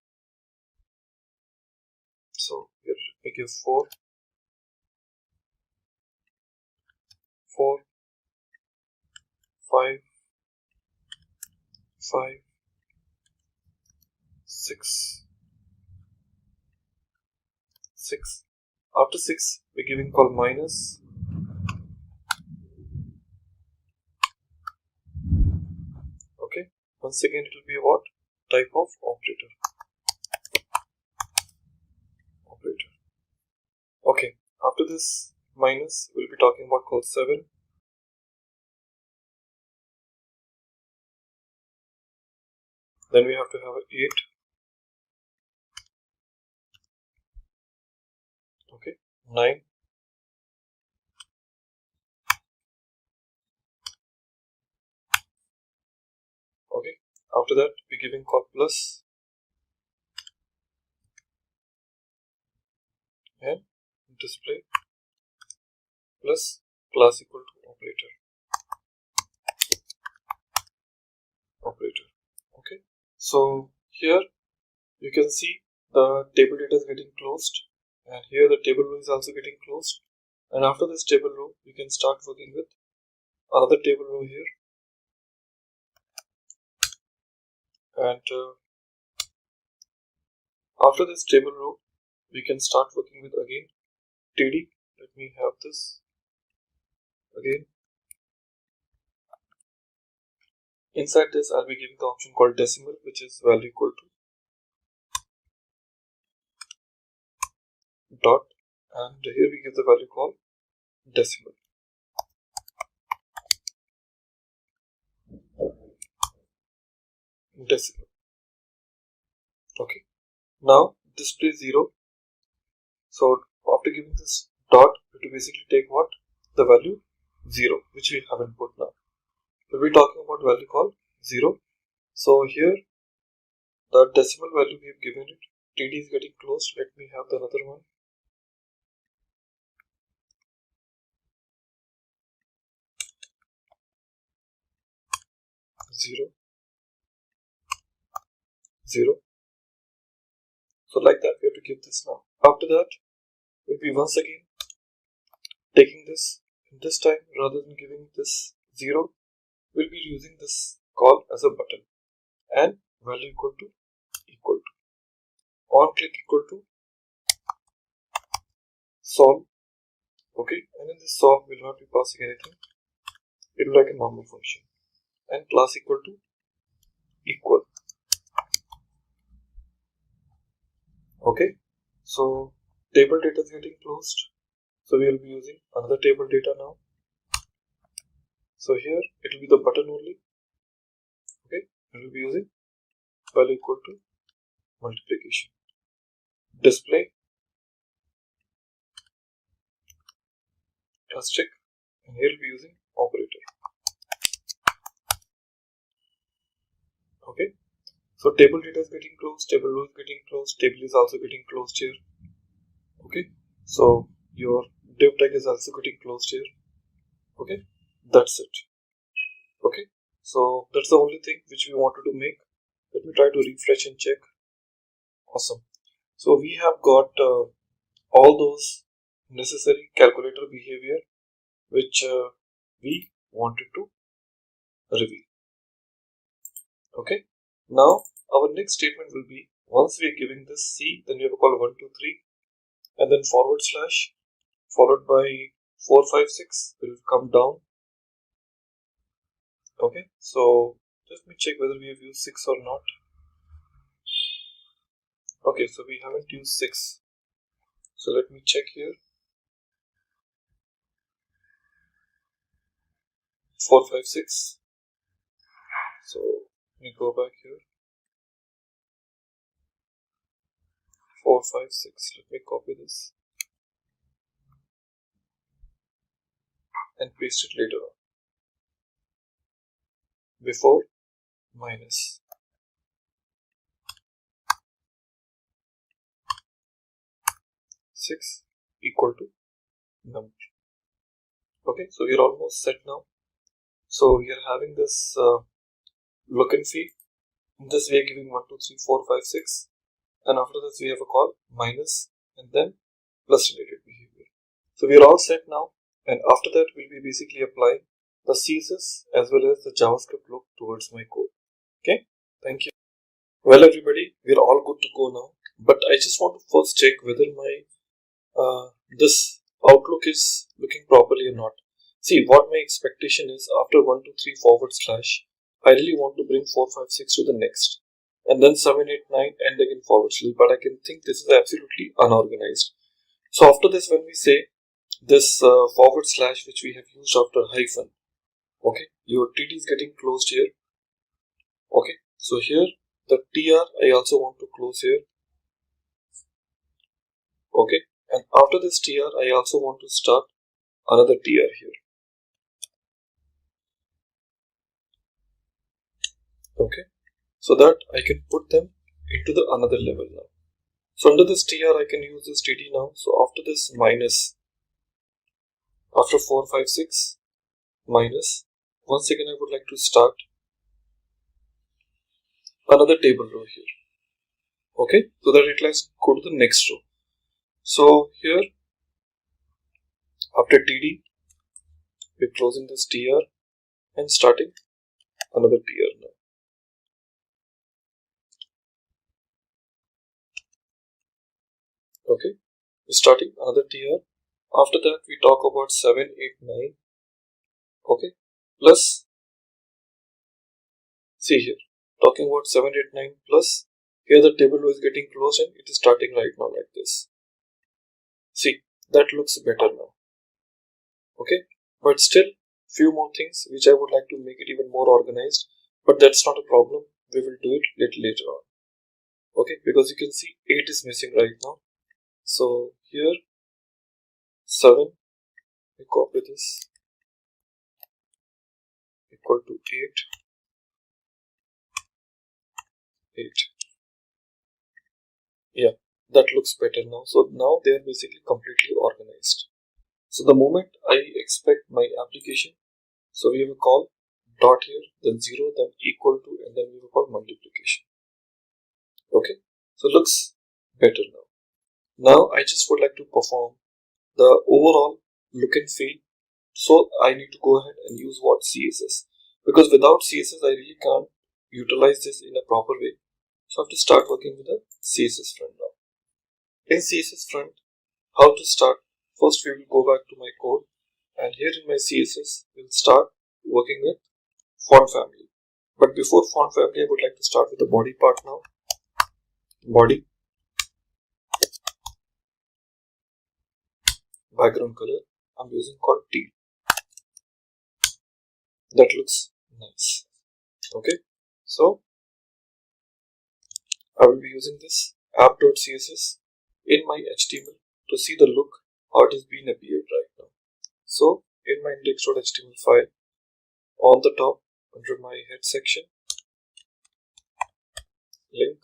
So here we give 4, 4, 5, 5, 6, 6. After 6, we're giving called minus. Okay. Once again, it will be what? Type of operator. Operator. Okay. After this minus, we'll be talking about called 7. Then we have to have 8. Okay. 9. after that we're giving call plus and display plus class equal to operator. Okay, so here you can see the table data is getting closed, and here the table row is also getting closed, and after this table row you can start working with another table row here, and after this table row we can start working with again td. Let me have this again. Inside this I'll be giving the option called decimal, which is value equal to dot, and here we give the value called decimal. Okay, now display 0. So after giving this dot, it will basically take what? The value 0, which we haven't put now. We'll be talking about value called 0. So here the decimal value we have given it, td is getting closed. Let me have the another one. Zero. So like that we have to give this now. After that we'll be once again taking this, and this time rather than giving this 0, we'll be using this call as a button, and value equal to on click equal to solve. Okay, and in this solve will not be passing anything, it will be like a normal function, and class equal to equal. Okay, so table data is getting closed, so we will be using another table data now. So here it will be the button only. Okay, we will be using value equal to multiplication, display asterisk, and here we'll be using operator. Okay, so table data is getting closed, table row is getting closed, table is also getting closed here. Okay, so your div tag is also getting closed here. Okay, that's it. Okay, so that's the only thing which we wanted to make. Let me try to refresh and check. Awesome. So we have got all those necessary calculator behavior which we wanted to reveal. Okay, now our next statement will be, once we are giving this C, then we have to call 1, 2, 3, and then forward slash followed by 4, 5, 6 will come down. Okay, so let me check whether we have used 6 or not. Okay, so we haven't used 6. So let me check here. 4, 5, 6. So let me go back here. 4, 5, 6. Let me copy this and paste it later on. Before minus. Six equal to number. Okay, so we're almost set now. So we are having this look and feel. In this we are giving 1, 2, 3, 4, 5, 6, and after this we have a call minus and then plus related behavior. So we are all set now, and after that we'll be basically applying the CSS as well as the JavaScript look towards my code. Okay, thank you. Well everybody, we're all good to go now, but I just want to first check whether my this outlook is looking properly or not. See, what my expectation is, after 1, 2, 3 forward slash, I really want to bring 4, 5, 6 to the next, and then 7, 8, 9 and again forward slash, but I can think this is absolutely unorganized. So after this, when we say this forward slash which we have used after hyphen, okay, your TD is getting closed here. Okay, so here the TR I also want to close here. Okay, and after this TR I also want to start another TR here. Okay,
so that I can put them into the another level now. So under this tr I can use this td now. So after this minus, after 4, 5, 6 minus, once again I would like to start another table row here. Okay, so that it let's go to the next row. So here after td we're closing this tr and starting another tr now. Okay, we're starting another tr. After that we talk about 7, 8, 9. Okay, plus, see here, talking about 7, 8, 9 plus, here the table row is getting closed and it is starting right now like this. See, that looks better now. Okay, but still few more things which I would like to make it even more organized, but that's not a problem. We will do it little later on. Okay, because you can see 8 is missing right now. So here 7, we copy this, equal to 8. Yeah, that looks better now. So now they are basically completely organized. So the moment I expect my application, so we have a call dot here, then 0, then equal to, and then we have a call multiplication. Okay, so looks better now. Now I just would like to perform the overall look and feel. So I need to go ahead and use what CSS, because without CSS I really can't utilize this in a proper way. So I have to start working with the CSS front now. In CSS front, how to start? First we will go back to my code, and here in my CSS we'll start working with font family. But before font family, I would like to start with the body part now. Body, background color I'm using called teal. That looks nice. Okay, so I will be using this app.css in my HTML to see the look how it is being appeared right now. So in my index.html file, on the top under my head section, link,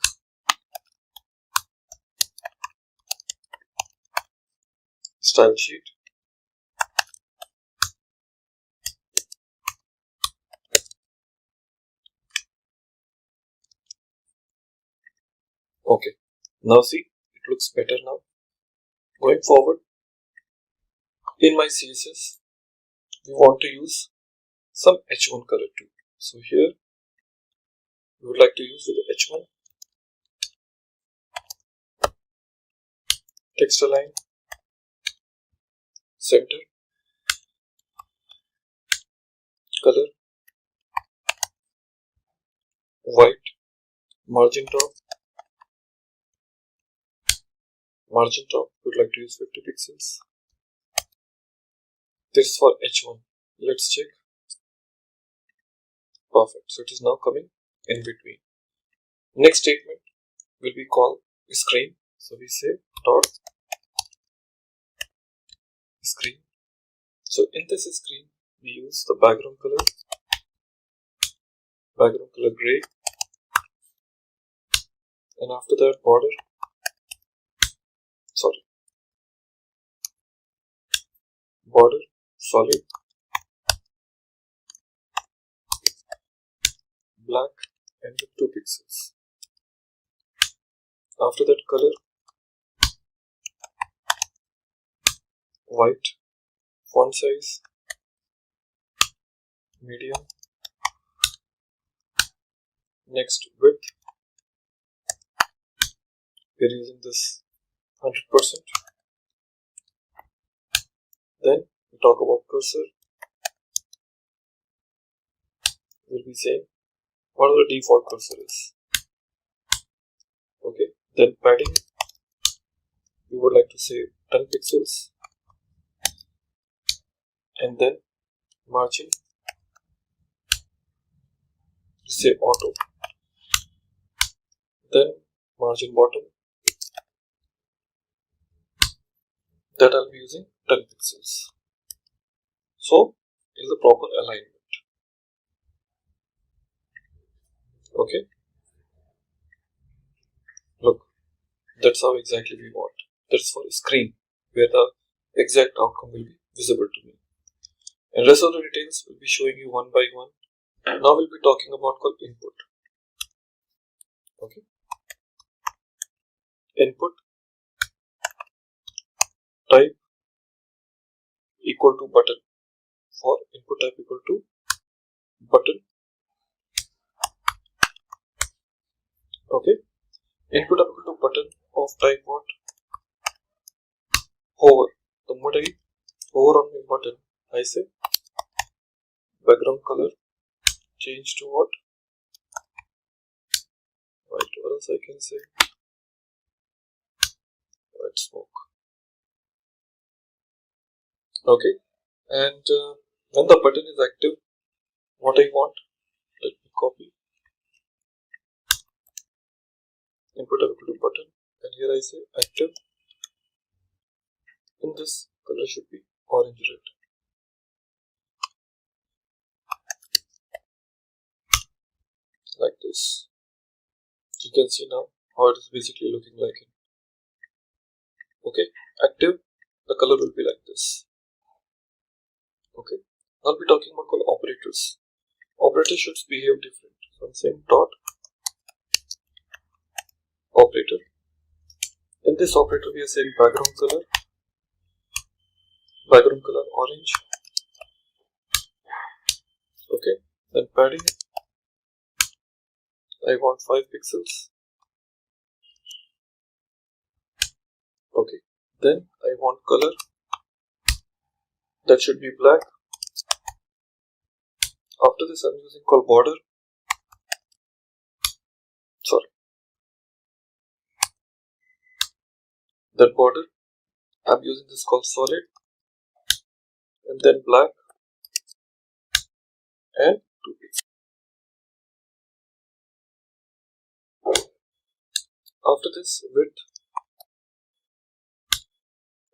style sheet, okay, now see, it looks better now. Going forward, in my CSS we want to use some h1 color too. So here we would like to use with the h1 text align, center, color, white, margin top we would like to use 50 pixels. This is for h1. Let's check. Perfect. So it is now coming in between. Next statement will be called screen. So we say dot screen. So in this screen we use the background color gray, and after that border solid, black, and with 2 pixels. After that color white, font size medium, next width we are using this 100%. Then we talk about cursor. We'll be saying what the default cursor is. Okay, then padding we would like to say 10 pixels, and then margin say auto, then margin bottom that I'll be using 10 pixels. So is the proper alignment. Okay,
That's how exactly we want. That's for a screen where the exact outcome will be visible to me. And rest of the details will be showing you one by one. Now we'll be talking about called input. Okay. Input type equal to button. For input type equal to button. Okay. Input type equal to button of type what? Hover. The moment I hover on my button, I say background color change to what? White, or else I can say white smoke. Okay. And when the button is active, what I want, let me copy input equal to button, and here I say active. In this color should be orange red. Like this. You can see now how it is basically looking like it. Okay, active, the color will be like this. Okay, I'll be talking about called operators. Operators should behave different. So I'm saying dot operator. In this operator, we are saying background color orange. Okay, then padding, I want 5 pixels. Okay, then I want color, that should be black. After this, I'm using called border. Sorry, that border, I'm using this called solid, and then black and 2 pixels. After this, width,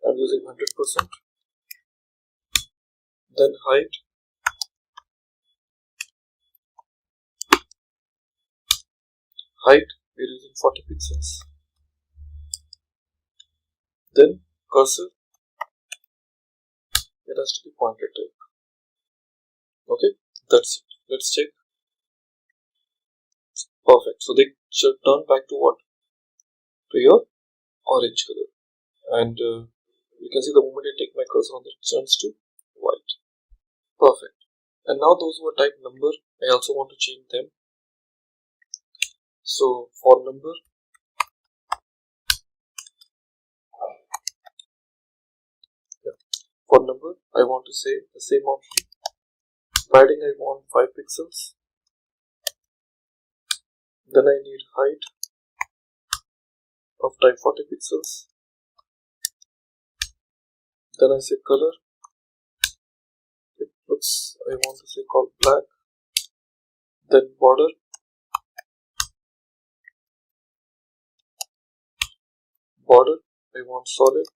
I'm using 100%. Then height, we're using 40 pixels. Then cursor, it has to be pointer type. Okay, that's it. Let's check. Perfect. So they should turn back to what? To your orange color. And you can see the moment I take my cursor on, it turns to white. Perfect. And now those who are type number, I also want to change them. So for number, I want to say the same option. Padding, I want 5 pixels. Then I need height of type 40 pixels. Then I say color. It looks, I want to say called black. Then border. I want solid.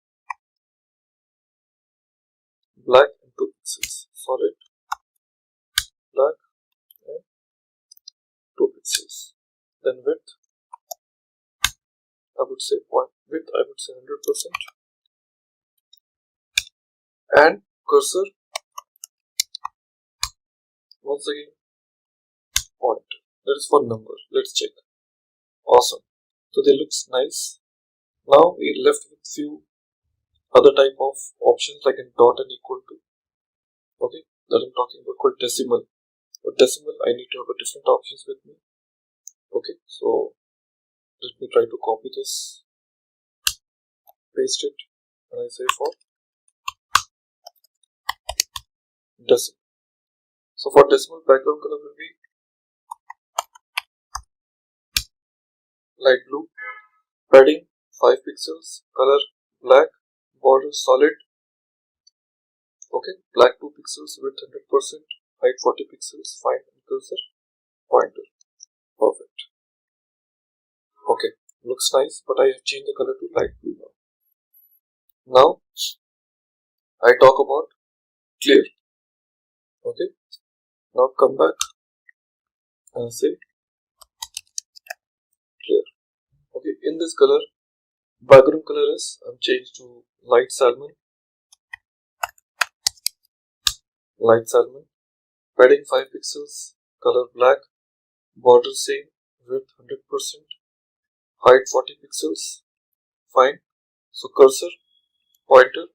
Black and 2 pixels. Solid, black and 2 pixels. Then width, I would say 100%. And cursor, once again, point. That is for number. Let's check. Awesome. So they looks nice. Now we left with few other type of options like a dot and equal to. Okay, that I'm talking about called decimal. For decimal, I need to have a different options with me. Okay, so let me try to copy this, paste it, and I say for decimal. So for decimal, background color will be light blue, padding 5 pixels, color black, border solid. Okay, black 2 pixels, width 100%, height 40 pixels, fine, and cursor pointer. Perfect. Okay, looks nice, but I have changed the color to light blue now. Now I talk about clear. Okay, now come back and say clear. Okay, in this color, Background color is I'm changed to light salmon. Padding 5 pixels, color black, border same, width 100%, height 40 pixels, fine. So cursor, pointer,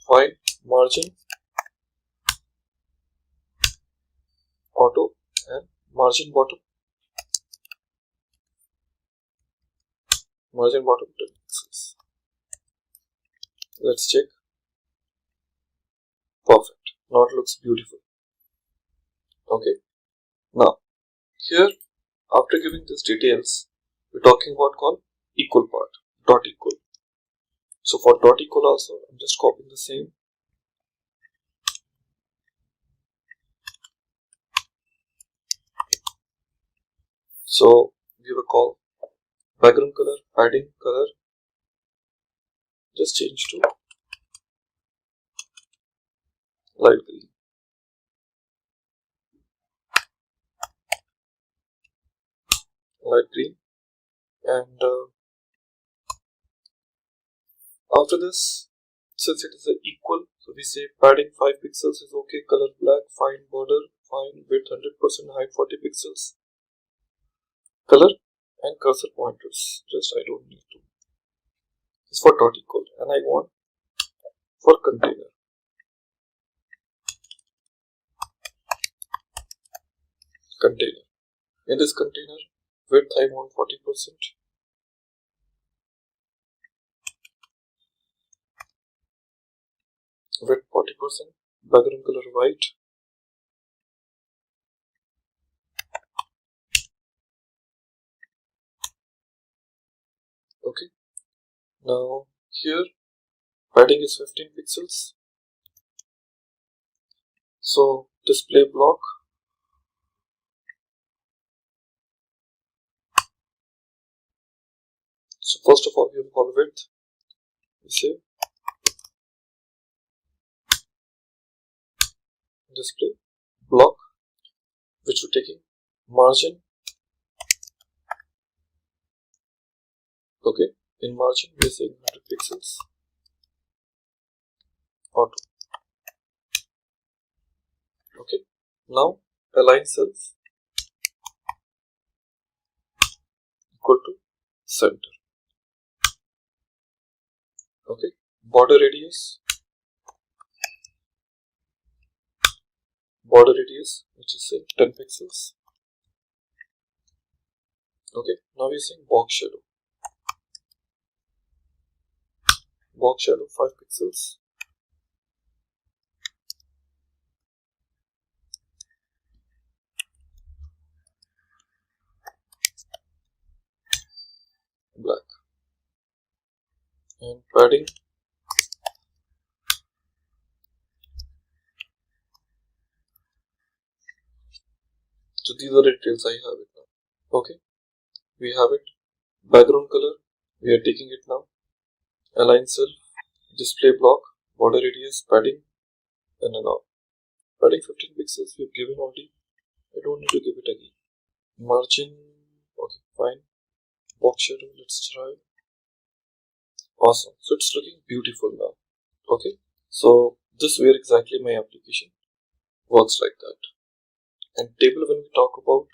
fine, margin, auto, and margin bottom 10 pixels. Let's check. Perfect. Now it looks beautiful. Okay. Now here, after giving these details, we're talking about called equal part, dot equal. So for dot equal also, I'm just copying the same. So give a call, background color, padding color, just change to light green. And after this, since it is equal, so we say padding 5 pixels is okay, color black, fine, border, fine, width 100%, height 40 pixels, color and cursor pointers, just I don't need to. This is for dot equal, and I want for container. In this container, width I want 40%, width 40%, background color white, okay. Now here padding is 15 pixels, so display block, so first of all we have call width, we say display block, which we're taking margin, okay. In margin we are saying 100 pixels, auto, okay. Now align self equal to center, okay. Border radius, which is saying 10 pixels, okay. Now we are saying box shadow 5 pixels, black, and padding so these are the details I have it now, okay. We have it, background color we are taking it now, align self, display block, border radius, padding, and now padding 15 pixels we have given already, I don't need to give it again. Margin, okay, fine. Box shadow, let's try. Awesome. So it's looking beautiful now. Okay. So this is where exactly my application works like that. And table, when we talk about,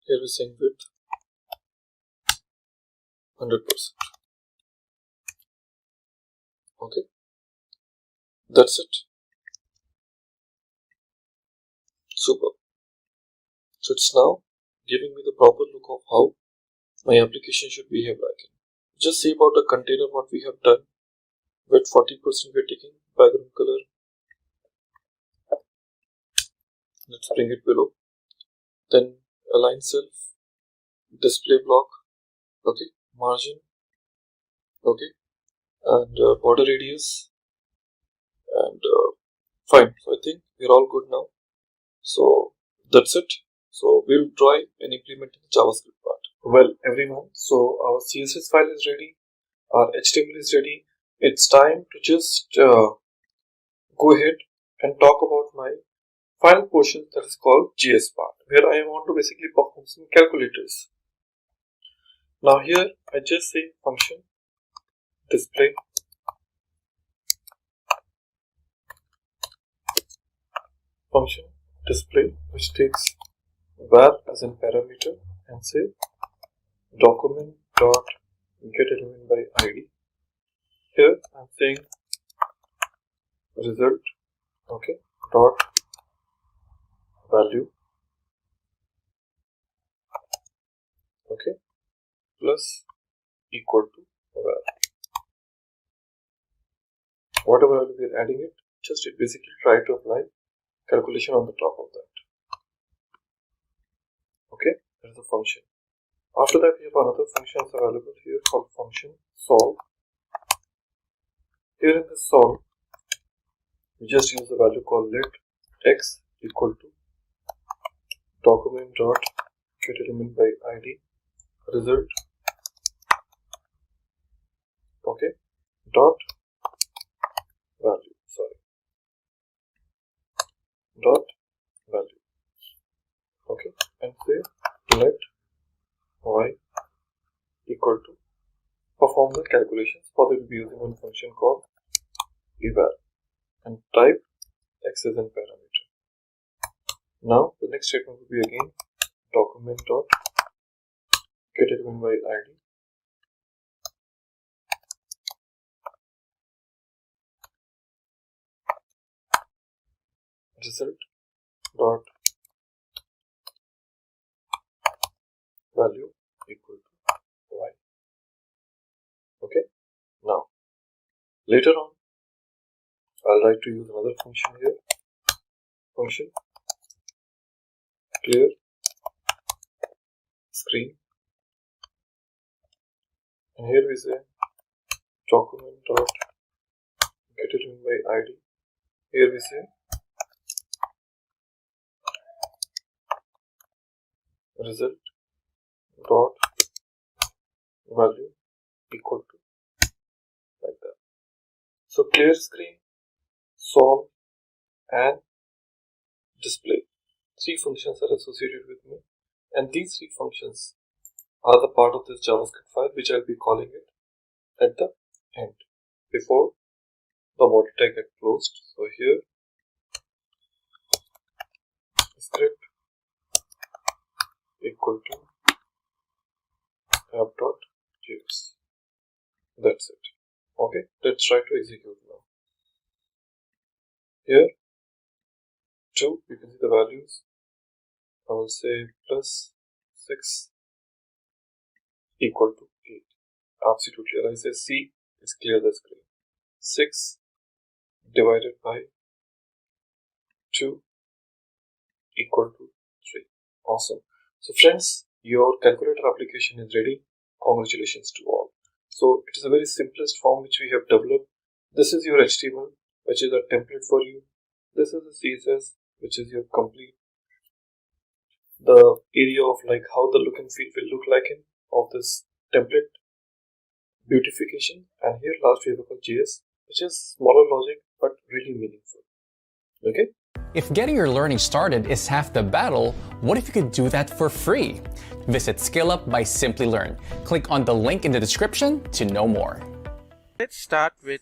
here we're saying width 100%. Okay. That's it. Super. So it's now giving me the proper look of how my application should behave like it. Just see about the container what we have done. With 40% we're taking background color. Let's bring it below. Then align self, display block, okay, margin, okay, and border radius, and fine. So I think we're all good now. So that's it. So we'll try and implement the JavaScript part. Well, everyone, so our CSS file is ready, our HTML is ready. It's time to just go ahead and talk about my final portion, that is called JS part, where I want to basically perform some calculators. Now here I just say function display which takes var as in parameter and say document dot get element by id. Here I'm saying result, okay, dot value, okay, plus equal to var. Whatever value we are adding it, just it basically try to apply calculation on the top of that. Okay, that is the function. After that, we have another function available here called function solve. Here in the solve, we just use the value called let x equal to document dot get element by id result, okay, dot value, dot value, okay, and say let y equal to perform the calculations. For that, we'll be using one function called eval and type x as in parameter. Now the next statement will be again document dot get element by id result dot value equal to y. Okay, now later on I'll like to use another function here, function clear screen, and here we say document dot get element by id. Here we say result dot value equal to, like that. So clear screen, solve and display, three functions are associated with me, and these three functions are the part of this JavaScript file which I'll be calling it at the end before the body tag get closed. So here script equal to app.js. That's it. Okay, let's try to execute now. Here 2, you can see the values. I will say plus 6 equal to 8. Absolutely clear. I say C is clear the screen. 6 divided by 2 equal to 3. Awesome. So friends, your calculator application is ready. Congratulations to all. So it is a very simplest form which we have developed. This is your HTML, which is a template for you. This is the CSS, which is your complete the area of like how the look and feel will look like in of this template beautification. And here last we have a JS, which is smaller logic but really meaningful. Okay.
If getting your learning started is half the battle, what if you could do that for free? Visit SkillUp by Simplilearn. Click on the link in the description to know more.
Let's start with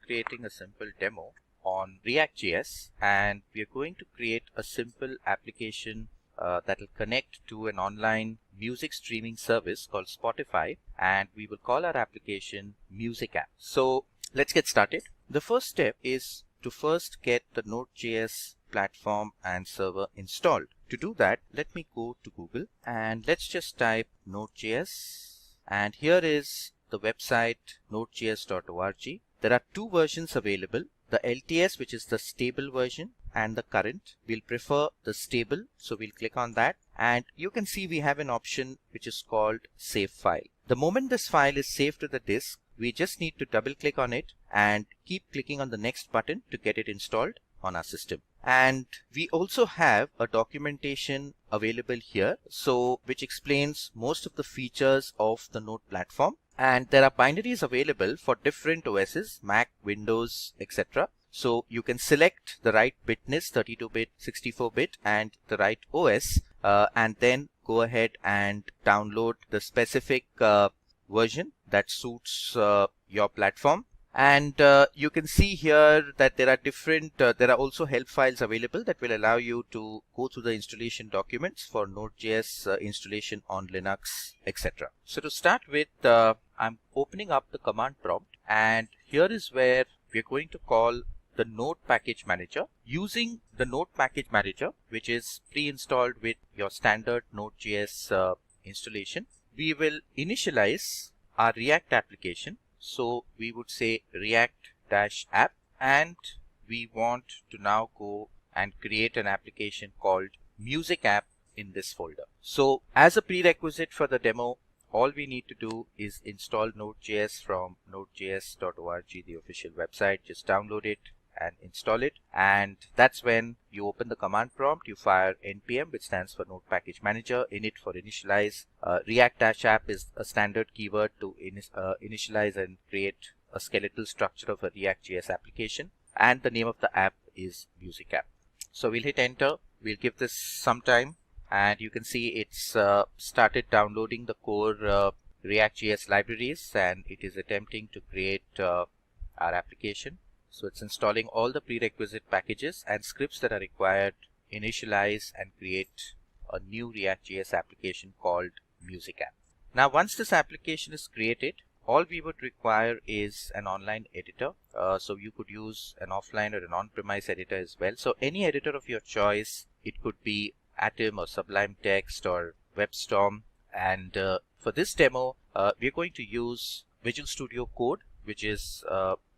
creating a simple demo on React.js, and we are going to create a simple application that will connect to an online music streaming service called Spotify, and we will call our application Music App. So let's get started. The first step is to first get the Node.js platform and server installed. To do that, let me go to Google and let's just type Node.js, and here is the website nodejs.org. There are two versions available, the LTS, which is the stable version, and the current. We'll prefer the stable, so we'll click on that, and you can see we have an option which is called save file. The moment this file is saved to the disk, we just need to double click on it and keep clicking on the next button to get it installed on our system. And we also have a documentation available here, so which explains most of the features of the Node platform, and there are binaries available for different OSs, Mac, Windows, etc. So you can select the right bitness, 32-bit, 64-bit, and the right OS, and then go ahead and download the specific version that suits your platform. And you can see here that there are different, there are also help files available that will allow you to go through the installation documents for Node.js installation on Linux, etc. So to start with, I'm opening up the command prompt, and here is where we're going to call the Node Package Manager. Using the Node Package Manager, which is pre-installed with your standard Node.js installation, we will initialize our React application. So we would say React-app, and we want to now go and create an application called Music App in this folder. So as a prerequisite for the demo, all we need to do is install Node.js from nodejs.org, the official website. Just download it and install it, and that's when you open the command prompt, you fire npm, which stands for Node Package Manager, init for initialize. React-app is a standard keyword to initialize and create a skeletal structure of a React.js application, and the name of the app is Music App. So we'll hit enter, we'll give this some time, and you can see it's started downloading the core React.js libraries, and it is attempting to create our application. So it's installing all the prerequisite packages and scripts that are required to initialize and create a new React.js application called Music App. Now, once this application is created, all we would require is an online editor. So you could use an offline or an on-premise editor as well. So any editor of your choice, it could be Atom or Sublime Text or WebStorm. And for this demo, we're going to use Visual Studio Code, which is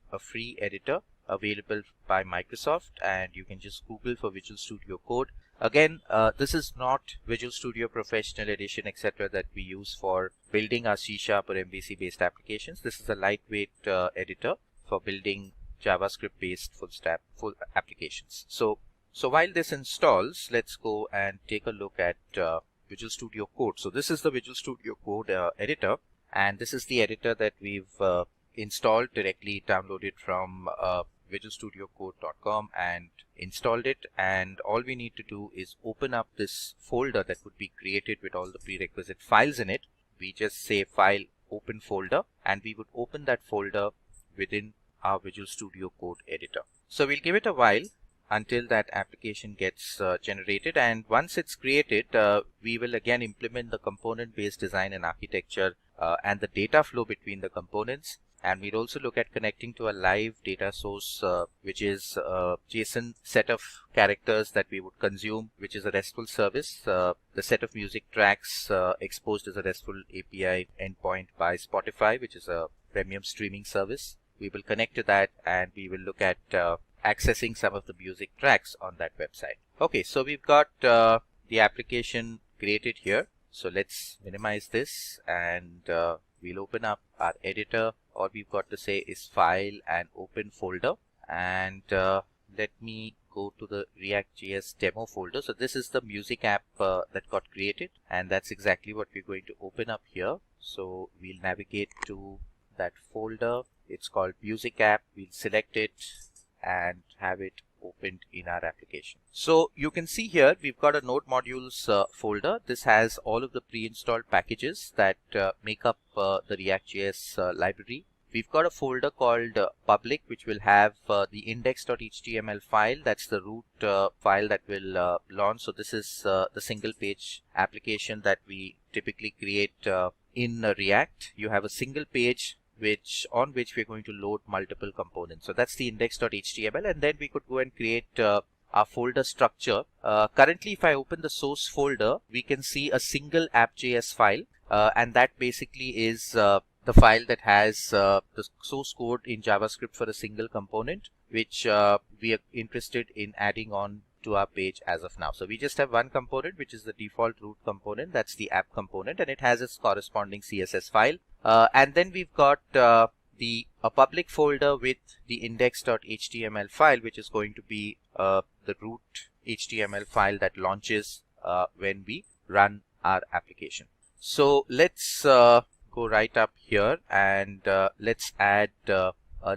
a free editor available by Microsoft, and you can just Google for Visual Studio Code. Again, this is not Visual Studio Professional Edition, etc. that we use for building our C# or MVC based applications. This is a lightweight editor for building JavaScript based full applications. So while this installs, let's go and take a look at Visual Studio Code. So this is the Visual Studio Code editor, and this is the editor that we've installed directly, downloaded from visualstudiocode.com and installed it. And all we need to do is open up this folder that would be created with all the prerequisite files in it. We just say file open folder, and we would open that folder within our Visual Studio Code editor. So we'll give it a while until that application gets generated, and once it's created, we will again implement the component based design and architecture and the data flow between the components. And we'd also look at connecting to a live data source, which is a JSON set of characters that we would consume, which is a RESTful service. The set of music tracks exposed as a RESTful API endpoint by Spotify, which is a premium streaming service. We will connect to that, and we will look at accessing some of the music tracks on that website. Okay, so we've got the application created here. So let's minimize this, and we'll open up our editor. All we've got to say is file and open folder, and let me go to the React.js demo folder. So this is the music app that got created, and that's exactly what we're going to open up here. So we'll navigate to that folder. It's called Music App. We'll select it and have it opened in our application. So you can see here we've got a Node Modules folder. This has all of the pre-installed packages that make up the React.js library. We've got a folder called public, which will have the index.html file. That's the root file that will launch. So this is the single page application that we typically create in React. You have a single page on which we're going to load multiple components. So that's the index.html, and then we could go and create our folder structure. Currently, if I open the source folder, we can see a single app.js file, and that basically is the file that has the source code in JavaScript for a single component, which we are interested in adding on to our page as of now. So we just have one component, which is the default root component. That's the app component, and it has its corresponding CSS file. And then we've got a public folder with the index.html file, which is going to be the root HTML file that launches when we run our application. So let's go right up here, and let's add a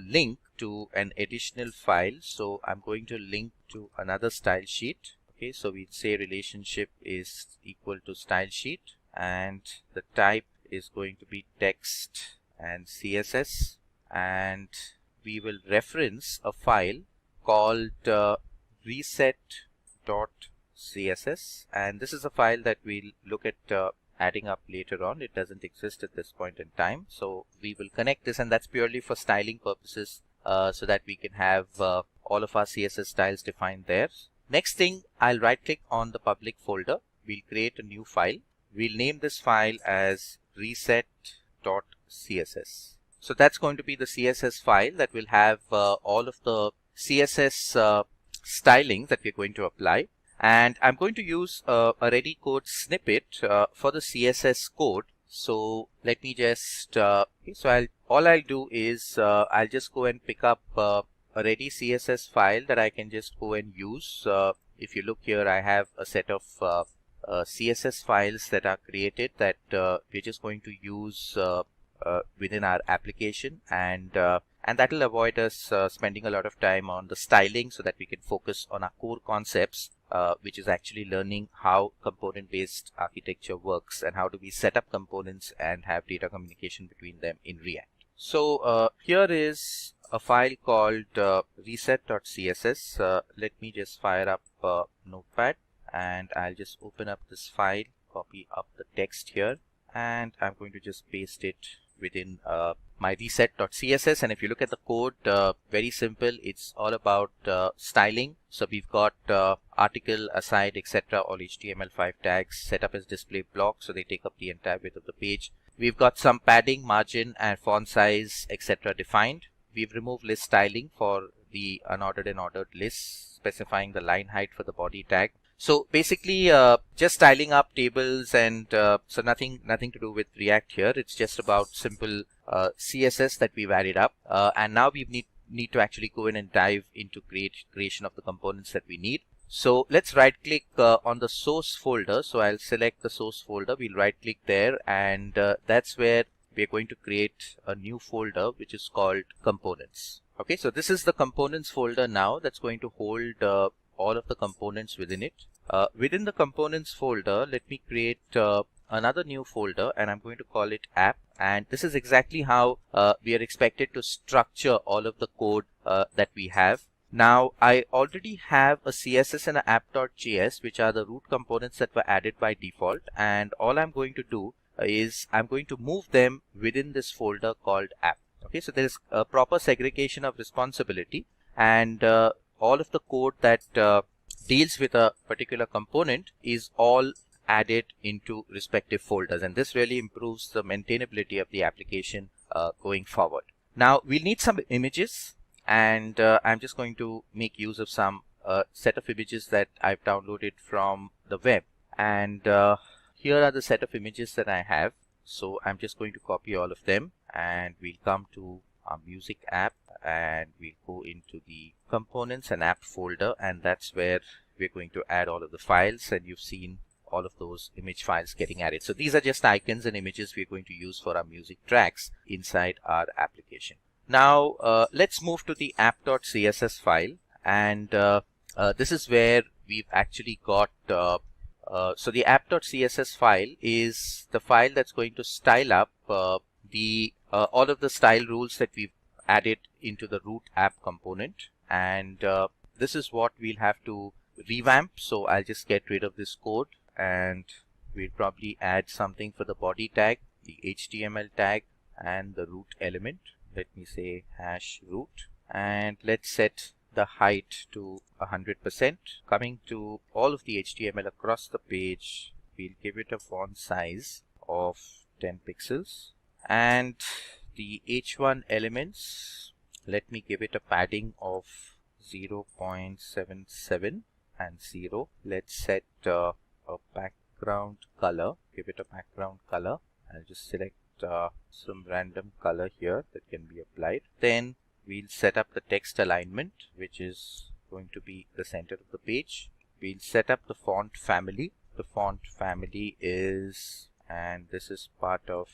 link to an additional file. So I'm going to link to another style sheet. Okay, so we'd say relationship is equal to style sheet, and the type is going to be text and CSS, and we will reference a file called reset.css, and this is a file that we'll look at adding up later on. It doesn't exist at this point in time, so we will connect this, and that's purely for styling purposes, so that we can have all of our CSS styles defined there. Next thing, I'll right click on the public folder. We'll create a new file. We'll name this file as reset.css. So that's going to be the CSS file that will have all of the CSS styling that we're going to apply. And I'm going to use a ready code snippet for the CSS code. So let me just, all I'll do is I'll just go and pick up a ready CSS file that I can just go and use. If you look here, I have a set of CSS files that are created that we're just going to use within our application, and that will avoid us spending a lot of time on the styling, so that we can focus on our core concepts, which is actually learning how component-based architecture works and how do we set up components and have data communication between them in React. So here is a file called reset.css. Let me just fire up Notepad, and I'll just open up this file, copy up the text here, and I'm going to just paste it within my reset.css. And if you look at the code, very simple. It's all about styling. So we've got article, aside, etc. all HTML5 tags set up as display blocks, so they take up the entire width of the page. We've got some padding, margin, and font size, etc. defined. We've removed list styling for the unordered and ordered lists, specifying the line height for the body tag. So basically just styling up tables, and so nothing to do with React here. It's just about simple CSS that we've added up, and now we need to actually go in and dive into creation of the components that we need. So let's right click on the source folder. So I'll select the source folder. We'll right click there, and that's where we're going to create a new folder which is called components. Okay, so this is the components folder now that's going to hold all of the components within it. Within the components folder, let me create another new folder, and I'm going to call it app. And this is exactly how we are expected to structure all of the code that we have. Now, I already have a CSS and an app.js, which are the root components that were added by default. And all I'm going to do is I'm going to move them within this folder called app. Okay, so there is a proper segregation of responsibility, and all of the code that deals with a particular component is all added into respective folders, and this really improves the maintainability of the application going forward. Now we'll need some images, and I'm just going to make use of some set of images that I've downloaded from the web, and here are the set of images that I have. So I'm just going to copy all of them, and we'll come to our music app, and we'll go into the components and app folder, and that's where we're going to add all of the files, and you've seen all of those image files getting added. So these are just icons and images we're going to use for our music tracks inside our application. Now let's move to the app.css file, and this is where we've actually got so the app.css file is the file that's going to style up all of the style rules that we've added into the root app component, and this is what we'll have to revamp. So I'll just get rid of this code, and we'll probably add something for the body tag, the HTML tag, and the root element. Let me say hash root, and let's set the height to 100%. Coming to all of the HTML across the page, we'll give it a font size of 10 pixels, and the H1 elements, let me give it a padding of 0.77 and 0. Let's set a background color, give it a background color. I'll just select some random color here that can be applied. Then we'll set up the text alignment, which is going to be the center of the page. We'll set up the font family. The font family is, and this is part of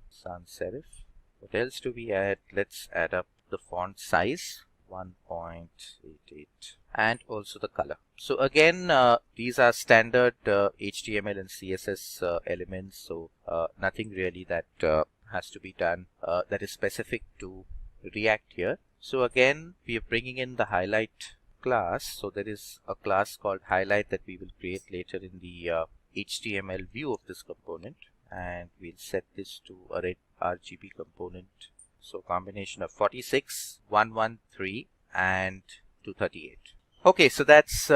sans serif. What else do we add? Let's add up the font size. 1.88, and also the color. So again, these are standard HTML and CSS elements, so nothing really that has to be done that is specific to React here. So again, we are bringing in the highlight class. So there is a class called highlight that we will create later in the HTML view of this component, and we'll set this to a red RGB component. So combination of 46, 113 and 238. Okay, so that's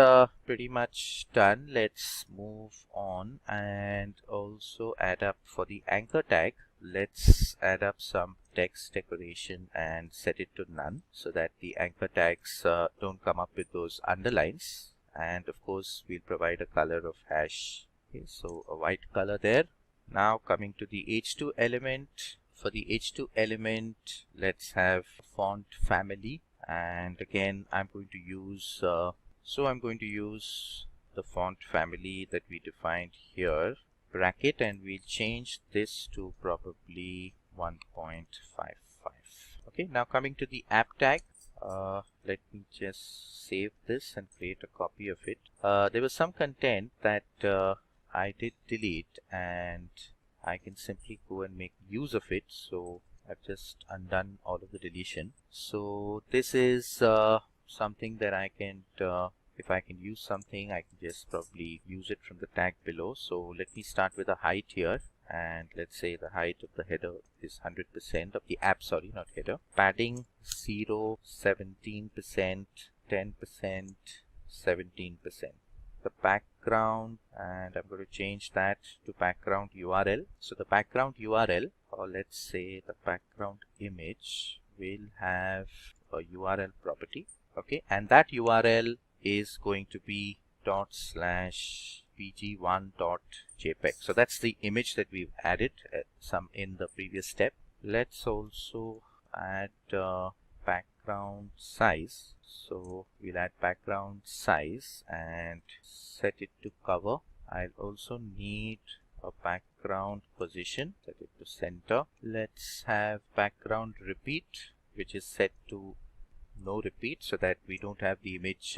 pretty much done. Let's move on and also add up for the anchor tag. Let's add up some text decoration and set it to none so that the anchor tags don't come up with those underlines. And of course, we'll provide a color of hash. Okay, so a white color there. Now coming to the H2 element. For the H2 element, let's have font family, and again I'm going to use the font family that we defined here, bracket, and we'll change this to probably 1.55. Okay, now coming to the app tag, let me just save this and create a copy of it. There was some content that I did delete, and I can simply go and make use of it. So I've just undone all of the deletion. So this is something that I can, if I can use something, I can just probably use it from the tag below. So let me start with a height here, and let's say the height of the header is 100% of the app, sorry, not header. Padding 0, 17%, 10%, 17%. The background, and I'm going to change that to background URL. So the background URL, or let's say the background image, will have a URL property. Okay, and that URL is going to be ./pg1.jpg. So that's the image that we've added some in the previous step. Let's also add background size. So we'll add background size and set it to cover. I'll also need a background position, set it to center. Let's have background repeat, which is set to no repeat, so that we don't have the image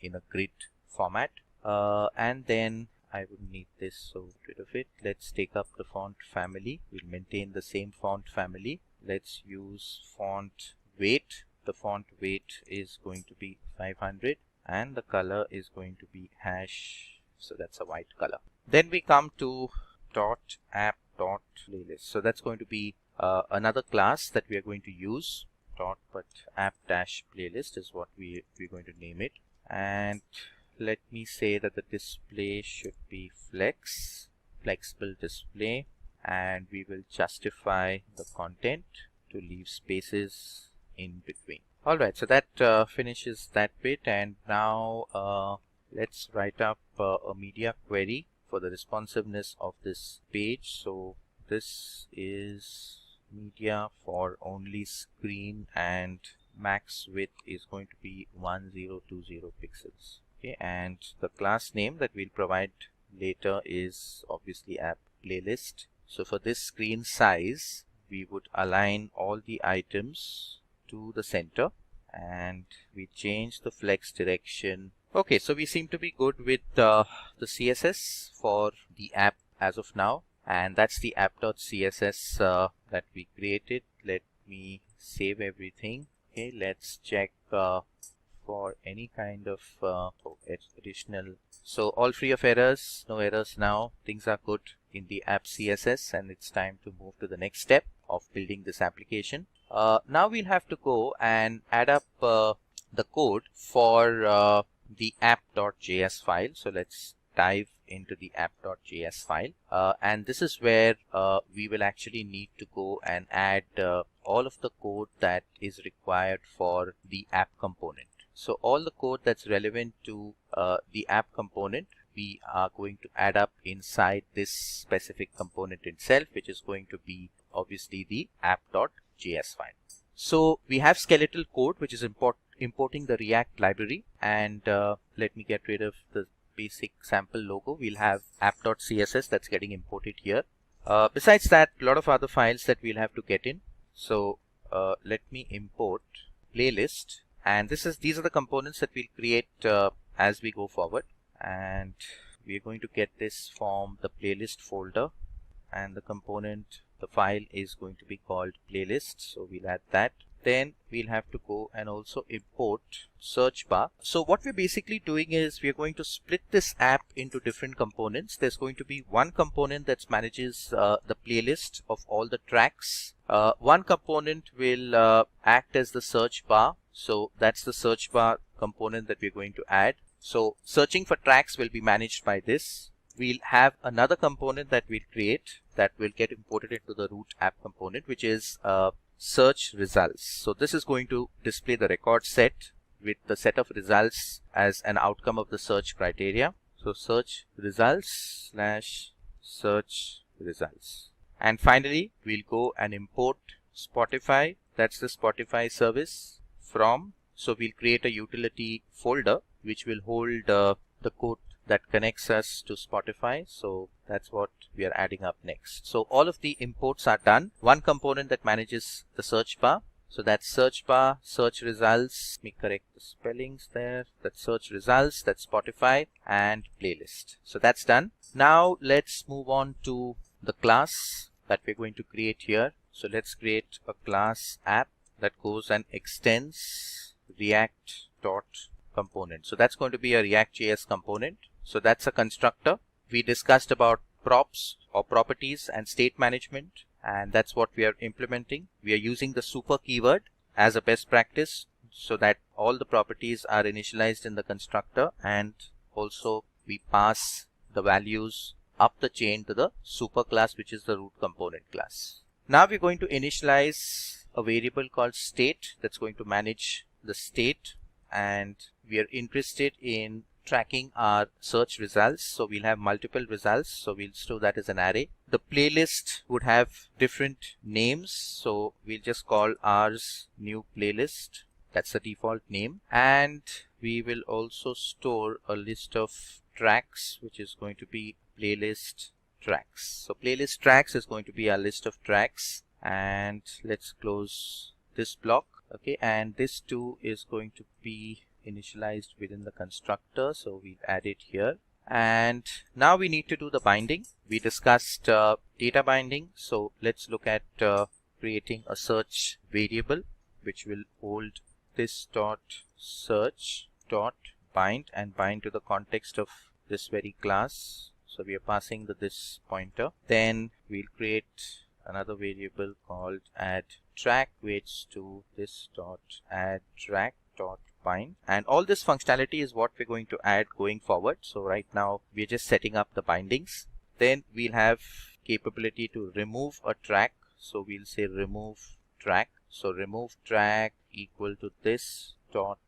in a grid format. And then I would need this, so get rid of it. Let's take up the font family. We'll maintain the same font family. Let's use font weight. The font weight is going to be 500, and the color is going to be hash, so that's a white color. Then we come to .app.playlist. So that's going to be another class that we are going to use. But app-playlist is what we're going to name it. And let me say that the display should be flexible display, and we will justify the content to leave spaces in between. Alright, so that finishes that bit, and now let's write up a media query for the responsiveness of this page. So this is media for only screen, and max width is going to be 1020 pixels. Okay, and the class name that we'll provide later is obviously app playlist. So for this screen size, we would align all the items to the center, and we change the flex direction. Okay, so we seem to be good with the CSS for the app as of now, and that's the app.css that we created. Let me save everything. Okay, let's check for any kind of additional. So all free of errors, no errors now. Things are good in the app CSS, and it's time to move to the next step of building this application. Now we'll have to go and add up the code for the app.js file. So let's dive into the app.js file, and this is where we will actually need to go and add all of the code that is required for the app component. So all the code that's relevant to the app component, we are going to add up inside this specific component itself, which is going to be obviously the app.js file. So we have skeletal code which is importing the React library, and let me get rid of the basic sample logo. We'll have app.css that's getting imported here. Besides that, a lot of other files that we'll have to get in. So let me import playlist And these are the components that we'll create as we go forward. And we are going to get this from the playlist folder, and the component, the file is going to be called playlist. So we'll add that. Then we'll have to go and also import search bar. So what we're basically doing is we're going to split this app into different components. There's going to be one component that manages the playlist of all the tracks. One component will act as the search bar. So that's the search bar component that we're going to add. So searching for tracks will be managed by this. We'll have another component that we'll create that will get imported into the root app component, which is search results. So this is going to display the record set with the set of results as an outcome of the search criteria. So search results / search results. And finally, we'll go and import Spotify. That's the Spotify service from. So we'll create a utility folder which will hold the code that connects us to Spotify. So that's what we are adding up next. So all of the imports are done. One component that manages the search bar. So that's search bar, search results. Let me correct the spellings there. That's search results, that's Spotify, and playlist. So that's done. Now let's move on to the class that we're going to create here. So let's create a class app that goes and extends React.component. So that's going to be a React.js component. So that's a constructor. We discussed about props or properties and state management, and that's what we are implementing. We are using the super keyword as a best practice so that all the properties are initialized in the constructor, and also we pass the values up the chain to the super class, which is the root component class. Now we're going to initialize a variable called state that's going to manage the state, and we are interested in tracking our search results. So we'll have multiple results, so we'll store that as an array. The playlist would have different names, so we'll just call ours new playlist. That's the default name. And we will also store a list of tracks, which is going to be playlist tracks. So playlist tracks is going to be our list of tracks, and let's close this block. Okay, and this too is going to be initialized within the constructor, so we'll add it here. And now we need to do the binding. We discussed data binding, so let's look at creating a search variable which will hold this dot search dot bind and bind to the context of this very class. So we are passing this pointer. Then we'll create another variable called add track, which to this dot add track dot bind, and all this functionality is what we're going to add going forward. So right now we're just setting up the bindings. Then we'll have capability to remove a track, so we'll say remove track. So remove track equal to this dot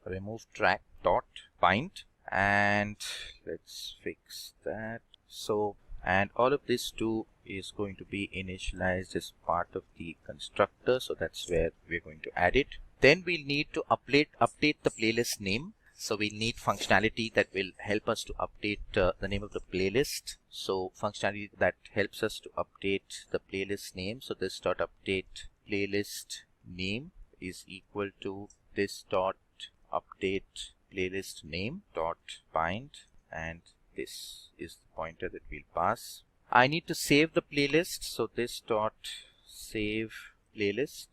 remove track dot bind, and let's fix that. So, and all of this too is going to be initialized as part of the constructor, so that's where we're going to add it. Then we'll need to update the playlist name. So we'll need functionality that will help us to update the name of the playlist. So functionality that helps us to update the playlist name. So this dot update playlist name is equal to this dot update playlist name dot bind, and this is the pointer that we'll pass. I need to save the playlist, so this dot save playlist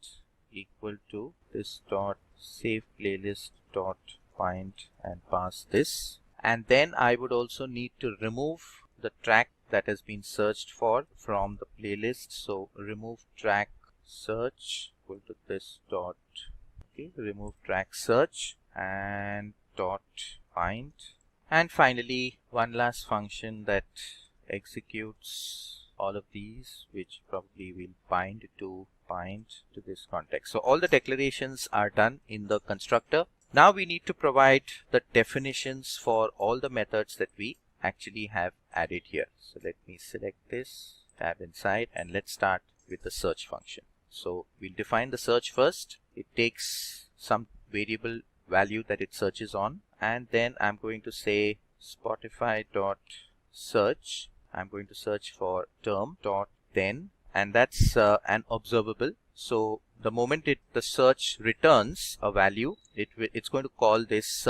equal to this dot save playlist dot bind and pass this. And then I would also need to remove the track that has been searched for from the playlist. So remove track search equal to this dot remove track search and dot bind. And finally, one last function that executes all of these, which probably will bind to this context. So all the declarations are done in the constructor. Now we need to provide the definitions for all the methods that we actually have added here. So let me select this, tab inside, and let's start with the search function. So we'll define the search first. It takes some variable value that it searches on, and then I'm going to say Spotify dot search. I'm going to search for term dot then, and that's an observable. So the moment the search returns a value, it's going to call this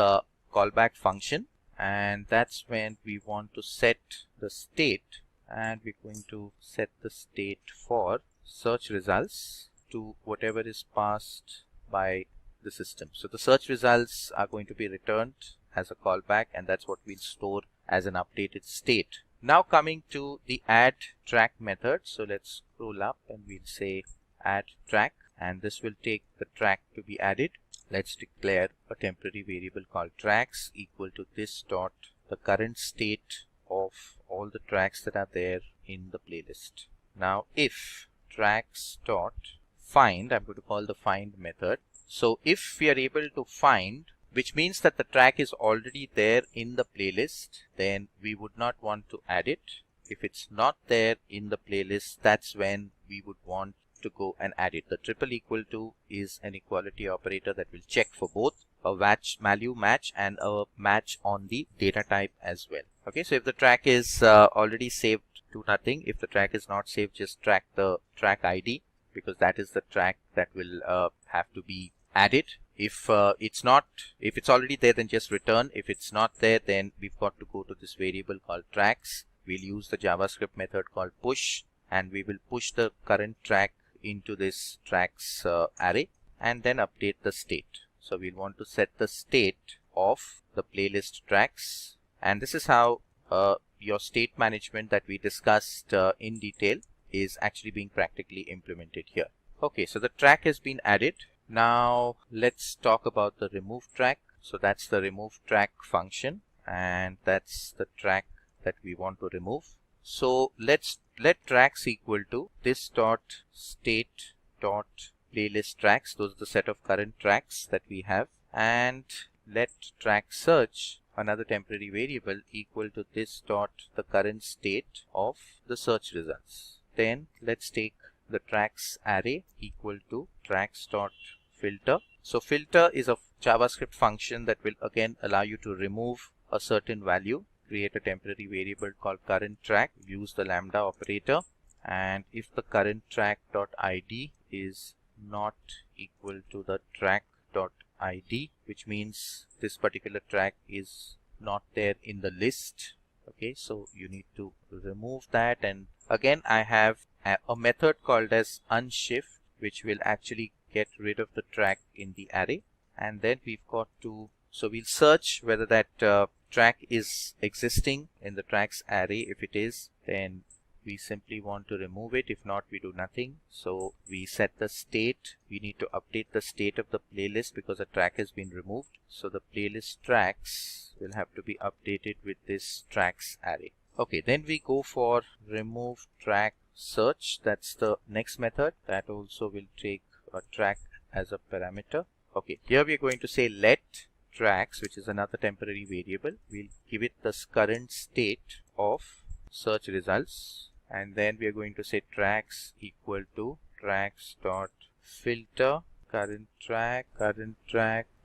callback function, and that's when we want to set the state, and we're going to set the state for search results to whatever is passed by the system. So the search results are going to be returned as a callback, and that's what we'll store as an updated state. Now coming to the add track method. So let's scroll up and we'll say add track, and this will take the track to be added. Let's declare a temporary variable called tracks equal to this dot the current state of all the tracks that are there in the playlist. Now if tracks dot find, I'm going to call the find method. So if we are able to find, which means that the track is already there in the playlist, then we would not want to add it. If it's not there in the playlist, that's when we would want to go and add it. The triple equal to is an equality operator that will check for both a value match and a match on the data type as well. Okay, so if the track is already saved, do nothing. If the track is not saved, just track the track ID, because that is the track that will have to be added. If it's already there, then just return. If it's not there, then we've got to go to this variable called tracks. We'll use the JavaScript method called push, and we will push the current track into this tracks array and then update the state. So we'll want to set the state of the playlist tracks, and this is how your state management that we discussed in detail is actually being practically implemented here. Okay, so the track has been added. Now let's talk about the remove track. So that's the remove track function, and that's the track that we want to remove. So let's let tracks equal to this dot state dot playlist tracks. Those are the set of current tracks that we have, and let track search, another temporary variable, equal to this dot the current state of the search results. Then let's take the tracks array equal to tracks dot filter. So filter is a JavaScript function that will again allow you to remove a certain value. Create a temporary variable called current track, use the lambda operator, and if the current track dot id is not equal to the track dot id, which means this particular track is not there in the list. Okay, so you need to remove that, and again I have a method called as unshift, which will actually get rid of the track in the array. And then we've got to, so we'll search whether that track is existing in the tracks array. If it is, then we simply want to remove it. If not, we do nothing. So we set the state. We need to update the state of the playlist because a track has been removed. So the playlist tracks will have to be updated with this tracks array. Okay, then we go for remove track search. That's the next method. That also will take a track as a parameter. Okay, here we are going to say let tracks, which is another temporary variable. We'll give it the current state of search results, and then we are going to say tracks equal to tracks dot filter current track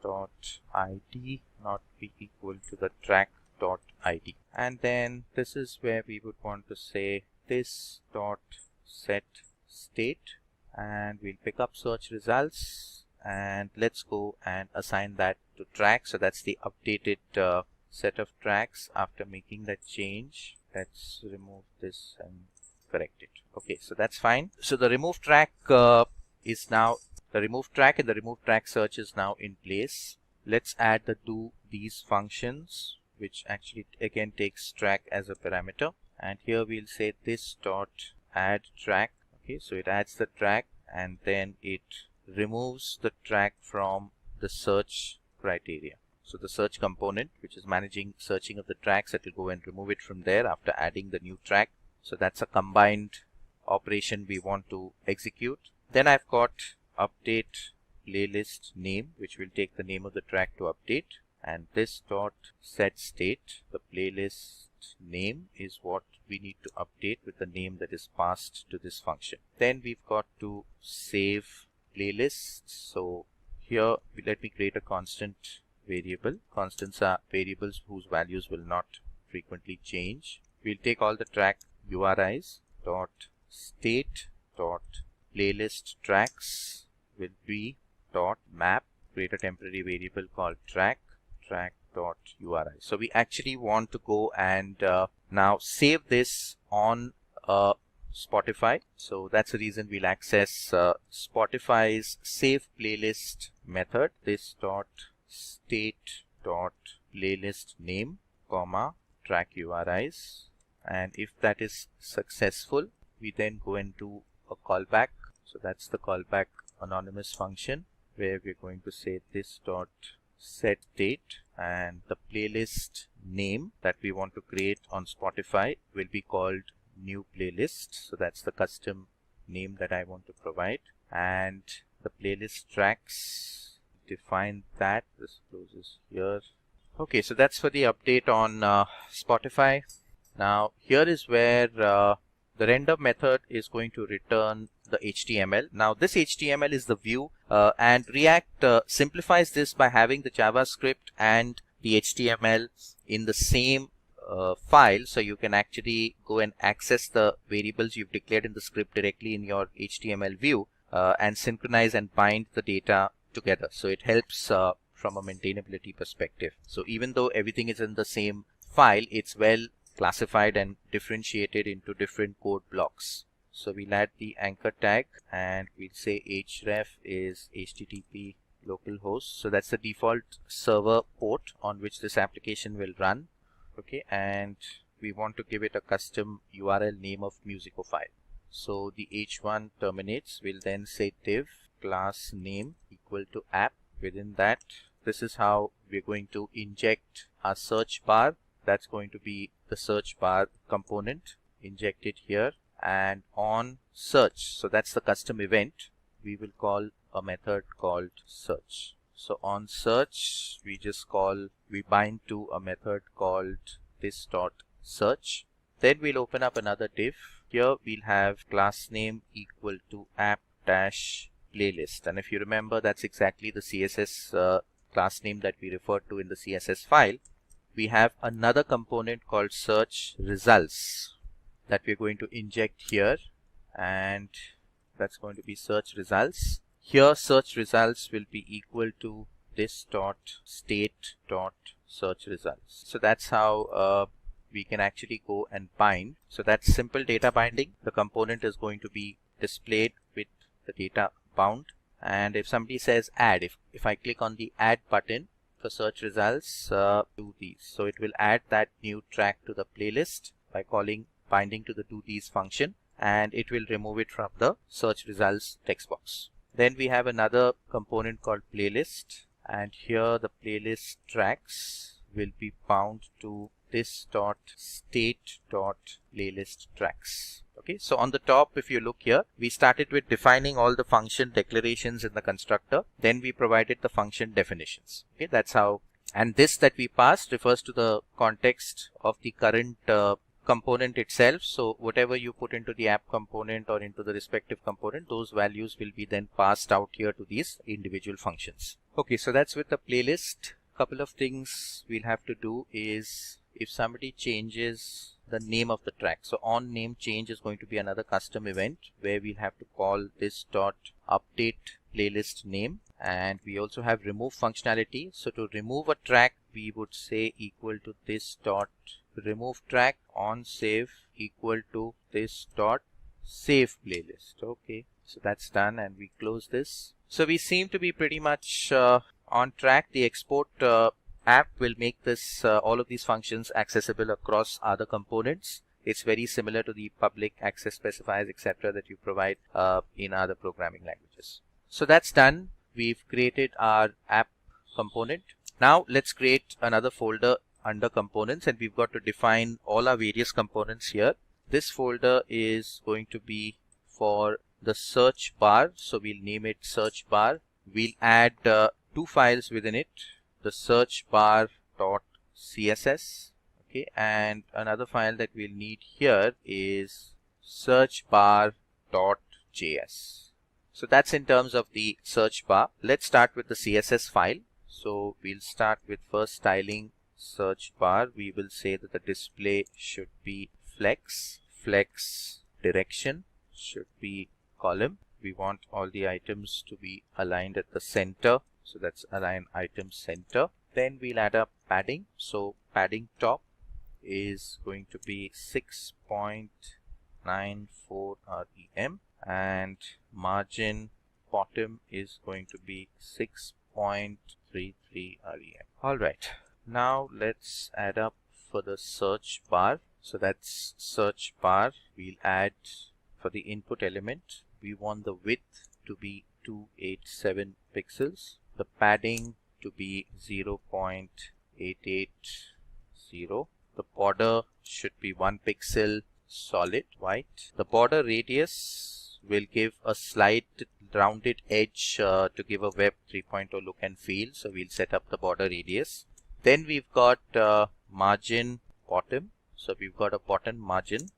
dot id not be equal to the track dot id. And then this is where we would want to say this dot set state, and we'll pick up search results, and let's go and assign that to track. So that's the updated set of tracks after making that change. Let's remove this and correct it. Okay, so that's fine. So the remove track is now, the remove track and the remove track search is now in place. Let's add the do these functions, which actually again takes track as a parameter. And here we'll say this dot add track. Okay, so it adds the track and then it removes the track from the search criteria. So the search component, which is managing searching of the tracks, that will go and remove it from there after adding the new track. So that's a combined operation we want to execute. Then I've got update playlist name, which will take the name of the track to update, and this dot set state, the playlist name is what we need to update with the name that is passed to this function. Then we've got to save playlist. So here let me create a constant variable. Constants are variables whose values will not frequently change. We'll take all the track URIs dot state dot playlist tracks will be dot map, create a temporary variable called track dot URI. So we actually want to go and now save this on Spotify. So that's the reason we'll access Spotify's save playlist method, this dot state dot playlist name comma track URIs, and if that is successful, we then go and do a callback. So that's the callback anonymous function where we're going to say this dot set date, and the playlist name that we want to create on Spotify will be called new playlist. So that's the custom name that I want to provide, and the playlist tracks, define that. This closes here. Okay, so that's for the update on Spotify. Now here is where the render method is going to return the HTML. Now this HTML is the view, and React simplifies this by having the JavaScript and the HTML in the same file, so you can actually go and access the variables you've declared in the script directly in your HTML view and synchronize and bind the data together. So it helps from a maintainability perspective. So even though everything is in the same file, it's well classified and differentiated into different code blocks. So we'll add the anchor tag and we'll say href is HTTP localhost. So that's the default server port on which this application will run. Okay, and we want to give it a custom URL name of musical file. So the h1 terminates. We'll then say div class name equal to app. Within that, this is how we're going to inject our search bar. That's going to be the search bar component injected here, and on search, so that's the custom event, we will call a method called search. So on search, we bind to a method called this dot search. Then we'll open up another div. Here we'll have class name equal to app dash playlist, and if you remember, that's exactly the CSS class name that we referred to in the CSS file. We have another component called search results that we're going to inject here, and that's going to be search results. Here search results will be equal to this dot state dot search results. So that's how we can actually go and bind. So that's simple data binding. The component is going to be displayed with the data bound, and if somebody says add, if I click on the add button for search results, do these. So it will add that new track to the playlist by calling binding to the do these function, and it will remove it from the search results text box. Then we have another component called playlist, and here the playlist tracks will be bound to this dot state dot playlist tracks. Okay, so on the top, if you look here, we started with defining all the function declarations in the constructor. Then we provided the function definitions. Okay, that's how, and this that we passed refers to the context of the current component itself. So whatever you put into the app component or into the respective component, those values will be then passed out here to these individual functions. Okay, so that's with the playlist. Couple of things we'll have to do is, if somebody changes the name of the track, so on name change is going to be another custom event where we'll have to call this dot update playlist name, and we also have remove functionality. So to remove a track, we would say equal to this dot remove track on save equal to this dot save playlist. Okay, so that's done, and we close this. So we seem to be pretty much on track. The export app will make this all of these functions accessible across other components. It's very similar to the public access specifiers, etc., that you provide in other programming languages. So that's done. We've created our app component. Now let's create another folder under components, and we've got to define all our various components here. This folder is going to be for the search bar, so we'll name it search bar. We'll add two files within it, the search bar dot css, okay, and another file that we'll need here is search bar dot js. So that's in terms of the search bar. Let's start with the css file. So we'll start with first styling search bar. We will say that the display should be flex direction should be column. we want all the items to be aligned at the center. So that's align item center. Then we'll add up padding. So padding top is going to be 6.94 rem, and margin bottom is going to be 6.33 rem. Alright, now let's add up for the search bar. So that's search bar. We'll add for the input element, we want the width to be 287 pixels, the padding to be 0.880, the border should be 1 pixel solid white. The border radius will give a slight rounded edge to give a web 3.0 look and feel. So we'll set up the border radius. Then we've got margin bottom. So we've got a bottom margin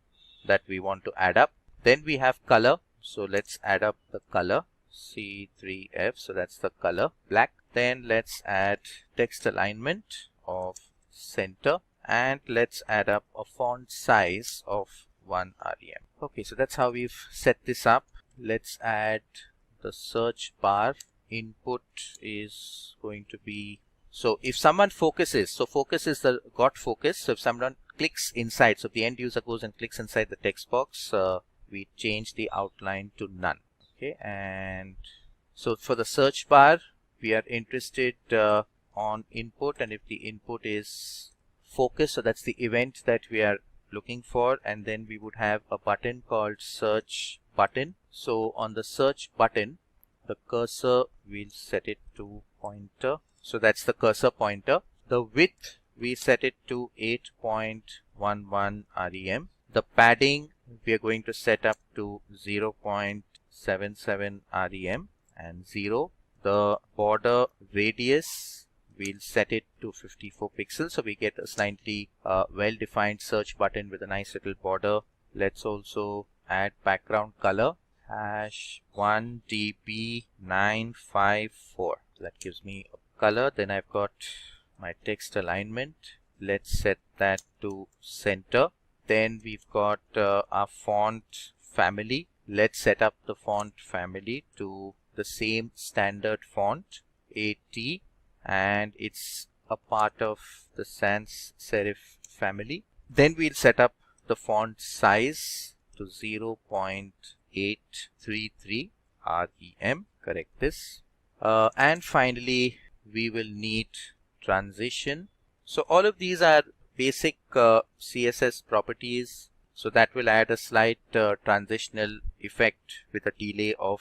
that we want to add up. Then we have color. So let's add up the color, C3F. So that's the color, black. Then let's add text alignment of center. And let's add up a font size of 1 rem. Okay, so that's how we've set this up. Let's add the search bar. Input is going to be, so if someone focuses, so focus is the got focus. So if someone clicks inside, so if the end user goes and clicks inside the text box, we change the outline to none. Okay, and so for the search bar, we are interested on input, and if the input is focus, so that's the event that we are looking for, and then we would have a button called search button. So on the search button, the cursor, we'll set it to pointer. So that's the cursor pointer. The width, we set it to 8.11 rem. The padding, we are going to set up to 0.77 rem and 0. The border radius, we'll set it to 54 pixels. So we get a slightly well-defined search button with a nice little border. Let's also add background color, #1db954. So that gives me a color. Then I've got my text alignment. Let's set that to center. Then we've got our font family. Let's set up the font family to the same standard font, AT, and it's a part of the sans serif family. Then we'll set up the font size to 0.833 rem. Correct this. And finally, we will need transition. So all of these are basic CSS properties. So that will add a slight transitional effect with a delay of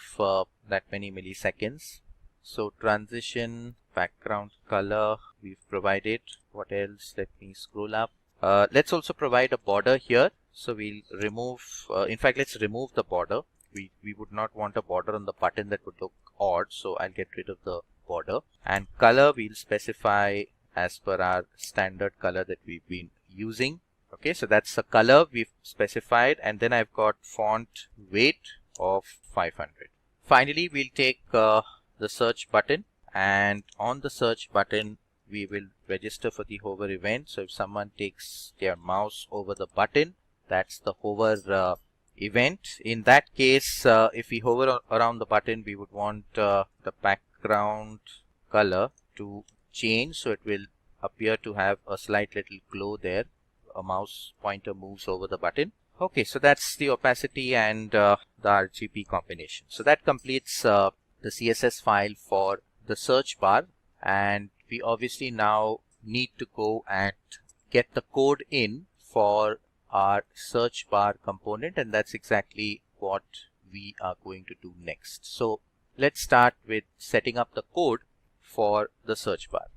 that many milliseconds. So transition, background color, we've provided. What else? Let me scroll up. Let's also provide a border here. So we'll remove, in fact, let's remove the border. We would not want a border on the button, that would look odd. So I'll get rid of the border. And color, we'll specify as per our standard color that we've been using. Okay, so that's the color we've specified. And then I've got font weight of 500. Finally, we'll take the search button, and on the search button, we will register for the hover event. So if someone takes their mouse over the button, that's the hover event. In that case, if we hover around the button, we would want the background color to change. So it will appear to have a slight little glow there. A mouse pointer moves over the button. Okay, so that's the opacity and the RGB combination. So that completes the CSS file for the search bar, and we obviously now need to go and get the code in for our search bar component, and that's exactly what we are going to do next. So let's start with setting up the code for the search bar.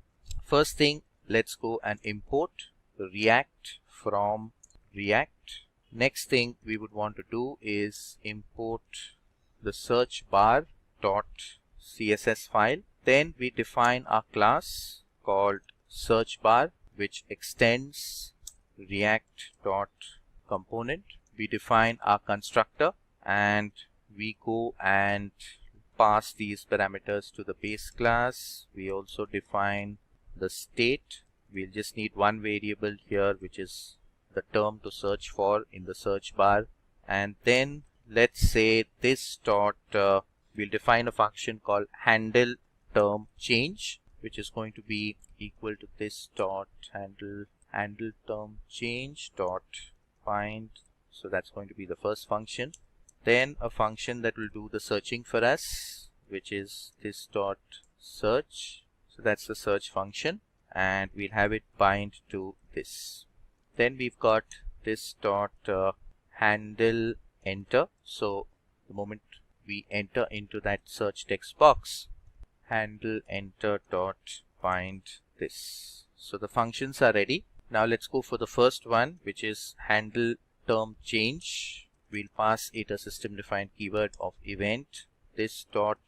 First thing, let's go and import React from React. Next thing we would want to do is import the search bar .css file. Then we define our class called search bar, which extends React.component. We define our constructor, and we go and pass these parameters to the base class. We also define the state. We'll just need one variable here, which is the term to search for in the search bar. And then let's say this dot, we'll define a function called handle term change, which is going to be equal to this dot handle term change dot find. So that's going to be the first function. Then a function that will do the searching for us, which is this dot search. So that's the search function, and we'll have it bind to this. Then we've got this dot handle enter. So the moment we enter into that search text box, handle enter dot bind this. So the functions are ready. Now let's go for the first one, which is handle term change. We'll pass it a system defined keyword of event, this dot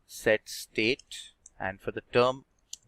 set state, and for the term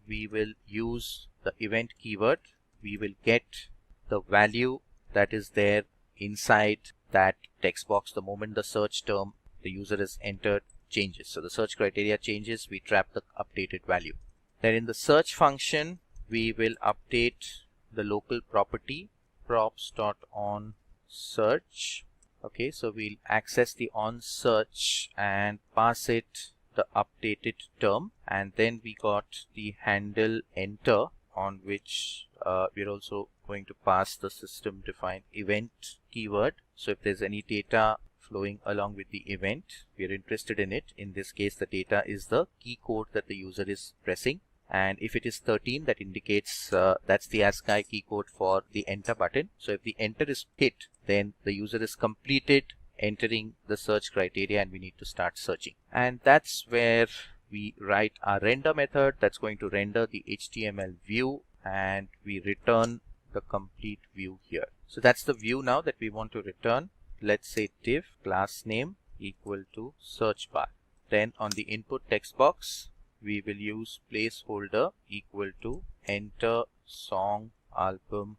we will use the event keyword. We will get the value that is there inside that text box the moment the search term the user has entered changes. So the search criteria changes, we trap the updated value. Then in the search function, we will update the local property props.on search. Okay, so we'll access the on search and pass it the updated term, and then we got the handle enter, on which we're also going to pass the system defined event keyword. So if there's any data flowing along with the event, we're interested in it. In this case, the data is the key code that the user is pressing, and if it is 13, that indicates that's the ASCII key code for the enter button. So if the enter is hit, then the user is completed entering the search criteria and we need to start searching. And that's where we write our render method that's going to render the HTML view, and we return the complete view here. So that's the view now that we want to return. Let's say div class name equal to search bar. Then on the input text box, we will use placeholder equal to enter song, album,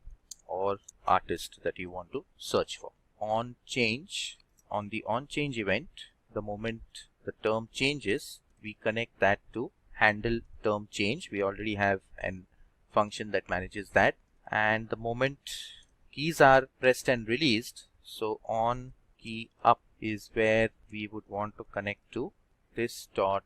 or artist that you want to search for. On change, on the on change event, the moment the term changes, we connect that to handle term change. We already have a function that manages that. And the moment keys are pressed and released, so on key up is where we would want to connect to this dot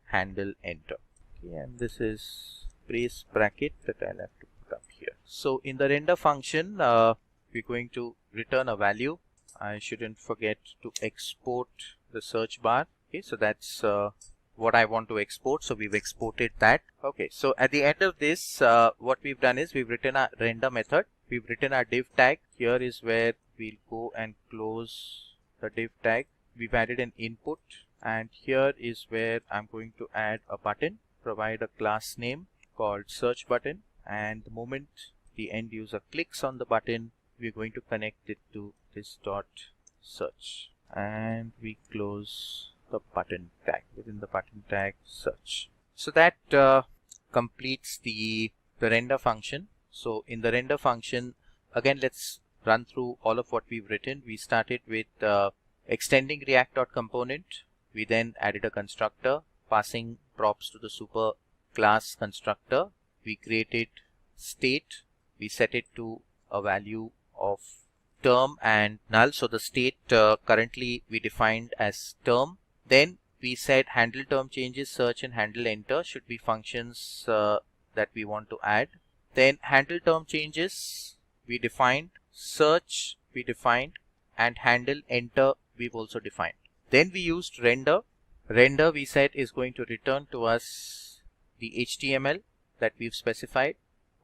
handle enter. Okay, and this is brace bracket that I'll have to put up here. So in the render function, we're going to return a value. I shouldn't forget to export the search bar. Okay, so that's what I want to export. So we've exported that. Okay, so at the end of this, what we've done is we've written our render method. We've written our div tag. Here is where we'll go and close the div tag. We've added an input, and here is where I'm going to add a button, provide a class name called search button, and the moment the end user clicks on the button, we're going to connect it to this dot search, and we close the button tag. Within the button tag search. So that completes the render function. So in the render function, again, let's run through all of what we've written. We started with extending React.component. We then added a constructor, passing props to the super class constructor. We created state. We set it to a value of term and null. So the state currently we defined as term. Then we said handle term changes, search, and handle enter should be functions that we want to add. Then handle term changes we defined, search we defined, and handle enter we've also defined. Then we used render. Render we said is going to return to us the HTML that we've specified.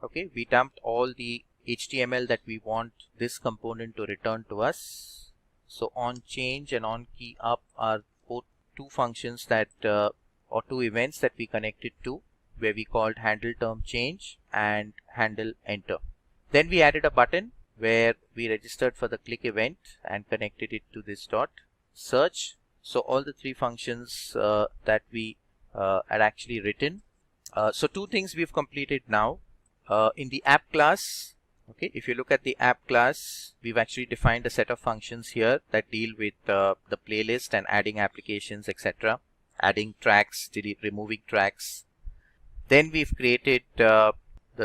Okay, we dumped all the HTML that we want this component to return to us. So on change and on key up are both two functions that or two events that we connected to, where we called handle term change and handle enter. Then we added a button where we registered for the click event and connected it to this dot search. So all the three functions that we had actually written. So two things we've completed now. In the app class, okay, if you look at the app class, we've actually defined a set of functions here that deal with the playlist and adding applications, etc. Adding tracks, removing tracks. Then we've created the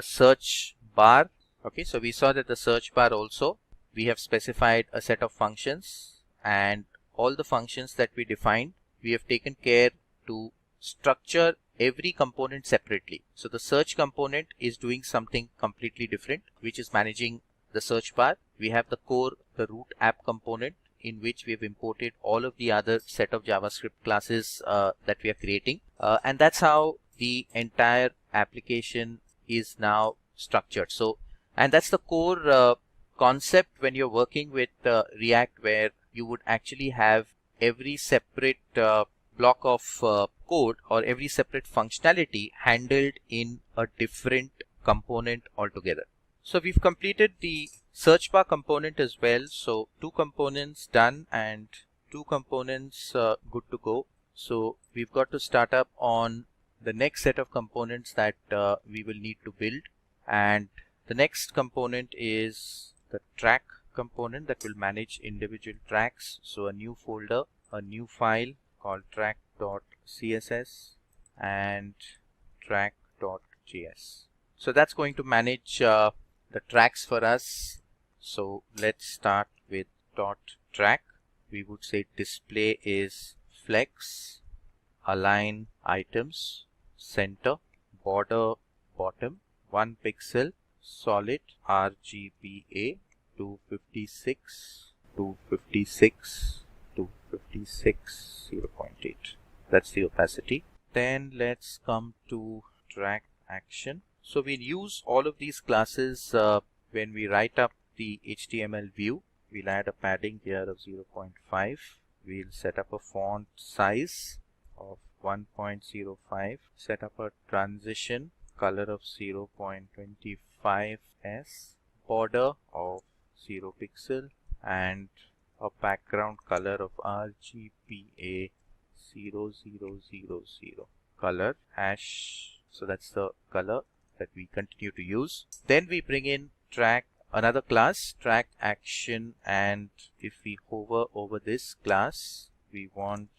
search bar. Okay, so we saw that the search bar also, we have specified a set of functions, and all the functions that we defined, we have taken care to structure every component separately. So the search component is doing something completely different, which is managing the search bar. We have the core, the root app component, in which we have imported all of the other set of JavaScript classes that we are creating. And that's how the entire application is now structured. So, and that's the core concept when you're working with React, where you would actually have every separate block of code or every separate functionality handled in a different component altogether. So we've completed the search bar component as well. So 2 components done and 2 components good to go. So we've got to start up on the next set of components that we will need to build. And the next component is the track component that will manage individual tracks. So a new folder, a new file called track.css and track.js. So that's going to manage the tracks for us. So let's start with .track. We would say display is flex, align items, center, border bottom, 1 pixel, solid, RGBA, 256, 256, 256, 0.8. That's the opacity. Then let's come to track action. So we'll use all of these classes when we write up the HTML view. We'll add a padding here of 0.5. We'll set up a font size of 1.05. Set up a transition color of 0.25s, border of 0 pixel, and a background color of RGBA 0000 color hash. So that's the color that we continue to use. Then we bring in track, another class, track action, and if we hover over this class, we want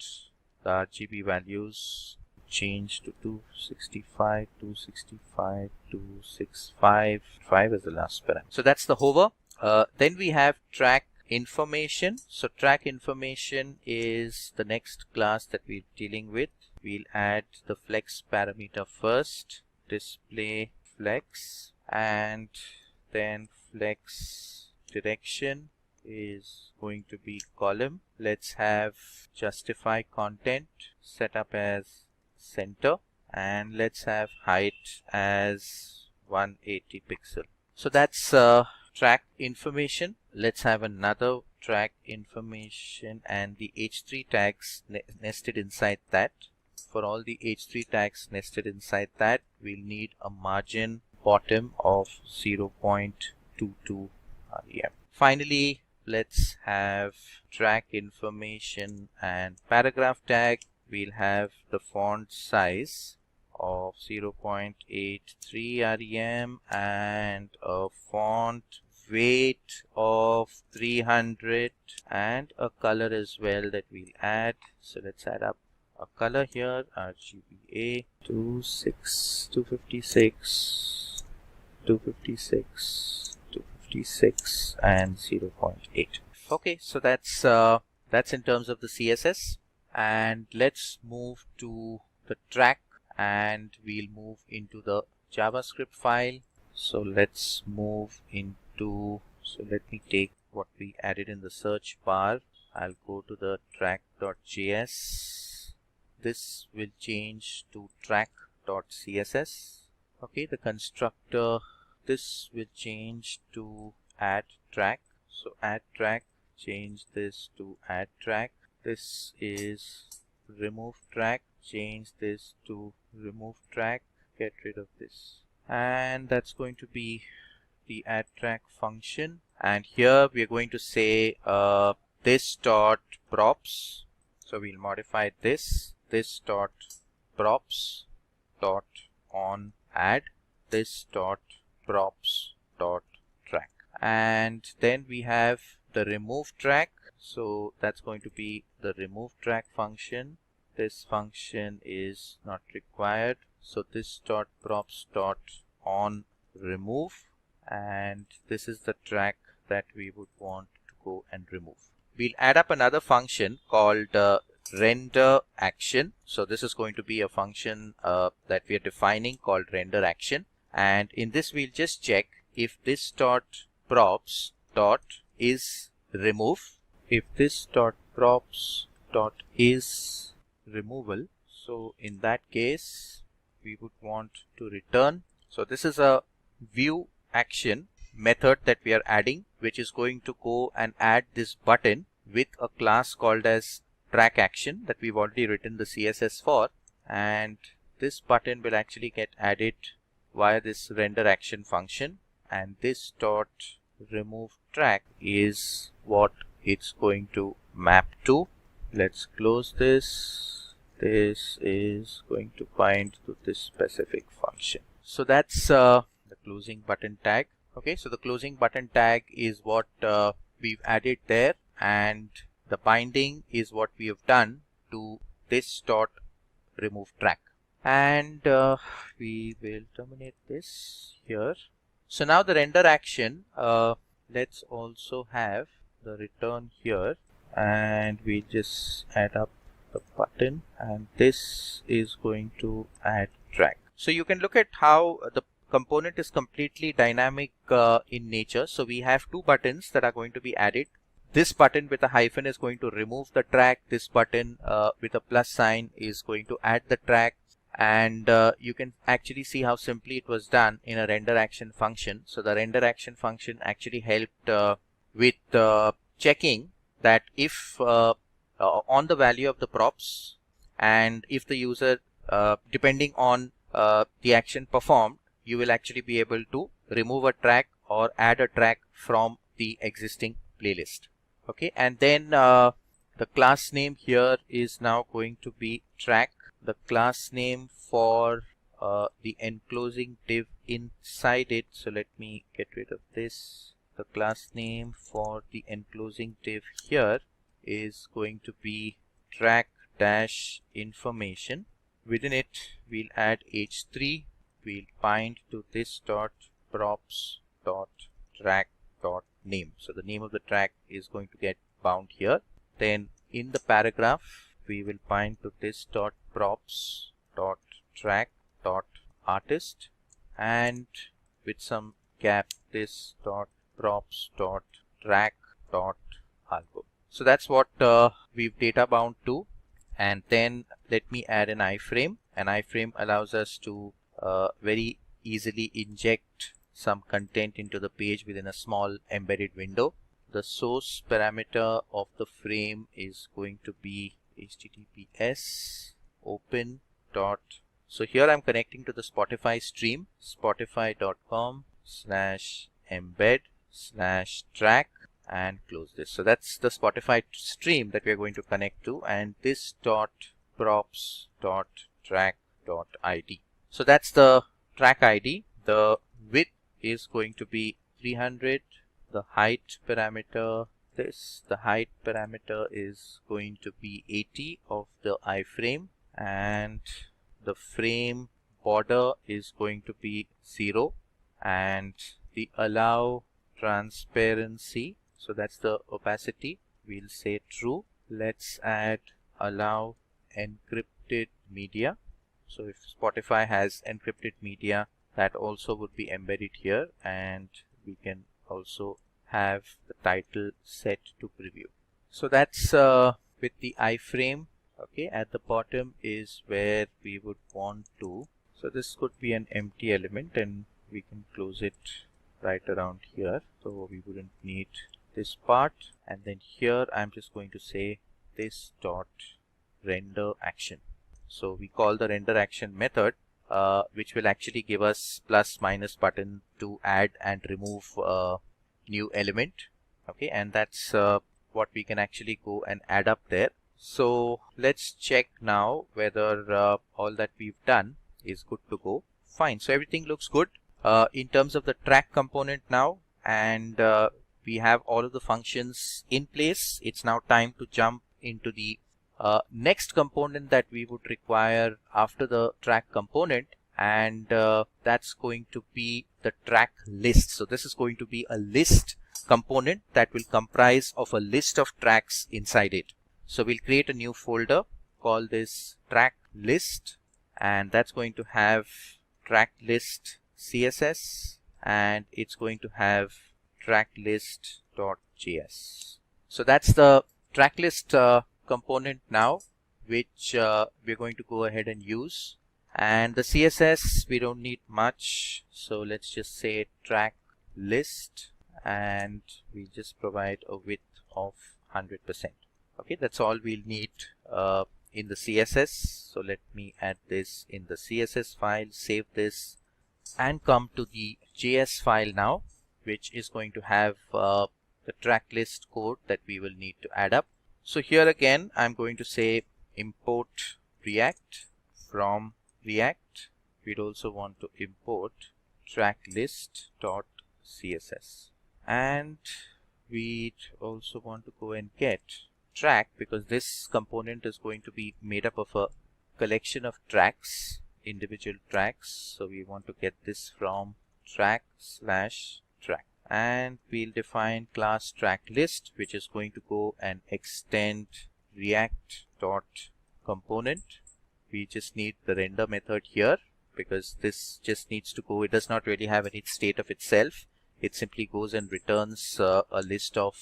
the RGB values change to 265, 265, 265, 5 is the last parameter. So that's the hover. Then we have track information. So track information is the next class that we're dealing with. We'll add the flex parameter first, display flex, and then flex direction is going to be column. Let's have justify content set up as center, and let's have height as 180 pixel. So that's track information. Let's have another track information and the h3 tags nested inside that. For all the h3 tags nested inside that, we'll need a margin bottom of 0.22 rem. Finally, let's have track information and paragraph tag. We'll have the font size of 0.83 rem and a font weight of 300 and a color as well that we'll add. So let's add up a color here, RGBA 256, 256 and 0.8. Okay, so that's in terms of the CSS. And let's move to the track and we'll move into the JavaScript file. So let's move into, so let me take what we added in the search bar. I'll go to the track.js. This will change to track.css. Okay, the constructor, this will change to add track. So add track, change this to add track. This is remove track, change this to remove track, get rid of this. And that's going to be the add track function. And here we are going to say this dot props. So we'll modify this dot props dot on add, this dot props dot track. And then we have the remove track. So that's going to be the remove track function. This function is not required. So this dot props dot on remove, and this is the track that we would want to go and remove. we'll add up another function called render action. So this is going to be a function that we are defining called render action. And in this, we'll just check if this dot props dot is remove. If this dot props dot is removal, so in that case, we would want to return. So this is a view action method that we are adding, which is going to go and add this button with a class called as track action that we've already written the CSS for, and this button will actually get added via this render action function, and this dot remove track is what it's going to map to. Let's close this. This is going to bind to this specific function. So that's the closing button tag. Okay, so the closing button tag is what we've added there, and the binding is what we have done to this dot remove track. And we will terminate this here. So now the render action, let's also have the return here, and we just add up the button, and this is going to add track. So you can look at how the component is completely dynamic in nature. So we have two buttons that are going to be added. This button with a hyphen is going to remove the track. This button with a plus sign is going to add the track. And you can actually see how simply it was done in a render action function. So the render action function actually helped with checking that if on the value of the props, and if the user, depending on the action performed, you will actually be able to remove a track or add a track from the existing playlist. Okay, and then the class name here is now going to be track. The class name for the enclosing div inside it. So let me get rid of this. The class name for the enclosing div here is going to be track dash information. Within it, we'll add h3. We'll bind to this dot props dot track dot name. So the name of the track is going to get bound here. Then in the paragraph, we will bind to this dot props dot track dot artist, and with some gap, this dot props dot track dot album. So that's what we've data bound to. And then let me add an iframe. An iframe allows us to very easily inject some content into the page within a small embedded window. The source parameter of the frame is going to be https open dot. So here I'm connecting to the Spotify stream, spotify.com/embed/track, and close this. So that's the Spotify stream that we are going to connect to, and this dot props dot track dot id. So that's the track ID. The width is going to be 300. The height parameter, the height parameter is going to be 80 of the iframe, and the frame border is going to be 0, and the allow transparency, so that's the opacity, we'll say true. Let's add allow encrypted media. So if Spotify has encrypted media, that also would be embedded here, and we can also have the title set to preview. So that's with the iframe. Okay, at the bottom is where we would want to, so this could be an empty element, and we can close it right around here, so we wouldn't need this part. And then here I'm just going to say this dot render action. So we call the render action method, which will actually give us plus minus button to add and remove new element. Okay, and that's what we can actually go and add up there. So let's check now whether all that we've done is good to go. Fine, so everything looks good in terms of the track component now, and we have all of the functions in place. It's now time to jump into the next component that we would require after the track component, and that's going to be the track list. So this is going to be a list component that will comprise of a list of tracks inside it. So we'll create a new folder, call this track list, and that's going to have track list CSS, and it's going to have track list.js. So that's the track list component now, which we're going to go ahead and use. And the CSS, we don't need much, so let's just say track list, and we just provide a width of 100%. Okay, that's all we'll need in the CSS. So let me add this in the CSS file, save this, and come to the JS file now, which is going to have the track list code that we will need to add up. So here again, I'm going to say import React from React. We'd also want to import track list.css, and we'd also want to go and get track, because this component is going to be made up of a collection of tracks, individual tracks. So we want to get this from track/track, and we'll define class track list, which is going to go and extend react.component. We just need the render method here, because this just needs to go. It does not really have any state of itself. It simply goes and returns a list of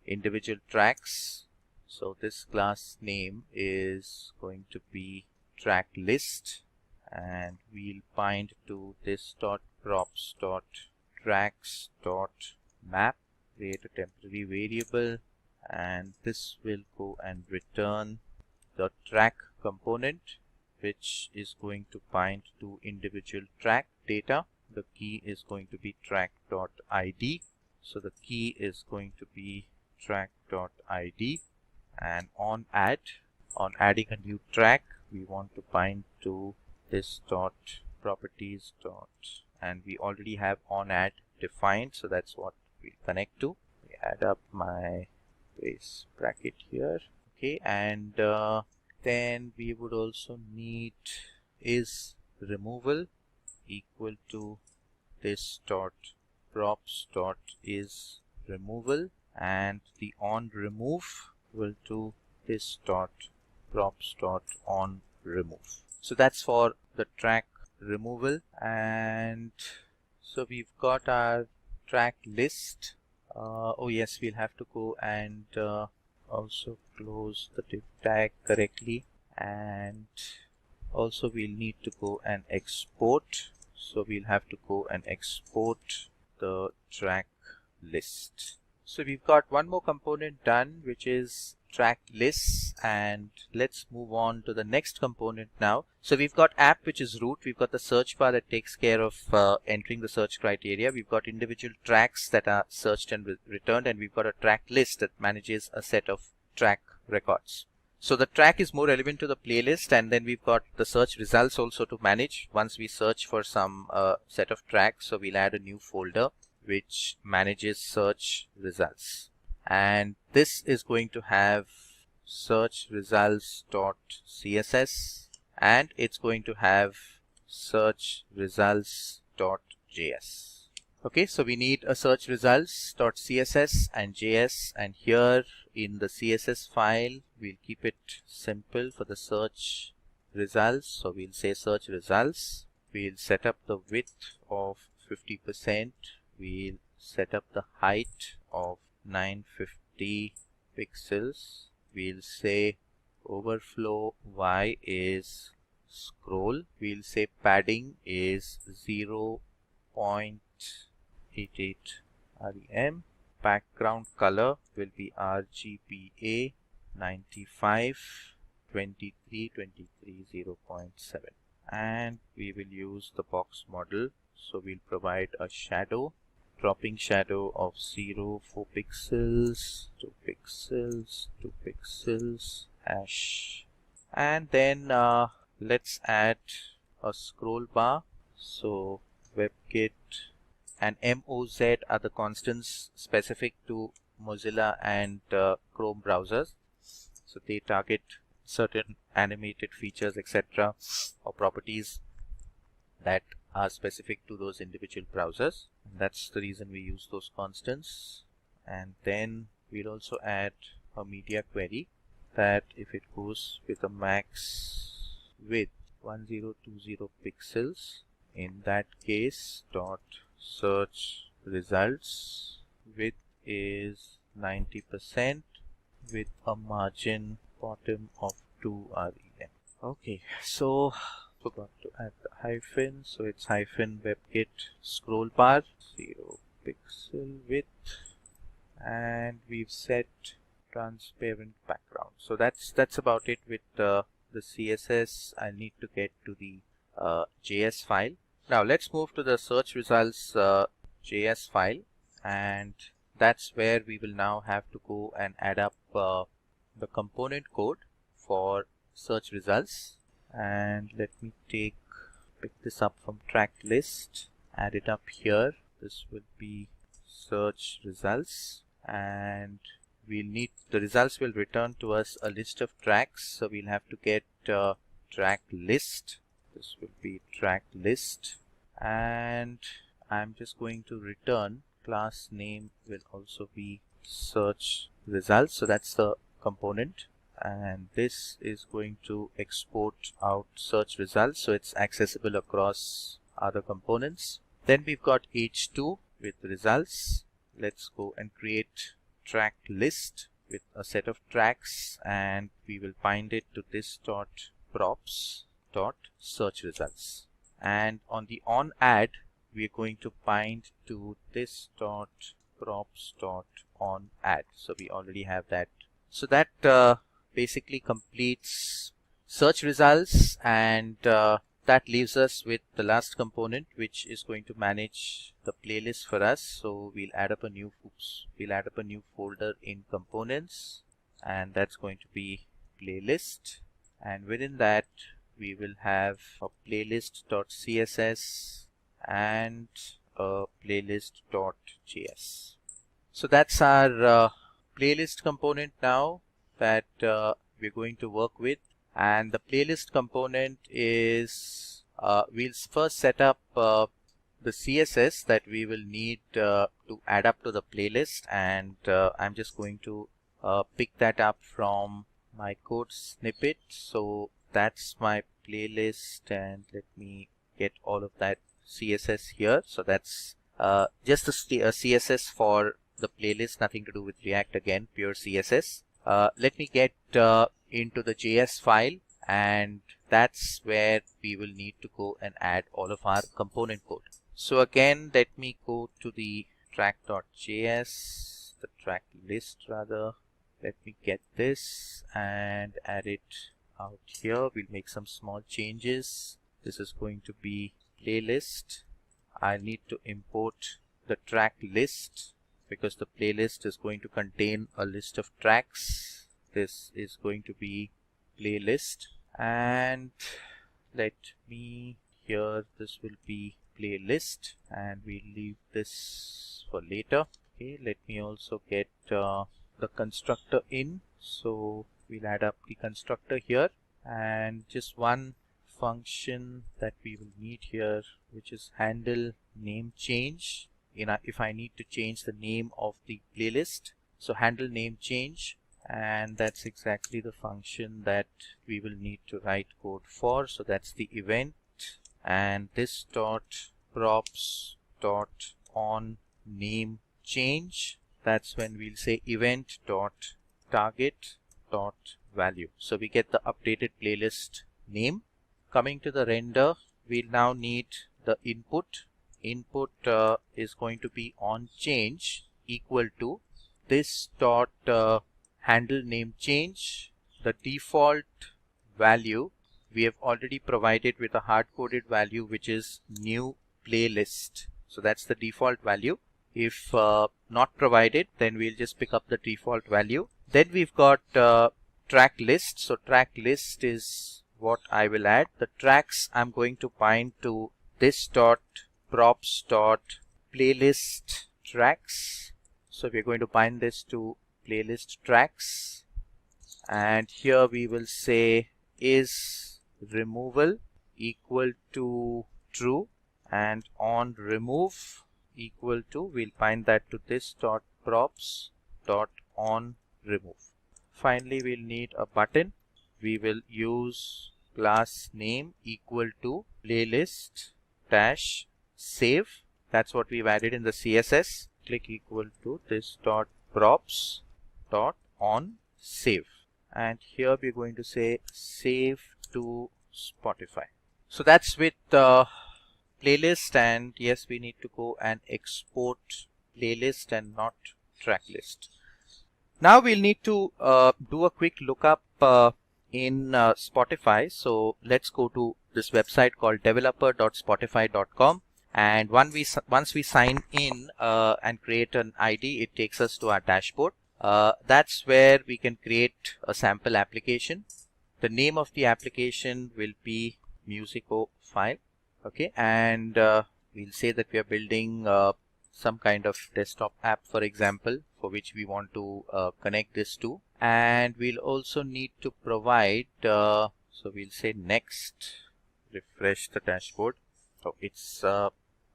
individual tracks. So this class name is going to be track list, and we'll bind to this props.tracks.map, create a temporary variable, and this will go and return the track component, which is going to bind to individual track data. The key is going to be track.id. So the key is going to be track.id, and on adding a new track, we want to bind to this properties and we already have on add defined, so that's what we connect to. We add up my brace bracket here. Okay, and then we would also need is removal equal to this props.is removal, and the on remove equal to this props.on remove. So that's for the track removal. And so we've got our track list. Oh yes, we'll have to go and also close the div tag correctly, and also we'll need to go and export. So we'll have to go and export the track list. So we've got one more component done, which is track lists, and let's move on to the next component now. So we've got app, which is root. We've got the search bar that takes care of entering the search criteria. We've got individual tracks that are searched and returned, and we've got a track list that manages a set of track records. So the track is more relevant to the playlist, and then we've got the search results also to manage once we search for some set of tracks. So we'll add a new folder which manages search results, and this is going to have search results.css, and it's going to have search results.js. Okay, so we need a search results.css and JS, and here in the CSS file we'll keep it simple for the search results. So we'll say search results. We'll set up the width of 50%. We'll set up the height of 950 pixels. We'll say overflow Y is scroll. We'll say padding is 0.88 rem. Background color will be RGBA 95 23 23 0.7, and we will use the box model. So we'll provide a shadow, dropping shadow of 0, 4 pixels, 2 pixels, 2 pixels, hash. And then let's add a scroll bar. So WebKit and MOZ are the constants specific to Mozilla and Chrome browsers. So they target certain animated features, etc., or properties that are specific to those individual browsers. And that's the reason we use those constants. And then we'll also add a media query that if it goes with a max width 1020 pixels, in that case dot search results width is 90% with a margin bottom of 2 rem. Okay, so forgot to add the hyphen, so it's hyphen WebKit scroll bar 0 pixel width, and we've set transparent background. So that's about it with the CSS. I need to get to the JS file. Now let's move to the search results JS file, and that's where we will now have to go and add up the component code for search results. And let me pick this up from track list, add it up here. This will be search results, and we'll need the results will return to us a list of tracks, so we'll have to get track list. This will be track list, and I'm just going to return class name will also be search results. So that's the component, and this is going to export out search results, so it's accessible across other components. Then we've got h2 with results. Let's go and create track list with a set of tracks, and we will bind it to this dot props dot search results. And on the on add, we are going to bind to this dot props dot on add. So we already have that. So that basically completes search results, and that leaves us with the last component, which is going to manage the playlist for us. So we'll add up a new folder in components, and that's going to be playlist, and within that we will have a playlist.css and a playlist.js. So that's our playlist component now that we're going to work with. And the playlist component is we'll first set up the CSS that we will need to add up to the playlist, and I'm just going to pick that up from my code snippet. So that's my playlist, and let me get all of that CSS here. So that's just a CSS for the playlist, nothing to do with React, again pure CSS. Let me get into the JS file, and that's where we will need to go and add all of our component code. So again, let me go to the track.js, the track list rather. Let me get this and add it out here. We'll make some small changes. This is going to be playlist. I need to import the track list because the playlist is going to contain a list of tracks. This is going to be playlist, and let me here, this will be playlist, and we'll leave this for later. Okay, let me also get the constructor in. So we'll add up the constructor here, and just one function that we will need here, which is handle name change. If I need to change the name of the playlist, so handle name change, and that's exactly the function that we will need to write code for. So that's the event, and this dot props dot on name change, that's when we'll say event dot target dot value. So we get the updated playlist name. Coming to the render, we'll now need the input. Input is going to be on change equal to this dot handle name change. The default value we have already provided with a hard-coded value, which is new playlist. So that's the default value. If not provided, then we'll just pick up the default value. Then we've got track list. So track list is what I will add. The tracks I'm going to bind to this dot props dot playlist tracks. So we're going to bind this to playlist tracks, and here we will say is removal equal to true, and on remove equal to, we'll bind that to this dot props dot on remove. Finally, we'll need a button. We will use class name equal to playlist dash save. That's what we've added in the CSS. Click equal to this dot props dot on save, and here we're going to say save to Spotify. So that's with playlist, and yes, we need to go and export playlist and not track list. Now we'll need to do a quick lookup in Spotify. So let's go to this website called developer.spotify.com, and once we sign in and create an ID, it takes us to our dashboard. That's where we can create a sample application. The name of the application will be musico file. Okay, and we'll say that we are building some kind of desktop app, for example, for which we want to connect this to, and we'll also need to provide so we'll say next, refresh the dashboard. So it's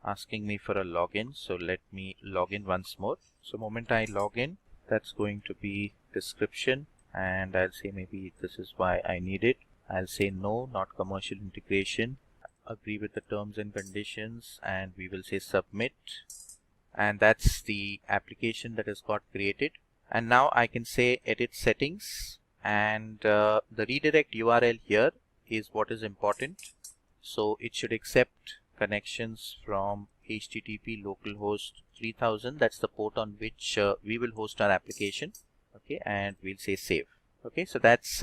asking me for a login, so let me log in once more. So moment I log in, that's going to be description, and I'll say maybe this is why I need it. I'll say no, not commercial integration, agree with the terms and conditions, and we will say submit. And that's the application that has got created. And now I can say edit settings, and the redirect URL here is what is important. So it should accept connections from HTTP localhost 3000. That's the port on which we will host our application. Okay, and we'll say save. Okay, so that's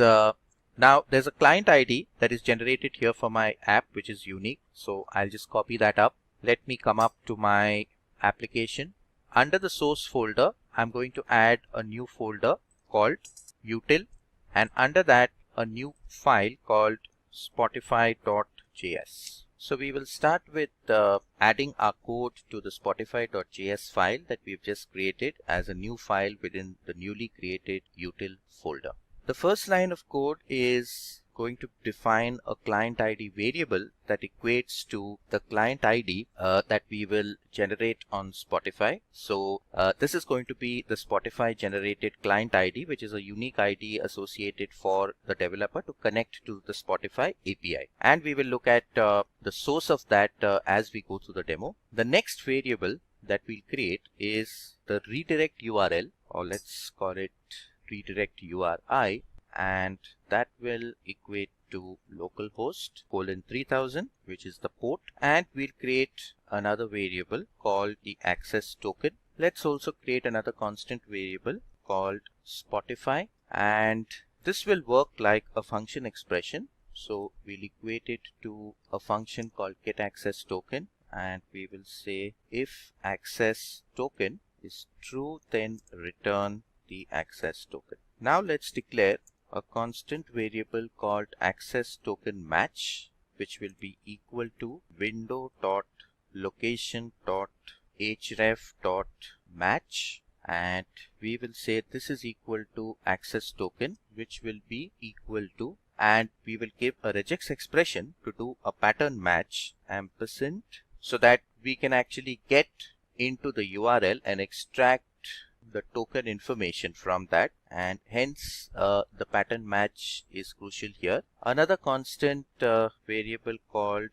now there's a client ID that is generated here for my app, which is unique. So I'll just copy that up. Let me come up to my application. Under the source folder, I'm going to add a new folder called util, and under that a new file called spotify.js. So we will start with adding our code to the spotify.js file that we've just created as a new file within the newly created util folder. The first line of code is going to define a client ID variable that equates to the client ID that we will generate on Spotify. So this is going to be the Spotify generated client ID, which is a unique ID associated for the developer to connect to the Spotify API. And we will look at the source of that as we go through the demo. The next variable that we'll create is the redirect URL, or let's call it redirect URI, and that will equate to localhost 3000, which is the port, and we'll create another variable called the access token. Let's also create another constant variable called Spotify, and this will work like a function expression. So we'll equate it to a function called getAccessToken, and we will say if access token is true, then return the access token. Now let's declare a constant variable called access token match, which will be equal to window.location.href.match, and we will say this is equal to access token, which will be equal to, and we will give a regex expression to do a pattern match ampersand, so that we can actually get into the URL and extract the token information from that, and hence the pattern match is crucial here. Another constant variable called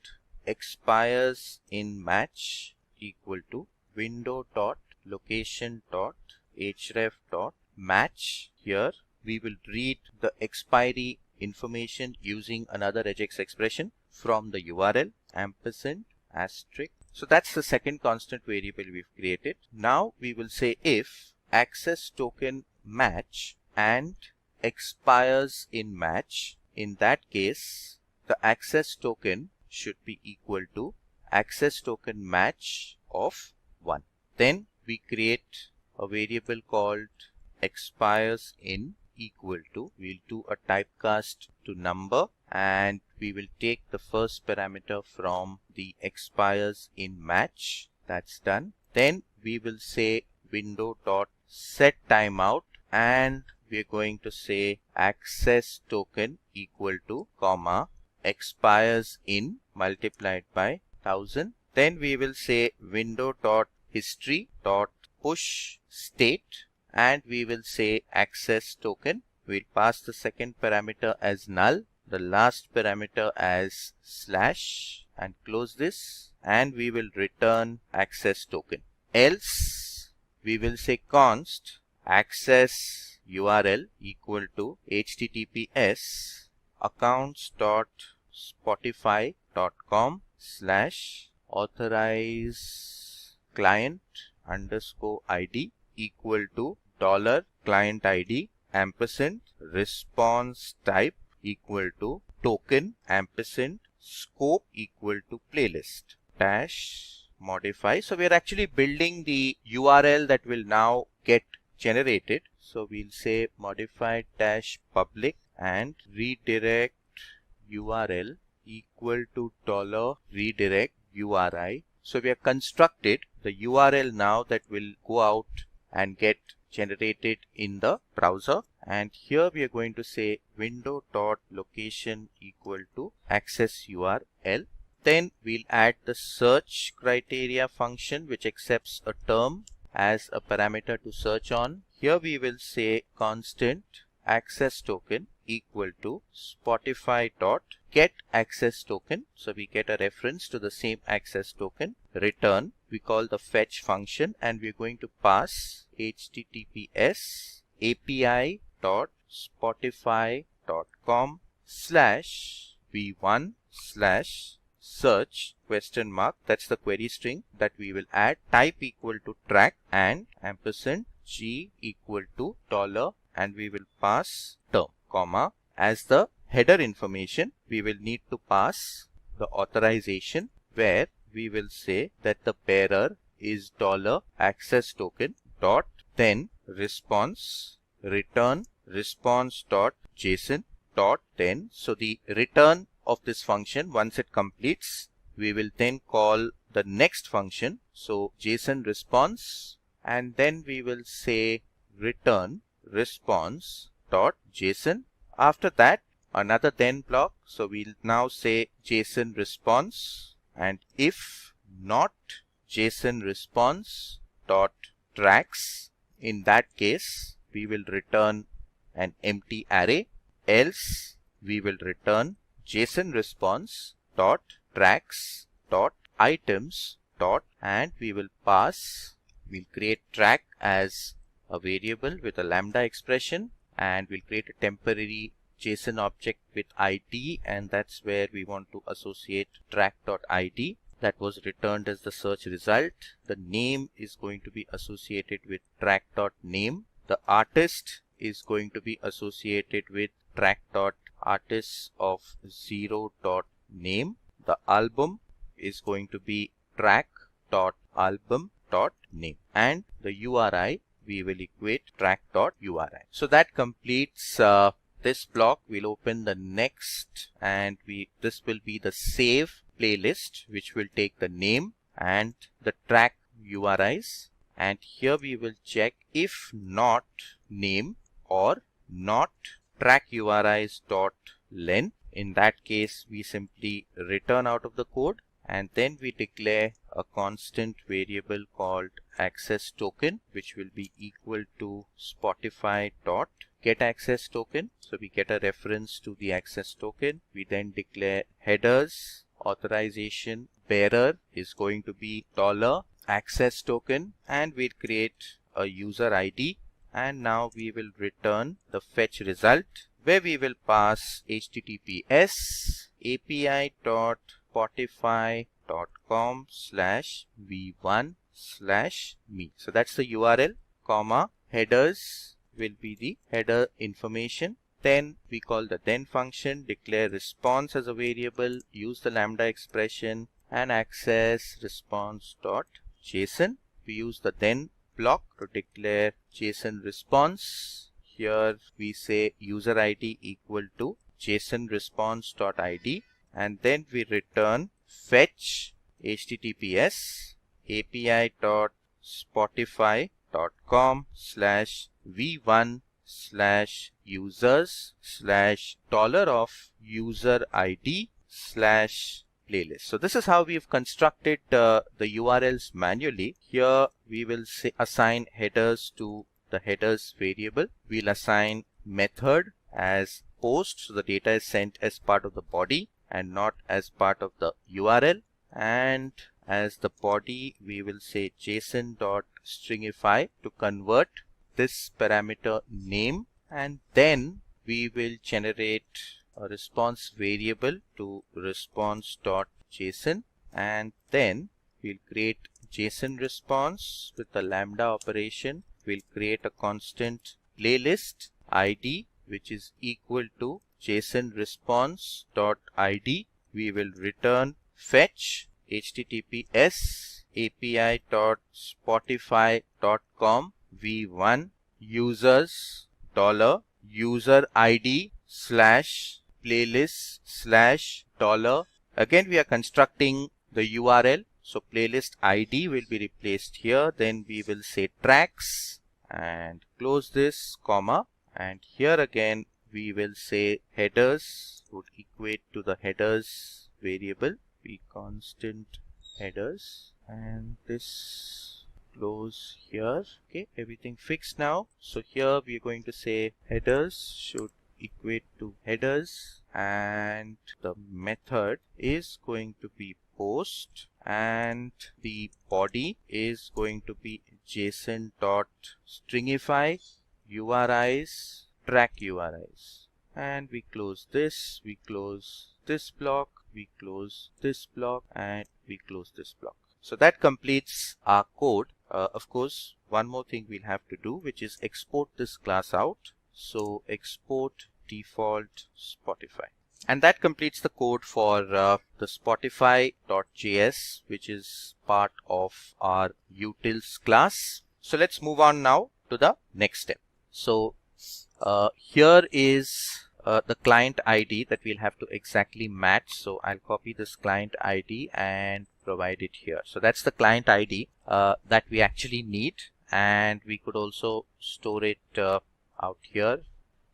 expires in match equal to window.location.href.match. Here we will read the expiry information using another regex expression from the URL ampersand asterisk. So that's the second constant variable we've created. Now we will say if access token match and expires in match. In that case, the access token should be equal to access token match of 1. Then we create a variable called expires in equal to, we'll do a typecast to number, and we will take the first parameter from the expires in match. That's done. Then we will say window.setTimeout, and we're going to say access token equal to comma expires in multiplied by 1000. Then we will say window.history.push state, and we will say access token. We'll pass the second parameter as null, the last parameter as slash, and close this, and we will return access token. Else we will say const access URL equal to https accounts.spotify.com/authorize client underscore ID equal to $client ID ampersand response type equal to token ampersand scope equal to playlist dash modify. So we are actually building the URL that will now get generated. So we'll say modify dash public and redirect URL equal to $redirect URI. So we have constructed the URL now that will go out and get generated in the browser, and here we are going to say window.location equal to access URL. Then we'll add the search criteria function which accepts a term as a parameter to search on. Here we will say constant access token equal to Spotify.getAccessToken. So we get a reference to the same access token. Return, we call the fetch function, and we're going to pass https api.spotify.com/v1/search ? That's the query string that we will add. Type equal to track and ampersand g equal to $, and we will pass term, comma. As the header information, we will need to pass the authorization, where we will say that the bearer is $access token dot then response return response.json dot then. So the return of this function, once it completes, we will then call the next function, so JSON response, and then we will say return response.json. After that, another then block, so we'll now say JSON response, and if not JSON response dot tracks, in that case we will return an empty array. Else we will return JSON response dot tracks dot items dot, and we will pass, we'll create track as a variable with a lambda expression, and we'll create a temporary JSON object with ID, and that's where we want to associate track.id that was returned as the search result. The name is going to be associated with track.name. The artist is going to be associated with track.artist of 0.name. The album is going to be track.album.name, and the URI we will equate track.uri. So that completes this block. We'll open the next, and this will be the save playlist, which will take the name and the track URIs, and here we will check if not name or not track URIs dot length. In that case, we simply return out of the code, and then we declare a constant variable called access token, which will be equal to Spotify dot get access token. So we get a reference to the access token. We then declare headers. Authorization bearer is going to be $access token, and we'll create a user ID, and now we will return the fetch result, where we will pass https api.spotify.com/v1/me. So that's the URL, comma, headers will be the header information. Then we call the then function, declare response as a variable, use the lambda expression, and access response.json. We use the then block to declare JSON response. Here we say user ID equal to JSON response.id, and then we return fetch https api.spotify.com/v1/users/$of user ID playlist. So this is how we've constructed the URLs manually. Here we will assign headers to the headers variable. We'll assign method as post, so the data is sent as part of the body and not as part of the URL. And as the body, we will say json.stringify to convert this parameter name, and then we will generate a response variable to response.json, and then we'll create JSON response with the lambda operation. We'll create a constant playlist ID which is equal to JSON response.id. We will return fetch https api.spotify.com v1 users $user id / playlist / Again, we are constructing the URL. So playlist ID will be replaced here. Then we will say tracks and close this comma. And here again, we will say headers would equate to the headers variable. Be constant headers, and this close here. Okay, everything fixed now. So here we are going to say headers should equate to headers, and the method is going to be post, and the body is going to be json.stringify URIs track URIs. And we close this, we close this block, we close this block, and we close this block. So that completes our code. Of course, one more thing we'll have to do, which is export this class out. So export default Spotify. And that completes the code for the Spotify.js, which is part of our utils class. So let's move on now to the next step. So here is the client ID that we'll have to exactly match. So I'll copy this client ID and provide it here. So that's the client ID that we actually need, and we could also store it out here.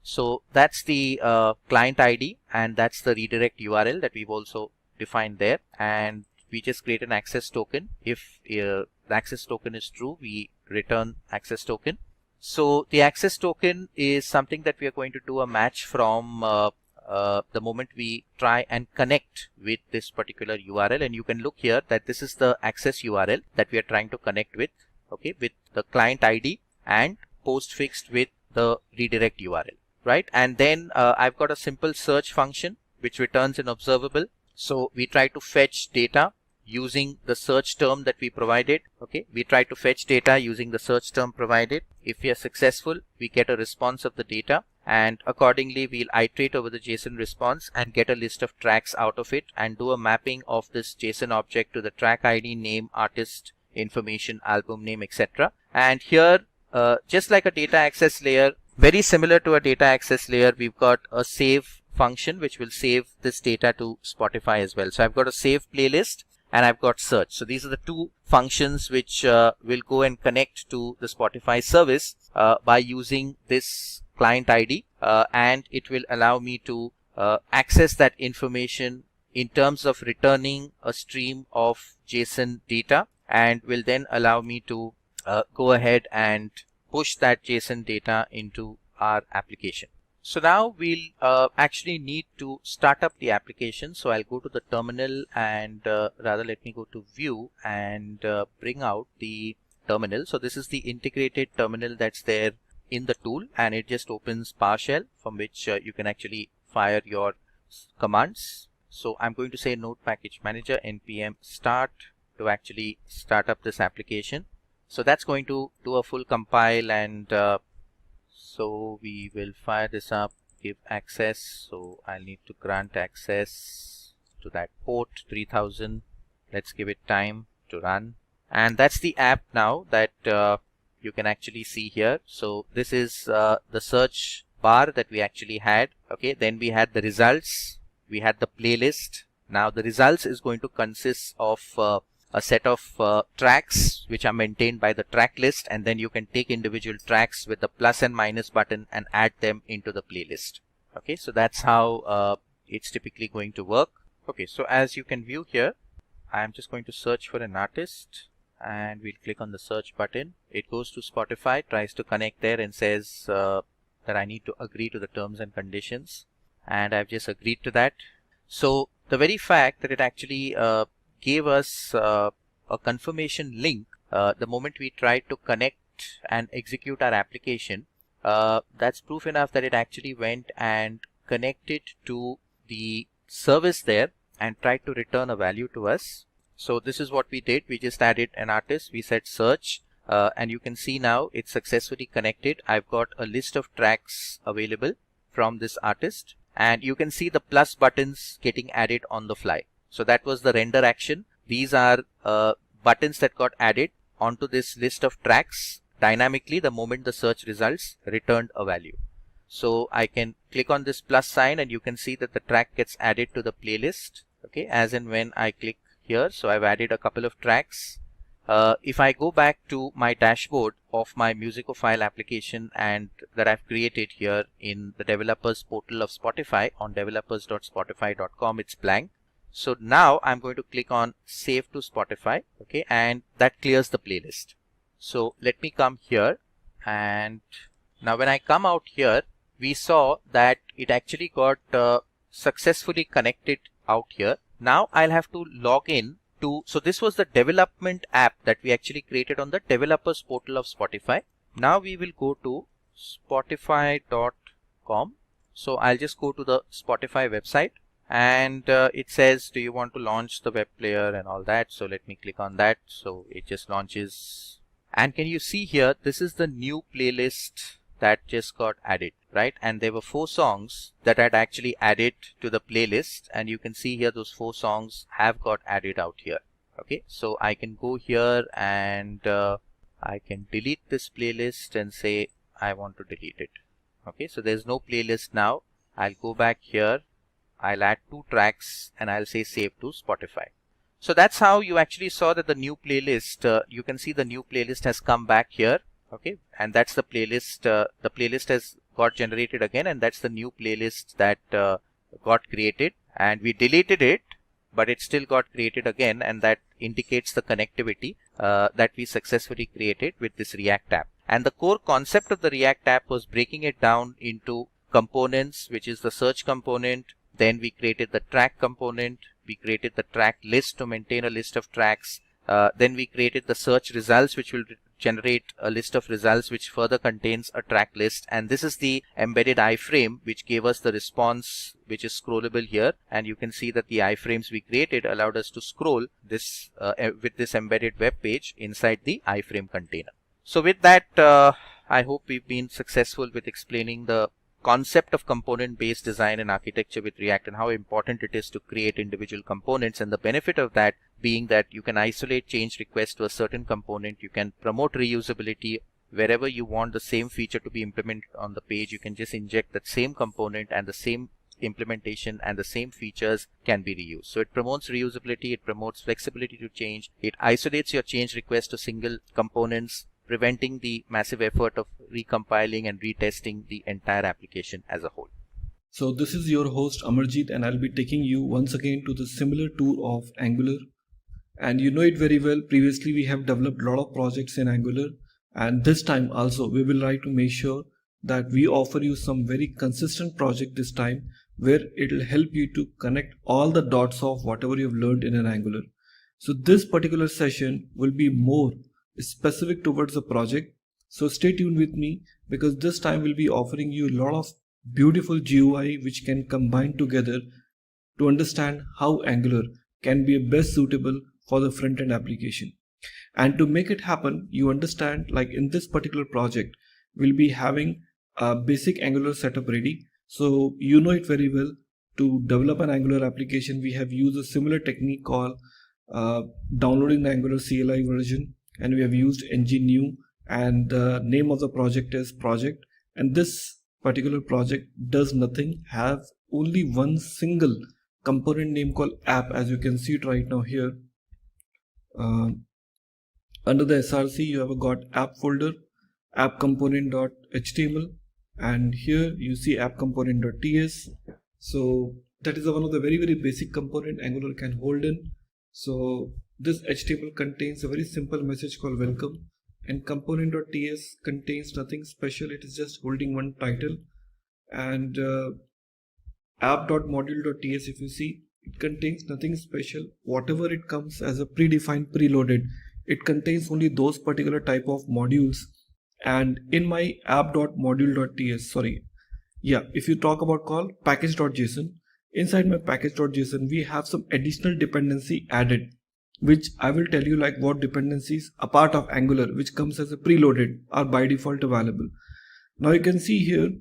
So that's the client ID, and that's the redirect URL that we've also defined there. And we just create an access token. If the access token is true, we return access token. So the access token is something that we are going to do a match from the moment we try and connect with this particular URL. And you can look here that this is the access URL that we are trying to connect with, okay, with the client ID and postfixed with the redirect URL, right? And then I've got a simple search function which returns an observable. So we try to fetch data using the search term that we provided. Okay, we try to fetch data using the search term provided. If we are successful, we get a response of the data, and accordingly we'll iterate over the JSON response and get a list of tracks out of it and do a mapping of this JSON object to the track ID, name, artist information, album name, etc. And here just like a data access layer, very similar to a data access layer, we've got a save function which will save this data to Spotify as well. So I've got a save playlist and I've got search. So these are the two functions which will go and connect to the Spotify service by using this client ID, and it will allow me to access that information in terms of returning a stream of JSON data, and will then allow me to go ahead and push that JSON data into our application. So now we'll actually need to start up the application. So I'll go to the terminal, and rather let me go to view and bring out the terminal. So this is the integrated terminal that's there in the tool, and it just opens PowerShell from which you can actually fire your commands. So I'm going to say node package manager npm start to actually start up this application. So that's going to do a full compile, and so we will fire this up, give access. So I'll need to grant access to that port 3000. Let's give it time to run. And that's the app now that you can actually see here. So this is the search bar that we actually had. Okay, then we had the results, we had the playlist. Now the results is going to consist of a set of tracks which are maintained by the track list, and then you can take individual tracks with the plus and minus button and add them into the playlist. Okay, so that's how it's typically going to work. Okay, so as you can view here, I'm just going to search for an artist and we'll click on the search button. It goes to Spotify, tries to connect there and says that I need to agree to the terms and conditions, and I've just agreed to that. So the very fact that it actually gave us a confirmation link the moment we tried to connect and execute our application, that's proof enough that it actually went and connected to the service there and tried to return a value to us. So this is what we did. We just added an artist. We said search, and you can see now it's successfully connected. I've got a list of tracks available from this artist, and you can see the plus buttons getting added on the fly. So that was the render action. These are buttons that got added onto this list of tracks dynamically the moment the search results returned a value. So I can click on this plus sign and you can see that the track gets added to the playlist, okay, as and when I click here. So I've added a couple of tracks. If I go back to my dashboard of my Musicophile application and that I've created here in the developers portal of Spotify on developers.spotify.com, it's blank. So now I'm going to click on save to Spotify, okay, and that clears the playlist. So let me come here, and now when I come out here, we saw that it actually got successfully connected out here. Now I'll have to log in to, so this was the development app that we actually created on the developers portal of Spotify. Now we will go to spotify.com. So I'll just go to the Spotify website, and it says, do you want to launch the web player and all that? So let me click on that. So it just launches, and can you see here, this is the new playlist that just got added, right? And there were 4 songs that had actually added to the playlist, and you can see here those 4 songs have got added out here. Okay, so I can go here and I can delete this playlist and say I want to delete it. Okay, so there's no playlist now. I'll go back here, I'll add 2 tracks and I'll say save to Spotify. So that's how you actually saw that the new playlist, you can see the new playlist has come back here. Okay, and that's the playlist. The playlist has got generated again, and that's the new playlist that got created. And we deleted it, but it still got created again, and that indicates the connectivity that we successfully created with this React app. And the core concept of the React app was breaking it down into components, which is the search component. Then we created the track component. We created the track list to maintain a list of tracks. Then we created the search results, which will generate a list of results which further contains a track list, and this is the embedded iframe which gave us the response which is scrollable here, and you can see that the iframes we created allowed us to scroll this with this embedded web page inside the iframe container. So with that, I hope we've been successful with explaining the concept of component-based design and architecture with React and how important it is to create individual components, and the benefit of that being that you can isolate change requests to a certain component, you can promote reusability. Wherever you want the same feature to be implemented on the page, you can just inject that same component and the same implementation and the same features can be reused. So it promotes reusability, it promotes flexibility to change, it isolates your change request to single components, preventing the massive effort of recompiling and retesting the entire application as a whole.
So this is your host Amarjeet, and I'll be taking you once again to the similar tour of Angular. And you know it very well, previously we have developed a lot of projects in Angular, and this time also we will try to make sure that we offer you some very consistent project this time, where it will help you to connect all the dots of whatever you've learned in an Angular. So this particular session will be more specific towards the project, so stay tuned with me, because this time we'll be offering you a lot of beautiful GUI which can combine together to understand how Angular can be best suitable for the front-end application. And to make it happen, you understand, like in this particular project, we'll be having a basic Angular setup ready. So you know it very well. To develop an Angular application, we have used a similar technique called downloading the Angular CLI version, and we have used ng-new, and the name of the project is project. And this particular project does nothing, have only one single component name called app, as you can see it right now here. Under the src you have got app folder, app component.html, and here you see app component.ts. So that is one of the very basic component Angular can hold in. So this HTML contains a very simple message called welcome, and component.ts contains nothing special. It is just holding one title. And app.module.ts, if you see, it contains nothing special. Whatever it comes as a predefined, preloaded, it contains only those particular type of modules. And in my app.module.ts, if you talk about call package.json, inside my package.json we have some additional dependency added, which I will tell you like what dependencies a part of Angular which comes as a preloaded are by default available. Now you can see here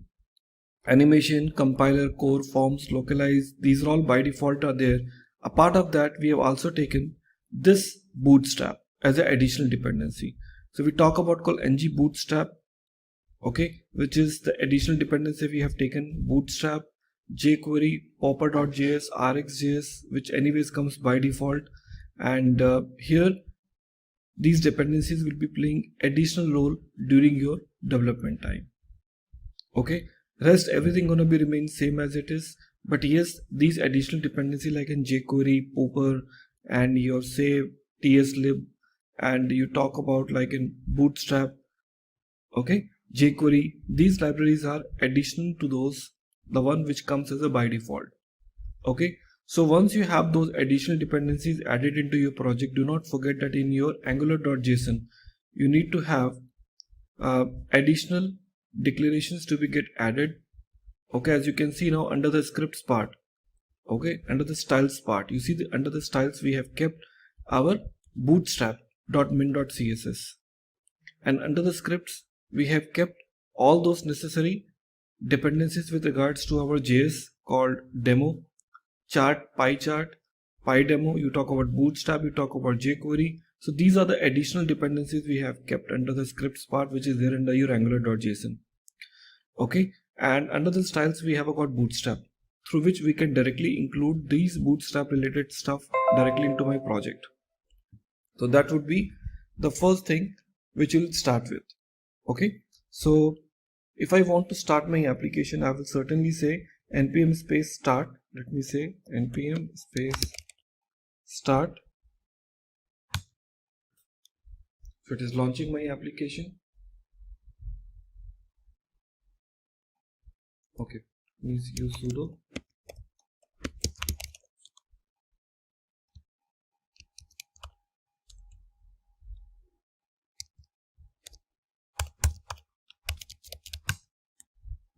animation, compiler, core, forms, localize, these are all by default are there. A part of that we have also taken this bootstrap as an additional dependency. So we talk about called ng bootstrap, okay, which is the additional dependency we have taken. Bootstrap, jQuery, popper.js, rxjs, which anyways comes by default. And here these dependencies will be playing additional role during your development time. Okay, rest everything gonna be remain same as it is, but yes, these additional dependency like in jQuery, popper, and your say tslib, and you talk about like in bootstrap, okay, jQuery, these libraries are additional to those, the one which comes as a by default. Okay, so once you have those additional dependencies added into your project, do not forget that in your angular.json you need to have additional declarations to be get added. Okay, as you can see now under the scripts part, okay, under the styles part, you see the under the styles we have kept our bootstrap.min.css, and under the scripts we have kept all those necessary dependencies with regards to our JS called demo, chart, pie chart, pie demo, you talk about bootstrap, you talk about jQuery. So these are the additional dependencies we have kept under the scripts part, which is there under your angular.json. Okay, and under the styles we have got bootstrap, through which we can directly include these bootstrap related stuff directly into my project. So that would be the first thing which we'll start with. Okay, so if I want to start my application, I will certainly say npm space start. Let me say npm space start. So it is launching my application. Okay, please use sudo.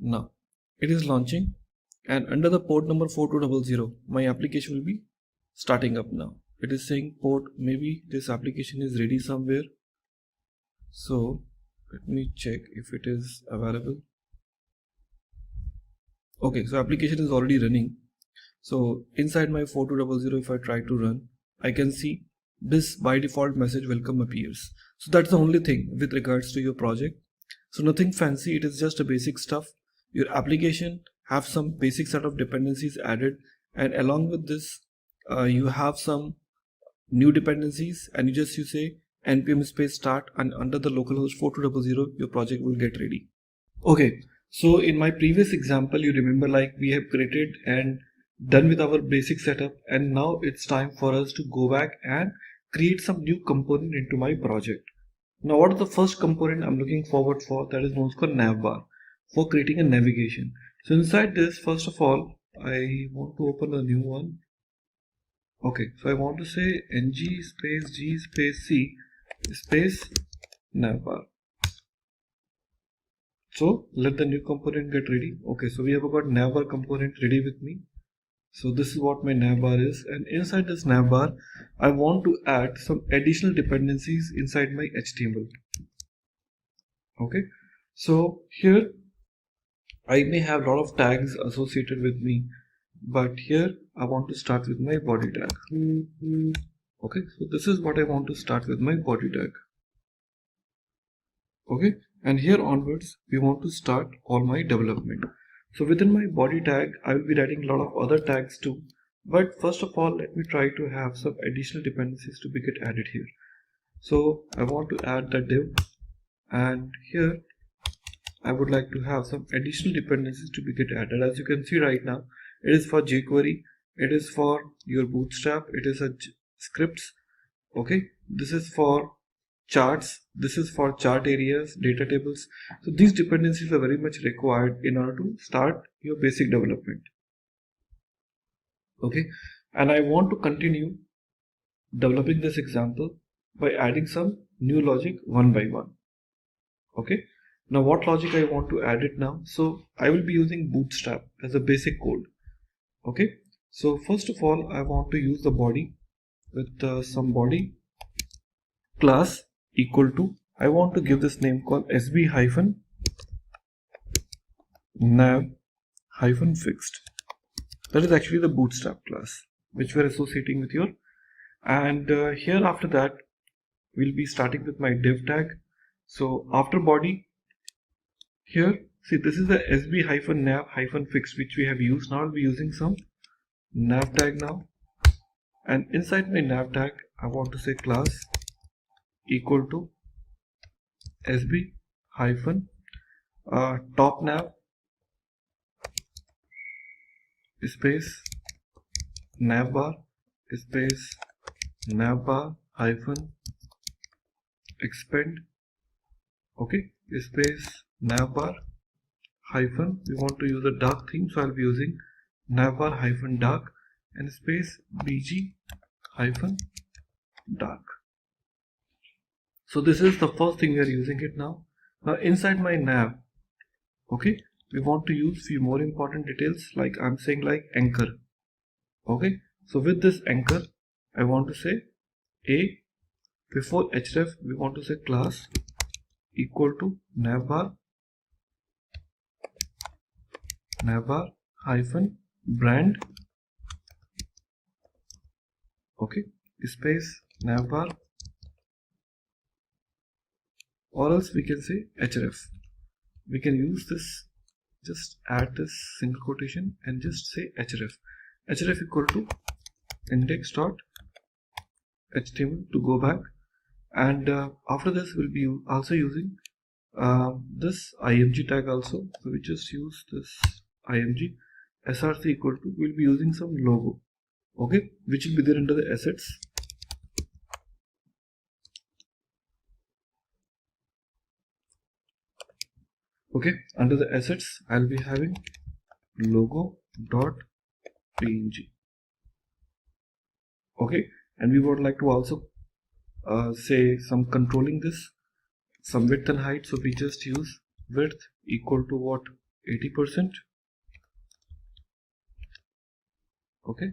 Now it is launching, and under the port number 4200 my application will be starting up now. It is saying port, maybe this application is ready somewhere, so let me check if it is available. Okay, so application is already running. So inside my 4200, if I try to run, I can see this by default message welcome appears. So that's the only thing with regards to your project. So nothing fancy, it is just a basic stuff. Your application have some basic set of dependencies added, and along with this you have some new dependencies, and you say npm space start, and under the localhost 4200 your project will get ready. Okay, so in my previous example you remember like we have created and done with our basic setup, and now it's time for us to go back and create some new component into my project. Now what is the first component I'm looking forward for? That is known as called navbar, for creating a navigation. So inside this, first of all, I want to open a new one. Okay, so I want to say ng space g space c space navbar. So let the new component get ready. Okay, so we have got navbar component ready with me. So this is what my navbar is, and inside this navbar I want to add some additional dependencies inside my HTML. Okay, so here I may have a lot of tags associated with me, but here I want to start with my body tag. Okay, so this is what I want to start with my body tag. Okay, and here onwards we want to start all my development. So within my body tag I will be writing a lot of other tags too, but first of all let me try to have some additional dependencies to be get added here. So I want to add the div, and here I would like to have some additional dependencies to be get added. As you can see right now, it is for jQuery, it is for your Bootstrap, it is a scripts. Okay, this is for charts, this is for chart areas, data tables. So these dependencies are very much required in order to start your basic development. Okay, and I want to continue developing this example by adding some new logic one by one. Okay, now what logic I want to add it now? So I will be using Bootstrap as a basic code. Okay, so first of all I want to use the body with some body class equal to, I want to give this name called sb hyphen nav hyphen fixed. That is actually the Bootstrap class which we're associating with your, and here after that we'll be starting with my div tag. So after body, here see this is the sb hyphen nav hyphen fixed which we have used. Now I'll be using some nav tag now, and inside my nav tag I want to say class equal to sb hyphen top nav space navbar space navbar hyphen expand, okay, space navbar hyphen, we want to use a dark theme, so I'll be using navbar hyphen dark and space bg hyphen dark. So this is the first thing we are using it now. Now inside my nav, okay, we want to use few more important details, like I'm saying like anchor. Okay, so with this anchor I want to say a, before href we want to say class equal to navbar hyphen brand, okay, space navbar, or else we can say href. We can use this, just add this single quotation and just say href equal to index.html to go back, and after this we'll be also using this img tag also. So we just use this img src equal to, we'll be using some logo, okay, which will be there under the assets. Okay, under the assets I'll be having logo.png. okay, and we would like to also say some controlling this, some width and height. So we just use width equal to what, 80%, okay,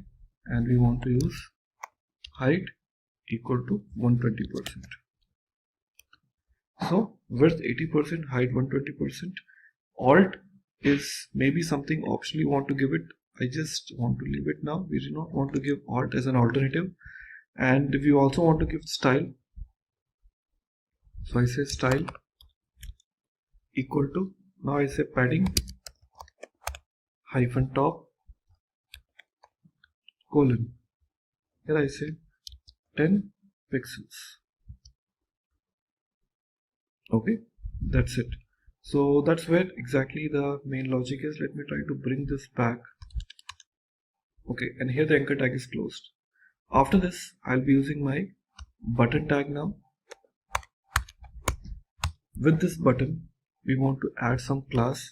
and we want to use height equal to 120%. So width 80%, height 120%. Alt is maybe something optional you want to give it. I just want to leave it now. We do not want to give alt as an alternative, and we also want to give style. So I say style equal to, now I say padding hyphen top colon, here I say 10 pixels. Okay, that's it. So that's where exactly the main logic is. Let me try to bring this back. Okay, and here the anchor tag is closed. After this I'll be using my button tag now. With this button we want to add some class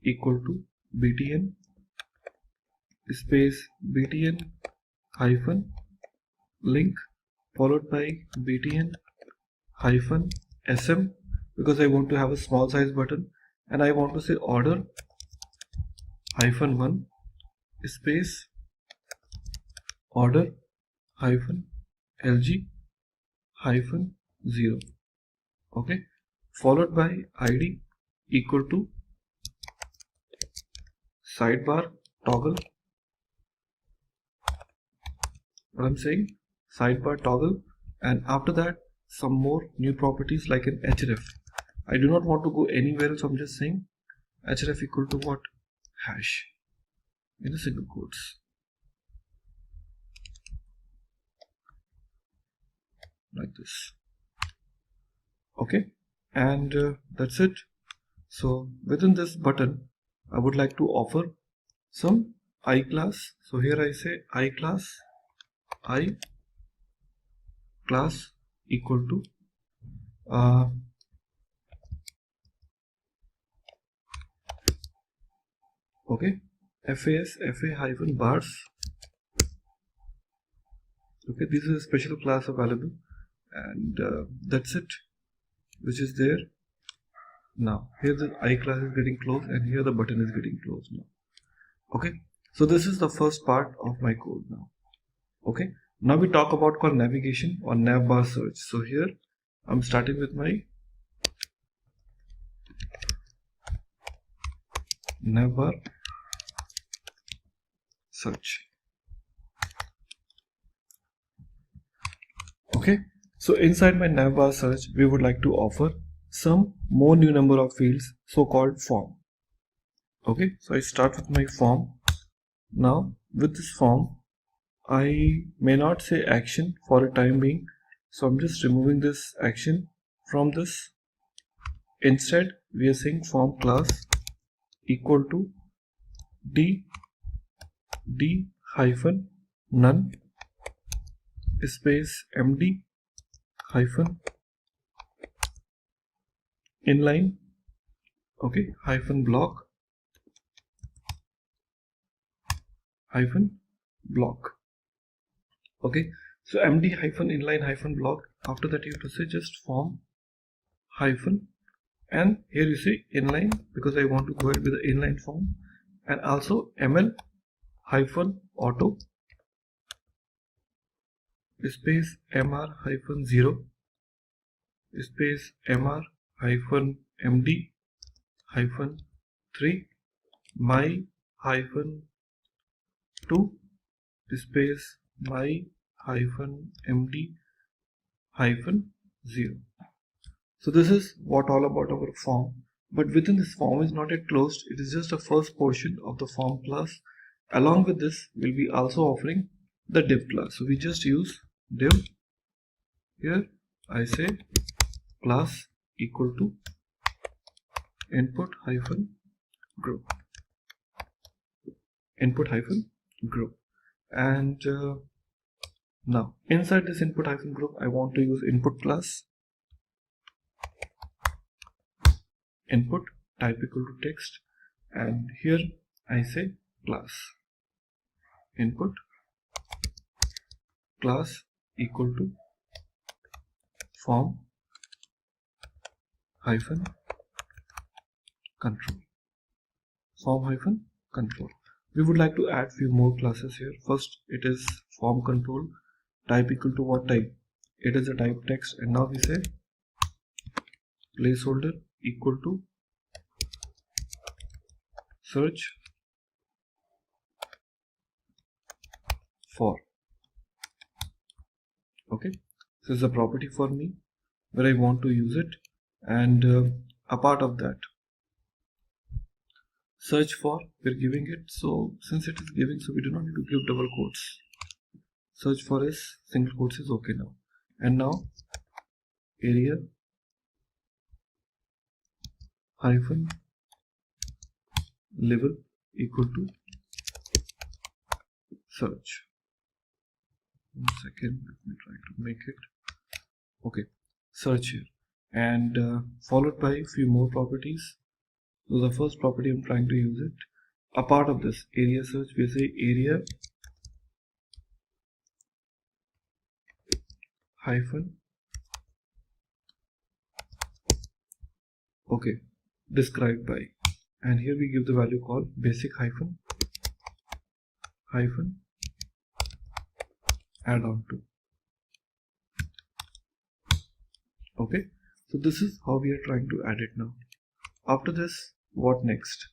equal to btn space btn hyphen link followed by btn hyphen sm, because I want to have a small size button, and I want to say order hyphen 1 space order hyphen lg hyphen 0, okay, followed by id equal to sidebar toggle. What I'm saying, sidebar toggle, and after that some more new properties like an href. I do not want to go anywhere, so I'm just saying href equal to what, hash in a single quotes, like this. Okay, and that's it. So within this button I would like to offer some I class. So here I say I class equal to okay, fa hyphen bars. Okay, this is a special class available, and that's it, which is there. Now here the I class is getting closed, and here the button is getting closed now. Okay, so this is the first part of my code now. Okay, now we talk about called navigation or navbar search. So here I'm starting with my navbar search. Okay, so inside my navbar search we would like to offer some more new number of fields, so-called form. Okay, so I start with my form. Now with this form I may not say action for a time being, so I'm just removing this action from this. Instead we are saying form class equal to d hyphen none space md hyphen inline, okay, hyphen block hyphen block. Okay, so md hyphen inline hyphen block. After that you have to say just form hyphen, and here you say inline because I want to go ahead with the inline form, and also ml hyphen auto space mr hyphen 0 space mr hyphen md hyphen 3 my hyphen 2 space my hyphen md hyphen 0. So this is what all about our form, but within this form is not yet closed. It is just a first portion of the form class. Along with this we'll be also offering the div class. So we just use div. Here I say class equal to input hyphen group, and now inside this input hyphen group I want to use input class, input type equal to text, and here I say class input class equal to form hyphen control, We would like to add few more classes here. First it is form control, type equal to what type? It is a type text, and now we say placeholder equal to search for. Okay, this is a property for me where I want to use it, and a part of that search for we're giving it. So since it is giving, so we do not need to give double quotes. Search for is single quotes is okay now. And now area hyphen level equal to search. 1 second, let me try to make it. Okay, search here, and followed by a few more properties. So the first property I'm trying to use it. A part of this area search, we say area hyphen, okay, described by, and here we give the value called basic hyphen add on to. Okay, so this is how we are trying to add it now. After this, what next?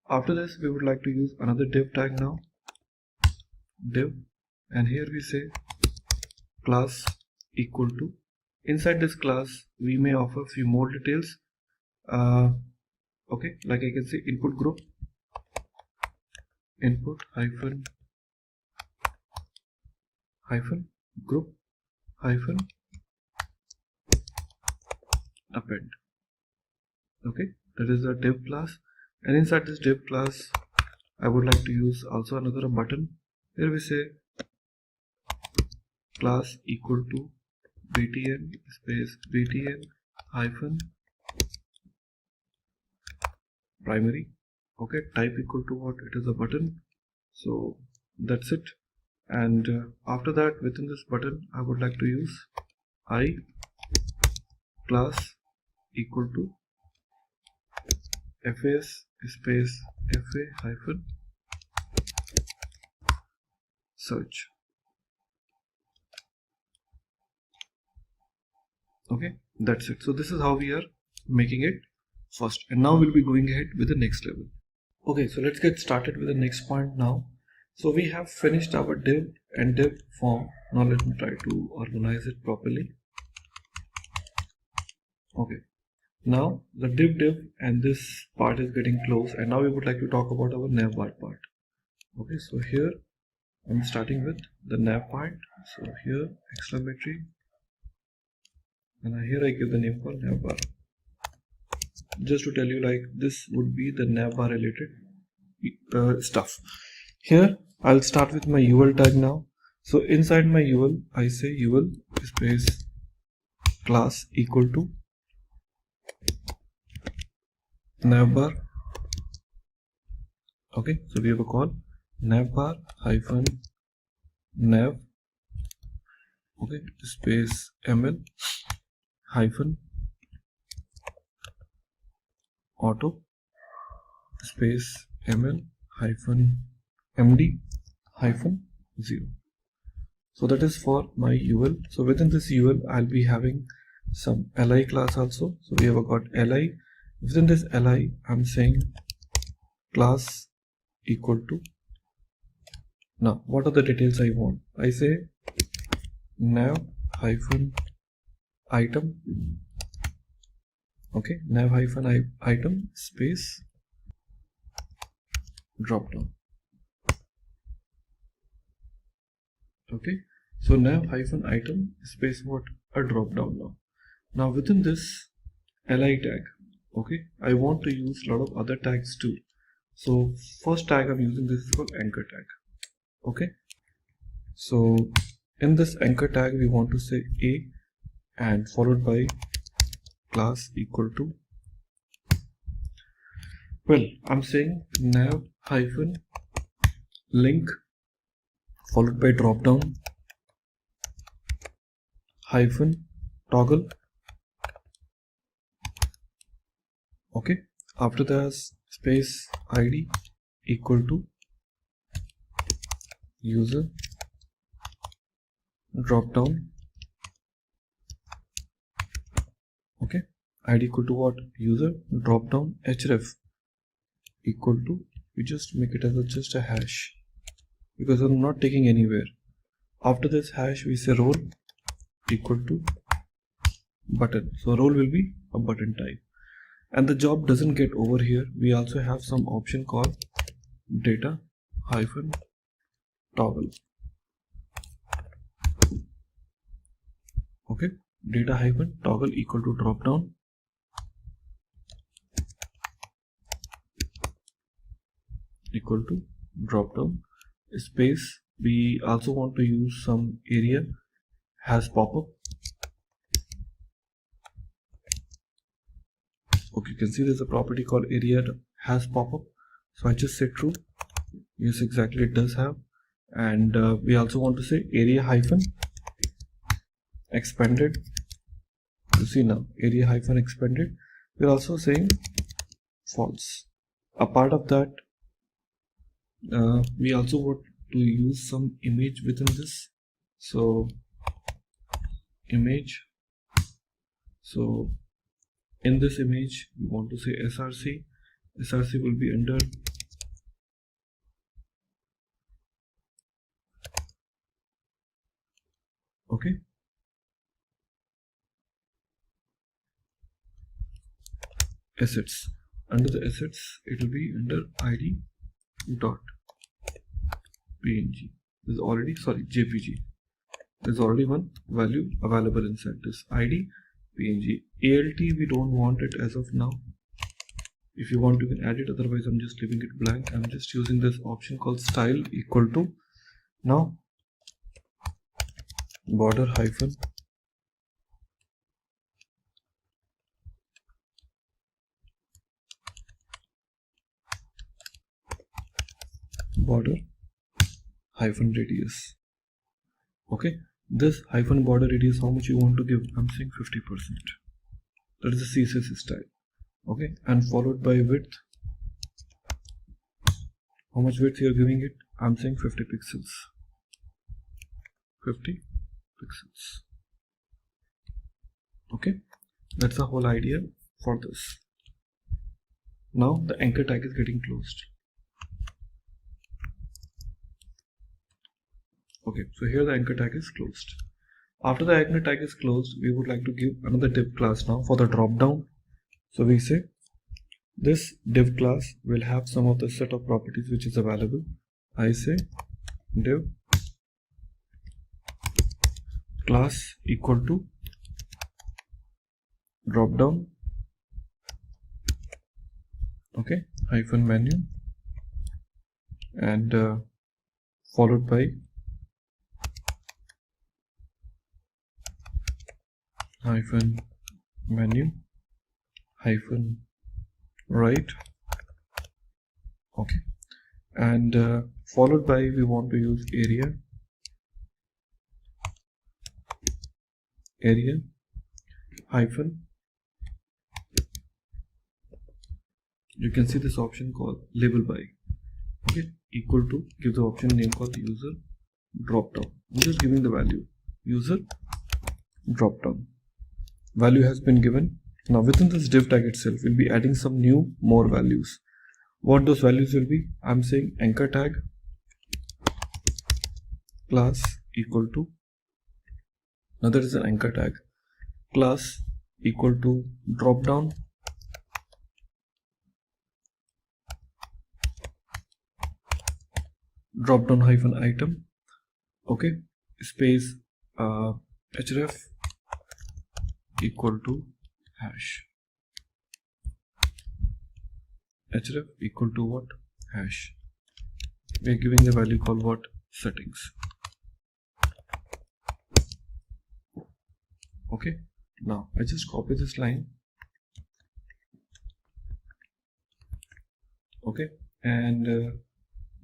After this we would like to use another div tag now, div, and here we say class equal to, inside this class we may offer few more details. Okay, like I can say input group, input hyphen group hyphen append. Okay, that is a div class, and inside this div class I would like to use also another button. Here we say class equal to btn space btn hyphen primary. Okay, type equal to what? It is a button. So that's it. And after that, within this button, I would like to use I class equal to fas space fa hyphen search. Okay, that's it. So this is how we are making it first, and now we'll be going ahead with the next level. Okay, so let's get started with the next point now. So we have finished our div and div form. Now let me try to organize it properly. Okay, now the div and this part is getting close, and now we would like to talk about our navbar part. Okay, so here I'm starting with the nav part. So here exclamatory, and here I give the name for navbar. Just to tell you, like, this would be the navbar related stuff. Here I'll start with my UL tag now. So inside my UL, I say UL space class equal to navbar. Okay, so we have a call navbar hyphen nav. Okay, space ml hyphen auto space ml hyphen md hyphen 0. So that is for my UL. So within this UL, I'll be having some li class also. So we have got li. Within this li, I'm saying class equal to. Now, what are the details I want? I say nav hyphen item. Okay, nav hyphen item space drop down. Okay, so nav hyphen item space what? A drop down now. Now within this li tag, okay, I want to use a lot of other tags too. So first tag I'm using, this is called anchor tag. Okay, so in this anchor tag we want to say a and followed by class equal to, well, I'm saying nav hyphen link followed by drop down hyphen toggle. Okay, after that space id equal to user drop down. Okay, id equal to what? User drop down href equal to, we just make it as just a hash because I'm not taking anywhere. After this hash we say role equal to button. So role will be a button type, and the job doesn't get over here. We also have some option called data hyphen toggle. Okay, data hyphen toggle equal to drop down equal to drop down space. We also want to use some area has pop-up. Okay, you can see there's a property called area has pop-up. So I just say true. Yes, exactly, it does have. And we also want to say area hyphen expanded. You see now area hyphen expanded. We're also saying false. A part of that, we also want to use some image within this. So image. So in this image we want to say src. Src will be under okay. Assets. Under the assets it will be under id dot png. There's already, sorry, jpg. There's already one value available inside this id png. Alt we don't want it as of now. If you want, you can add it, otherwise I'm just leaving it blank. I'm just using this option called style equal to, now border hyphen border hyphen radius. Okay, this hyphen border radius, how much you want to give? I'm saying 50%. That is the CSS style. Okay, and followed by width. How much width you are giving it? I'm saying 50 pixels. 50 pixels. Okay, that's the whole idea for this. Now the anchor tag is getting closed. Okay, so here the anchor tag is closed. After the anchor tag is closed, we would like to give another div class now for the drop down. So we say this div class will have some of the set of properties which is available. I say div class equal to drop down, okay, hyphen menu, and followed by hyphen menu hyphen right. Okay, and followed by we want to use area hyphen, you can see this option called label by, okay, equal to, give the option name called user drop down. I'm just giving the value user drop down. Value has been given. Now within this div tag itself, we'll be adding some more values. What those values will be? I'm saying anchor tag class equal to, now there is an anchor tag class equal to drop down hyphen item, okay, space href equal to hash. Href equal to what? Hash. We are giving the value called what? Settings. Okay, now I just copy this line, okay, and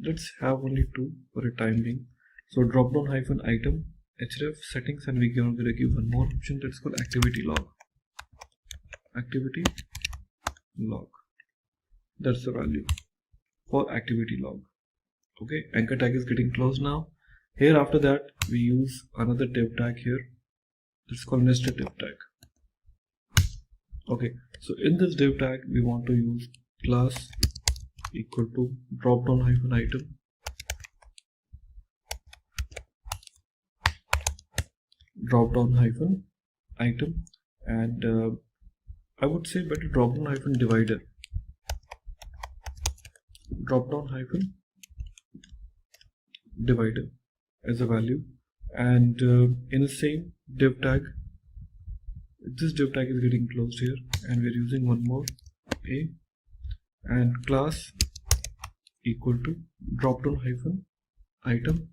let's have only two for a time being. So drop down hyphen item href settings, and we're going to give one more option that's called activity log. Activity log, that's the value for activity log. Okay, anchor tag is getting closed now. Here after that we use another div tag here, that's called nested div tag. Okay, so in this div tag we want to use class equal to drop down hyphen item drop down hyphen item, and I would say better drop down hyphen divider, drop down hyphen divider as a value, and in the same div tag, this div tag is getting closed here, and we're using one more a, and class equal to drop down hyphen item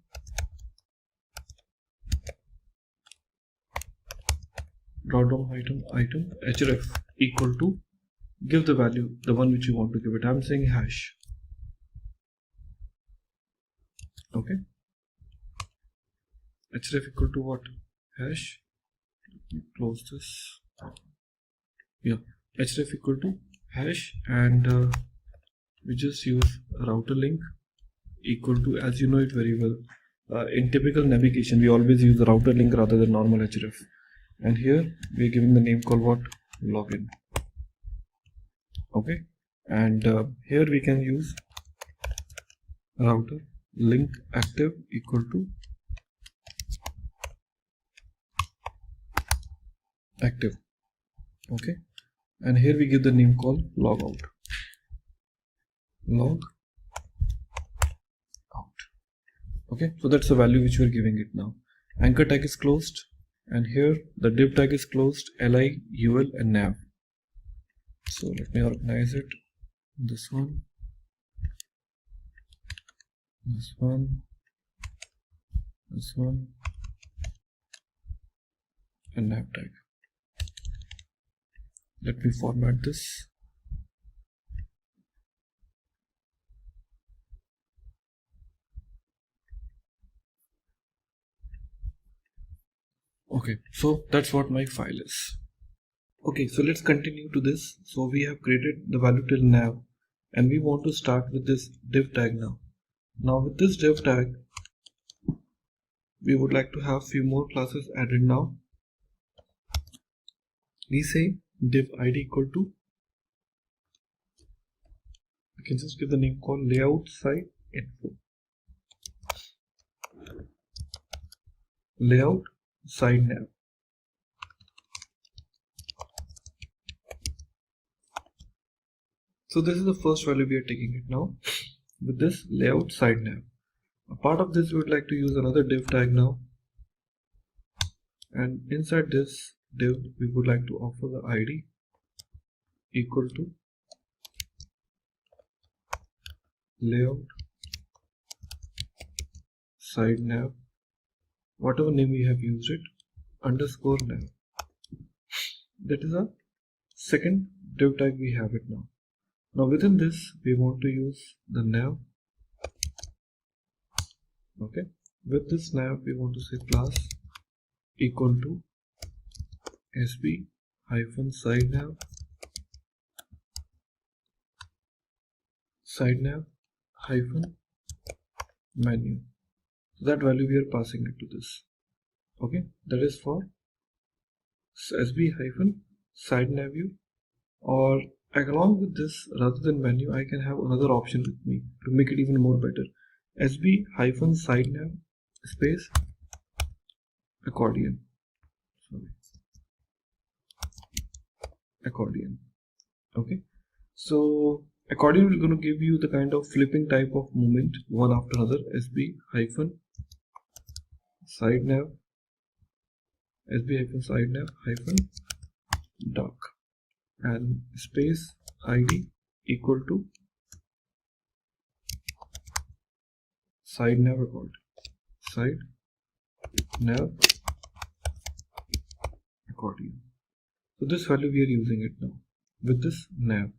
drop down item href equal to, give the value, the one which you want to give it. I'm saying hash. Okay, href equal to what? Hash. Let me close this. Yeah, href equal to hash, and we just use router link equal to, as you know it very well, in typical navigation we always use the router link rather than normal href, and here we are giving the name called what? Login. Okay, and here we can use router link active equal to active. Okay, and here we give the name called logout. Log out. Okay, so that's the value which we are giving it now. Anchor tag is closed, and here the div tag is closed, li, ul, and nav. So let me organize it. this one, this one, this one, and nav tag. Let me format this. Okay, so that's what my file is. Okay, so let's continue to this. So we have created the value till nav, and we want to start with this div tag now. Now with this div tag, we would like to have few more classes added now. We say div id equal to, you can just give the name called layout side info. Layout side nav. So this is the first value we are taking it now with this layout side nav. A part of this we would like to use another div tag now, and inside this div we would like to offer the id equal to layout side nav, whatever name we have used it, underscore nav. That is our second div tag we have it now. Now within this we want to use the nav. Okay, with this nav we want to say class equal to sb hyphen side nav hyphen menu. So that value we are passing it to this. Okay, that is for sb hyphen side nav view, or along with this, rather than menu, I can have another option with me to make it even more better. sb hyphen side nav space accordion. Accordion. Okay, so accordion is going to give you the kind of flipping type of movement one after another. sb hyphen side nav hyphen dark, and space id equal to side nav accordion. So this value we are using it now with this nav.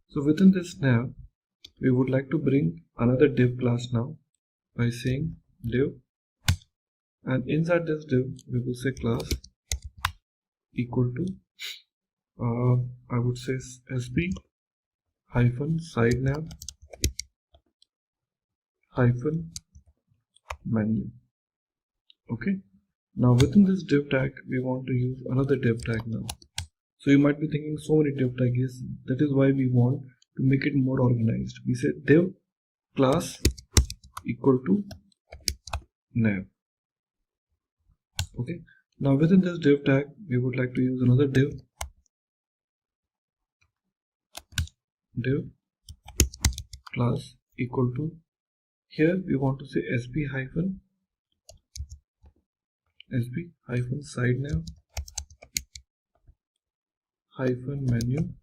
So within this nav we would like to bring another div class now by saying div, and inside this div we will say class equal to I would say sb hyphen side nav hyphen menu. Okay, now within this div tag we want to use another div tag now. So you might be thinking so many div tags. Yes, that is why we want to make it more organized. We say div class equal to nav. Okay, now within this div tag we would like to use another div class equal to, here we want to say sb hyphen side nav hyphen menu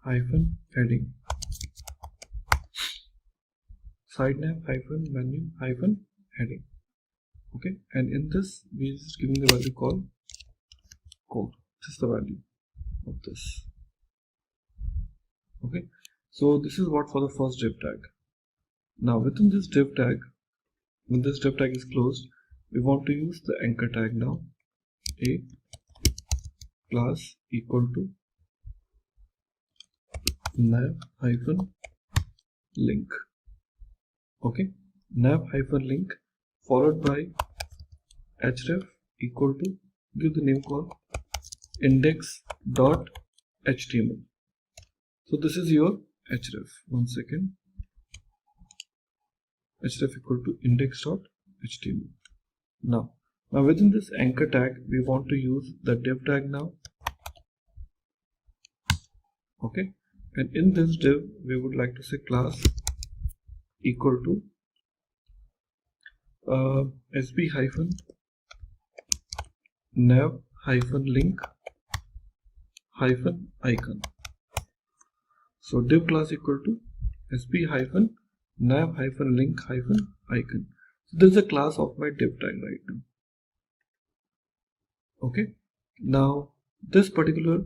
hyphen heading, side nav hyphen menu hyphen heading. Okay, and in this we are just giving the value called code. This is the value of this. Okay, so this is what for the first div tag. Now within this div tag, when this div tag is closed, we want to use the anchor tag now. A class equal to nav hyphen link. Okay, nav hyphen link followed by href equal to, give the name called index.html. So this is your href. One second. href equal to index.html. Now within this anchor tag we want to use the div tag now. Okay, and in this div we would like to say class equal to sb hyphen nav hyphen link hyphen icon. So div class equal to sb hyphen nav hyphen link hyphen icon. So this is a class of my div tag right now. Okay, now this particular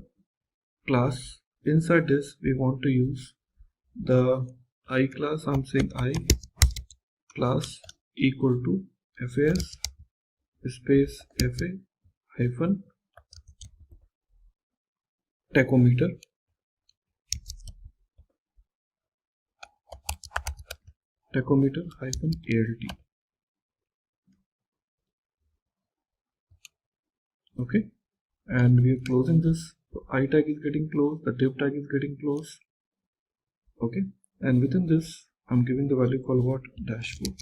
class, inside this we want to use the I class. I'm saying I class equal to fas space fa hyphen tachometer hyphen alt. Okay, and we are closing this. So I tag is getting closed, the div tag is getting closed. Okay, and within this I'm giving the value called what? Dashboard.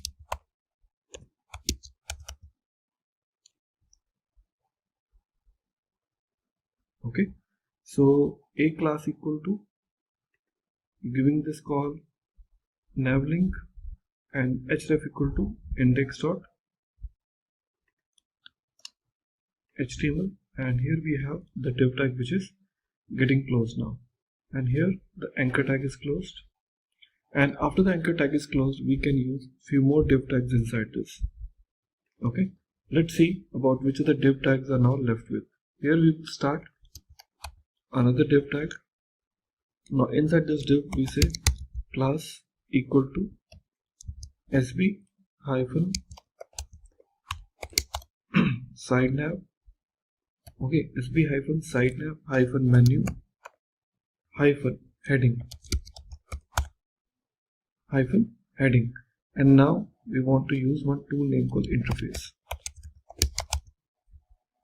Okay, so a class equal to giving this call navlink and href equal to index dot html, and here we have the div tag which is getting closed now, and here the anchor tag is closed, and after the anchor tag is closed we can use few more div tags inside this. Okay, let's see about which of the div tags are now left with. Here we start another div tag. Now inside this div we say class equal to sb hyphen side nav. Okay, sb hyphen side nav hyphen menu hyphen heading, and now we want to use one tool name called interface.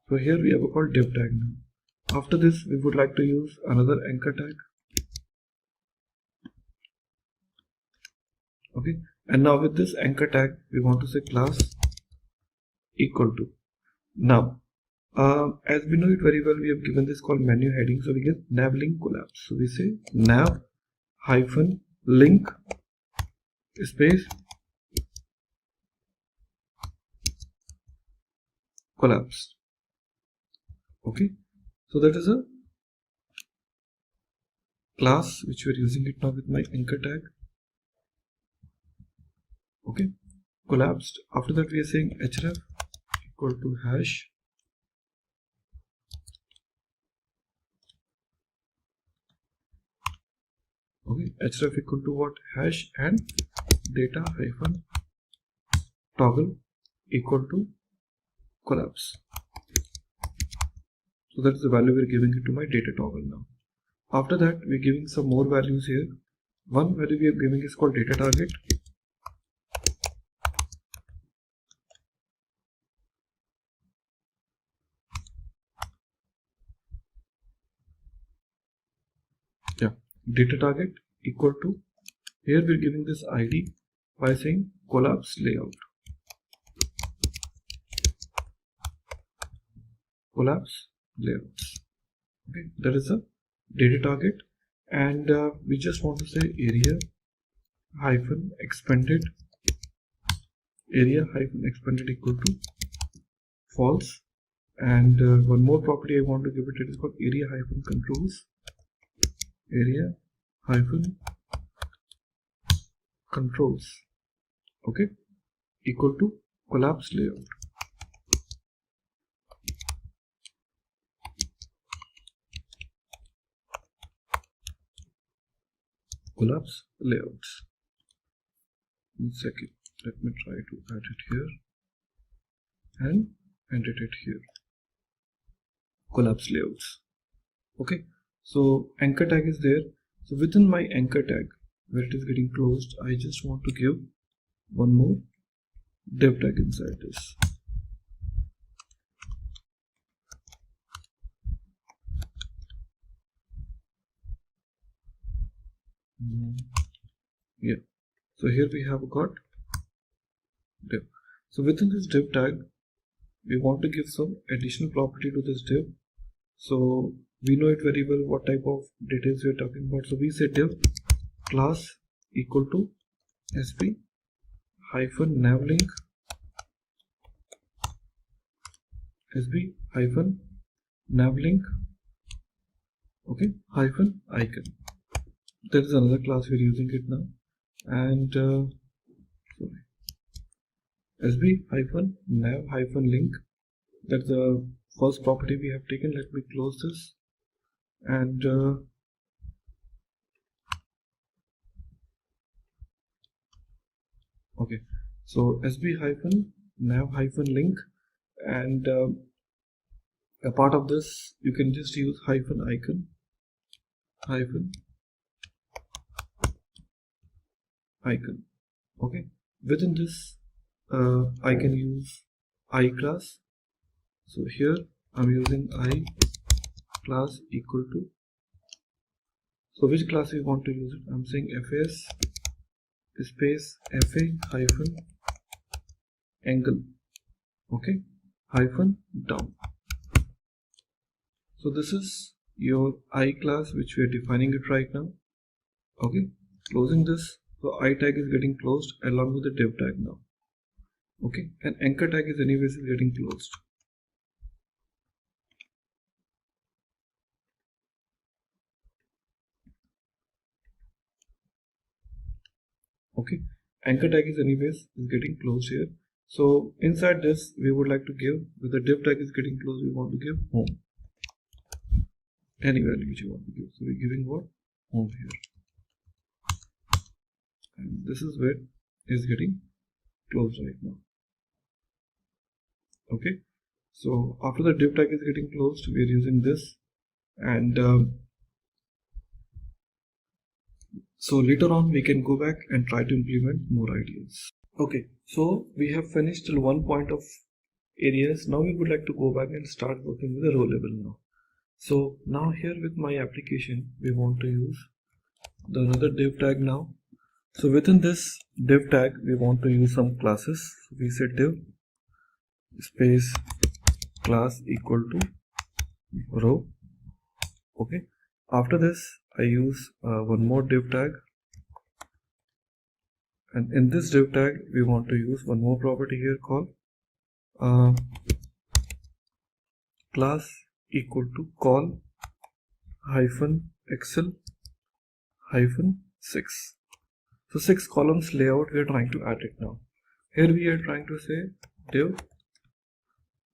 So here we have a called div tag now. After this we would like to use another anchor tag. Okay, and now with this anchor tag we want to say class equal to, now as we know it very well, we have given this called menu heading, so we get nav link collapse. So we say nav hyphen link space collapse. Okay, so that is a class which we are using it now with my anchor tag. Okay, collapsed. After that we are saying href equal to hash href equal to what? Hash and data hyphen toggle equal to collapse. So that is the value we are giving it to my data toggle now. After that we are giving some more values here. One value we are giving is called data target. Data target equal to, here we are giving this id by saying collapse layout. Okay, that is a data target, and we just want to say area hyphen expanded equal to false, and one more property I want to give it is called area hyphen controls. Okay, equal to collapse layout. Collapse layouts. One second, let me try to add it here and edit it here. Collapse layouts. Okay, so anchor tag is there. So within my anchor tag where it is getting closed, I just want to give one more div tag inside this. Yeah, so here we have got div. So within this div tag we want to give some additional property to this div. So we know it very well what type of details we are talking about. So we say div class equal to sb hyphen navlink okay hyphen icon. there is another class we're using it now, and sb-nav-link, that's the first property we have taken. Let me close this, and okay, so sb-nav-link, and a part of this you can just use -icon. Okay, within this I can use I class. So here I'm using I class equal to, so which class we want to use it? I'm saying fas space fa hyphen angle, okay, hyphen down. So this is your I class which we are defining it right now. Okay, closing this. So I tag is getting closed along with the div tag now. Okay, and anchor tag is anyways getting closed. Okay, anchor tag is anyways getting closed here. So inside this we would like to give, with the div tag is getting closed, we want to give home, any value which you want to give. So we're giving what? Home here, and this is where is getting closed right now. Okay, so after the div tag is getting closed, we are using this, and so later on we can go back and try to implement more ideas. Okay, so we have finished till one point of areas. Now we would like to go back and start working with the row level now. So now here with my application, we want to use another div tag now. So within this div tag, we want to use some classes. So we say div space class equal to row. Okay, after this I use one more div tag, and in this div tag we want to use one more property here called class equal to call hyphen excel hyphen 6. So 6 columns layout we are trying to add it now. Here we are trying to say div,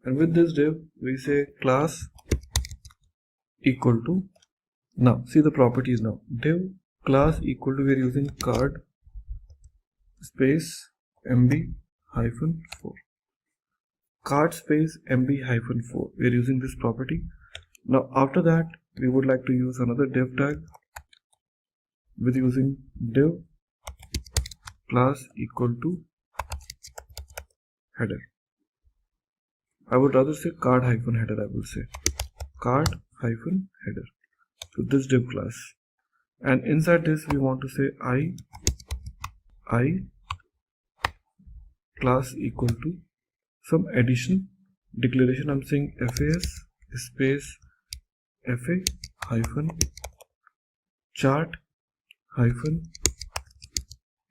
and with this div we say class equal to, now see the properties now, div class equal to, we are using card space mb hyphen 4, card space mb hyphen 4, we are using this property. Now after that we would like to use another div tag with using div class equal to header. I would rather say card hyphen header, I will say card hyphen header to this div class, and inside this we want to say I class equal to some addition declaration. I'm saying fas space fa hyphen chart hyphen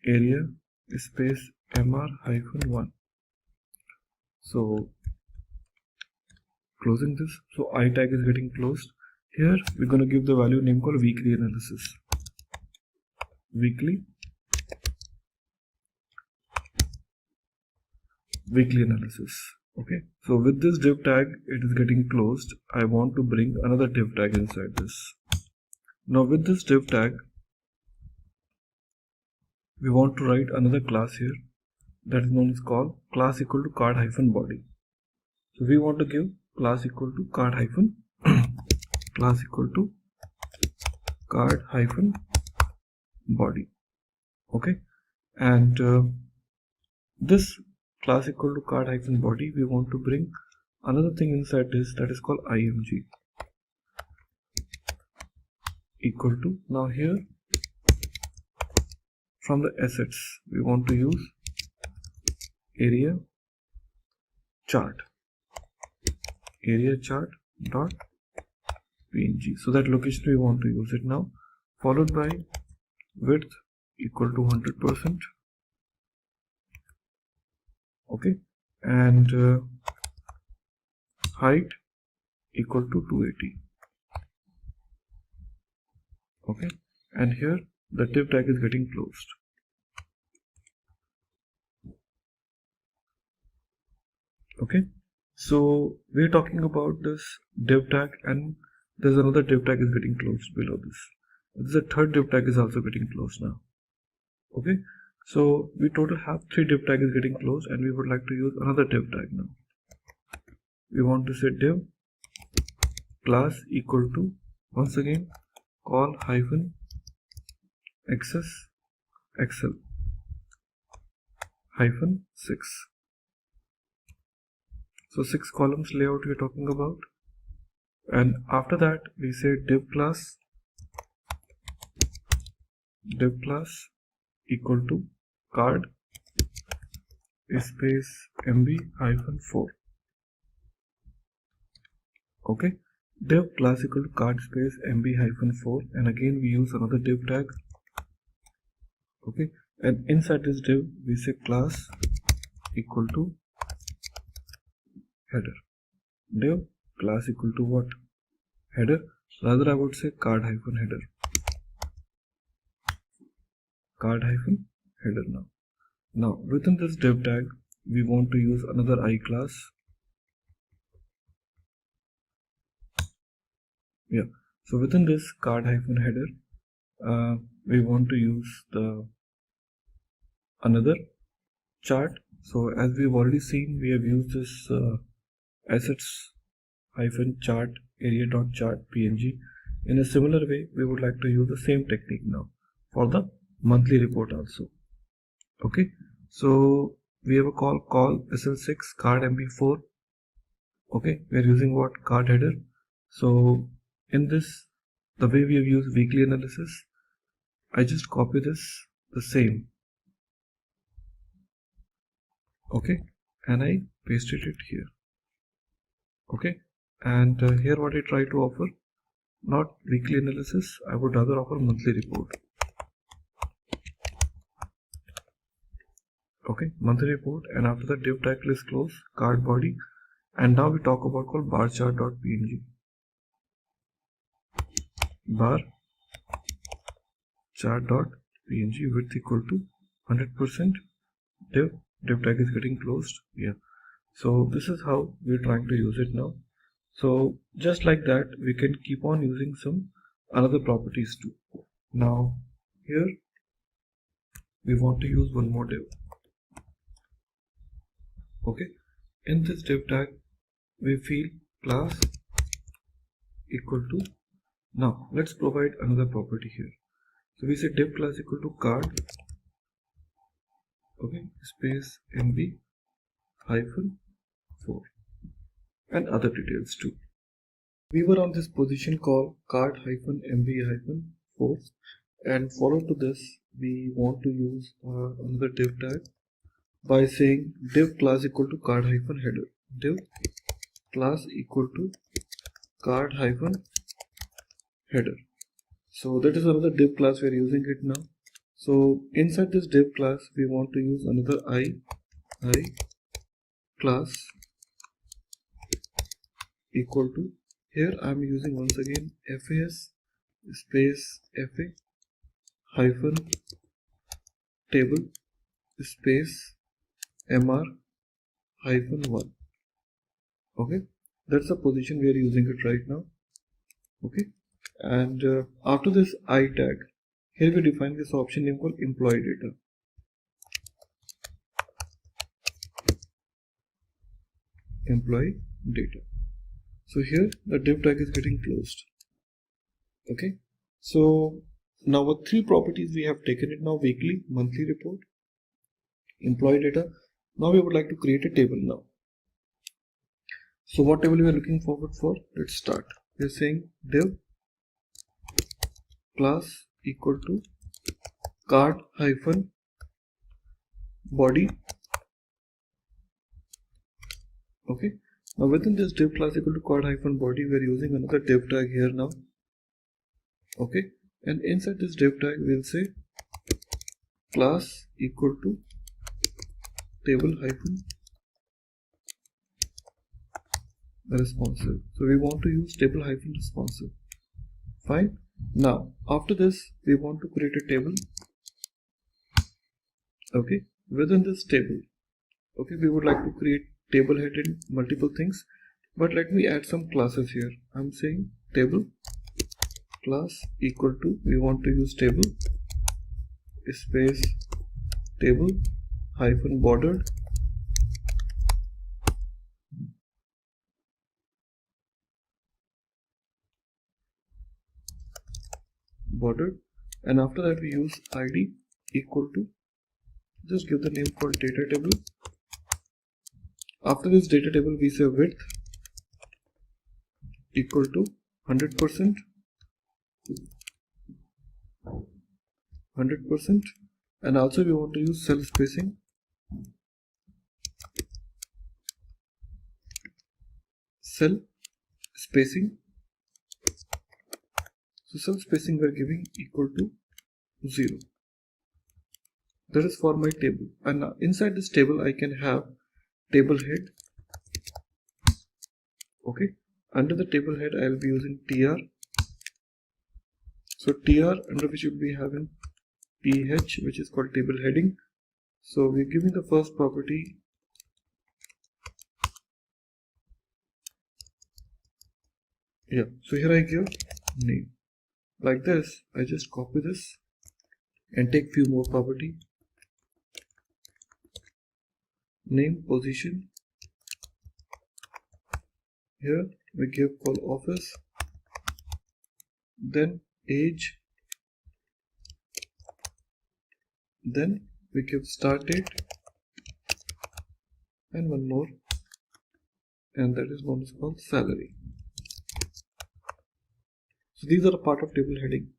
area space mr hyphen 1. So closing this, so I tag is getting closed. Here we're going to give the value name called weekly analysis. Weekly analysis. Okay, so with this div tag it is getting closed. I want to bring another div tag inside this. Now with this div tag we want to write another class here that is known as called class equal to card hyphen body. So we want to give class equal to card hyphen class equal to card hyphen body. Okay, and this class equal to card hyphen body, we want to bring another thing inside this that is called img equal to, now here from the assets we want to use area chart dot png. So that location we want to use it now, followed by width equal to 100%. Okay, and height equal to 280. Okay, and here the div tag is getting closed. Okay, so we're talking about this div tag, and there's another div tag is getting closed below this. This is a third div tag is also getting closed now. Okay, so we total have 3 div tag is getting closed, and we would like to use another div tag now. We want to say div class equal to, once again, call hyphen access excel hyphen 6. So 6 columns layout we're talking about, and after that we say div class equal to card space mb hyphen 4. Okay, div class equal to card space mb hyphen 4, and again we use another div tag. Okay, and inside this div we say class equal to header. Div class equal to what? Header. Rather I would say card hyphen header. Card hyphen header now. Now within this div tag we want to use another I class. Yeah. So within this card hyphen header we want to use the another chart. So as we've already seen, we have used this assets hyphen chart area.chart png. In a similar way, we would like to use the same technique now for the monthly report also. Okay, so we have a call sl6 card mb4. Okay, we are using what? Card header. So in this, the way we have used weekly analysis, I just copy this the same. Okay, and I pasted it here. Okay, and here what I try to offer, not weekly analysis, I would rather offer monthly report. Okay, monthly report, and after the div title is closed, card body, and now we talk about called bar chart.png. Bar chart.png width equal to 100%. Div tag is getting closed. Yeah, so this is how we're trying to use it now. So just like that, we can keep on using some another properties too. Now here we want to use one more div. Okay, in this div tag we feel class equal to, now let's provide another property here. So we say div class equal to card, okay, space mb hyphen 4, and other details too. We were on this position called card hyphen mb hyphen 4, and follow to this we want to use another div tag by saying div class equal to card hyphen header. Div class equal to card hyphen header. So that is another div class we are using it now. So inside this div class we want to use another I class equal to, here I am using once again fas space fa hyphen table space mr hyphen 1. Okay, that's the position we are using it right now. Okay, and after this I tag, here we define this option name called employee data. Employee data. So here the div tag is getting closed. Okay, so now what 3 properties we have taken it now: weekly, monthly report, employee data. Now we would like to create a table now. So what table we are looking forward for? Let's start. We are saying div class equal to card hyphen body. Okay, now within this div class equal to card hyphen body, we are using another div tag here now. Okay, and inside this div tag we'll say class equal to table hyphen responsive. So we want to use table hyphen responsive. Fine. Now after this we want to create a table. Okay, within this table, okay, we would like to create table head in multiple things, but let me add some classes here. I'm saying table class equal to, we want to use table space table hyphen bordered and after that we use id equal to, just give the name for data table. After this data table we say width equal to 100%, and also we want to use cell spacing so cell spacing we're giving equal to 0. That is for my table, and now inside this table I can have table head. Okay, under the table head I'll be using tr, so tr under which you'll be having th, which is called table heading. So we're giving the first property so here I give name. Like this, I just copy this and take few more property. Name, position. Here we give call office, then age, then we give start date, and one more, and that is one is called salary. So these are a part of table heading.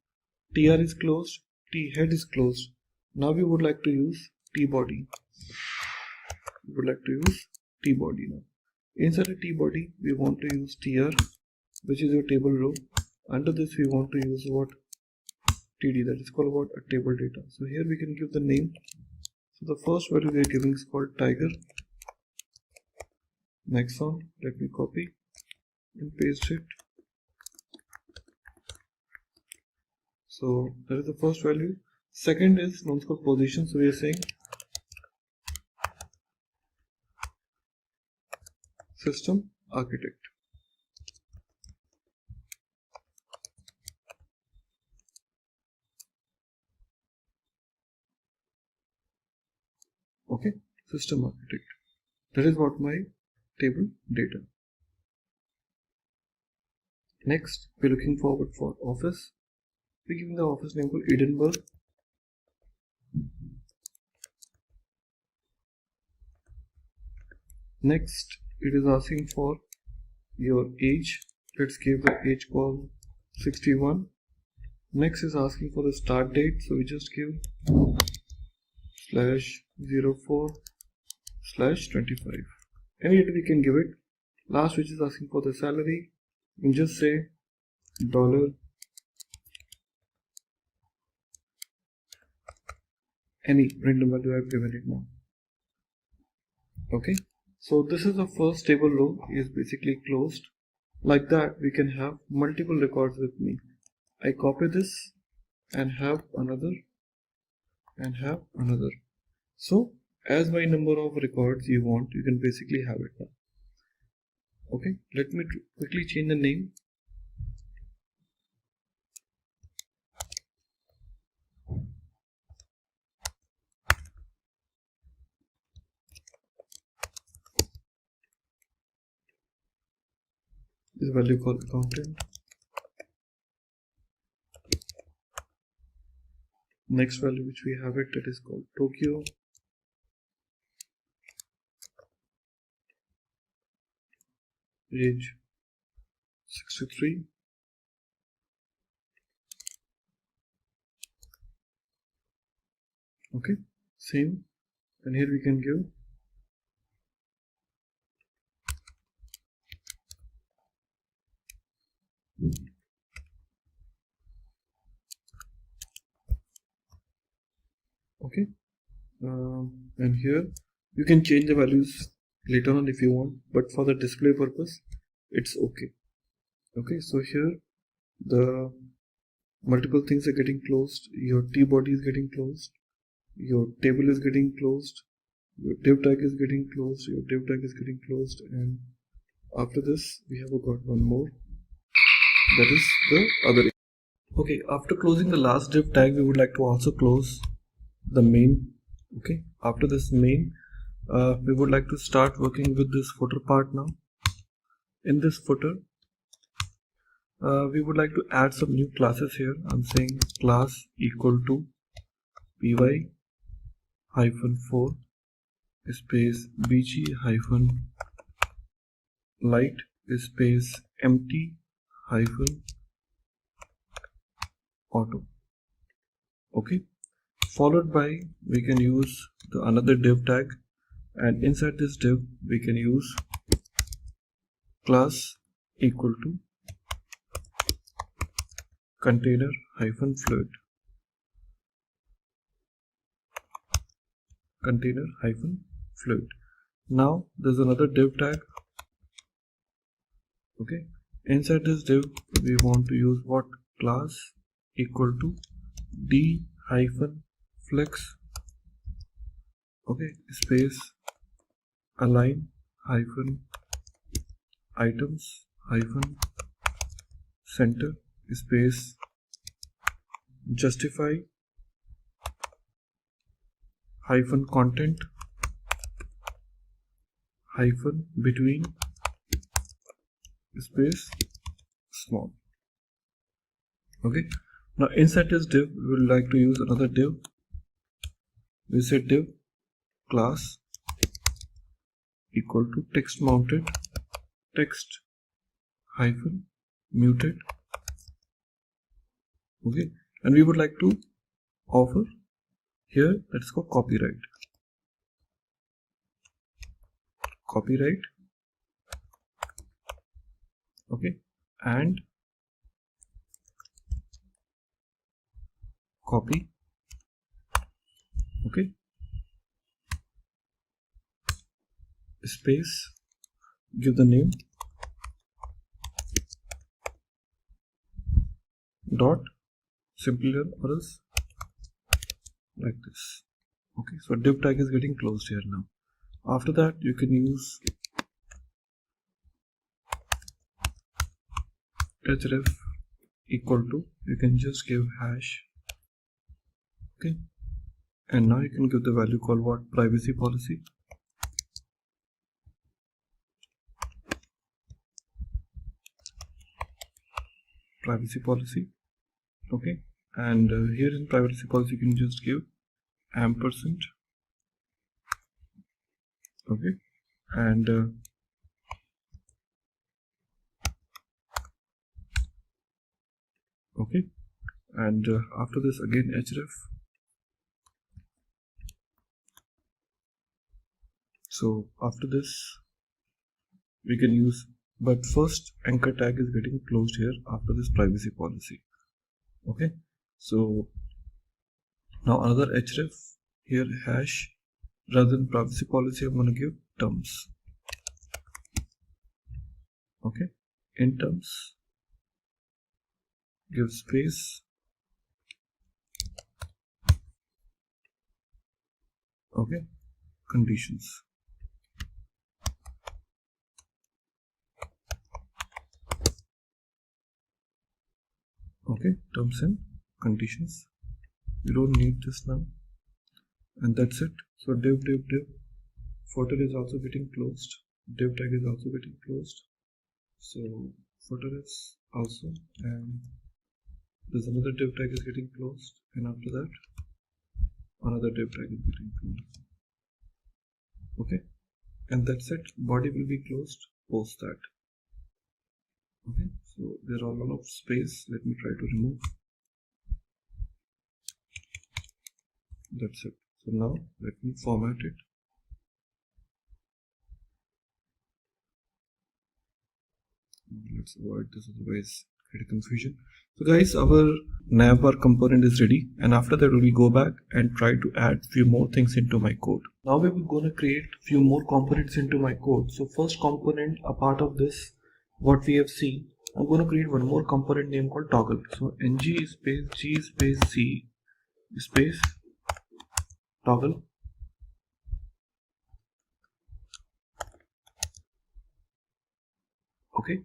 tr is closed, t head is closed. Now we would like to use t body. Now inside a t body we want to use tr, which is your table row. Under this we want to use what? td, that is called what? A table data. So here we can give the name. So the first value we are giving is called tiger. Next one, let me copy and paste it. So that is the first value. Second is known called position. So we are saying system architect. Okay, system architect. That is what my table data. Next, we're looking forward for office. We're giving the office name called Edinburgh. Next, it is asking for your age. Let's give the age called 61. Next is asking for the start date. So we just give /04/25. Any date we can give it. Last, which is asking for the salary, you can just say $, any random value I've given it now. Okay, so this is the first table row is basically closed. Like that we can have multiple records with me. I copy this and have another and have another. So as my number of records you want, you can basically have it now. Okay, let me quickly change the name. This value called accountant. Next value which we have it, that is called Tokyo. Age 63. Okay, same, and here we can give okay, and here you can change the values later on if you want, but for the display purpose it's okay. Okay, so here the multiple things are getting closed. Your T-body is getting closed, your table is getting closed, your div tag is getting closed, your div tag is getting closed, and after this we have got one more, that is the other. Okay, after closing the last div tag, we would like to also close the main. Okay, after this main, we would like to start working with this footer part now. In this footer, we would like to add some new classes here. I'm saying class equal to py-4 space bg hyphen light space empty hyphen auto. Okay, followed by we can use the another div tag, and inside this div we can use class equal to container hyphen fluid, container hyphen fluid. Now there's another div tag. Okay, inside this div we want to use what? Class equal to d hyphen flex, okay, space align hyphen items hyphen center space justify hyphen content hyphen between space small. Okay, now inside this div we would like to use another div. We say div class equal to text mounted text hyphen muted. Okay, and we would like to offer here, let's go copyright okay, and copy. Okay, space, give the name dot Simplilearn or else like this. Okay, so div tag is getting closed here now. After that you can use href equal to, you can just give hash. Okay, and now you can give the value called what? Privacy policy. Okay, and here in privacy policy you can just give ampersand. Okay, and okay, and after this again href. So after this we can use, but first anchor tag is getting closed here after this privacy policy. Okay, so now another href here, hash, rather than privacy policy I'm going to give terms. Okay, in terms give space. Okay, conditions. Okay, terms and conditions. You don't need this now, and that's it. So div footer is also getting closed, div tag is also getting closed, so footer is also, and there's another div tag is getting closed, and after that another div tag is getting closed. Okay, and that's it. Body will be closed post that. Okay, so there are a lot of space. Let me try to remove. That's it. So now let me format it. Let's avoid this, otherwise create a confusion. So guys, our navbar component is ready, and after that we will go back and try to add few more things into my code. Now we're going to create few more components into my code. So first component, a part of this, what we have seen, I'm going to create one more component name called toggle. So ng space g space c space toggle. Okay.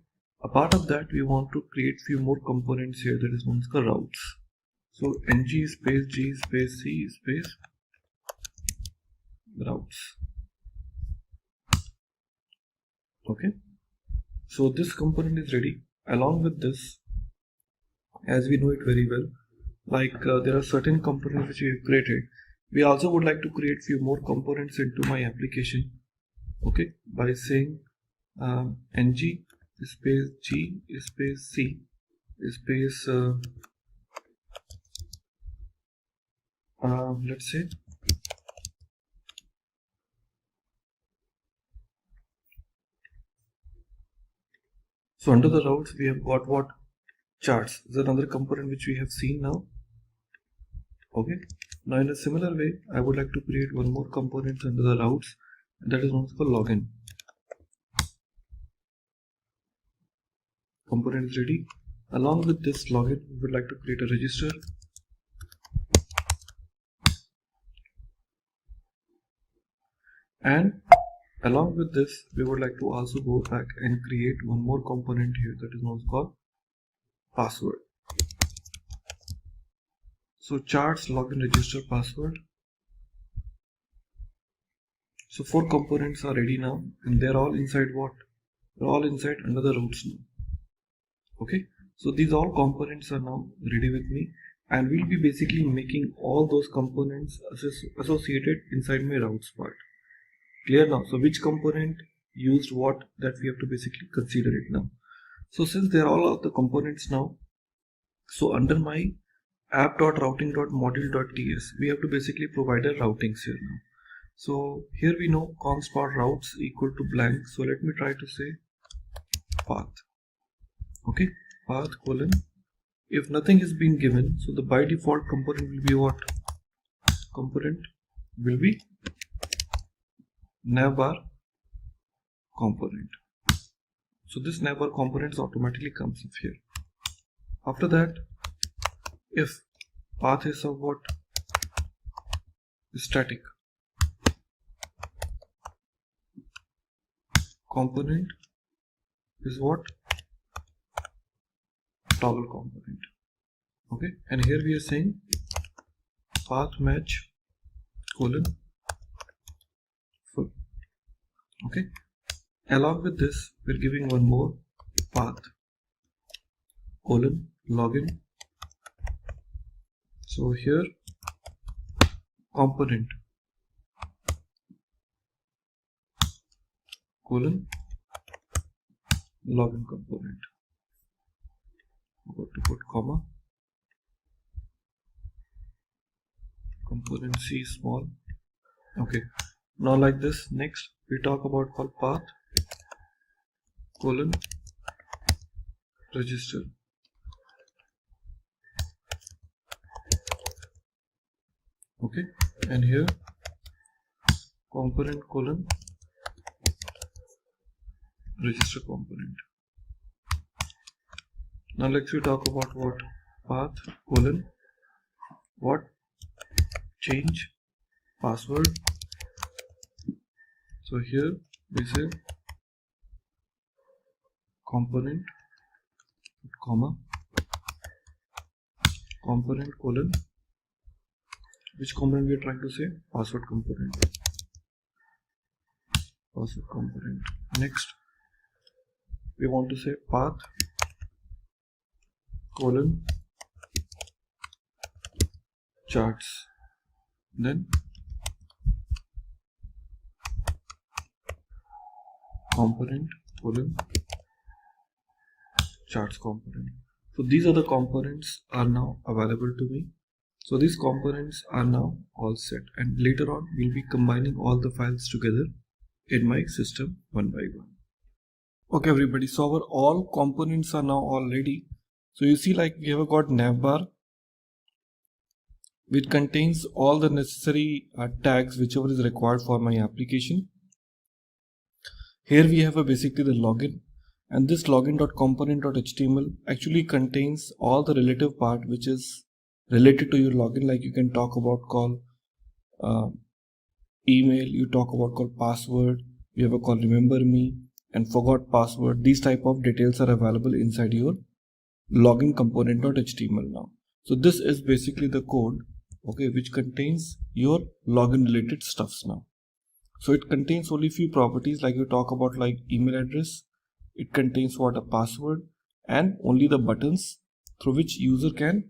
A part of that, we want to create few more components here, that is known as the routes. So ng space g space c space routes. Okay. So this component is ready. Along with this, as we know it very well, like there are certain components which we have created. We also would like to create few more components into my application. Okay, by saying ng space g space c space let's say so under the routes we have got what? Charts. Is another component which we have seen now. Okay, now in a similar way I would like to create one more component under the routes, and that is known as for login. Component is ready. Along with this login, we would like to create a register. And along with this, we would like to also go back and create one more component here, that is known as called password. So charts, login, register, password. So 4 components are ready now, and they're all inside what? They're all inside under the routes now. Okay, so these all components are now ready with me, and we'll be basically making all those components associated inside my routes part. Clear now? So which component used what, that we have to basically consider it now. So since they're all of the components now, so under my app.routing.module.ts, we have to basically provide a routings here now. So here we know const routes equal to blank. So let me try to say path. Okay, path colon. If nothing is being given, so the by default component will be what? Component will be navbar component. So this navbar component automatically comes up here. After that, if path is of what? Static. Component is what? Toggle component. Okay, and here we are saying path match colon full. Okay, along with this we're giving one more path colon login. So here component colon login component. Got to put comma. Component C small. Okay, now like this. Next we talk about called path colon register. Okay, and here component colon register component. Now let's we talk about what? Path colon what? Change password. So here we say component comma component colon, which component we are trying to say? Password component. Password component. Next we want to say path colon charts, then component colon charts component. So these are the components are now available to me. So these components are now all set, and later on we'll be combining all the files together in my system one by one. Okay everybody, so our all components are now all ready. So you see, like we have got navbar, which contains all the necessary tags whichever is required for my application. Here we have basically the login, And this login.component.html actually contains all the relative part which is related to your login. Like you can talk about call email, you talk about call password, you have a call remember me and forgot password. These type of details are available inside your login component.html now. So this is basically the code, okay, which contains your login related stuffs now. So it contains only few properties, like you talk about like email address. It contains what a password and only the buttons through which user can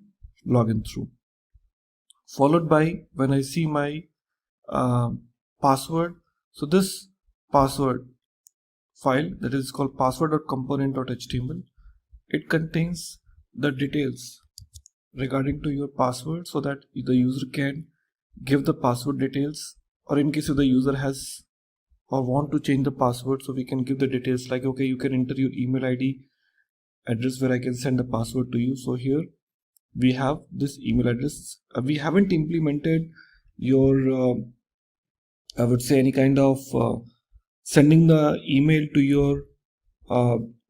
log in through. Followed by when I see my password. So this password file that is called password.component.html, it contains the details regarding to your password so that the user can give the password details, or in case if the user has or want to change the password, so we can give the details like, okay, you can enter your email ID address where I can send the password to you. So here we have this email address. We haven't implemented your I would say any kind of sending the email to your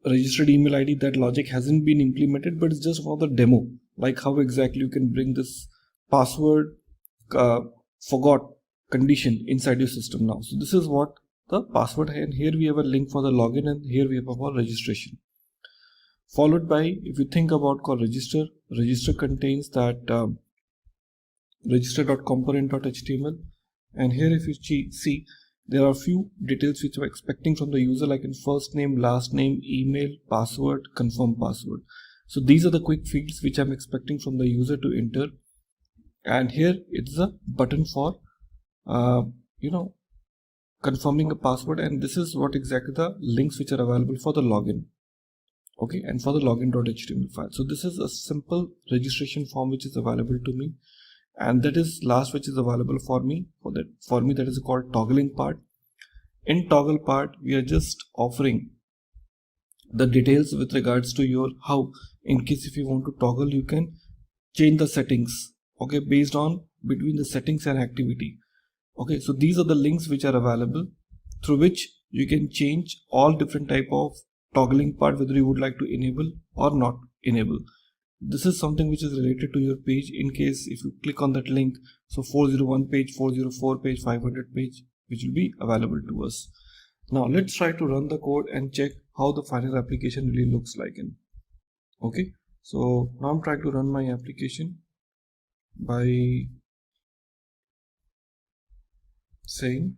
registered email ID. That logic hasn't been implemented, but it's just for the demo, like how exactly you can bring this password forgot condition inside your system now. So this is what the password, and here we have a link for the login, and here we have our registration. Followed by, if you think about called register contains that register.component.html, and here if you see, there are few details which I'm expecting from the user, like in first name, last name, email, password, confirm password. So these are the quick fields which I'm expecting from the user to enter. And here it's a button for confirming a password, and this is what exactly the links which are available for the login, okay, and for the login.html file. So this is a simple registration form which is available to me, and that is last which is available for me. That is called toggling part. In toggle part, we are just offering the details with regards to your how, in case if you want to toggle, you can change the settings, okay, based on between the settings and activity. Okay, so these are the links which are available through which you can change all different type of toggling part, whether you would like to enable or not enable. This is something which is related to your page. In case if you click on that link, so 401 page, 404 page, 500 page, which will be available to us. Now let's try to run the code and check how the final application really looks like in. Okay, so now I'm trying to run my application by saying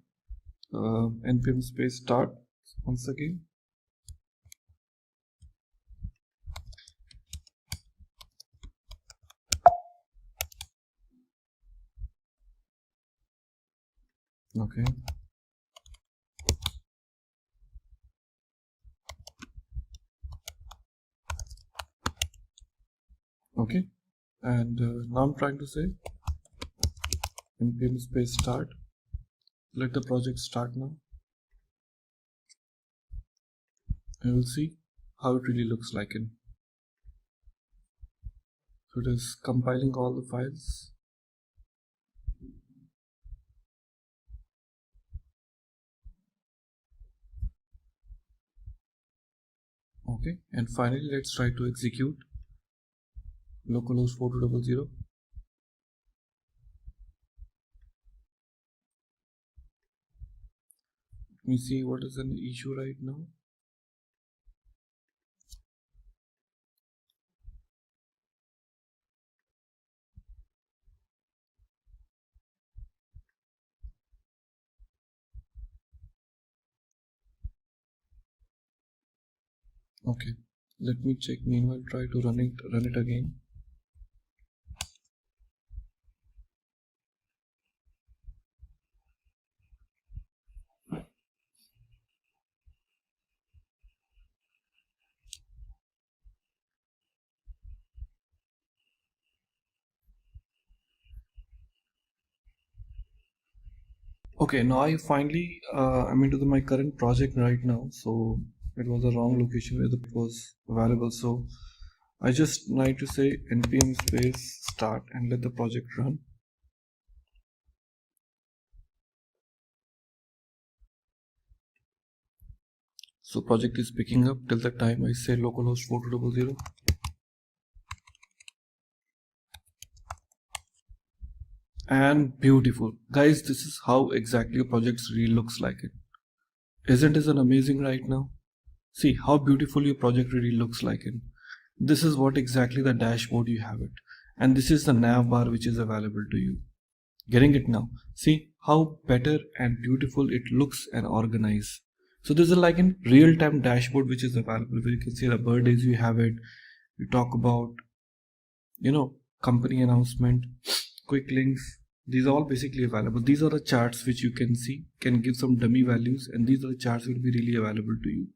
npm space start once again. Okay, okay, and now I'm trying to say npm space start. Let the project start now, and we'll see how it really looks like in. So it is compiling all the files. Okay, and finally let's try to execute localhost 4200. Let me see what is an issue right now. Okay, let me check. Meanwhile, try to run it again. Okay, now I finally I'm into my current project right now. So it was the wrong location where it was available. So I just need to say npm space start and let the project run. So project is picking up till the time I say localhost 4200. And beautiful. Guys, this is how exactly your project really looks like it. Isn't it amazing right now? See how beautiful your project really looks like it. This is what exactly the dashboard you have it. And this is the nav bar which is available to you. Getting it now? See how better and beautiful it looks and organized. So this is like in real-time dashboard which is available where you can see the birthdays you have it. You talk about, company announcement, quick links. These are all basically available. These are the charts which you can see, can give some dummy values, and these are the charts will be really available to you.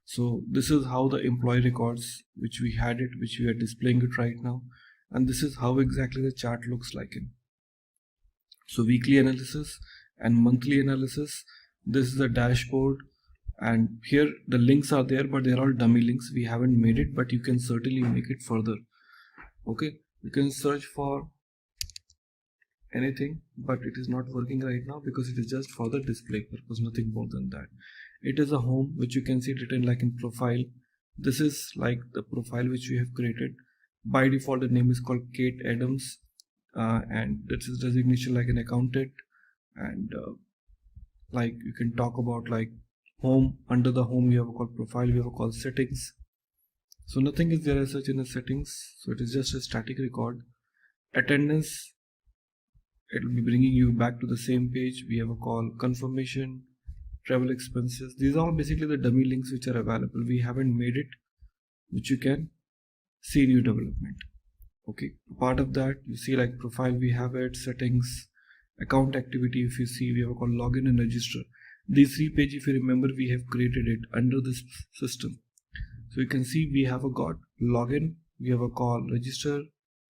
So this is how the employee records which we had it, which we are displaying it right now, and this is how exactly the chart looks like in. So weekly analysis and monthly analysis. This is the dashboard, and here the links are there, but they're all dummy links. We haven't made it, but you can certainly make it further. Okay, you can search for anything, but it is not working right now because it is just for the display purpose, nothing more than that. It is a home which you can see written like in profile. This is like the profile which we have created. By default the name is called Kate Adams, and this is designation like an accountant, and like you can talk about like home. Under the home we have a called profile, we have a called settings. So nothing is there as such in the settings, so it is just a static record. Attendance, it will be bringing you back to the same page. We have a call confirmation, travel expenses. These are all basically the dummy links which are available. We haven't made it, which you can see in your development. Okay, part of that you see like profile, we have it, settings, account activity. If you see, we have a call login and register. These three pages, if you remember, we have created it under this system. So you can see we have a got login, we have a call register,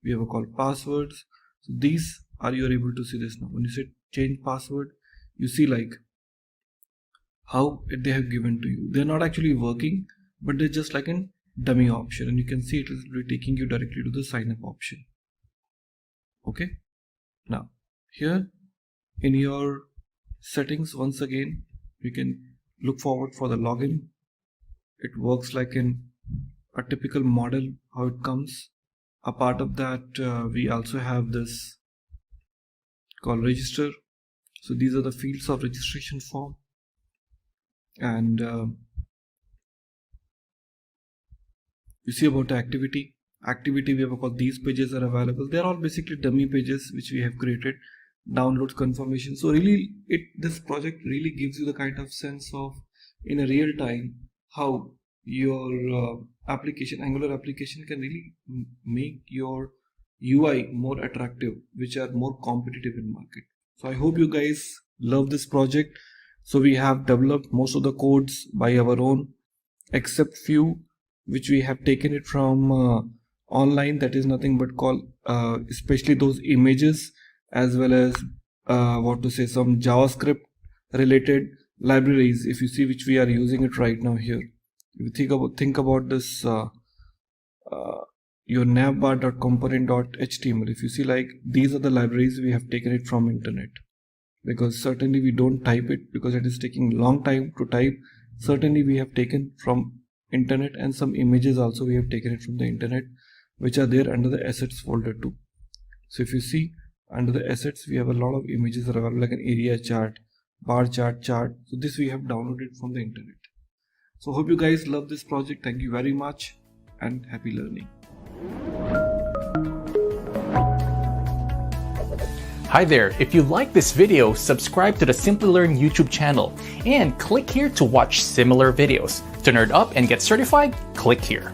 we have a call passwords. So these are, you are able to see this now. When you say change password, you see like how they have given to you. They're not actually working, but they're just like a dummy option, and you can see it is taking you directly to the sign up option. Okay, now here in your settings, once again you can look forward for the login. It works like in a typical model how it comes. A part of that we also have this called register. So these are the fields of registration form, and you see about the activity. We have called these pages are available. They are all basically dummy pages which we have created. Download confirmation. So really this project really gives you the kind of sense of in a real time how your application, Angular application, can really make your UI more attractive, which are more competitive in market. So I hope you guys love this project. So we have developed most of the codes by our own, except few which we have taken it from online. That is nothing but called especially those images, as well as some JavaScript related libraries, if you see, which we are using it right now here. If you think about this your navbar.component.html, if you see, like these are the libraries we have taken it from internet, because certainly we don't type it because it is taking long time to type. Certainly we have taken from internet, and some images also we have taken it from the internet, which are there under the assets folder too. So if you see under the assets, we have a lot of images that are available, like an area chart, bar chart. So this we have downloaded from the internet. So hope you guys love this project. Thank you very much and happy learning.
Hi there, if you like this video, subscribe to the Simplilearn YouTube channel and click here to watch similar videos. To nerd up and get certified, click here.